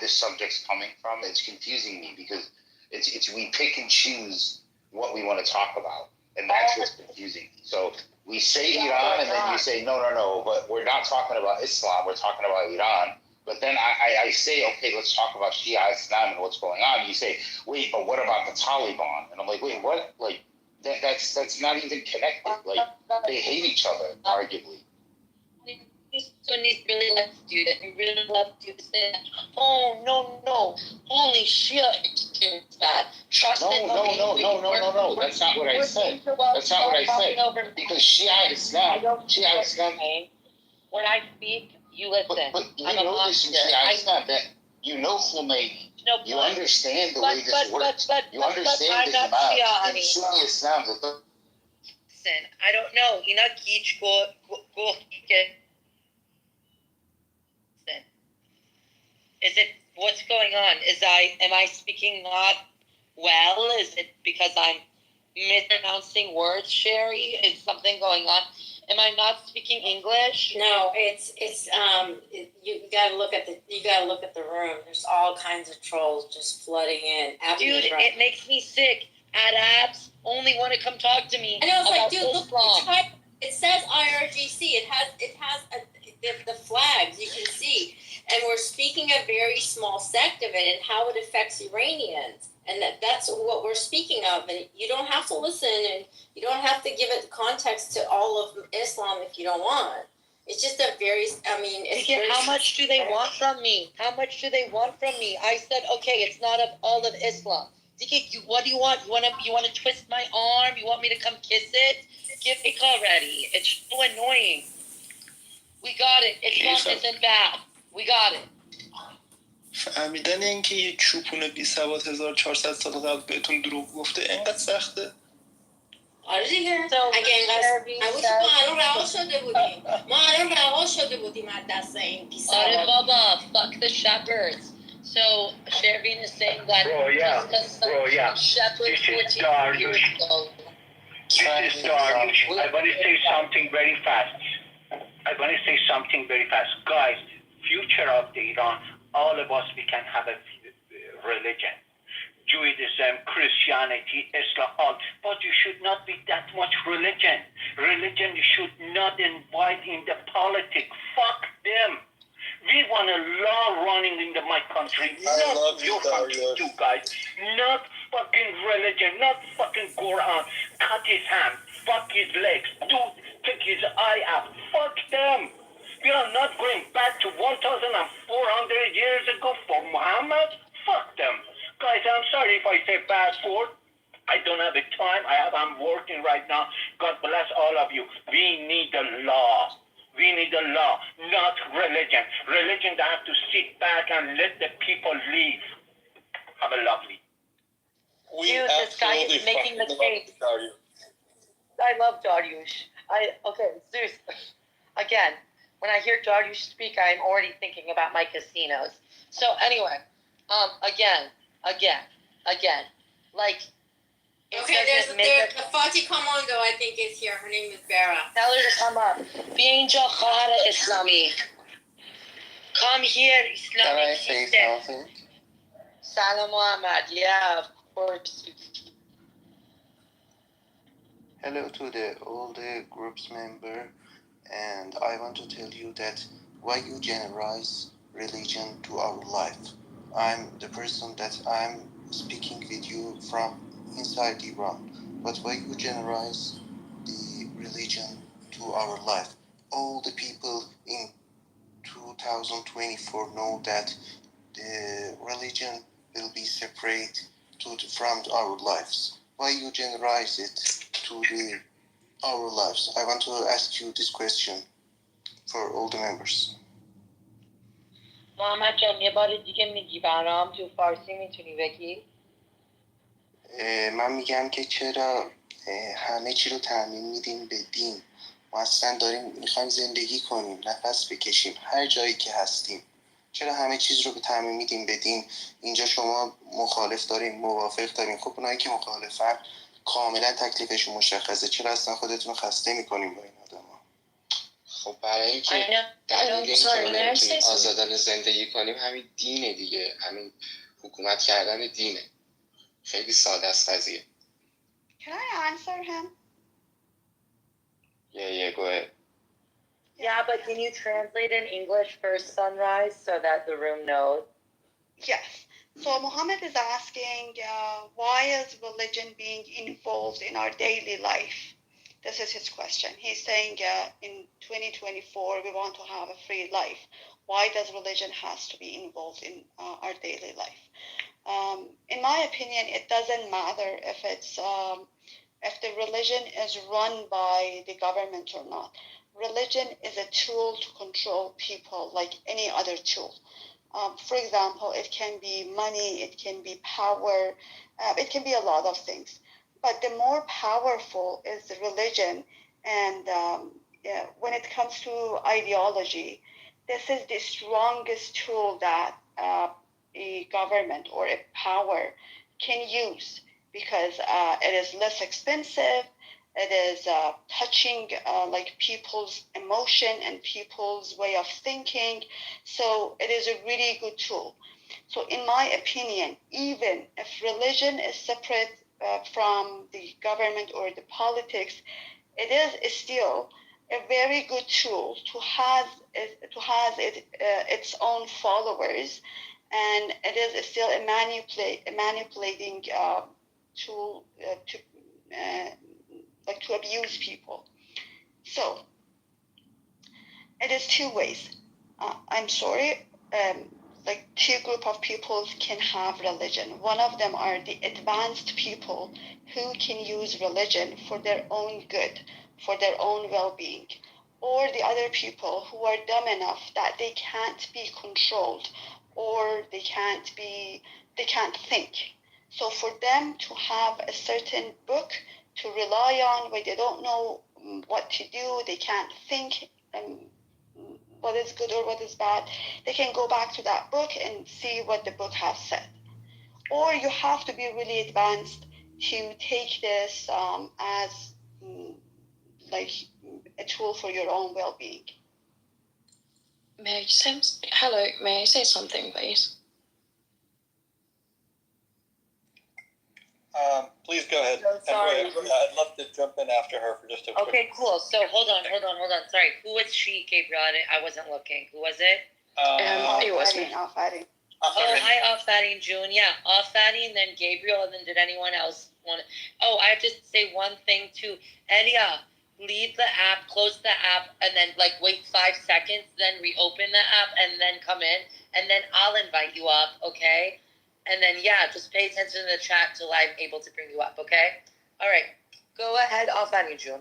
subject's coming from? It's confusing me because it's we pick and choose what we want to talk about, and that's what's confusing me. So we say Iran, and then you say no, but we're not talking about Islam. We're talking about Iran. But then I say, okay, let's talk about Shia Islam and what's going on. You say, wait, but what about the Taliban? And I'm like, wait, what? That's not even connected. They hate each other, arguably. Sunnis really love to do that. We really love to say, oh, no. Only Shia experience that. No. That's not what I said. That's not what I said. Because Shia Islam. When I speak, you listen. But you know this from Shia Islam that you know Khomeini. You understand the way this works. You understand the Imam. In Sunni Islam, listen, I don't know. Is it what's going on? Am I speaking not well? Is it because I'm mispronouncing words, Sherry? Is something going on? Am I not speaking English? No, it's you gotta look at the room. There's all kinds of trolls just flooding in. Dude, it makes me sick. Arabs only want to come talk to me. I know, it's about like, dude, look, it says IRGC. It has the flags you can see, and we're speaking a very small sect of it and how it affects Iranians. And that's what we're speaking of. And you don't have to listen, and you don't have to give it context to all of Islam if you don't want. It's just how much do they want from me? How much do they want from me? I said, okay, it's not of all of Islam. What do you want? You want to twist my arm? You want me to come kiss it? Give it already. It's so annoying. We got it. Islam isn't bad. We got it. فهمیدن اینکه یک چوپون بی سواد 1400 سال قبل بهتون دروغ گفته اینقدر سخته؟ آره دیگه So اگه اینقدر Shervin نبود said- ما الان رها شده بودیم از دست این پی آره بابا fuck the shepherds. So Shervin is saying that Bro, yeah. because Bro, yeah. shepherds This is 14 Darius. years ago. This is Darius. I want to say something very fast. Guys, future of the Iran, all of us, we can have a religion. Judaism, Christianity, Islam, all. But you should not be that much religion. Religion should not invite in the politics. Fuck them. We want a law running in my country, not your country too, guys. Not fucking religion, not fucking Quran. Cut his hand, fuck his legs, take his eye out. Fuck them. We are not going back to 1,400 years ago for Muhammad. Fuck them. Guys, I'm sorry if I say bad word. I don't have the time. I'm working right now. God bless all of you. We need a law. We need a law, not religion. Religion, they have to sit back and let the people live. Have a lovely. Dude, this guy is making the case. I love Dariush. Okay, seriously. Again, when I hear Dariush speak, I'm already thinking about my casinos. So anyway, again. Like, Okay, there's the Fati Commando, I think, is here. Her name is Vera. Tell her to come up. بیا اینجا خواهر اسلامی. Come here, Islamic sister. Salam Muhammad. Yeah, of course. Hello to all the group's member, and I want to tell you that why you generalize religion to our life. I'm the person that I'm speaking with you from inside Iran, but why you generalize the religion to our life? All the people in 2024 know that the religion will be separate from our lives. Why you generalize it to our lives? I want to ask you this question for all the members. محمد جان یه بار دیگه میگی برام تو فارسی میتونی بگی؟ من میگم که چرا همه چی رو تعمیم میدیم به دین. ما اصلا داریم میخوایم زندگی کنیم، نفس بکشیم هر جایی که هستیم. چرا همه چیز رو به تعمیم میدیم به دین؟ اینجا شما مخالف دارین، موافق دارین. خب اونایی که مخالفن کاملا تکلیفشون مشخصه. چرا اصلا خودتون خسته میکنیم با این آدما؟ خب برای اینکه دلیل اینکه ما نمیتونیم آزادانه زندگی کنیم همین دینه دیگه، همین حکومت کردن دینه. خیلی ساده است قضیه. Can I answer him? Yeah, go ahead. Yeah, but can you translate in English for Sunrise so that the room knows? Yes. So Muhammad is asking, why is religion being involved in our daily life? This is his question. He's saying in 2024, we want to have a free life. Why does religion has to be involved in our daily life? In my opinion, it doesn't matter if the religion is run by the government or not. Religion is a tool to control people like any other tool. For example, it can be money, it can be power, it can be a lot of things. But the more powerful is the religion, and when it comes to ideology, this is the strongest tool that a government or a power can use, because it is less expensive, it is touching like people's emotion and people's way of thinking. So it is a really good tool. So in my opinion, even if religion is separate from the government or the politics, it is still a very good tool to have its own followers, and it is still a manipulating tool to abuse people. So it is two ways. I'm sorry. Like two group of people can have religion. One of them are the advanced people who can use religion for their own good, for their own well-being, or the other people who are dumb enough that they can't be controlled, or they can't think. So for them to have a certain book to rely on, where they don't know what to do, they can't think what is good or what is bad, they can go back to that book and see what the book has said. Or you have to be really advanced to take this as like a tool for your own well-being. May I say something, please? Please go ahead. Sorry. I'd love to jump in after her for just a quick. Okay, cool. So hold on. Sorry, who was she, Gabriel? I wasn't looking. Who was it? It was me. Afadin. Oh, hi, Afadin, June. Yeah, Afadin, then Gabriel, and then did anyone else want to? Oh, I have to say one thing too. Elia, leave the app, close the app, and then like wait 5 seconds, then reopen the app, and then come in, and then I'll invite you up, okay? And then, yeah, just pay attention to the chat till I'm able to bring you up, okay? All right. Go ahead, Afadin, June.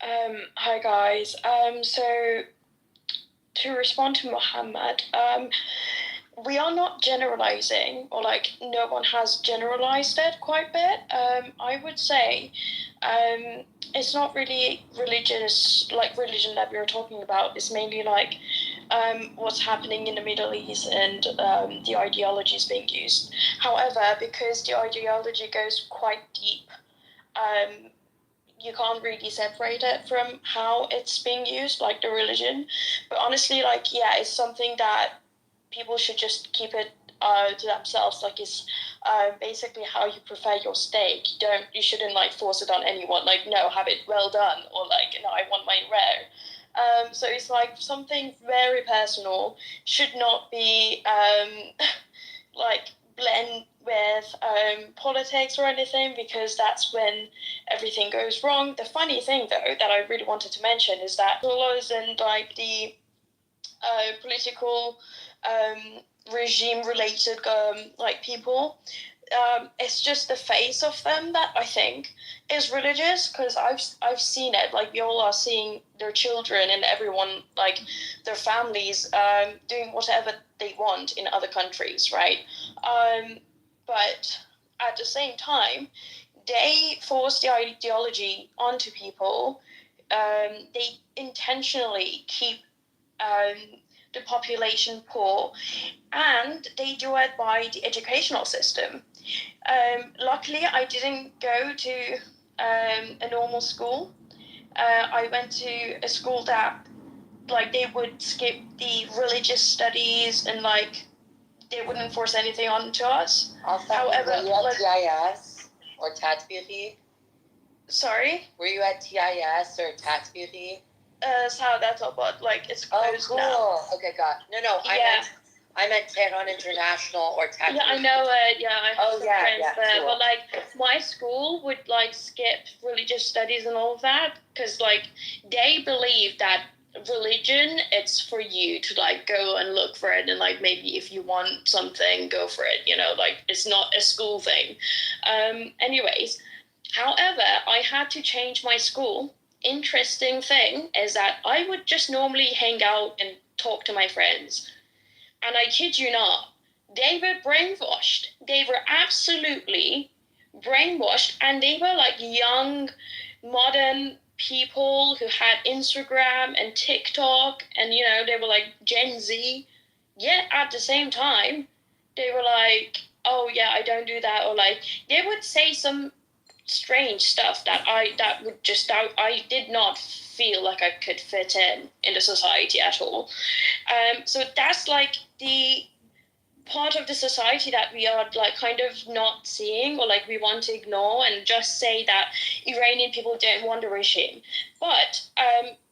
Hi, guys. So, to respond to Muhammad, we are not generalizing, or like no one has generalized it quite a bit. I would say it's not really religion that we were talking about. It's mainly like what's happening in the Middle East and the ideologies being used. However, because the ideology goes quite deep, you can't really separate it from how it's being used, like the religion. But honestly, like, yeah, it's something that people should just keep it to themselves. Like, it's basically how you prepare your steak. You shouldn't like force it on anyone. Like, no, have it well done, or like, no, I want mine rare. So it's like something very personal, should not be like blend with politics or anything, because that's when everything goes wrong. The funny thing, though, that I really wanted to mention is that mullahs and like the political regime-related like people, it's just the face of them that I think is religious, because I've seen it. Like, we all are seeing their children and everyone, like their families, doing whatever they want in other countries, right? But at the same time, they force the ideology onto people. They intentionally keep the population poor, and they do it by the educational system. Luckily, I didn't go to a normal school. I went to a school that, like, they would skip the religious studies and, like, they wouldn't force anything onto us. However, were you at TIS or Tatsbyrgi? Sorry? Were you at TIS or Tatsbyrgi? Saadato, but like it's closed cool. now. Okay, got it. No, I meant Tehran International or Tatsbyrgi. Yeah, I know it. Yeah, I have some friends there. Cool. But like my school would like skip religious studies and all of that, because like they believe that religion, it's for you to like go and look for it, and like maybe if you want something, go for it, you know, like it's not a school thing. Anyways, however, I had to change my school. Interesting thing is that I would just normally hang out and talk to my friends, and I kid you not, they were brainwashed. They were absolutely brainwashed, and they were like young, modern people who had Instagram and TikTok, and you know, they were like Gen Z, yet at the same time they were like, oh yeah, I don't do that, or like they would say some strange stuff that I did not feel like I could fit in the society at all. So that's like the part of the society that we are like kind of not seeing, or like we want to ignore and just say that Iranian people don't want the regime. But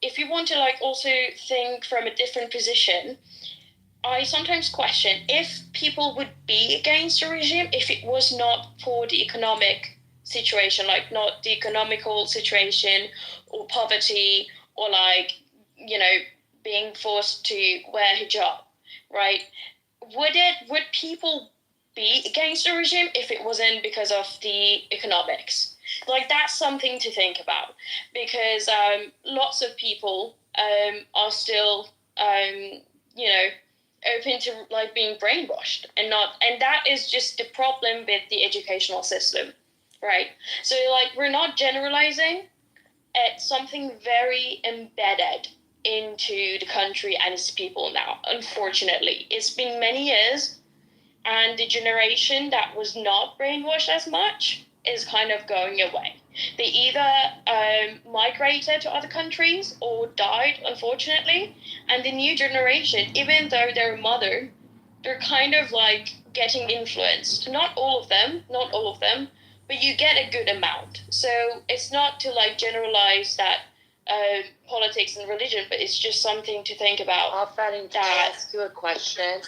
if you want to like also think from a different position, I sometimes question if people would be against the regime if it was not for the economic situation, like not the economical situation or poverty, or like, you know, being forced to wear hijab, right? Would people be against the regime if it wasn't because of the economics? Like, that's something to think about, because lots of people are still, you know, open to like being brainwashed, and that is just the problem with the educational system. right? So like we're not generalizing. It's something very embedded into the country and its people now. Unfortunately, it's been many years, and the generation that was not brainwashed as much is kind of going away. They either migrated to other countries or died, unfortunately. And the new generation, even though they're modern, they're kind of like getting influenced. Not all of them, but you get a good amount. So it's not to like generalize that politics and religion, but it's just something to think about. Offering to ask you a question,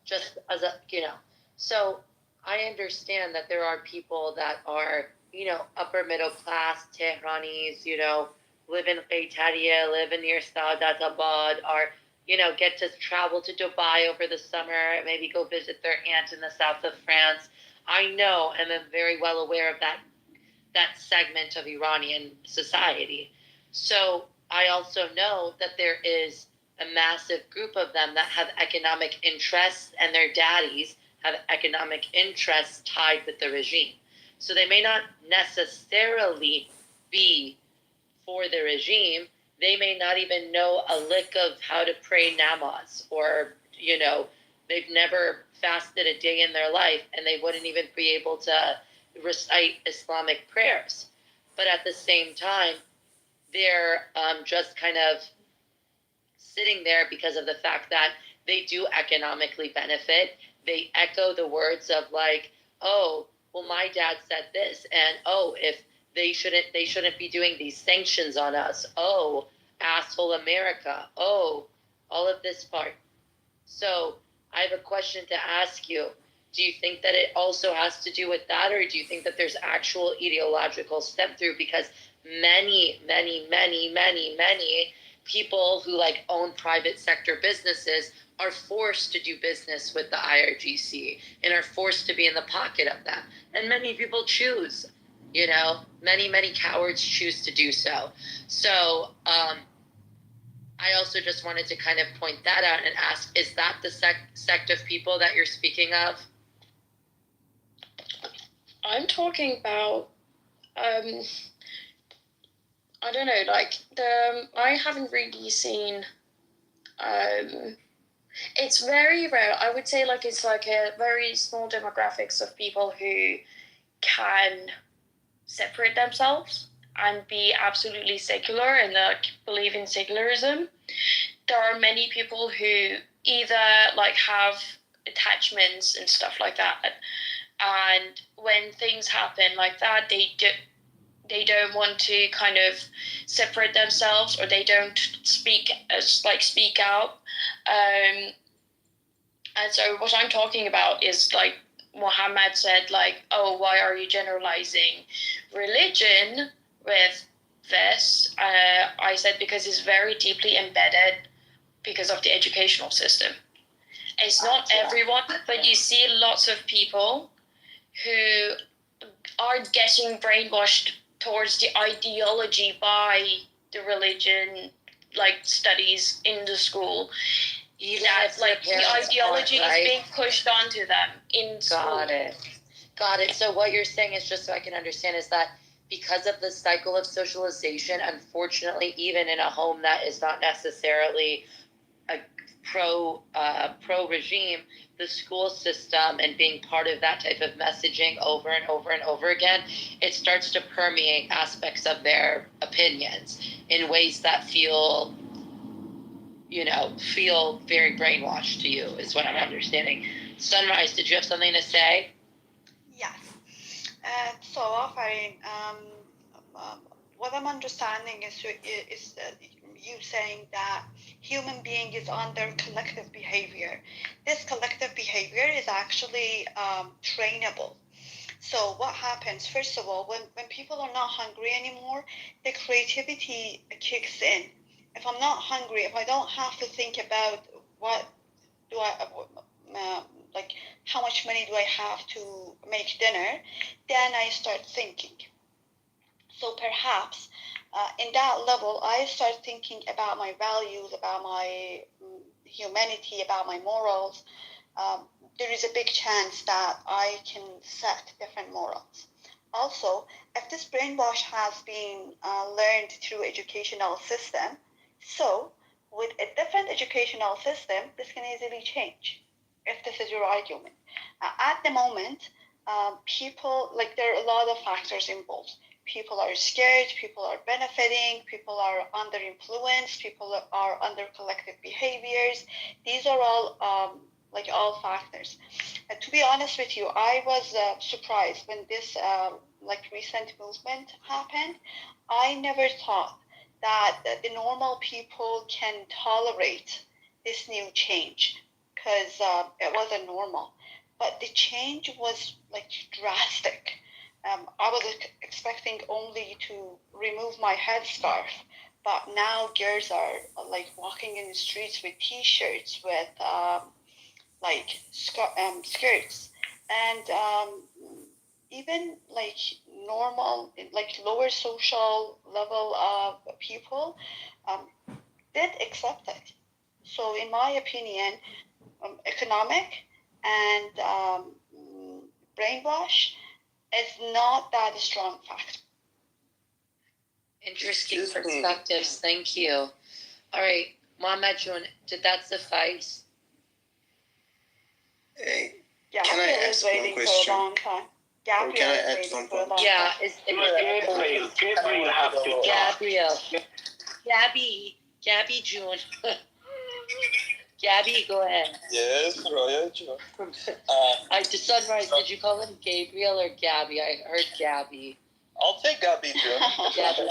just as a, so I understand that there are people that are, upper middle class Tehranis, live in Qaitaria, live in near Saadatabad, or, get to travel to Dubai over the summer, maybe go visit their aunt in the south of France. I know and I'm very well aware of that segment of Iranian society. So I also know that there is a massive group of them that have economic interests, and their daddies have economic interests tied with the regime. So they may not necessarily be for the regime. They may not even know a lick of how to pray namaz, or, they've never fasted a day in their life, and they wouldn't even be able to recite Islamic prayers. But at the same time, they're just kind of sitting there because of the fact that they do economically benefit. They echo the words of like, oh, well, my dad said this, and oh, if they shouldn't be doing these sanctions on us. Oh, asshole America. Oh, all of this part. So I have a question to ask you. Do you think that it also has to do with that, or do you think that there's actual ideological step through? Because many people who like own private sector businesses are forced to do business with the IRGC and are forced to be in the pocket of them. And many people choose, many cowards choose to do so. So I also just wanted to kind of point that out and ask, is that the sect of people that you're speaking of? I'm talking about, I don't know, like I haven't really seen, it's very rare. I would say like it's like a very small demographics of people who can separate themselves and be absolutely secular and believe in secularism. There are many people who either like have attachments and stuff like that, and when things happen like that, they don't want to kind of separate themselves, or they don't speak out. And so what I'm talking about is like Muhammad said, like, oh, why are you generalizing religion with this? I said because it's very deeply embedded because of the educational system. It's not everyone, but you see lots of people who are getting brainwashed towards the ideology by the religion, like studies in the school. That like the ideology is being pushed onto them in school. Got it. So what you're saying is, just so I can understand, is that because of the cycle of socialization, unfortunately, even in a home that is not necessarily a pro regime, the school system and being part of that type of messaging over and over and over again, it starts to permeate aspects of their opinions in ways that feel very brainwashed to you, is what I'm understanding. Sunrise, did you have something to say? Yes. So, Afarin, what I'm understanding is you saying that human being is under collective behavior. This collective behavior is actually trainable. So what happens, first of all, when people are not hungry anymore, the creativity kicks in. If I'm not hungry, if I don't have to think about what do I, like how much money do I have to make dinner, then I start thinking. So perhaps in that level, I start thinking about my values, about my humanity, about my morals. There is a big chance that I can set different morals. Also, if this brainwash has been learned through educational system, so with a different educational system, this can easily change, if this is your argument. At the moment, people, like, there are a lot of factors involved. People are scared, people are benefiting, people are under influence, people are under collective behaviors. These are all all factors. To be honest with you, I was surprised when this recent movement happened. I never thought that the normal people can tolerate this new change, because it wasn't normal. But the change was drastic. I was expecting only to remove my headscarf, but now girls are walking in the streets with t-shirts, with skirts, and even normal, lower social level of people did accept it. So in my opinion, economic and brainwash is not that strong factor. Interesting perspectives. Thank you. All right, Mohammed Jun, did that suffice? Hey, can I ask one question? For a long time. Gabriel, can I add something? Yeah, Gabriel have to talk. Gabriel. Gabby June. Gabby, go ahead. Yes, Roya, sure. Sunrise, did you call him Gabriel or Gabby? I heard Gabby. I'll take Gabby June. Gabby.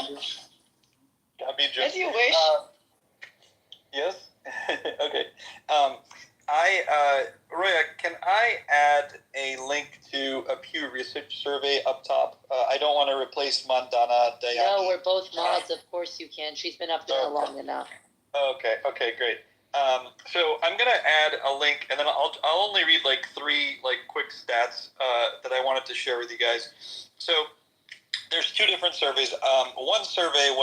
Gabby June. As you wish. Yes? Okay. Roya, can I add a link to a Pew Research survey up top? I don't want to replace Mandana Dayani. No, we're both mods. Of course you can. She's been up there long enough. Okay, great. So I'm gonna add a link, and then I'll only read three quick stats that I wanted to share with you guys. So there's two different surveys. One survey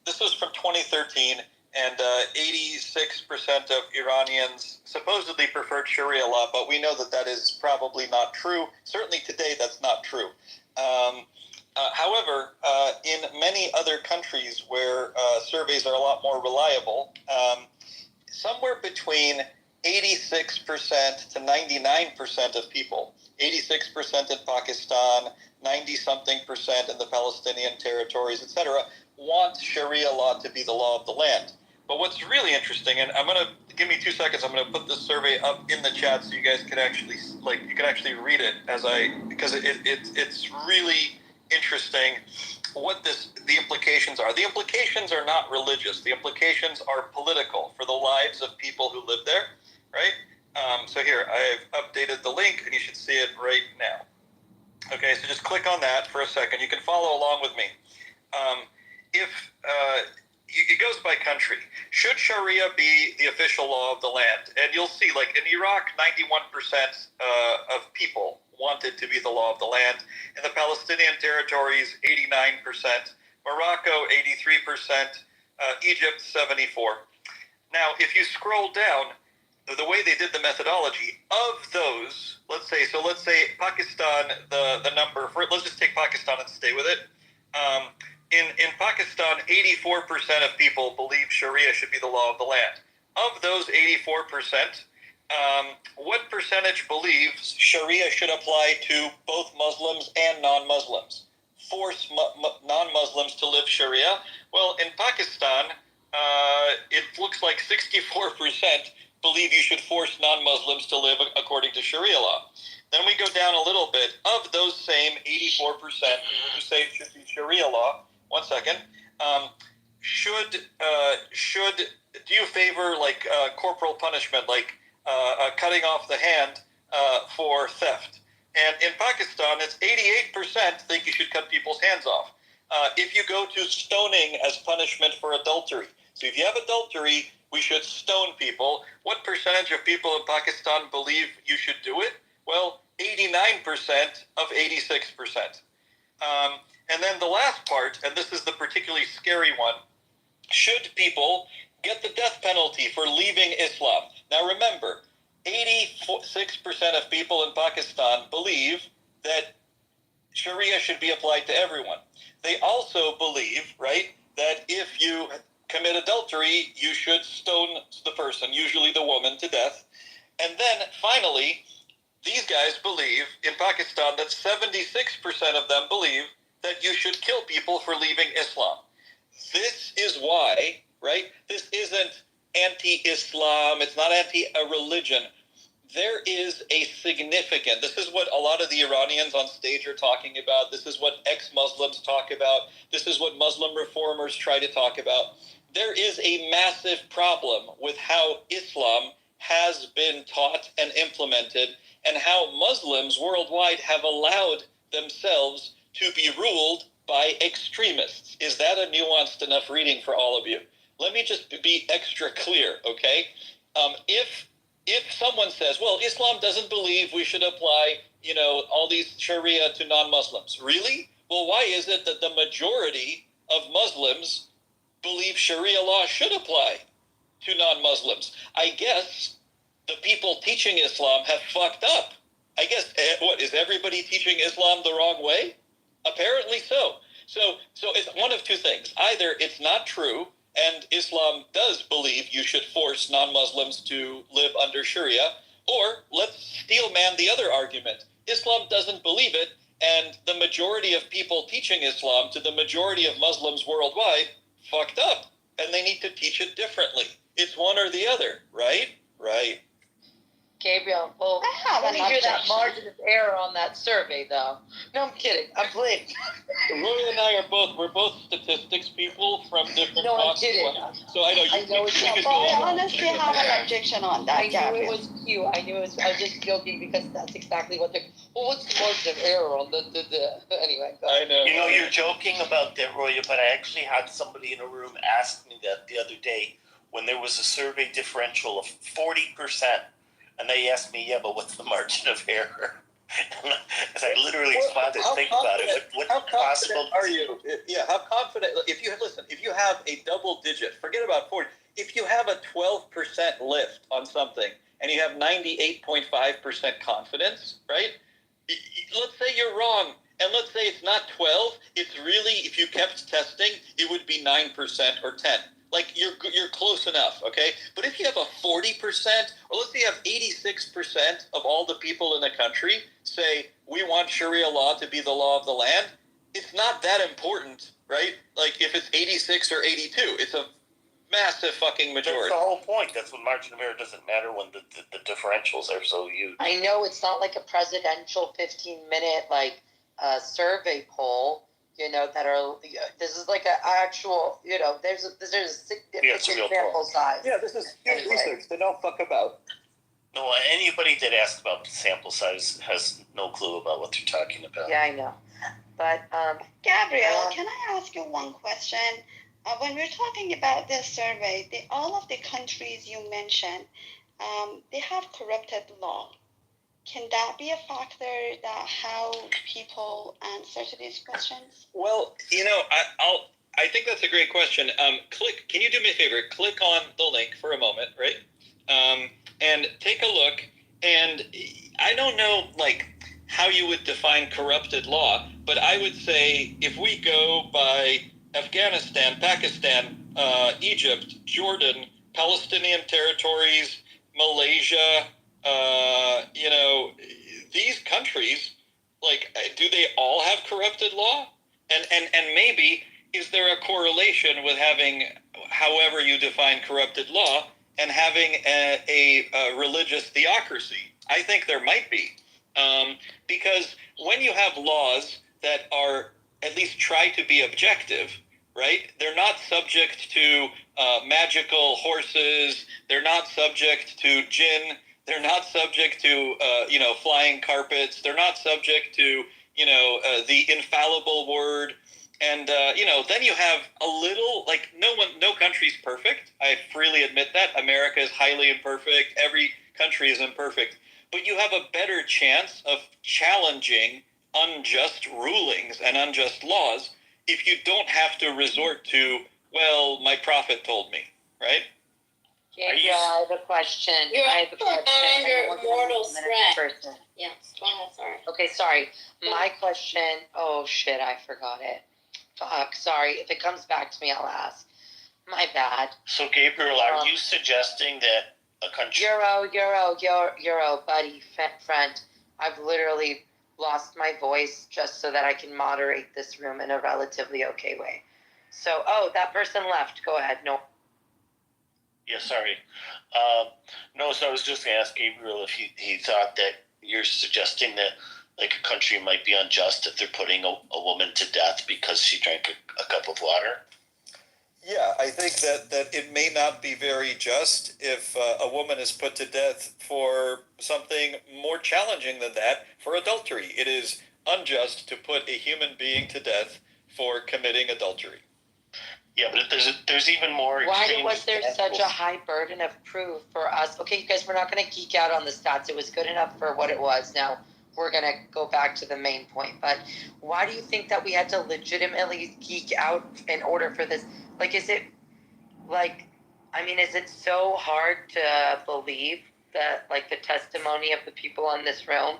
this was from 2013, and 86% of Iranians supposedly preferred Sharia law, but we know that is probably not true. Certainly today, that's not true. However, in many other countries where surveys are a lot more reliable, somewhere between 86% to 99% of people, 86% in Pakistan, 90-something% in the Palestinian territories, etc., want Sharia law to be the law of the land. But what's really interesting, and give me 2 seconds, I'm going to put this survey up in the chat so you guys can actually read it because it's really interesting what the implications are. The implications are not religious. The implications are political for the lives of people who live there, right? So here, I've updated the link, and you should see it right now. Okay, so just click on that for a second. You can follow along with me. It goes by country. Should Sharia be the official law of the land? And you'll see, in Iraq, 91% of people wanted to be the law of the land. In the Palestinian territories, 89%. Morocco, 83%. Egypt, 74%. Now, if you scroll down, the way they did the methodology, of those, let's say Pakistan, the number, let's just take Pakistan and stay with it. In Pakistan, 84% of people believe Sharia should be the law of the land. Of those 84%, what percentage believes Sharia should apply to both Muslims and non-Muslims? Force non-Muslims to live Sharia? Well, in Pakistan, it looks like 64% believe you should force non-Muslims to live according to Sharia law. Then we go down a little bit. Of those same 84% who say it should be Sharia law, 1 second, do you favor corporal punishment, cutting off the hand for theft? And in Pakistan, it's 88% think you should cut people's hands off. If you go to stoning as punishment for adultery, so if you have adultery, we should stone people. What percentage of people in Pakistan believe you should do it? Well, 89% of 86%. And then the last part, and this is the particularly scary one, should people get the death penalty for leaving Islam? Now remember, 86% of people in Pakistan believe that Sharia should be applied to everyone. They also believe, right, that if you commit adultery, you should stone the person, usually the woman, to death. And then finally, these guys believe in Pakistan that 76% of them believe that you should kill people for leaving Islam. This is why, right, this isn't anti-Islam, it's not anti-religion. There is a significant, this is what a lot of the Iranians on stage are talking about, this is what ex-Muslims talk about, this is what Muslim reformers try to talk about. There is a massive problem with how Islam has been taught and implemented, and how Muslims worldwide have allowed themselves to be ruled by extremists. Is that a nuanced enough reading for all of you? Let me just be extra clear, okay? If someone says, well, Islam doesn't believe we should apply, all these Sharia to non-Muslims. Really? Well, why is it that the majority of Muslims believe Sharia law should apply to non-Muslims? I guess the people teaching Islam have fucked up. I guess, is everybody teaching Islam the wrong way? Apparently so. So it's one of two things. Either it's not true, and Islam does believe you should force non-Muslims to live under Sharia, or let's steel man the other argument. Islam doesn't believe it, and the majority of people teaching Islam to the majority of Muslims worldwide fucked up, and they need to teach it differently. It's one or the other, right? Right. Gabriel, well, let me hear that margin of error on that survey, though. No, I'm kidding. I'm playing. Roy and I we're both statistics people from different walks of life. So I know you could go I on. honestly have an objection on that, I knew Gabriel. it was cute. I was just joking because that's exactly what they're. Well, what's the margin of error on the anyway? I know. You know, you're joking about that, Roya, but I actually had somebody in a room ask me that the other day when there was a survey differential of 40%. And they asked me, but what's the margin of error? And I literally responded, think about it. How confident are you? Yeah, how confident? If you have a double digit, forget about 40. If you have a 12% lift on something and you have 98.5% confidence, right? Let's say you're wrong, and let's say it's not 12. It's really, if you kept testing, it would be 9% or 10. Like, you're close enough, okay? But if you have a 40%, or let's say you have 86% of all the people in the country say, we want Sharia law to be the law of the land, it's not that important, right? Like, if it's 86 or 82, it's a massive fucking majority. That's the whole point. That's when margin of error doesn't matter, when the differentials are so huge. I know it's not like a presidential 15-minute, survey poll. That are, this is like an actual, there's a significant sample size. Yeah, this is huge research. They don't fuck about. No, anybody that asks about sample size has no clue about what they're talking about. Yeah, I know. But, Gabriel, can I ask you one question? When we're talking about this survey, all of the countries you mentioned, they have corrupted law. Can that be a factor that how people answer to these questions? Well, I think that's a great question. Can you do me a favor? Click on the link for a moment, right? And take a look. And I don't know, how you would define corrupted law, but I would say if we go by Afghanistan, Pakistan, Egypt, Jordan, Palestinian territories, Malaysia, these countries, do they all have corrupted law? And maybe, is there a correlation with having, however you define corrupted law, and having a religious theocracy? I think there might be. Because when you have laws that are, at least try to be objective, right? They're not subject to magical horses. They're not subject to jinn. They're not subject to, flying carpets. They're not subject to, the infallible word. And, then you have a little, no country's perfect. I freely admit that. America is highly imperfect. Every country is imperfect. But you have a better chance of challenging unjust rulings and unjust laws if you don't have to resort to, well, my prophet told me, right? Gabriel, I have a question. You're I have a question. under mortal threat. Person. Yeah, go ahead, sorry. Okay, sorry. My question, oh shit, I forgot it. Fuck, sorry. If it comes back to me, I'll ask. My bad. So, Gabriel, are you suggesting that a country... Euro, buddy, friend. I've literally lost my voice just so that I can moderate this room in a relatively okay way. So, that person left. Go ahead. No. Yeah, sorry. No, so I was just going to ask Gabriel if he thought that you're suggesting that like a country might be unjust if they're putting a woman to death because she drank a cup of water. Yeah, I think that it may not be very just if a woman is put to death for something more challenging than that, for adultery. It is unjust to put a human being to death for committing adultery. Yeah, but there's even more. Why was there such a high burden of proof for us? Okay, you guys, we're not going to geek out on the stats. It was good enough for what it was. Now we're going to go back to the main point. But why do you think that we had to legitimately geek out in order for this? Like, is it so hard to believe that, like, the testimony of the people in this room,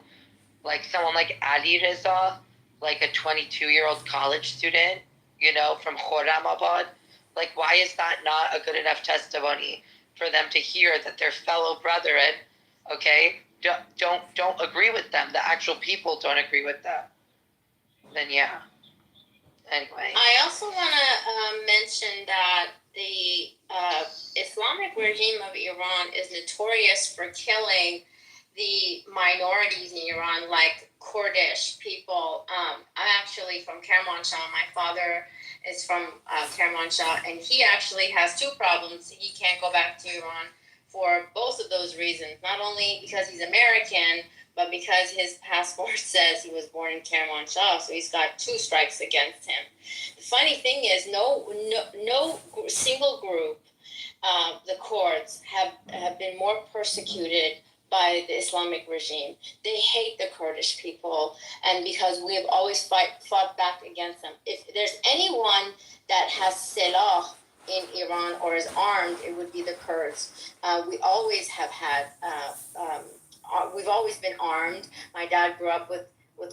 like someone like Ali Reza, like a 22-year-old college student, from Khorramabad, like, why is that not a good enough testimony for them to hear that their fellow brethren, okay, don't agree with them, the actual people don't agree with them? Then yeah. Anyway. I also want to mention that the Islamic regime of Iran is notorious for killing the minorities in Iran, like Kurdish people. I'm actually from Kermanshah. My father is from Kermanshah, and he actually has two problems. He can't go back to Iran for both of those reasons. Not only because he's American, but because his passport says he was born in Kermanshah, so he's got two strikes against him. The funny thing is, no single group, the Kurds, have been more persecuted by the Islamic regime. They hate the Kurdish people, and because we have always fought back against them. If there's anyone that has silah in Iran or is armed, it would be the Kurds. We always have had, we've always been armed. My dad grew up with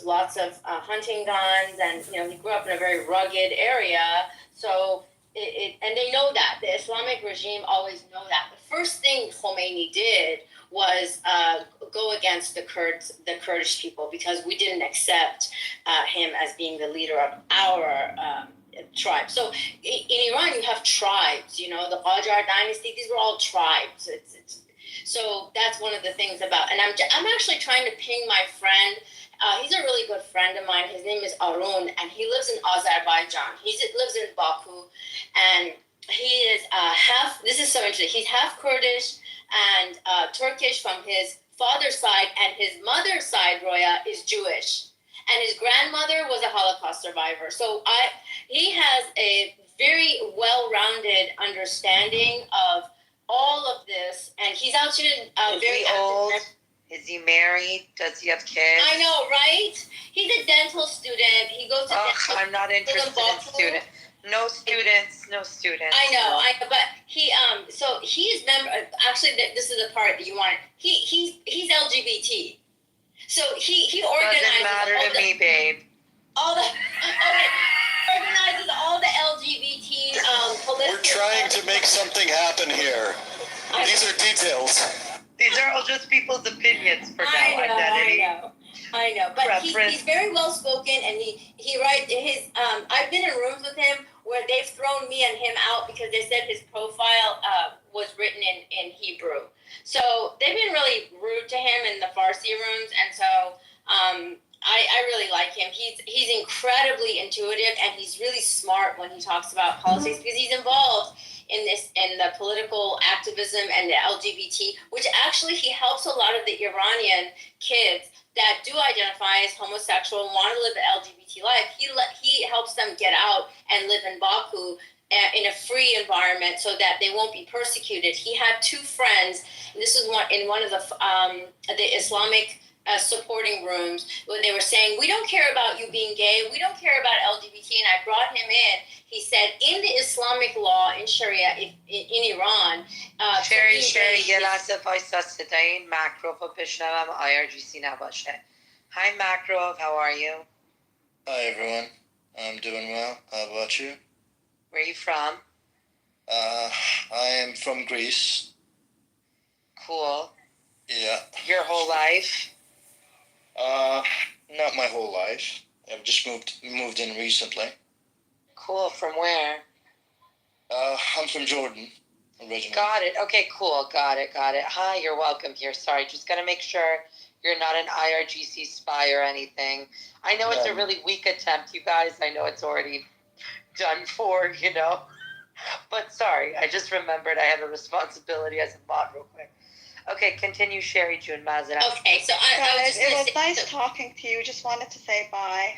lots of hunting guns, and he grew up in a very rugged area. So and they know that. The Islamic regime always know that. The first thing Khomeini did was go against the Kurdish people, because we didn't accept him as being the leader of our tribe. So in Iran, you have tribes. The Qajar dynasty; these were all tribes. So that's one of the things about. And I'm actually trying to ping my friend. He's a really good friend of mine. His name is Arun, and he lives in Azerbaijan. He lives in Baku, and he is half. This is so interesting. He's half Kurdish and Turkish from his father's side, and his mother's side, Roya, is Jewish, and his grandmother was a Holocaust survivor. So he has a very well-rounded understanding of all of this, and he's actually very old. active. Is he married? Does he have kids? I know, right? He's a dental student. He goes to dental. I'm not interested in students. No students. I know, but he so he's member. Actually, this is the part that you wanted. He's LGBT. So he organizes. Doesn't matter to me, babe. All the organizes all the LGBT political. We're trying to make something happen here. These are details. These are all just people's opinions for now. Identity. I know, but he's very well spoken, and he writes his. I've been in rooms with him where they've thrown me and him out because they said his profile was written in Hebrew. So they've been really rude to him in the Farsi rooms, and so I really like him. He's incredibly intuitive, and he's really smart when he talks about politics, because he's involved in the political activism and the LGBT, which actually he helps a lot of the Iranian kids that do identify as homosexual and want to live the LGBT life. He helps them get out and live in Baku in a free environment so that they won't be persecuted. He had two friends, and this was in one of the Islamic supporting rooms where they were saying, we don't care about you being gay, we don't care about LGBT, and I brought him in. He said, in the Islamic law, in Sharia, in Iran, Sherry, یه لحظه وایسا صدای مکروف رو بشنوم IRGC نباشه. Hi Makrov, how are you? Hi everyone, I'm doing well. How about you? Where are you from? I am from Greece. Cool. Yeah. Your whole life? Not my whole life. I've just moved in recently. Cool. From where? I'm from Jordan, originally. Got it. Okay, cool. Got it. Hi, you're welcome here. Sorry, just gotta make sure you're not an IRGC spy or anything. I know it's a really weak attempt, you guys. I know it's already done for, you know. But sorry, I just remembered I have a responsibility as a mod real quick. Okay, continue, Sherry June Mazin. Okay, so it was nice talking to you. Just wanted to say bye.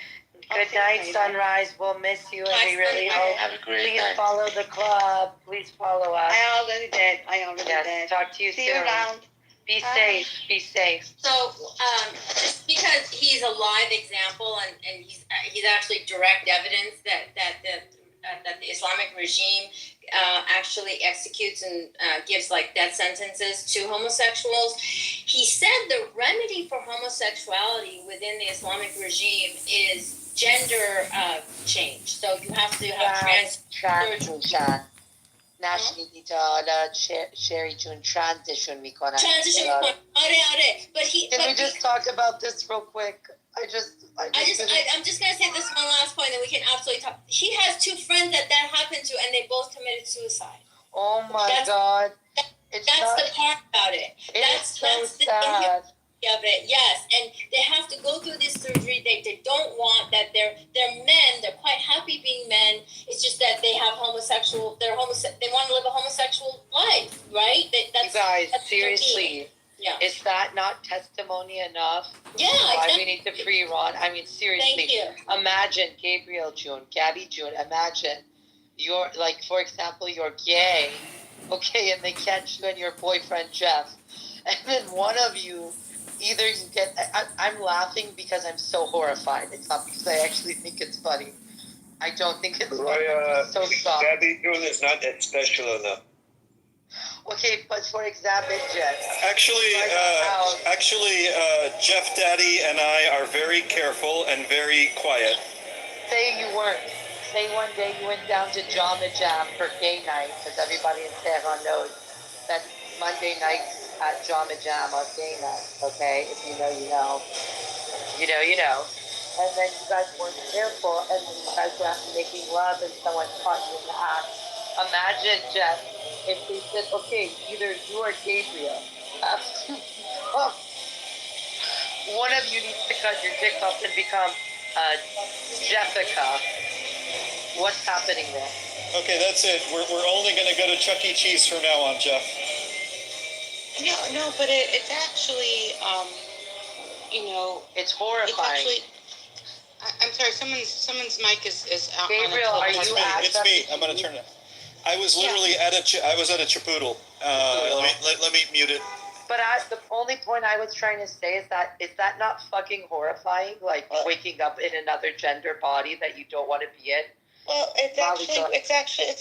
Good night, Sunrise. We'll miss you, and we really hope. Have a great Please night. follow the club. Please follow us. I already did. Talk to you See soon. you around. Be Bye. safe. So, just because he's a live example and he's actually direct evidence that the Islamic regime actually executes and gives like death sentences to homosexuals. He said the remedy for homosexuality within the Islamic regime is gender change. So you have to have transition. نشنیدی تا حالا شری جون transition میکنن. آره. Can we just talk about this real quick? I'm just gonna say this one last point, and we can absolutely talk. He has two friends that happened to, and they both committed suicide. Oh my God! That's the part about it. That's the sad. Of it, yes, and they have to go through this surgery. They don't want that. They're men. They're quite happy being men. It's just that they have homosexual. They want to live a homosexual life, right? You guys, seriously. Yeah. Is that not testimony enough? Yeah. Why we need to free Ron? I mean, seriously. Thank you. Imagine Gabriel June, Gabby June. Imagine you're like, for example, you're gay, okay, and they catch you and your boyfriend Jeff, and then one of you. Either you get... I'm laughing because I'm so horrified. It's not because I actually think it's funny. I don't think it's funny. It's so soft. Gabby June is not that special enough. Okay, but for example, Jeff... Actually, Jeff Daddy and I are very careful and very quiet. Say you weren't. Say one day you went down to Jama Jam for gay night, because everybody in Tehran knows that Monday nights at Jama Jam on gay night, okay? If you know, you know. You know. And then you guys weren't careful, and then you guys were making love, and someone caught you in the act. Imagine, Jeff, if they said, okay, either you or Gabriel have to become... One of you needs to cut your dick off and become Jessica. What's happening there? Okay, that's it. We're only going to go to Chuck E. Cheese from now on, Jeff. No, but it's actually, it's horrifying. I'm sorry. Someone's mic is out. Gabriel, on are you? It's me. I'm gonna turn it. I was literally at a Chipotle. Let me mute it. But the only point I was trying to say is that not fucking horrifying? Like waking up in another gender body that you don't want to be in. Well, it's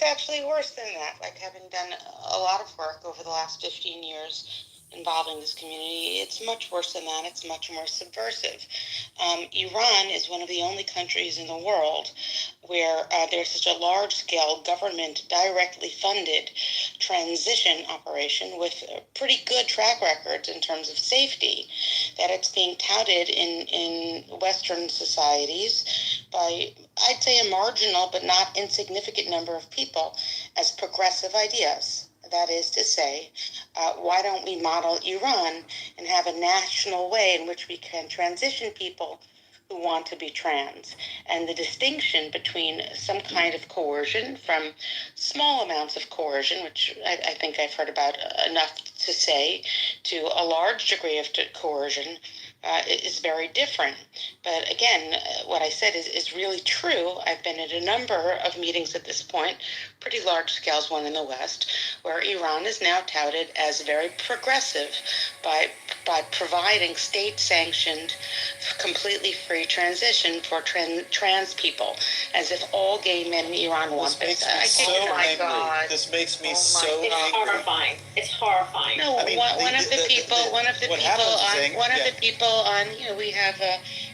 actually worse than that. Like, having done a lot of work over the last 15 years involving this community, it's much worse than that. It's much more subversive. Iran is one of the only countries in the world where there's such a large-scale government directly funded transition operation with pretty good track records in terms of safety, that it's being touted in Western societies by, I'd say, a marginal but not insignificant number of people as progressive ideas. That is to say, why don't we model Iran and have a national way in which we can transition people who want to be trans? And the distinction between some kind of coercion, from small amounts of coercion, which I think I've heard about enough to say, to a large degree of coercion, is very different. But again, what I said is really true. I've been at a number of meetings at this point, pretty large scales, one in the West, where Iran is now touted as very progressive by by providing state-sanctioned, completely free transition for trans people, as if all gay men in Iran want this. Oh my God! This makes me so angry. It's horrifying. It's horrifying. No, I mean, one of the people on, we have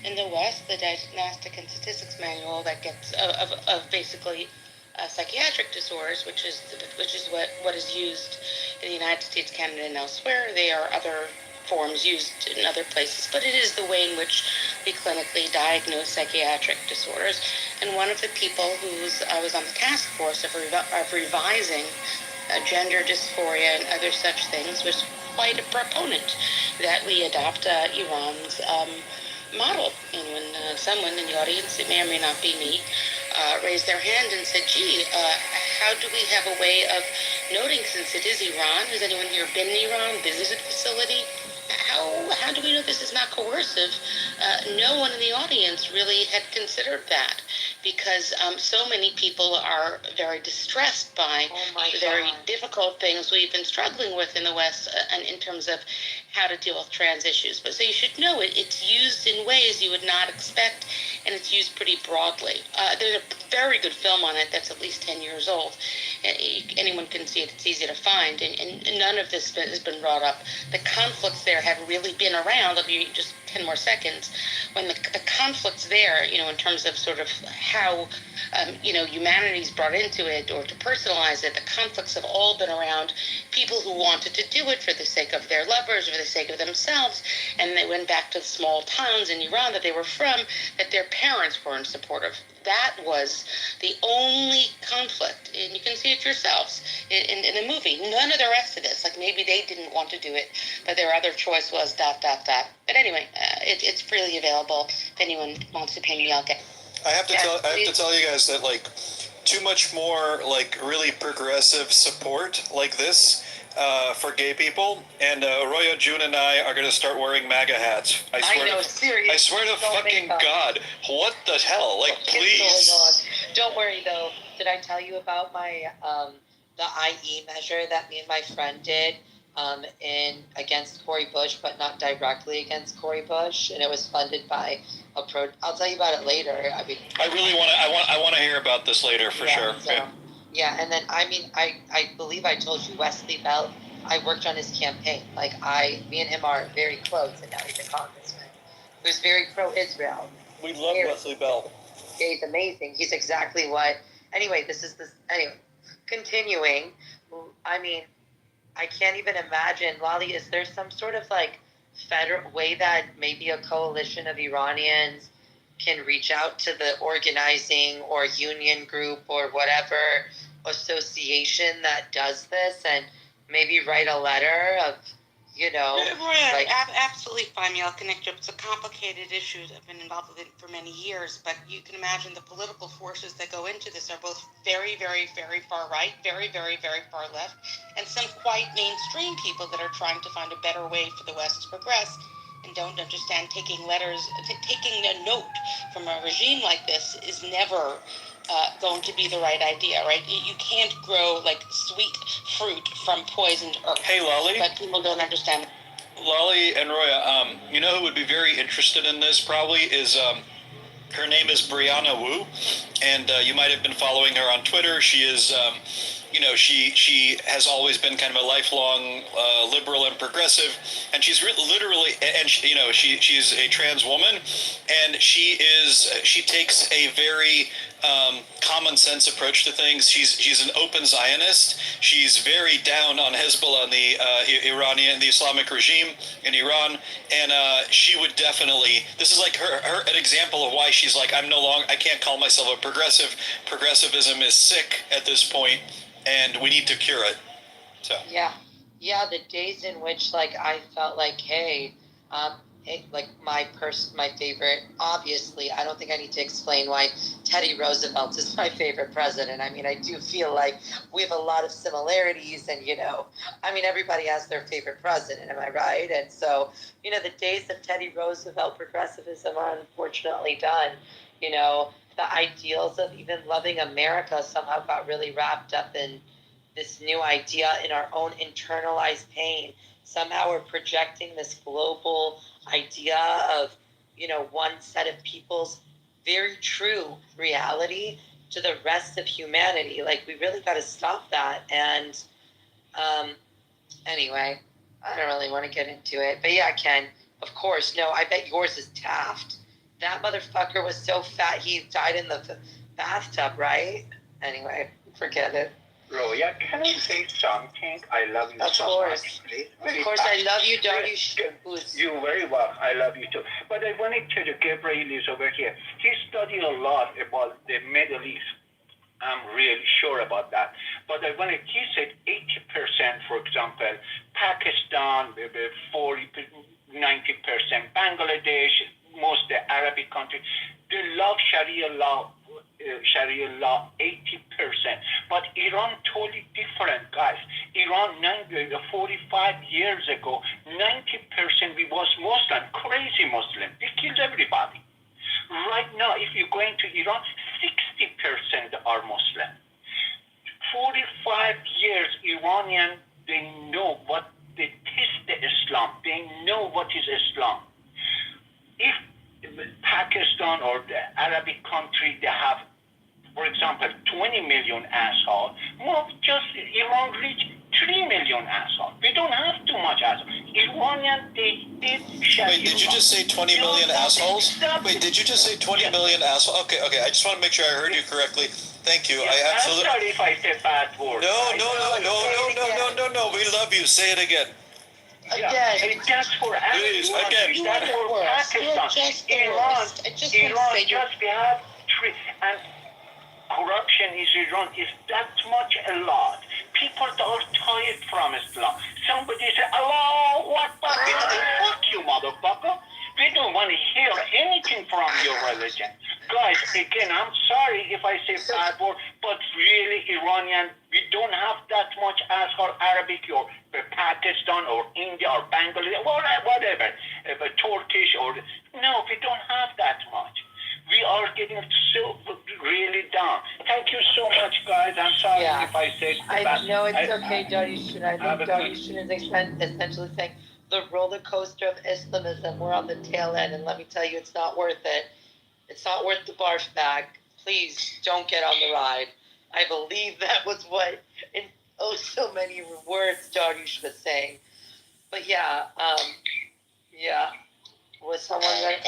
in the West the Diagnostic and Statistics Manual that gets of basically psychiatric disorders, which is what is used in the United States, Canada, and elsewhere. There are other forms used in other places, but it is the way in which we clinically diagnose psychiatric disorders. And one of the people I was on the task force of revising gender dysphoria and other such things was quite a proponent that we adopt Iran's model. And when someone in the audience, it may or may not be me, raised their hand and said, gee, how do we have a way of noting, since it is Iran, has anyone here been in Iran, visited the facility? How do we know this is not coercive? No one in the audience really had considered that, because so many people are very distressed by very difficult things we've been struggling with in the West, and in terms of how to deal with trans issues. But so you should know it's used in ways you would not expect, and it's used pretty broadly. There's a very good film on it that's at least 10 years old. Anyone can see it. It's easy to find, and none of this has been brought up. The conflicts there have really been around. I'll give you just 10 more seconds. When the conflicts there, in terms of sort of how, humanity's brought into it, or to personalize it, the conflicts have all been around people who wanted to do it for the sake of their lovers, or for the sake of themselves, and they went back to the small towns in Iran that they were from, that their parents weren't supportive. That was the only conflict, and you can see it yourselves in the movie. None of the rest of this, like maybe they didn't want to do it, but their other choice was ... But anyway, it's freely available. If anyone wants to pay me, I'll get. I have to tell you guys that too much more really progressive support like this for gay people, and Arroyo June and I are going to start wearing MAGA hats. I Seriously. I swear to fucking God. What the hell? Please. Don't worry though. Did I tell you about my the IE measure that me and my friend did against Cori Bush, but not directly against Cori Bush, and it was funded by I'll tell you about it later. I mean, I want to hear about this later for sure. So, yeah, and then I believe I told you Wesley Bell. I worked on his campaign. Me and him are very close, and now he's a congressman who's very pro-Israel. We love Wesley Bell. Yeah, he's amazing. He's exactly what. Anyway, continuing. I mean, I can't even imagine, Lali. Is there some sort of federal way that maybe a coalition of Iranians can reach out to the organizing or union group or whatever association that does this, and maybe write a letter of, absolutely fine. I'll connect you. It's a complicated issue. I've been involved with it for many years, but you can imagine the political forces that go into this are both very, very, very far right, very, very, very far left, and some quite mainstream people that are trying to find a better way for the West to progress, and don't understand taking a note from a regime like this is never going to be the right idea, right? You can't grow sweet fruit from poisoned earth. Hey, Lali. But people don't understand. Lali and Roya, you know who would be very interested in this probably is, her name is Brianna Wu, and you might have been following her on Twitter. She is, she has always been kind of a lifelong liberal and progressive, and she's literally, and she's a trans woman, and she takes a very common sense approach to things. She's an open Zionist. She's very down on Hezbollah and the Islamic regime in Iran, and she would definitely. This is her an example of why she's I can't call myself a progressive. Progressivism is sick at this point, and we need to cure it. So yeah, the days in which I felt hey. My favorite, obviously, I don't think I need to explain why Teddy Roosevelt is my favorite president. I mean, I do feel we have a lot of similarities, and, everybody has their favorite president, am I right? And so, the days of Teddy Roosevelt progressivism are unfortunately done. The ideals of even loving America somehow got really wrapped up in this new idea in our own internalized pain. somehow we're projecting this global idea of, you know, one set of people's very true reality to the rest of humanity. Like, we really got to stop that. And anyway, I don't really want to get into it. But yeah, Ken, of course, no, I bet yours is Taft. That motherfucker was so fat he died in the bathtub, right? Anyway, forget it. Roya, can I say something? I love you so much. Of course, I love you, Dariush. You're very well. I love you too. But I wanted to tell you, Gabriel is over here. He studied a lot about the Middle East. I'm really sure about that. But he said 80%, for example, Pakistan, 40, 90%, Bangladesh, most the Arabic countries, they love Sharia law, 80%. But Iran totally different, guys. Iran, 45 years ago, 90% we was Muslim, crazy Muslim. They killed everybody. Right now, if you go into Iran, 60% are Muslim. 45 years, Iranian, they know what, they taste the Islam. They know what is Islam. If Pakistan or the Arabic country, they have, for example, 20 million assholes, well, just Iran reach 3 million assholes. We don't have too much assholes. Iranian, they did Sharia. Wait, did you just say 20 million assholes? Wait, did you just say 20 million assholes? Okay, I just want to make sure I heard you correctly. Thank you. I absolutely. I'm sorry if I said bad words. No. We love you. Say it again. Again, that's for Please, again. That's for Pakistan. Iran just we have three, and corruption is Iran is that much a lot. People are tired from Islam. Somebody say, Allahu Akbar. Fuck you, motherfucker. We don't want to hear anything from your religion. Guys, again, I'm sorry if I say bad word, but really, Iranian, we don't have that much as for Arabic or Pakistan or India or Bangladesh, whatever, Turkish or... No, we don't have that much. We are getting so really down. Thank you so much, guys. I'm sorry if I said that. No, it's okay, Dariush. I think Dariush is essentially saying the roller coaster of Islamism. We're on the tail end, and let me tell you, it's not worth it. It's not worth the barf bag. Please don't get on the ride. I believe that was what, in so many words, Dariush was saying. But was someone right?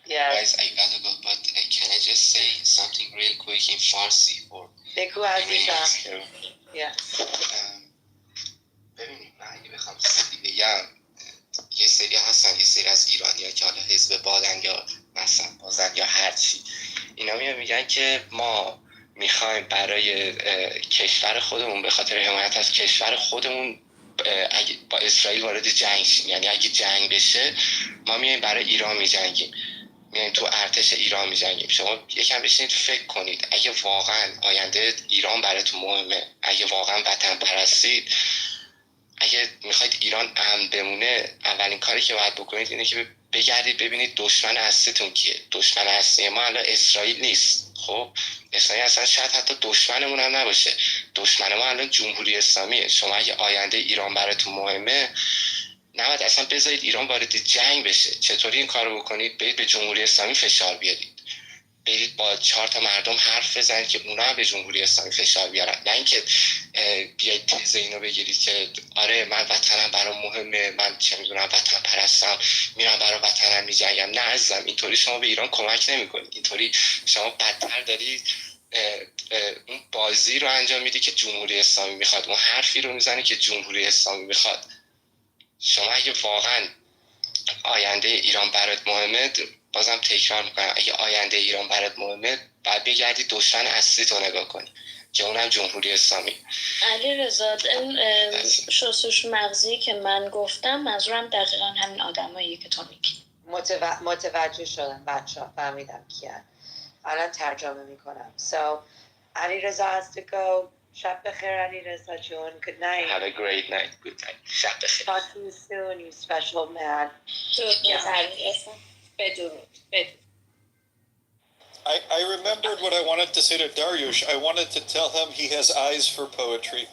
Guys, I gotta go, but can I just say something real quick in Farsi for بگو عزیزم. ببینید من اگه بخوام چیزی بگم، یه سری هستن، یه سری از ایرانی ها که حالا حزب بادن یا مثلا بازن یا هرچی، اینا میگن که ما میخوایم برای کشور خودمون، به خاطر حمایت از کشور خودمون اگه با اسرائیل وارد جنگ شیم، یعنی اگه جنگ بشه ما میایم برای ایران میجنگیم، میایم تو ارتش ایران میجنگیم. شما یکم بشینید فکر کنید، اگه واقعا آینده ایران براتون مهمه، اگه واقعا وطن پرستید، اگه میخواید ایران امن بمونه، اولین کاری که باید بکنید اینه که بگردید ببینید دشمن اصلیتون کیه. دشمن اصلی ما الان اسرائیل نیست. خب اسرائیل اصلا شاید حتی دشمنمون هم نباشه. دشمن ما الان جمهوری اسلامیه. شما اگه آینده ایران براتون مهمه، نباید اصلا بذارید ایران وارد جنگ بشه. چطوری این کارو بکنید؟ برید به جمهوری اسلامی فشار بیارید. برید با 4 تا مردم حرف بزنید که اونا هم به جمهوری اسلامی فشار بیارن، نه اینکه بیاید تیز اینو بگیرید که آره من وطنم برام مهمه، من چه میدونم وطن پرستم، میرم برای وطنم میجنگم. نه عزیزم، اینطوری شما به ایران کمک نمیکنید. اینطوری شما بدتر دارید اون بازی رو انجام میدی که جمهوری اسلامی میخواد، اون حرفی رو میزنی که جمهوری اسلامی میخواد. شما اگه واقعا آینده ایران برات مهمه، بازم تکرار میکنم، اگه آینده ایران برات مهمه، باید بگردی دشمن اصلی تو نگاه کنی که اونم جمهوری اسلامی. علی رضا، این شستشو مغزی که من گفتم منظورم دقیقا همین آدمایی که تو میگی. متوجه شدم بچه‌ها، فهمیدم کیه. الان ترجمه میکنم. So علی رضا has to go. شب بخیر علی رضا جون. Good night. Have a great night. Good night. شب بخیر. Talk to you soon, you special man. I remembered what I wanted to say to Dariush. I wanted to tell him he has eyes for poetry.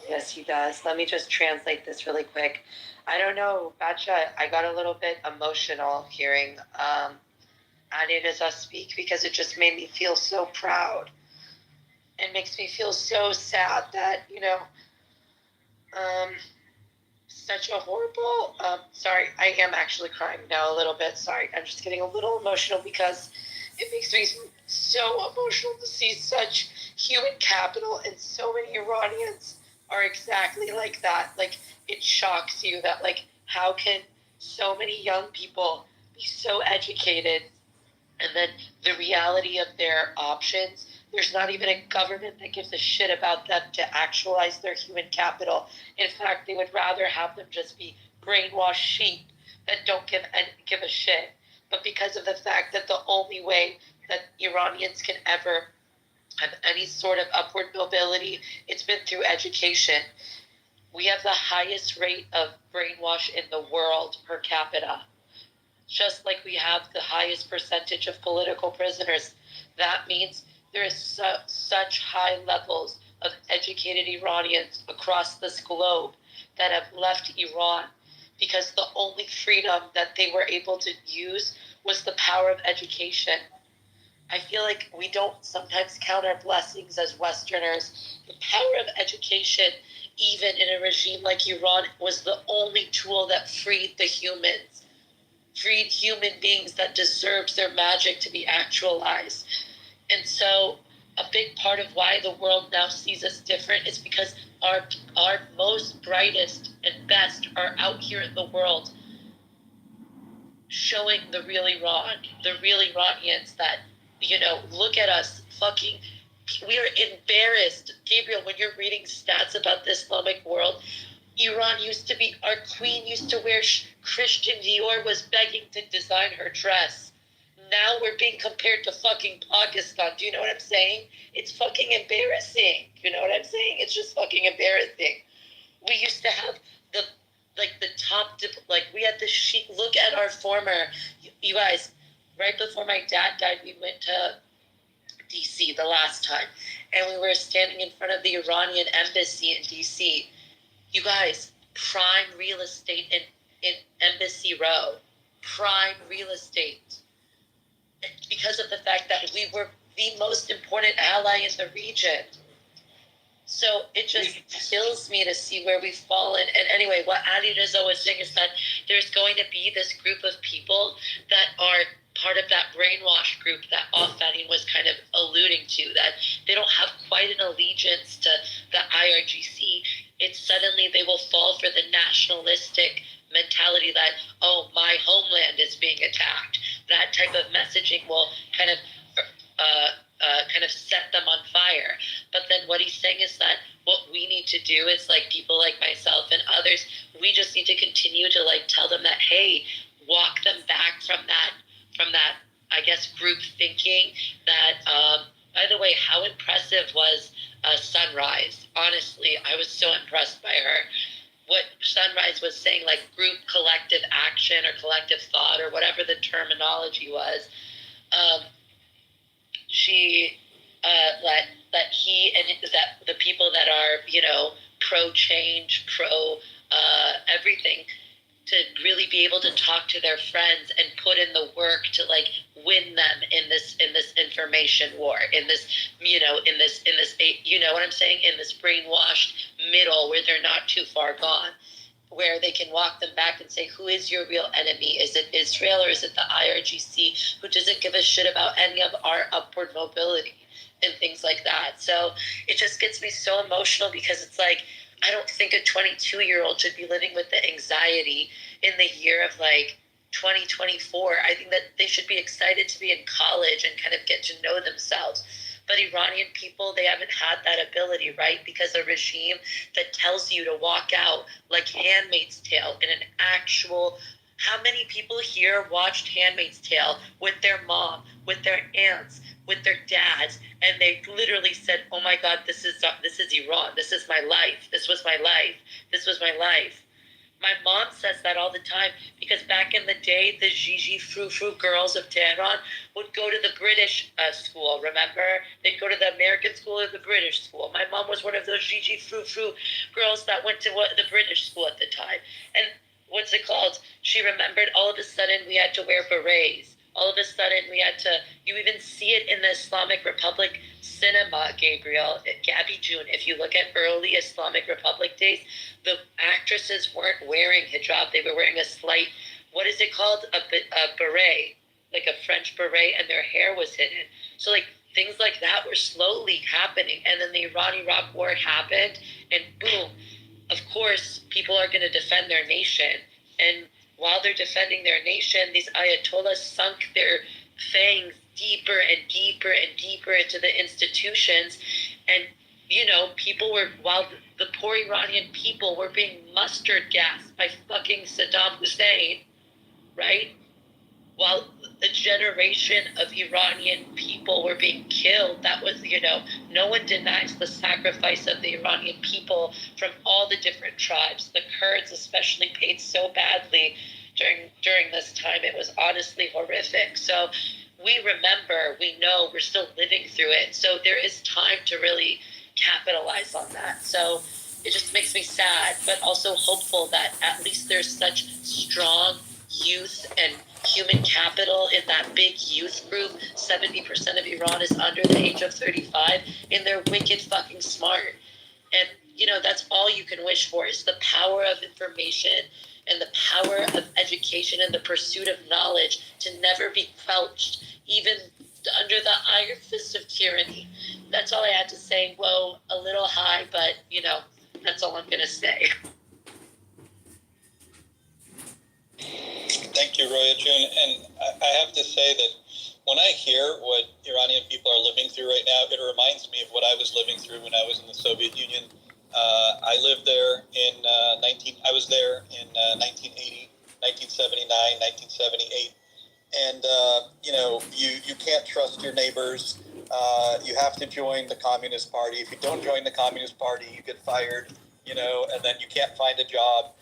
Yes, he does. Let me just translate this really quick. I don't know, Bacha, I got a little bit emotional hearing Anireza speak because it just made me feel so proud. It makes me feel so sad that, such a horrible, sorry, I am actually crying now a little bit. Sorry, I'm just getting a little emotional because it makes me so emotional to see such human capital, and so many Iranians are exactly like that. Like, it shocks you that, like, how can so many young people be so educated, and then the reality of their options, there's not even a government that gives a shit about them to actualize their human capital. In fact, they would rather have them just be brainwashed sheep that don't give a shit. But because of the fact that the only way that Iranians can ever have any sort of upward mobility, it's been through education. We have the highest rate of brainwash in the world per capita. Just like we have the highest percentage of political prisoners. That means there is such high levels of educated Iranians across this globe that have left Iran because the only freedom that they were able to use was the power of education. I feel like we don't sometimes count our blessings as Westerners. The power of education, even in a regime like Iran, was the only tool that freed the humans, freed human beings that deserves their magic to be actualized. And so a big part of why the world now sees us different is because our most brightest and best are out here in the world showing the real Iran, the real Iranians that, look at us fucking, we are embarrassed. Gabriel, when you're reading stats about the Islamic world, Iran used to be, our queen used to wear Christian Dior, was begging to design her dress. Now we're being compared to fucking Pakistan. Do you know what I'm saying? It's fucking embarrassing. You know what I'm saying? It's just fucking embarrassing. We used to have the top, we had the sheet. Look at our former, you guys, right before my dad died, we went to DC the last time, and we were standing in front of the Iranian embassy in DC. You guys, prime real estate in Embassy Row. Prime real estate. Because of the fact that we were the most important ally in the region. So it just kills me to see where we've fallen. And anyway, what Alireza was saying is that there's going to be this group of people that are part of that brainwash group that Off-Fanning was kind of alluding to, that they don't have quite an allegiance to the IRGC. It's suddenly they will fall for the nationalistic mentality that, oh, my homeland is being attacked. That type of messaging will kind of set them on fire. But then what he's saying is that what we need to do is, like, people like myself and others, we just need to continue to, like, tell them that, hey, walk them back from that, I guess, group thinking. That, by the way, how impressive was Sunrise? Honestly, I was so impressed by her. What Sunrise was saying, like group collective action or collective thought or whatever the terminology was, she that he and that the people that are pro change, pro everything, to really be able to talk to their friends and put in the work to, like, win them in this information war, in this you know what I'm saying, in this brainwashed middle where they're not too far gone, where they can walk them back and say, who is your real enemy? Is it Israel, or is it the IRGC, who doesn't give a shit about any of our upward mobility and things like that? So it just gets me so emotional, because it's like, I don't think a 22-year-old should be living with the anxiety in the year of, like, 2024. I think that they should be excited to be in college and kind of get to know themselves. But Iranian people, they haven't had that ability, right? Because a regime that tells you to walk out like Handmaid's Tale in an actual... How many people here watched Handmaid's Tale with their mom, with their aunts, with their dads, and they literally said, oh my God, this is Iran. This is my life. This was my life. This was my life. My mom says that all the time because back in the day, the Gigi Frou Frou girls of Tehran would go to the British school. Remember? They'd go to the American school or the British school. My mom was one of those Gigi Frou Frou girls that went to the British school at the time. And what's it called? She remembered all of a sudden we had to wear berets. All of a sudden we had to, you even see it in the Islamic Republic cinema, Gabby June. If you look at early Islamic Republic days, the actresses weren't wearing hijab. They were wearing a slight, what is it called? A beret, like a French beret, and their hair was hidden. So like things like that were slowly happening. And then the Iran-Iraq war happened, and boom, of course, people are going to defend their nation. And while they're defending their nation, these ayatollahs sunk their fangs deeper and deeper and deeper into the institutions. And, you know, people were, while the poor Iranian people were being mustard gassed by fucking Saddam Hussein, right? While a generation of Iranian people were being killed, that was, you know, no one denies the sacrifice of the Iranian people from all the different tribes. The Kurds especially paid so badly during this time. It was honestly horrific. So we remember, we know, we're still living through it. So there is time to really capitalize on that. So it just makes me sad, but also hopeful that at least there's such strong youth and human capital in that big youth group. 70% of Iran is under the age of 35, and they're wicked fucking smart. And, you know, that's all you can wish for is the power of information and the power of education and the pursuit of knowledge to never be quelched, even under the iron fist of tyranny. That's all I had to say. Whoa, a little high, but, you know, that's all I'm going to say. Thank you, Roya June. And I have to say that when I hear what Iranian people are living through right now, it reminds me of what I was living through when I was in the Soviet Union. I lived there I was there in 1980, 1979, 1978. And, you know, you can't trust your neighbors. You have to join the Communist Party. If you don't join the Communist Party, you get fired, you know, and then you can't find a job.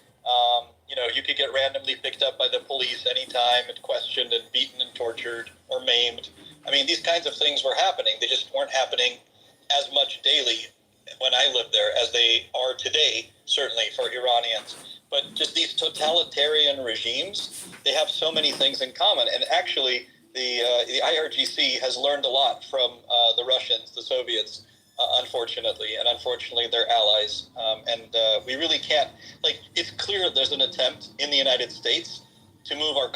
You know, you could get randomly picked up by the police anytime and questioned and beaten and tortured or maimed. I mean, these kinds of things were happening. They just weren't happening as much daily when I lived there as they are today, certainly for Iranians. But just these totalitarian regimes, they have so many things in common. And actually, the IRGC has learned a lot from the Russians, the Soviets, unfortunately, and unfortunately their allies. We really can't, like, it's clear there's an attempt in the United States to move our,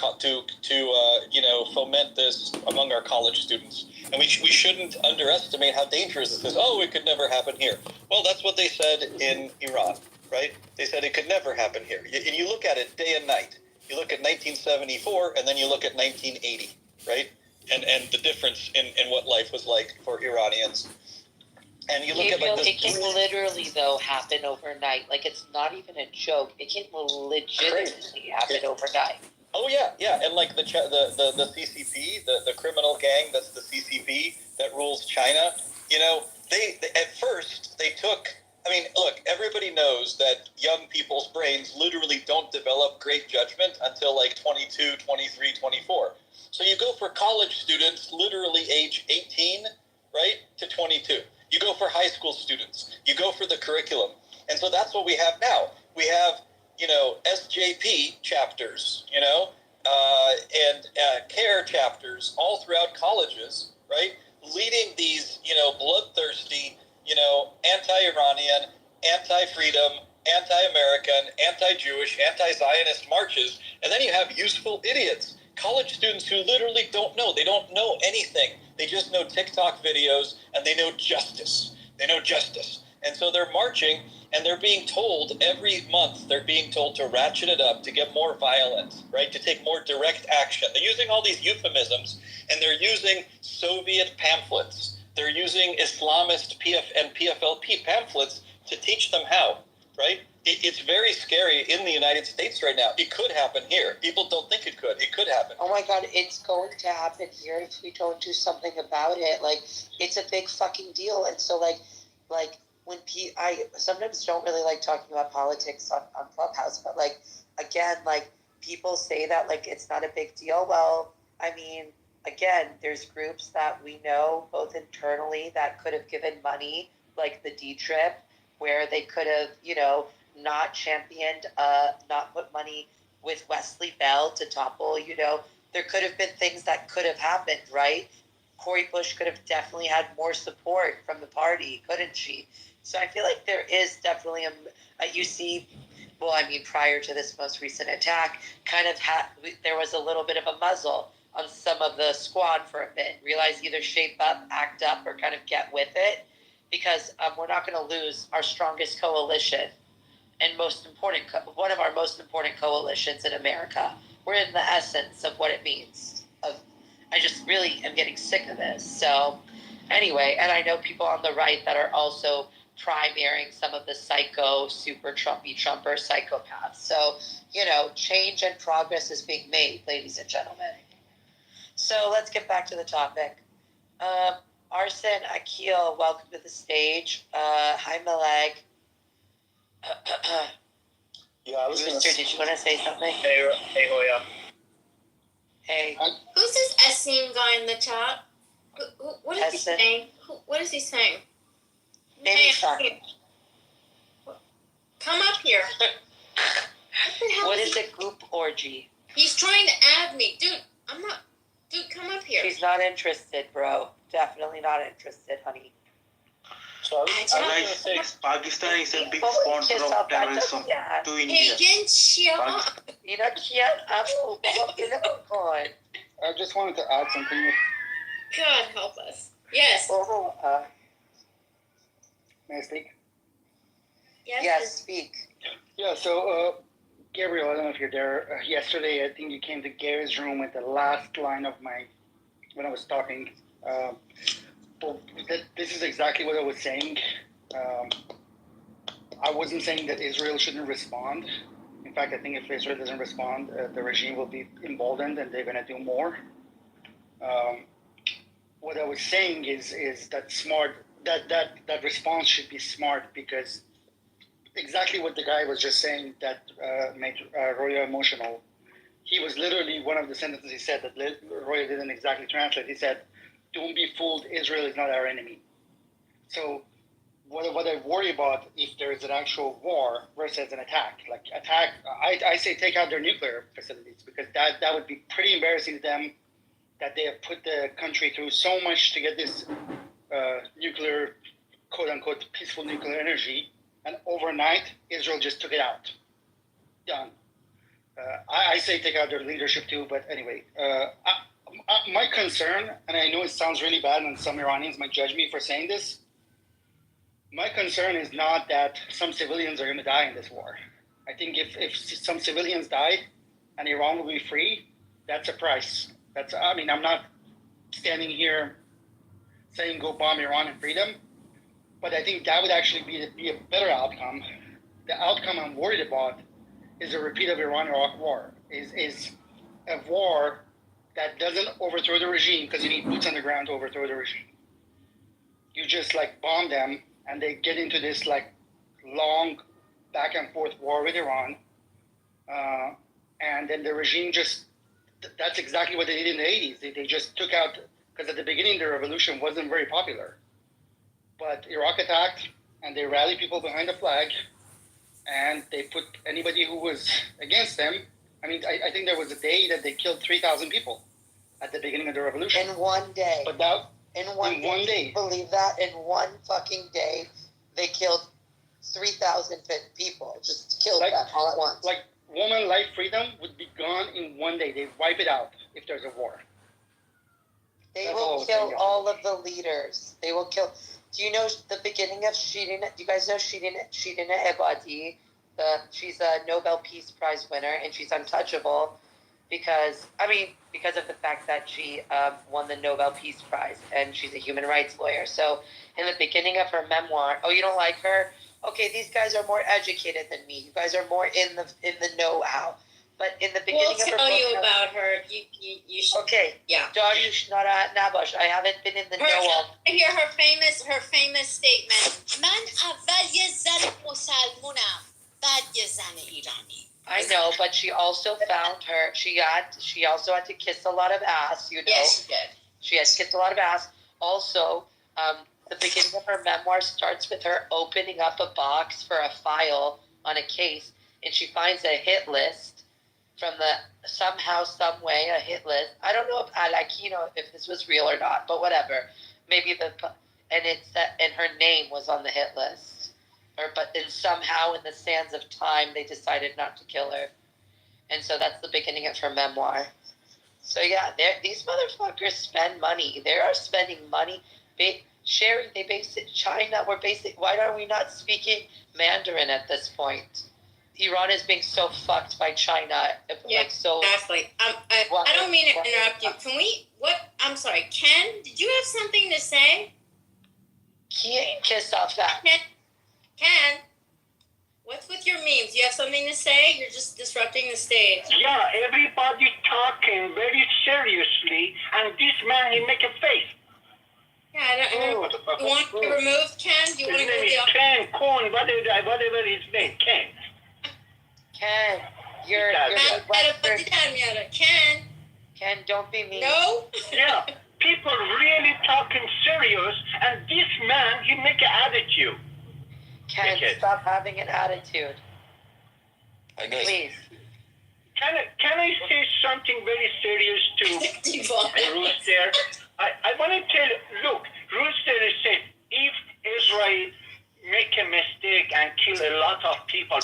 you know, foment this among our college students. And we shouldn't underestimate how dangerous this is. Oh, it could never happen here. Well, that's what they said in Iran, right? They said it could never happen here. And you look at it day and night. You look at 1974, and then you look at 1980, right? And the difference in what life was like for Iranians. And you look at like this. It can literally though happen overnight. Like it's not even a joke. It can legitimately happen overnight. Oh yeah, and like the CCP, the criminal gang that's the CCP that rules China. You know, they at first they took. I mean, look, everybody knows that young people's brains literally don't develop great judgment until like 22, 23, 24. So you go for college students, literally age 18, right, to 22. You go for high school students. You go for the curriculum. And so that's what we have now. We have, you know, SJP chapters, you know, and CARE chapters all throughout colleges, right, leading these, you know, bloodthirsty, you know, anti-Iranian, anti-freedom, anti-American, anti-Jewish, anti-Zionist marches. And then you have useful idiots, college students who literally don't know. They don't know anything. They just know TikTok videos, and they know justice. They know justice. And so they're marching, and they're being told every month, they're being told to ratchet it up, to get more violent, right, to take more direct action. They're using all these euphemisms, and they're using Soviet pamphlets. They're using Islamist and PFLP pamphlets to teach them how, right? It's very scary in the United States right now. It could happen here. People don't think it could. It could happen. Oh my God, it's going to happen here if we don't do something about it. Like, it's a big fucking deal. And so, like I sometimes don't really like talking about politics on Clubhouse, but like, again, like people say that like it's not a big deal. Well, I mean, again, there's groups that we know both internally that could have given money, like the D-Trip, where they could have, you know, not championed, not put money with Wesley Bell to topple, you know, there could have been things that could have happened, right? Cori Bush could have definitely had more support from the party, couldn't she? So I feel like there is definitely you see, well, I mean, prior to this most recent attack, there was a little bit of a muzzle on some of the squad for a bit. Realize either shape up, act up, or kind of get with it, because we're not going to lose our strongest coalition and one of our most important coalitions in America. We're in the essence of what it means. I just really am getting sick of this. So anyway, and I know people on the right that are also primarying some of the psycho, super Trumper psychopaths. So, you know, change and progress is being made, ladies and gentlemen. So let's get back to the topic. Arsen Akil, welcome to the stage. Hi, Malag. Yeah, Rooster, did you want to say something? Hey, Hoya. Hey. Who's this Essim guy in the chat? What is he saying? What is he saying? Hey, come up here. What is a group orgy? He's trying to add me. Dude, I'm not. Dude, come up here. She's not interested, bro. Definitely not interested, honey. So I like to say Pakistan is a big sponsor of terrorism to India. Hey, shut up. I just wanted to add something. God help us. Yes. May I speak? Yes, speak. Yeah, so Gabriel, I don't know if you're there. Yesterday, I think you came to Gary's room at the last line of when I was talking. This is exactly what I was saying. I wasn't saying that Israel shouldn't respond. In fact, I think if Israel doesn't respond, the regime will be emboldened and they're going to do more. What I was saying is that that response should be smart, because exactly what the guy was just saying that made Roya emotional. He was literally, one of the sentences he said that Roya didn't exactly translate. He said, "Don't be fooled, Israel is not our enemy." So what I worry about if there is an actual war versus an attack. Like attack, I say take out their nuclear facilities, because that would be pretty embarrassing to them, that they have put the country through so much to get this nuclear, quote unquote, peaceful nuclear energy, and overnight Israel just took it out. Done. I say take out their leadership too, but anyway, my concern, and I know it sounds really bad and some Iranians might judge me for saying this, my concern is not that some civilians are going to die in this war. I think if some civilians die and Iran will be free, that's a price. I'm not standing here saying go bomb Iran and freedom, but I think that would actually be a better outcome. The outcome I'm worried about is a repeat of Iran-Iraq war, is a war that doesn't overthrow the regime, because you need boots on the ground to overthrow the regime. You just bomb them, and they get into this long back and forth war with Iran, and then the regime that's exactly what they did in the 80s. They just took out, because at the beginning the revolution wasn't very popular, but Iraq attacked and they rallied people behind the flag, and they put anybody who was against them. I mean, I think there was a day that they killed 3,000 people at the beginning of the revolution. In one day. But that in one day. Can you believe that? In one fucking day, they killed 3,000 people. Just killed them all at once. Woman life freedom would be gone in one day. They wipe it out if there's a war. They will kill all of the leaders. They will kill. Do you know the beginning of Shirin? Do you guys know Shirin Ebadi? She's a Nobel Peace Prize winner, and she's untouchable because of the fact that she won the Nobel Peace Prize, and she's a human rights lawyer. So in the beginning of her memoir, oh, you don't like her? Okay, these guys are more educated than me. You guys are more in the know-how. But in the beginning We'll of her tell you book, about her. You should. okay, Yeah. Dariush Nabash. I haven't been in the know of. I hear her famous statement. من اول یه زن مسلمونم بعد یه زن ایرانی. I know, but she also found her. She also had to kiss a lot of ass. You know. Yes, she did. She had to kiss a lot of ass. Also, the beginning of her memoir starts with her opening up a box for a file on a case, and she finds a hit list from the somehow, some way, a hit list. I don't know if if this was real or not, but whatever. Maybe and her name was on the hit list. But then somehow in the sands of time, they decided not to kill her. And so that's the beginning of her memoir. So yeah, these motherfuckers spend money. They are spending money. China, why are we not speaking Mandarin at this point? Iran is being so fucked by China. Yeah, exactly. I don't mean to interrupt you. I'm sorry, Ken, did you have something to say? Kiss off that. Ken, what's with your memes? You have something to say? You're just disrupting the stage. Yeah, everybody talking very seriously, and this man, he make a face. Yeah, I don't you want to be removed, Ken? Do you want to go His name is Ken, Korn, whatever his name, Ken. Ken, you're Ken, don't be mean. No? Yeah, people really talking serious, and this man, he make an attitude. Ken, stop having an attitude. Please. Can I say something very serious to Rooster? I want to tell, look, Rooster said if Israel make a mistake and kill a lot of people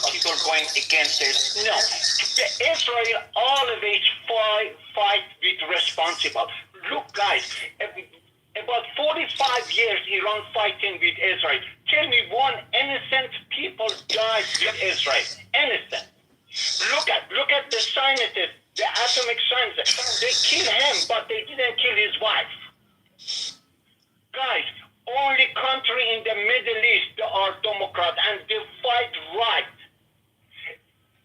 going against it. No, Israel always fight with responsible. Look, guys, about 45 years Iran fighting with Israel. Tell me one innocent people died with Israel. Innocent. Look at the scientists, the atomic scientists. They killed him, but they didn't kill his wife. Guys, only country in the Middle East are Democrat and they fight right.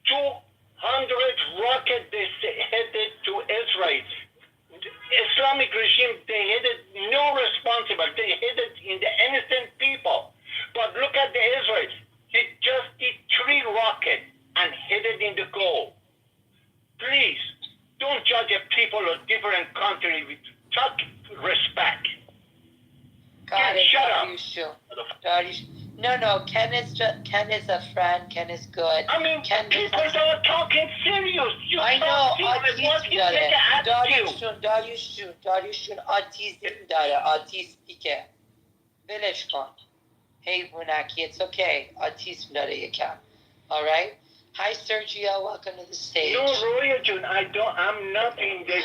200 rockets they headed to Israel. Islamic regime, they headed no responsible. They headed in the innocent people. But look at the Israel. He just did 3 rockets and headed in the goal. Please, don't judge a people of different country with respect. God, shut up. No, Ken is a friend. Ken is good. I mean, Ken people are talking serious. I know. Dariushun autism dare. Autistic. Village con. Hey, Bunaki, it's okay. Autism dare yekam. All right. Hi, Sergio. Welcome to the stage. No, Roya June, I'm not in the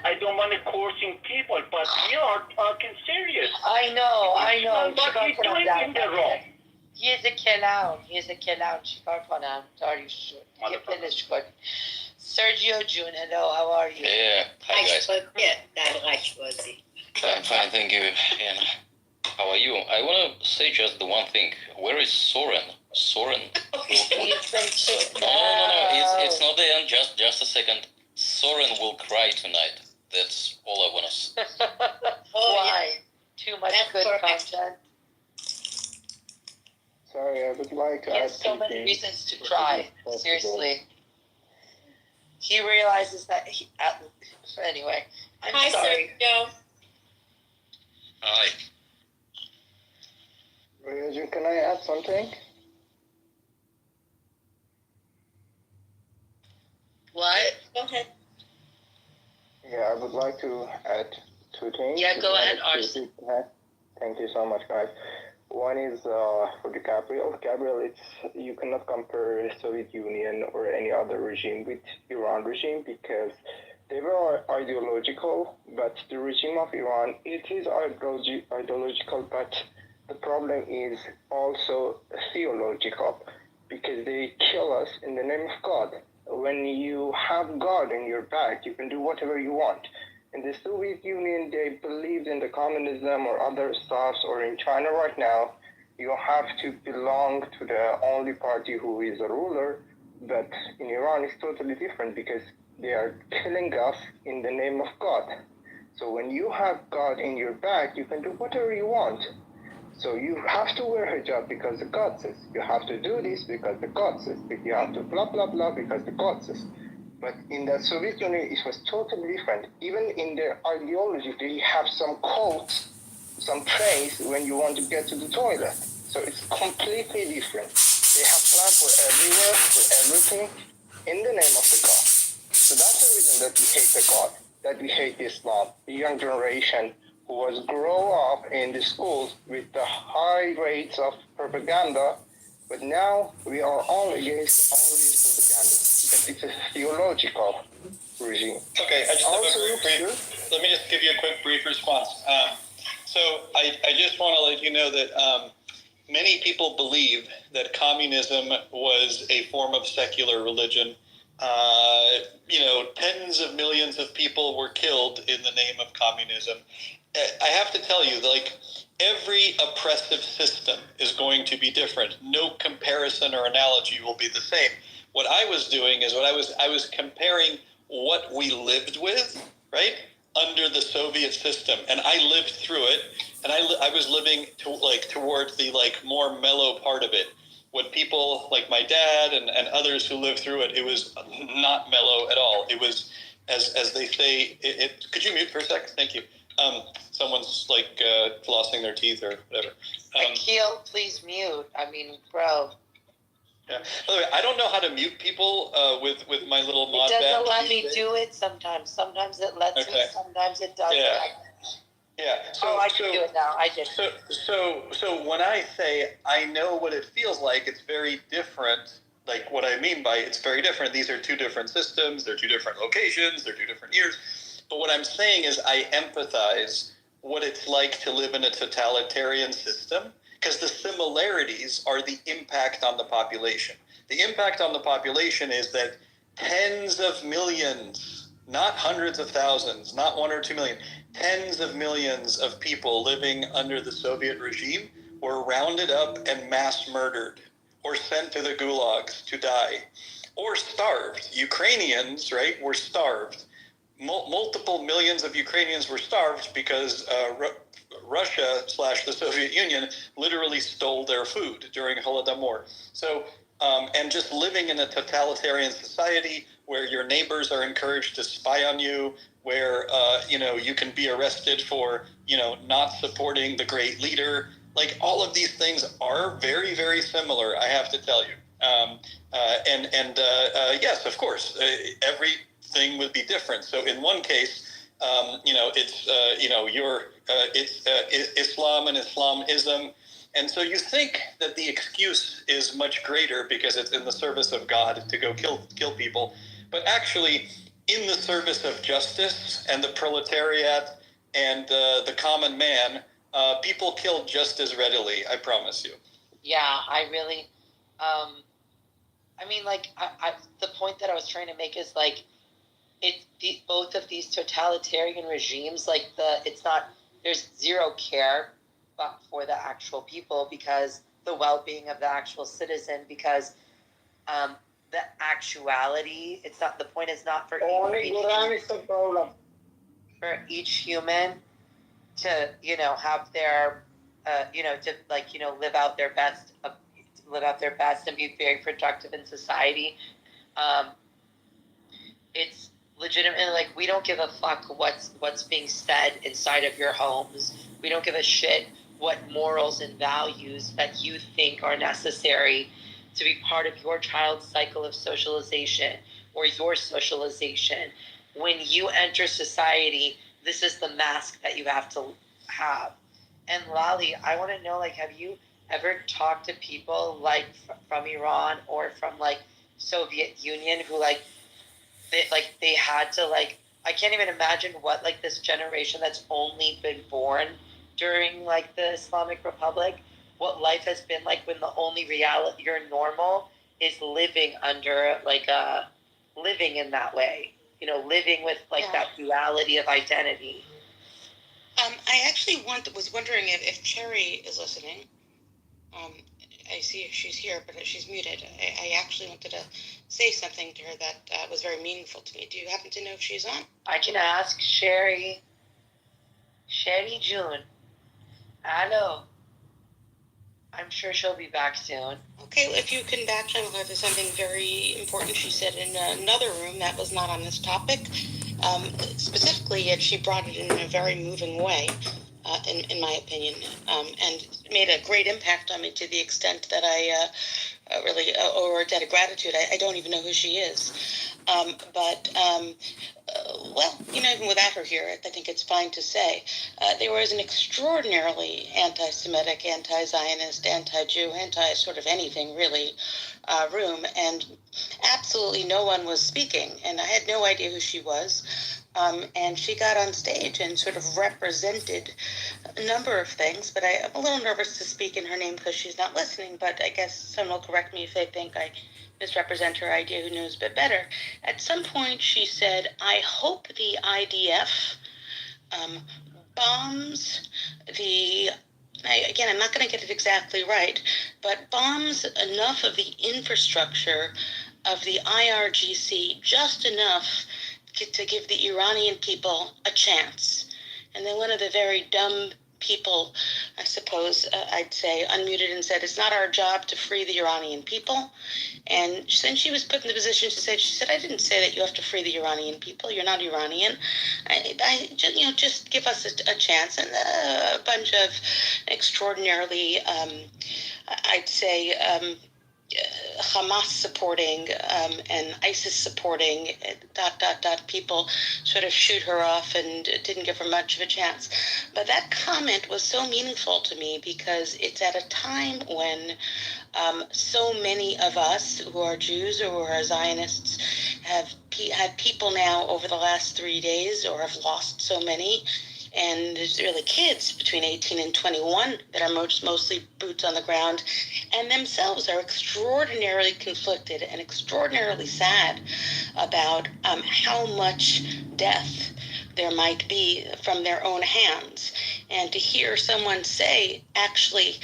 I don't want to coercing people, but you are talking serious. I know. But he's doing in the wrong. He is a clown. Chikar konam. Dariushun. Sergio June, hello. How are you? Yeah. Hi, guys. I'm fine, thank you. And how are you? I want to say just the one thing. Where is Soren? Soren. No. It's not the end. Just a second. Soren will cry tonight. That's all I want to say. Why? Too much good content. Sorry, I would like. He has so many reasons to cry. Seriously. He realizes that. Anyway, I'm sorry. Sergio. Hi. Ryujin, can I add something? What? Go ahead. Yeah, I would like to add 2 things. Yeah, go ahead, Arsen. Thank you so much, guys. One is for Gabriel. Gabriel, you cannot compare Soviet Union or any other regime with Iran regime because they were ideological, but the regime of Iran, it is ideological, but the problem is also theological because they kill us in the name of God. When you have God in your back, you can do whatever you want. In the Soviet Union, they believed in the communism or other stuff, or in China right now, you have to belong to the only party who is a ruler. But in Iran, it's totally different because they are killing us in the name of God. So when you have God in your back, you can do whatever you want. So you have to wear hijab because the God says. You have to do this because the God says. You have to blah, blah, blah because the God says. But in the Soviet Union, it was totally different. Even in their ideology, they have some codes, some trays when you want to get to the toilet. So it's completely different. They have plans for everywhere, for everything, in the name of the God. So that's the reason that we hate the God, that we hate Islam. The young generation who was grow up in the schools with the high rates of propaganda, but now we are all against all these propaganda because it's a theological regime. Okay, I just have a brief. Let me just give you a quick brief response. So I just want to let you know that many people believe that communism was a form of secular religion. Tens of millions of people were killed in the name of communism. I have to tell you, like, every oppressive system is going to be different. No comparison or analogy will be the same. What I was doing is I was comparing what we lived with, right, under the Soviet system, and I lived through it, and I was living towards the more mellow part of it. When people like my dad and others who lived through it, it was not mellow at all. It was, as they say, could you mute for a sec? Thank you. Someone's flossing their teeth or whatever. Akil, please mute. I mean, bro. Yeah. By the way, I don't know how to mute people with my little mod badge. It doesn't let me do it sometimes. Sometimes it lets me, sometimes it doesn't. Yeah. Yeah. So, I can do it now. I did. So when I say I know what it feels like, it's very different. Like, what I mean by it's very different. These are two different systems. They're two different locations. They're two different years. But what I'm saying is I empathize what it's like to live in a totalitarian system, because the similarities are the impact on the population. The impact on the population is that tens of millions, not hundreds of thousands, not 1 or 2 million, tens of millions of people living under the Soviet regime were rounded up and mass murdered or sent to the gulags to die or starved. Ukrainians, right, were starved. Multiple millions of Ukrainians were starved because Russia / the Soviet Union literally stole their food during Holodomor. So, and just living in a totalitarian society where your neighbors are encouraged to spy on you, where, you can be arrested for, not supporting the great leader. Like, all of these things are very, very similar, I have to tell you. Yes, of course, everything would be different. So in one case, it's Islam and Islamism. And so you think that the excuse is much greater because it's in the service of God to go kill people. But actually, in the service of justice and the proletariat and the common man, people kill just as readily, I promise you. Yeah, I really, the point that I was trying to make is both of these totalitarian regimes, there's zero care for the actual people, because the well-being of the actual citizen, because the actuality, the point is not for each human to, have their, live out their best and be very productive in society. It's legitimately we don't give a fuck what's being said inside of your homes. We don't give a shit what morals and values that you think are necessary to be part of your child's cycle of socialization or your socialization. When you enter society, this is the mask that you have to have. And Lali, I want to know, have you ever talked to people from Iran or from Soviet Union who they had to I can't even imagine what this generation that's only been born during the Islamic Republic, what life has been like when the only reality, your normal, is living under living in that way, living with that duality of identity. I actually was wondering if Cherry is listening. I see she's here, but she's muted. I actually wanted to say something to her that was very meaningful to me. Do you happen to know if she's on? I can ask Sherry June. Hello. I'm sure she'll be back soon. Okay, well, if you can back channel her, there's something very important she said in another room that was not on this topic. Specifically, yet she brought it in a very moving way, in my opinion, and made a great impact on me to the extent that I really owe her a debt of gratitude. I don't even know who she is. Well, even without her here, I think it's fine to say there was an extraordinarily anti-Semitic, anti-Zionist, anti-Jew, anti-sort of anything really room, and absolutely no one was speaking, and I had no idea who she was. And she got on stage and sort of represented a number of things, but I'm a little nervous to speak in her name because she's not listening, but I guess someone will correct me if they think I misrepresent her idea, who knows a bit better. At some point she said, I hope the IDF bombs again, I'm not going to get it exactly right, but bombs enough of the infrastructure of the IRGC, just enough to give the Iranian people a chance. And then one of the very dumb people, I suppose, I'd say, unmuted and said, it's not our job to free the Iranian people. And since she was put in the position to say, she said, I didn't say that you have to free the Iranian people. You're not Iranian. Just give us a chance. And a bunch of extraordinarily, I'd say, Hamas supporting and ISIS supporting people sort of shoot her off and didn't give her much of a chance. But that comment was so meaningful to me because it's at a time when so many of us who are Jews or who are Zionists have had people now over the last 3 days or have lost so many. And there's really kids between 18 and 21 that are mostly boots on the ground and themselves are extraordinarily conflicted and extraordinarily sad about how much death there might be from their own hands. And to hear someone say, actually,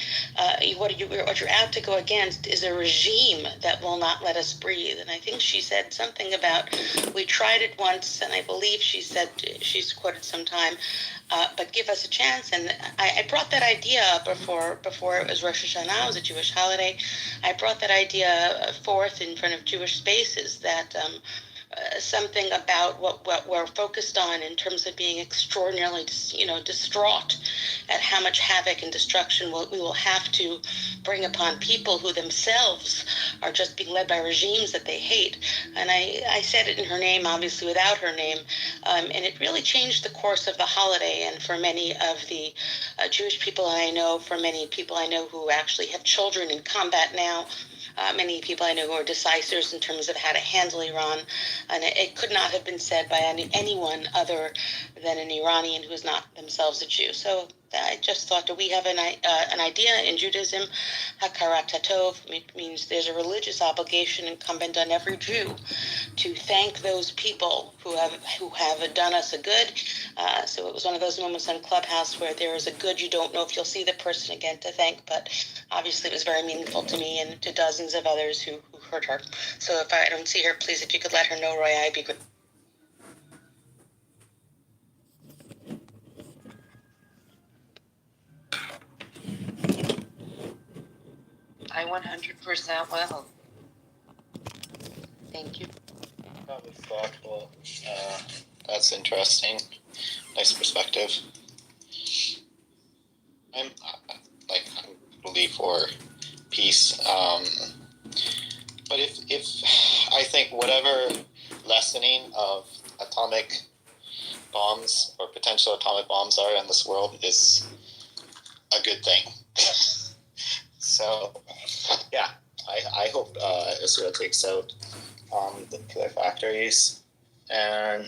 what you're out to go against is a regime that will not let us breathe. And I think she said something about, we tried it once, and I believe she said, she's quoted sometime, but give us a chance. And I brought that idea up before it was Rosh Hashanah, it was a Jewish holiday. I brought that idea forth in front of Jewish spaces that something about what we're focused on in terms of being extraordinarily, distraught at how much havoc and destruction we will have to bring upon people who themselves are just being led by regimes that they hate. And I said it in her name, obviously without her name, and it really changed the course of the holiday. And for many of the Jewish people I know, for many people I know who actually have children in combat now, many people I know who are decisors in terms of how to handle Iran, and it could not have been said by anyone other than an Iranian who is not themselves a Jew. So I just thought, do we have an idea in Judaism? Hakarat Hatov means there's a religious obligation incumbent on every Jew to thank those people who have done us a good. So it was one of those moments on Clubhouse where there is a good you don't know if you'll see the person again to thank, but obviously it was very meaningful to me and to dozens of others who heard her. So if I don't see her, please, if you could let her know, Roy, I'd be good. I 100% will. Thank you. That was thoughtful. That's interesting. Nice perspective. I'm really for peace. But if I think whatever lessening of atomic bombs or potential atomic bombs are in this world is a good thing. So, yeah, I hope Israel takes out the nuclear factories and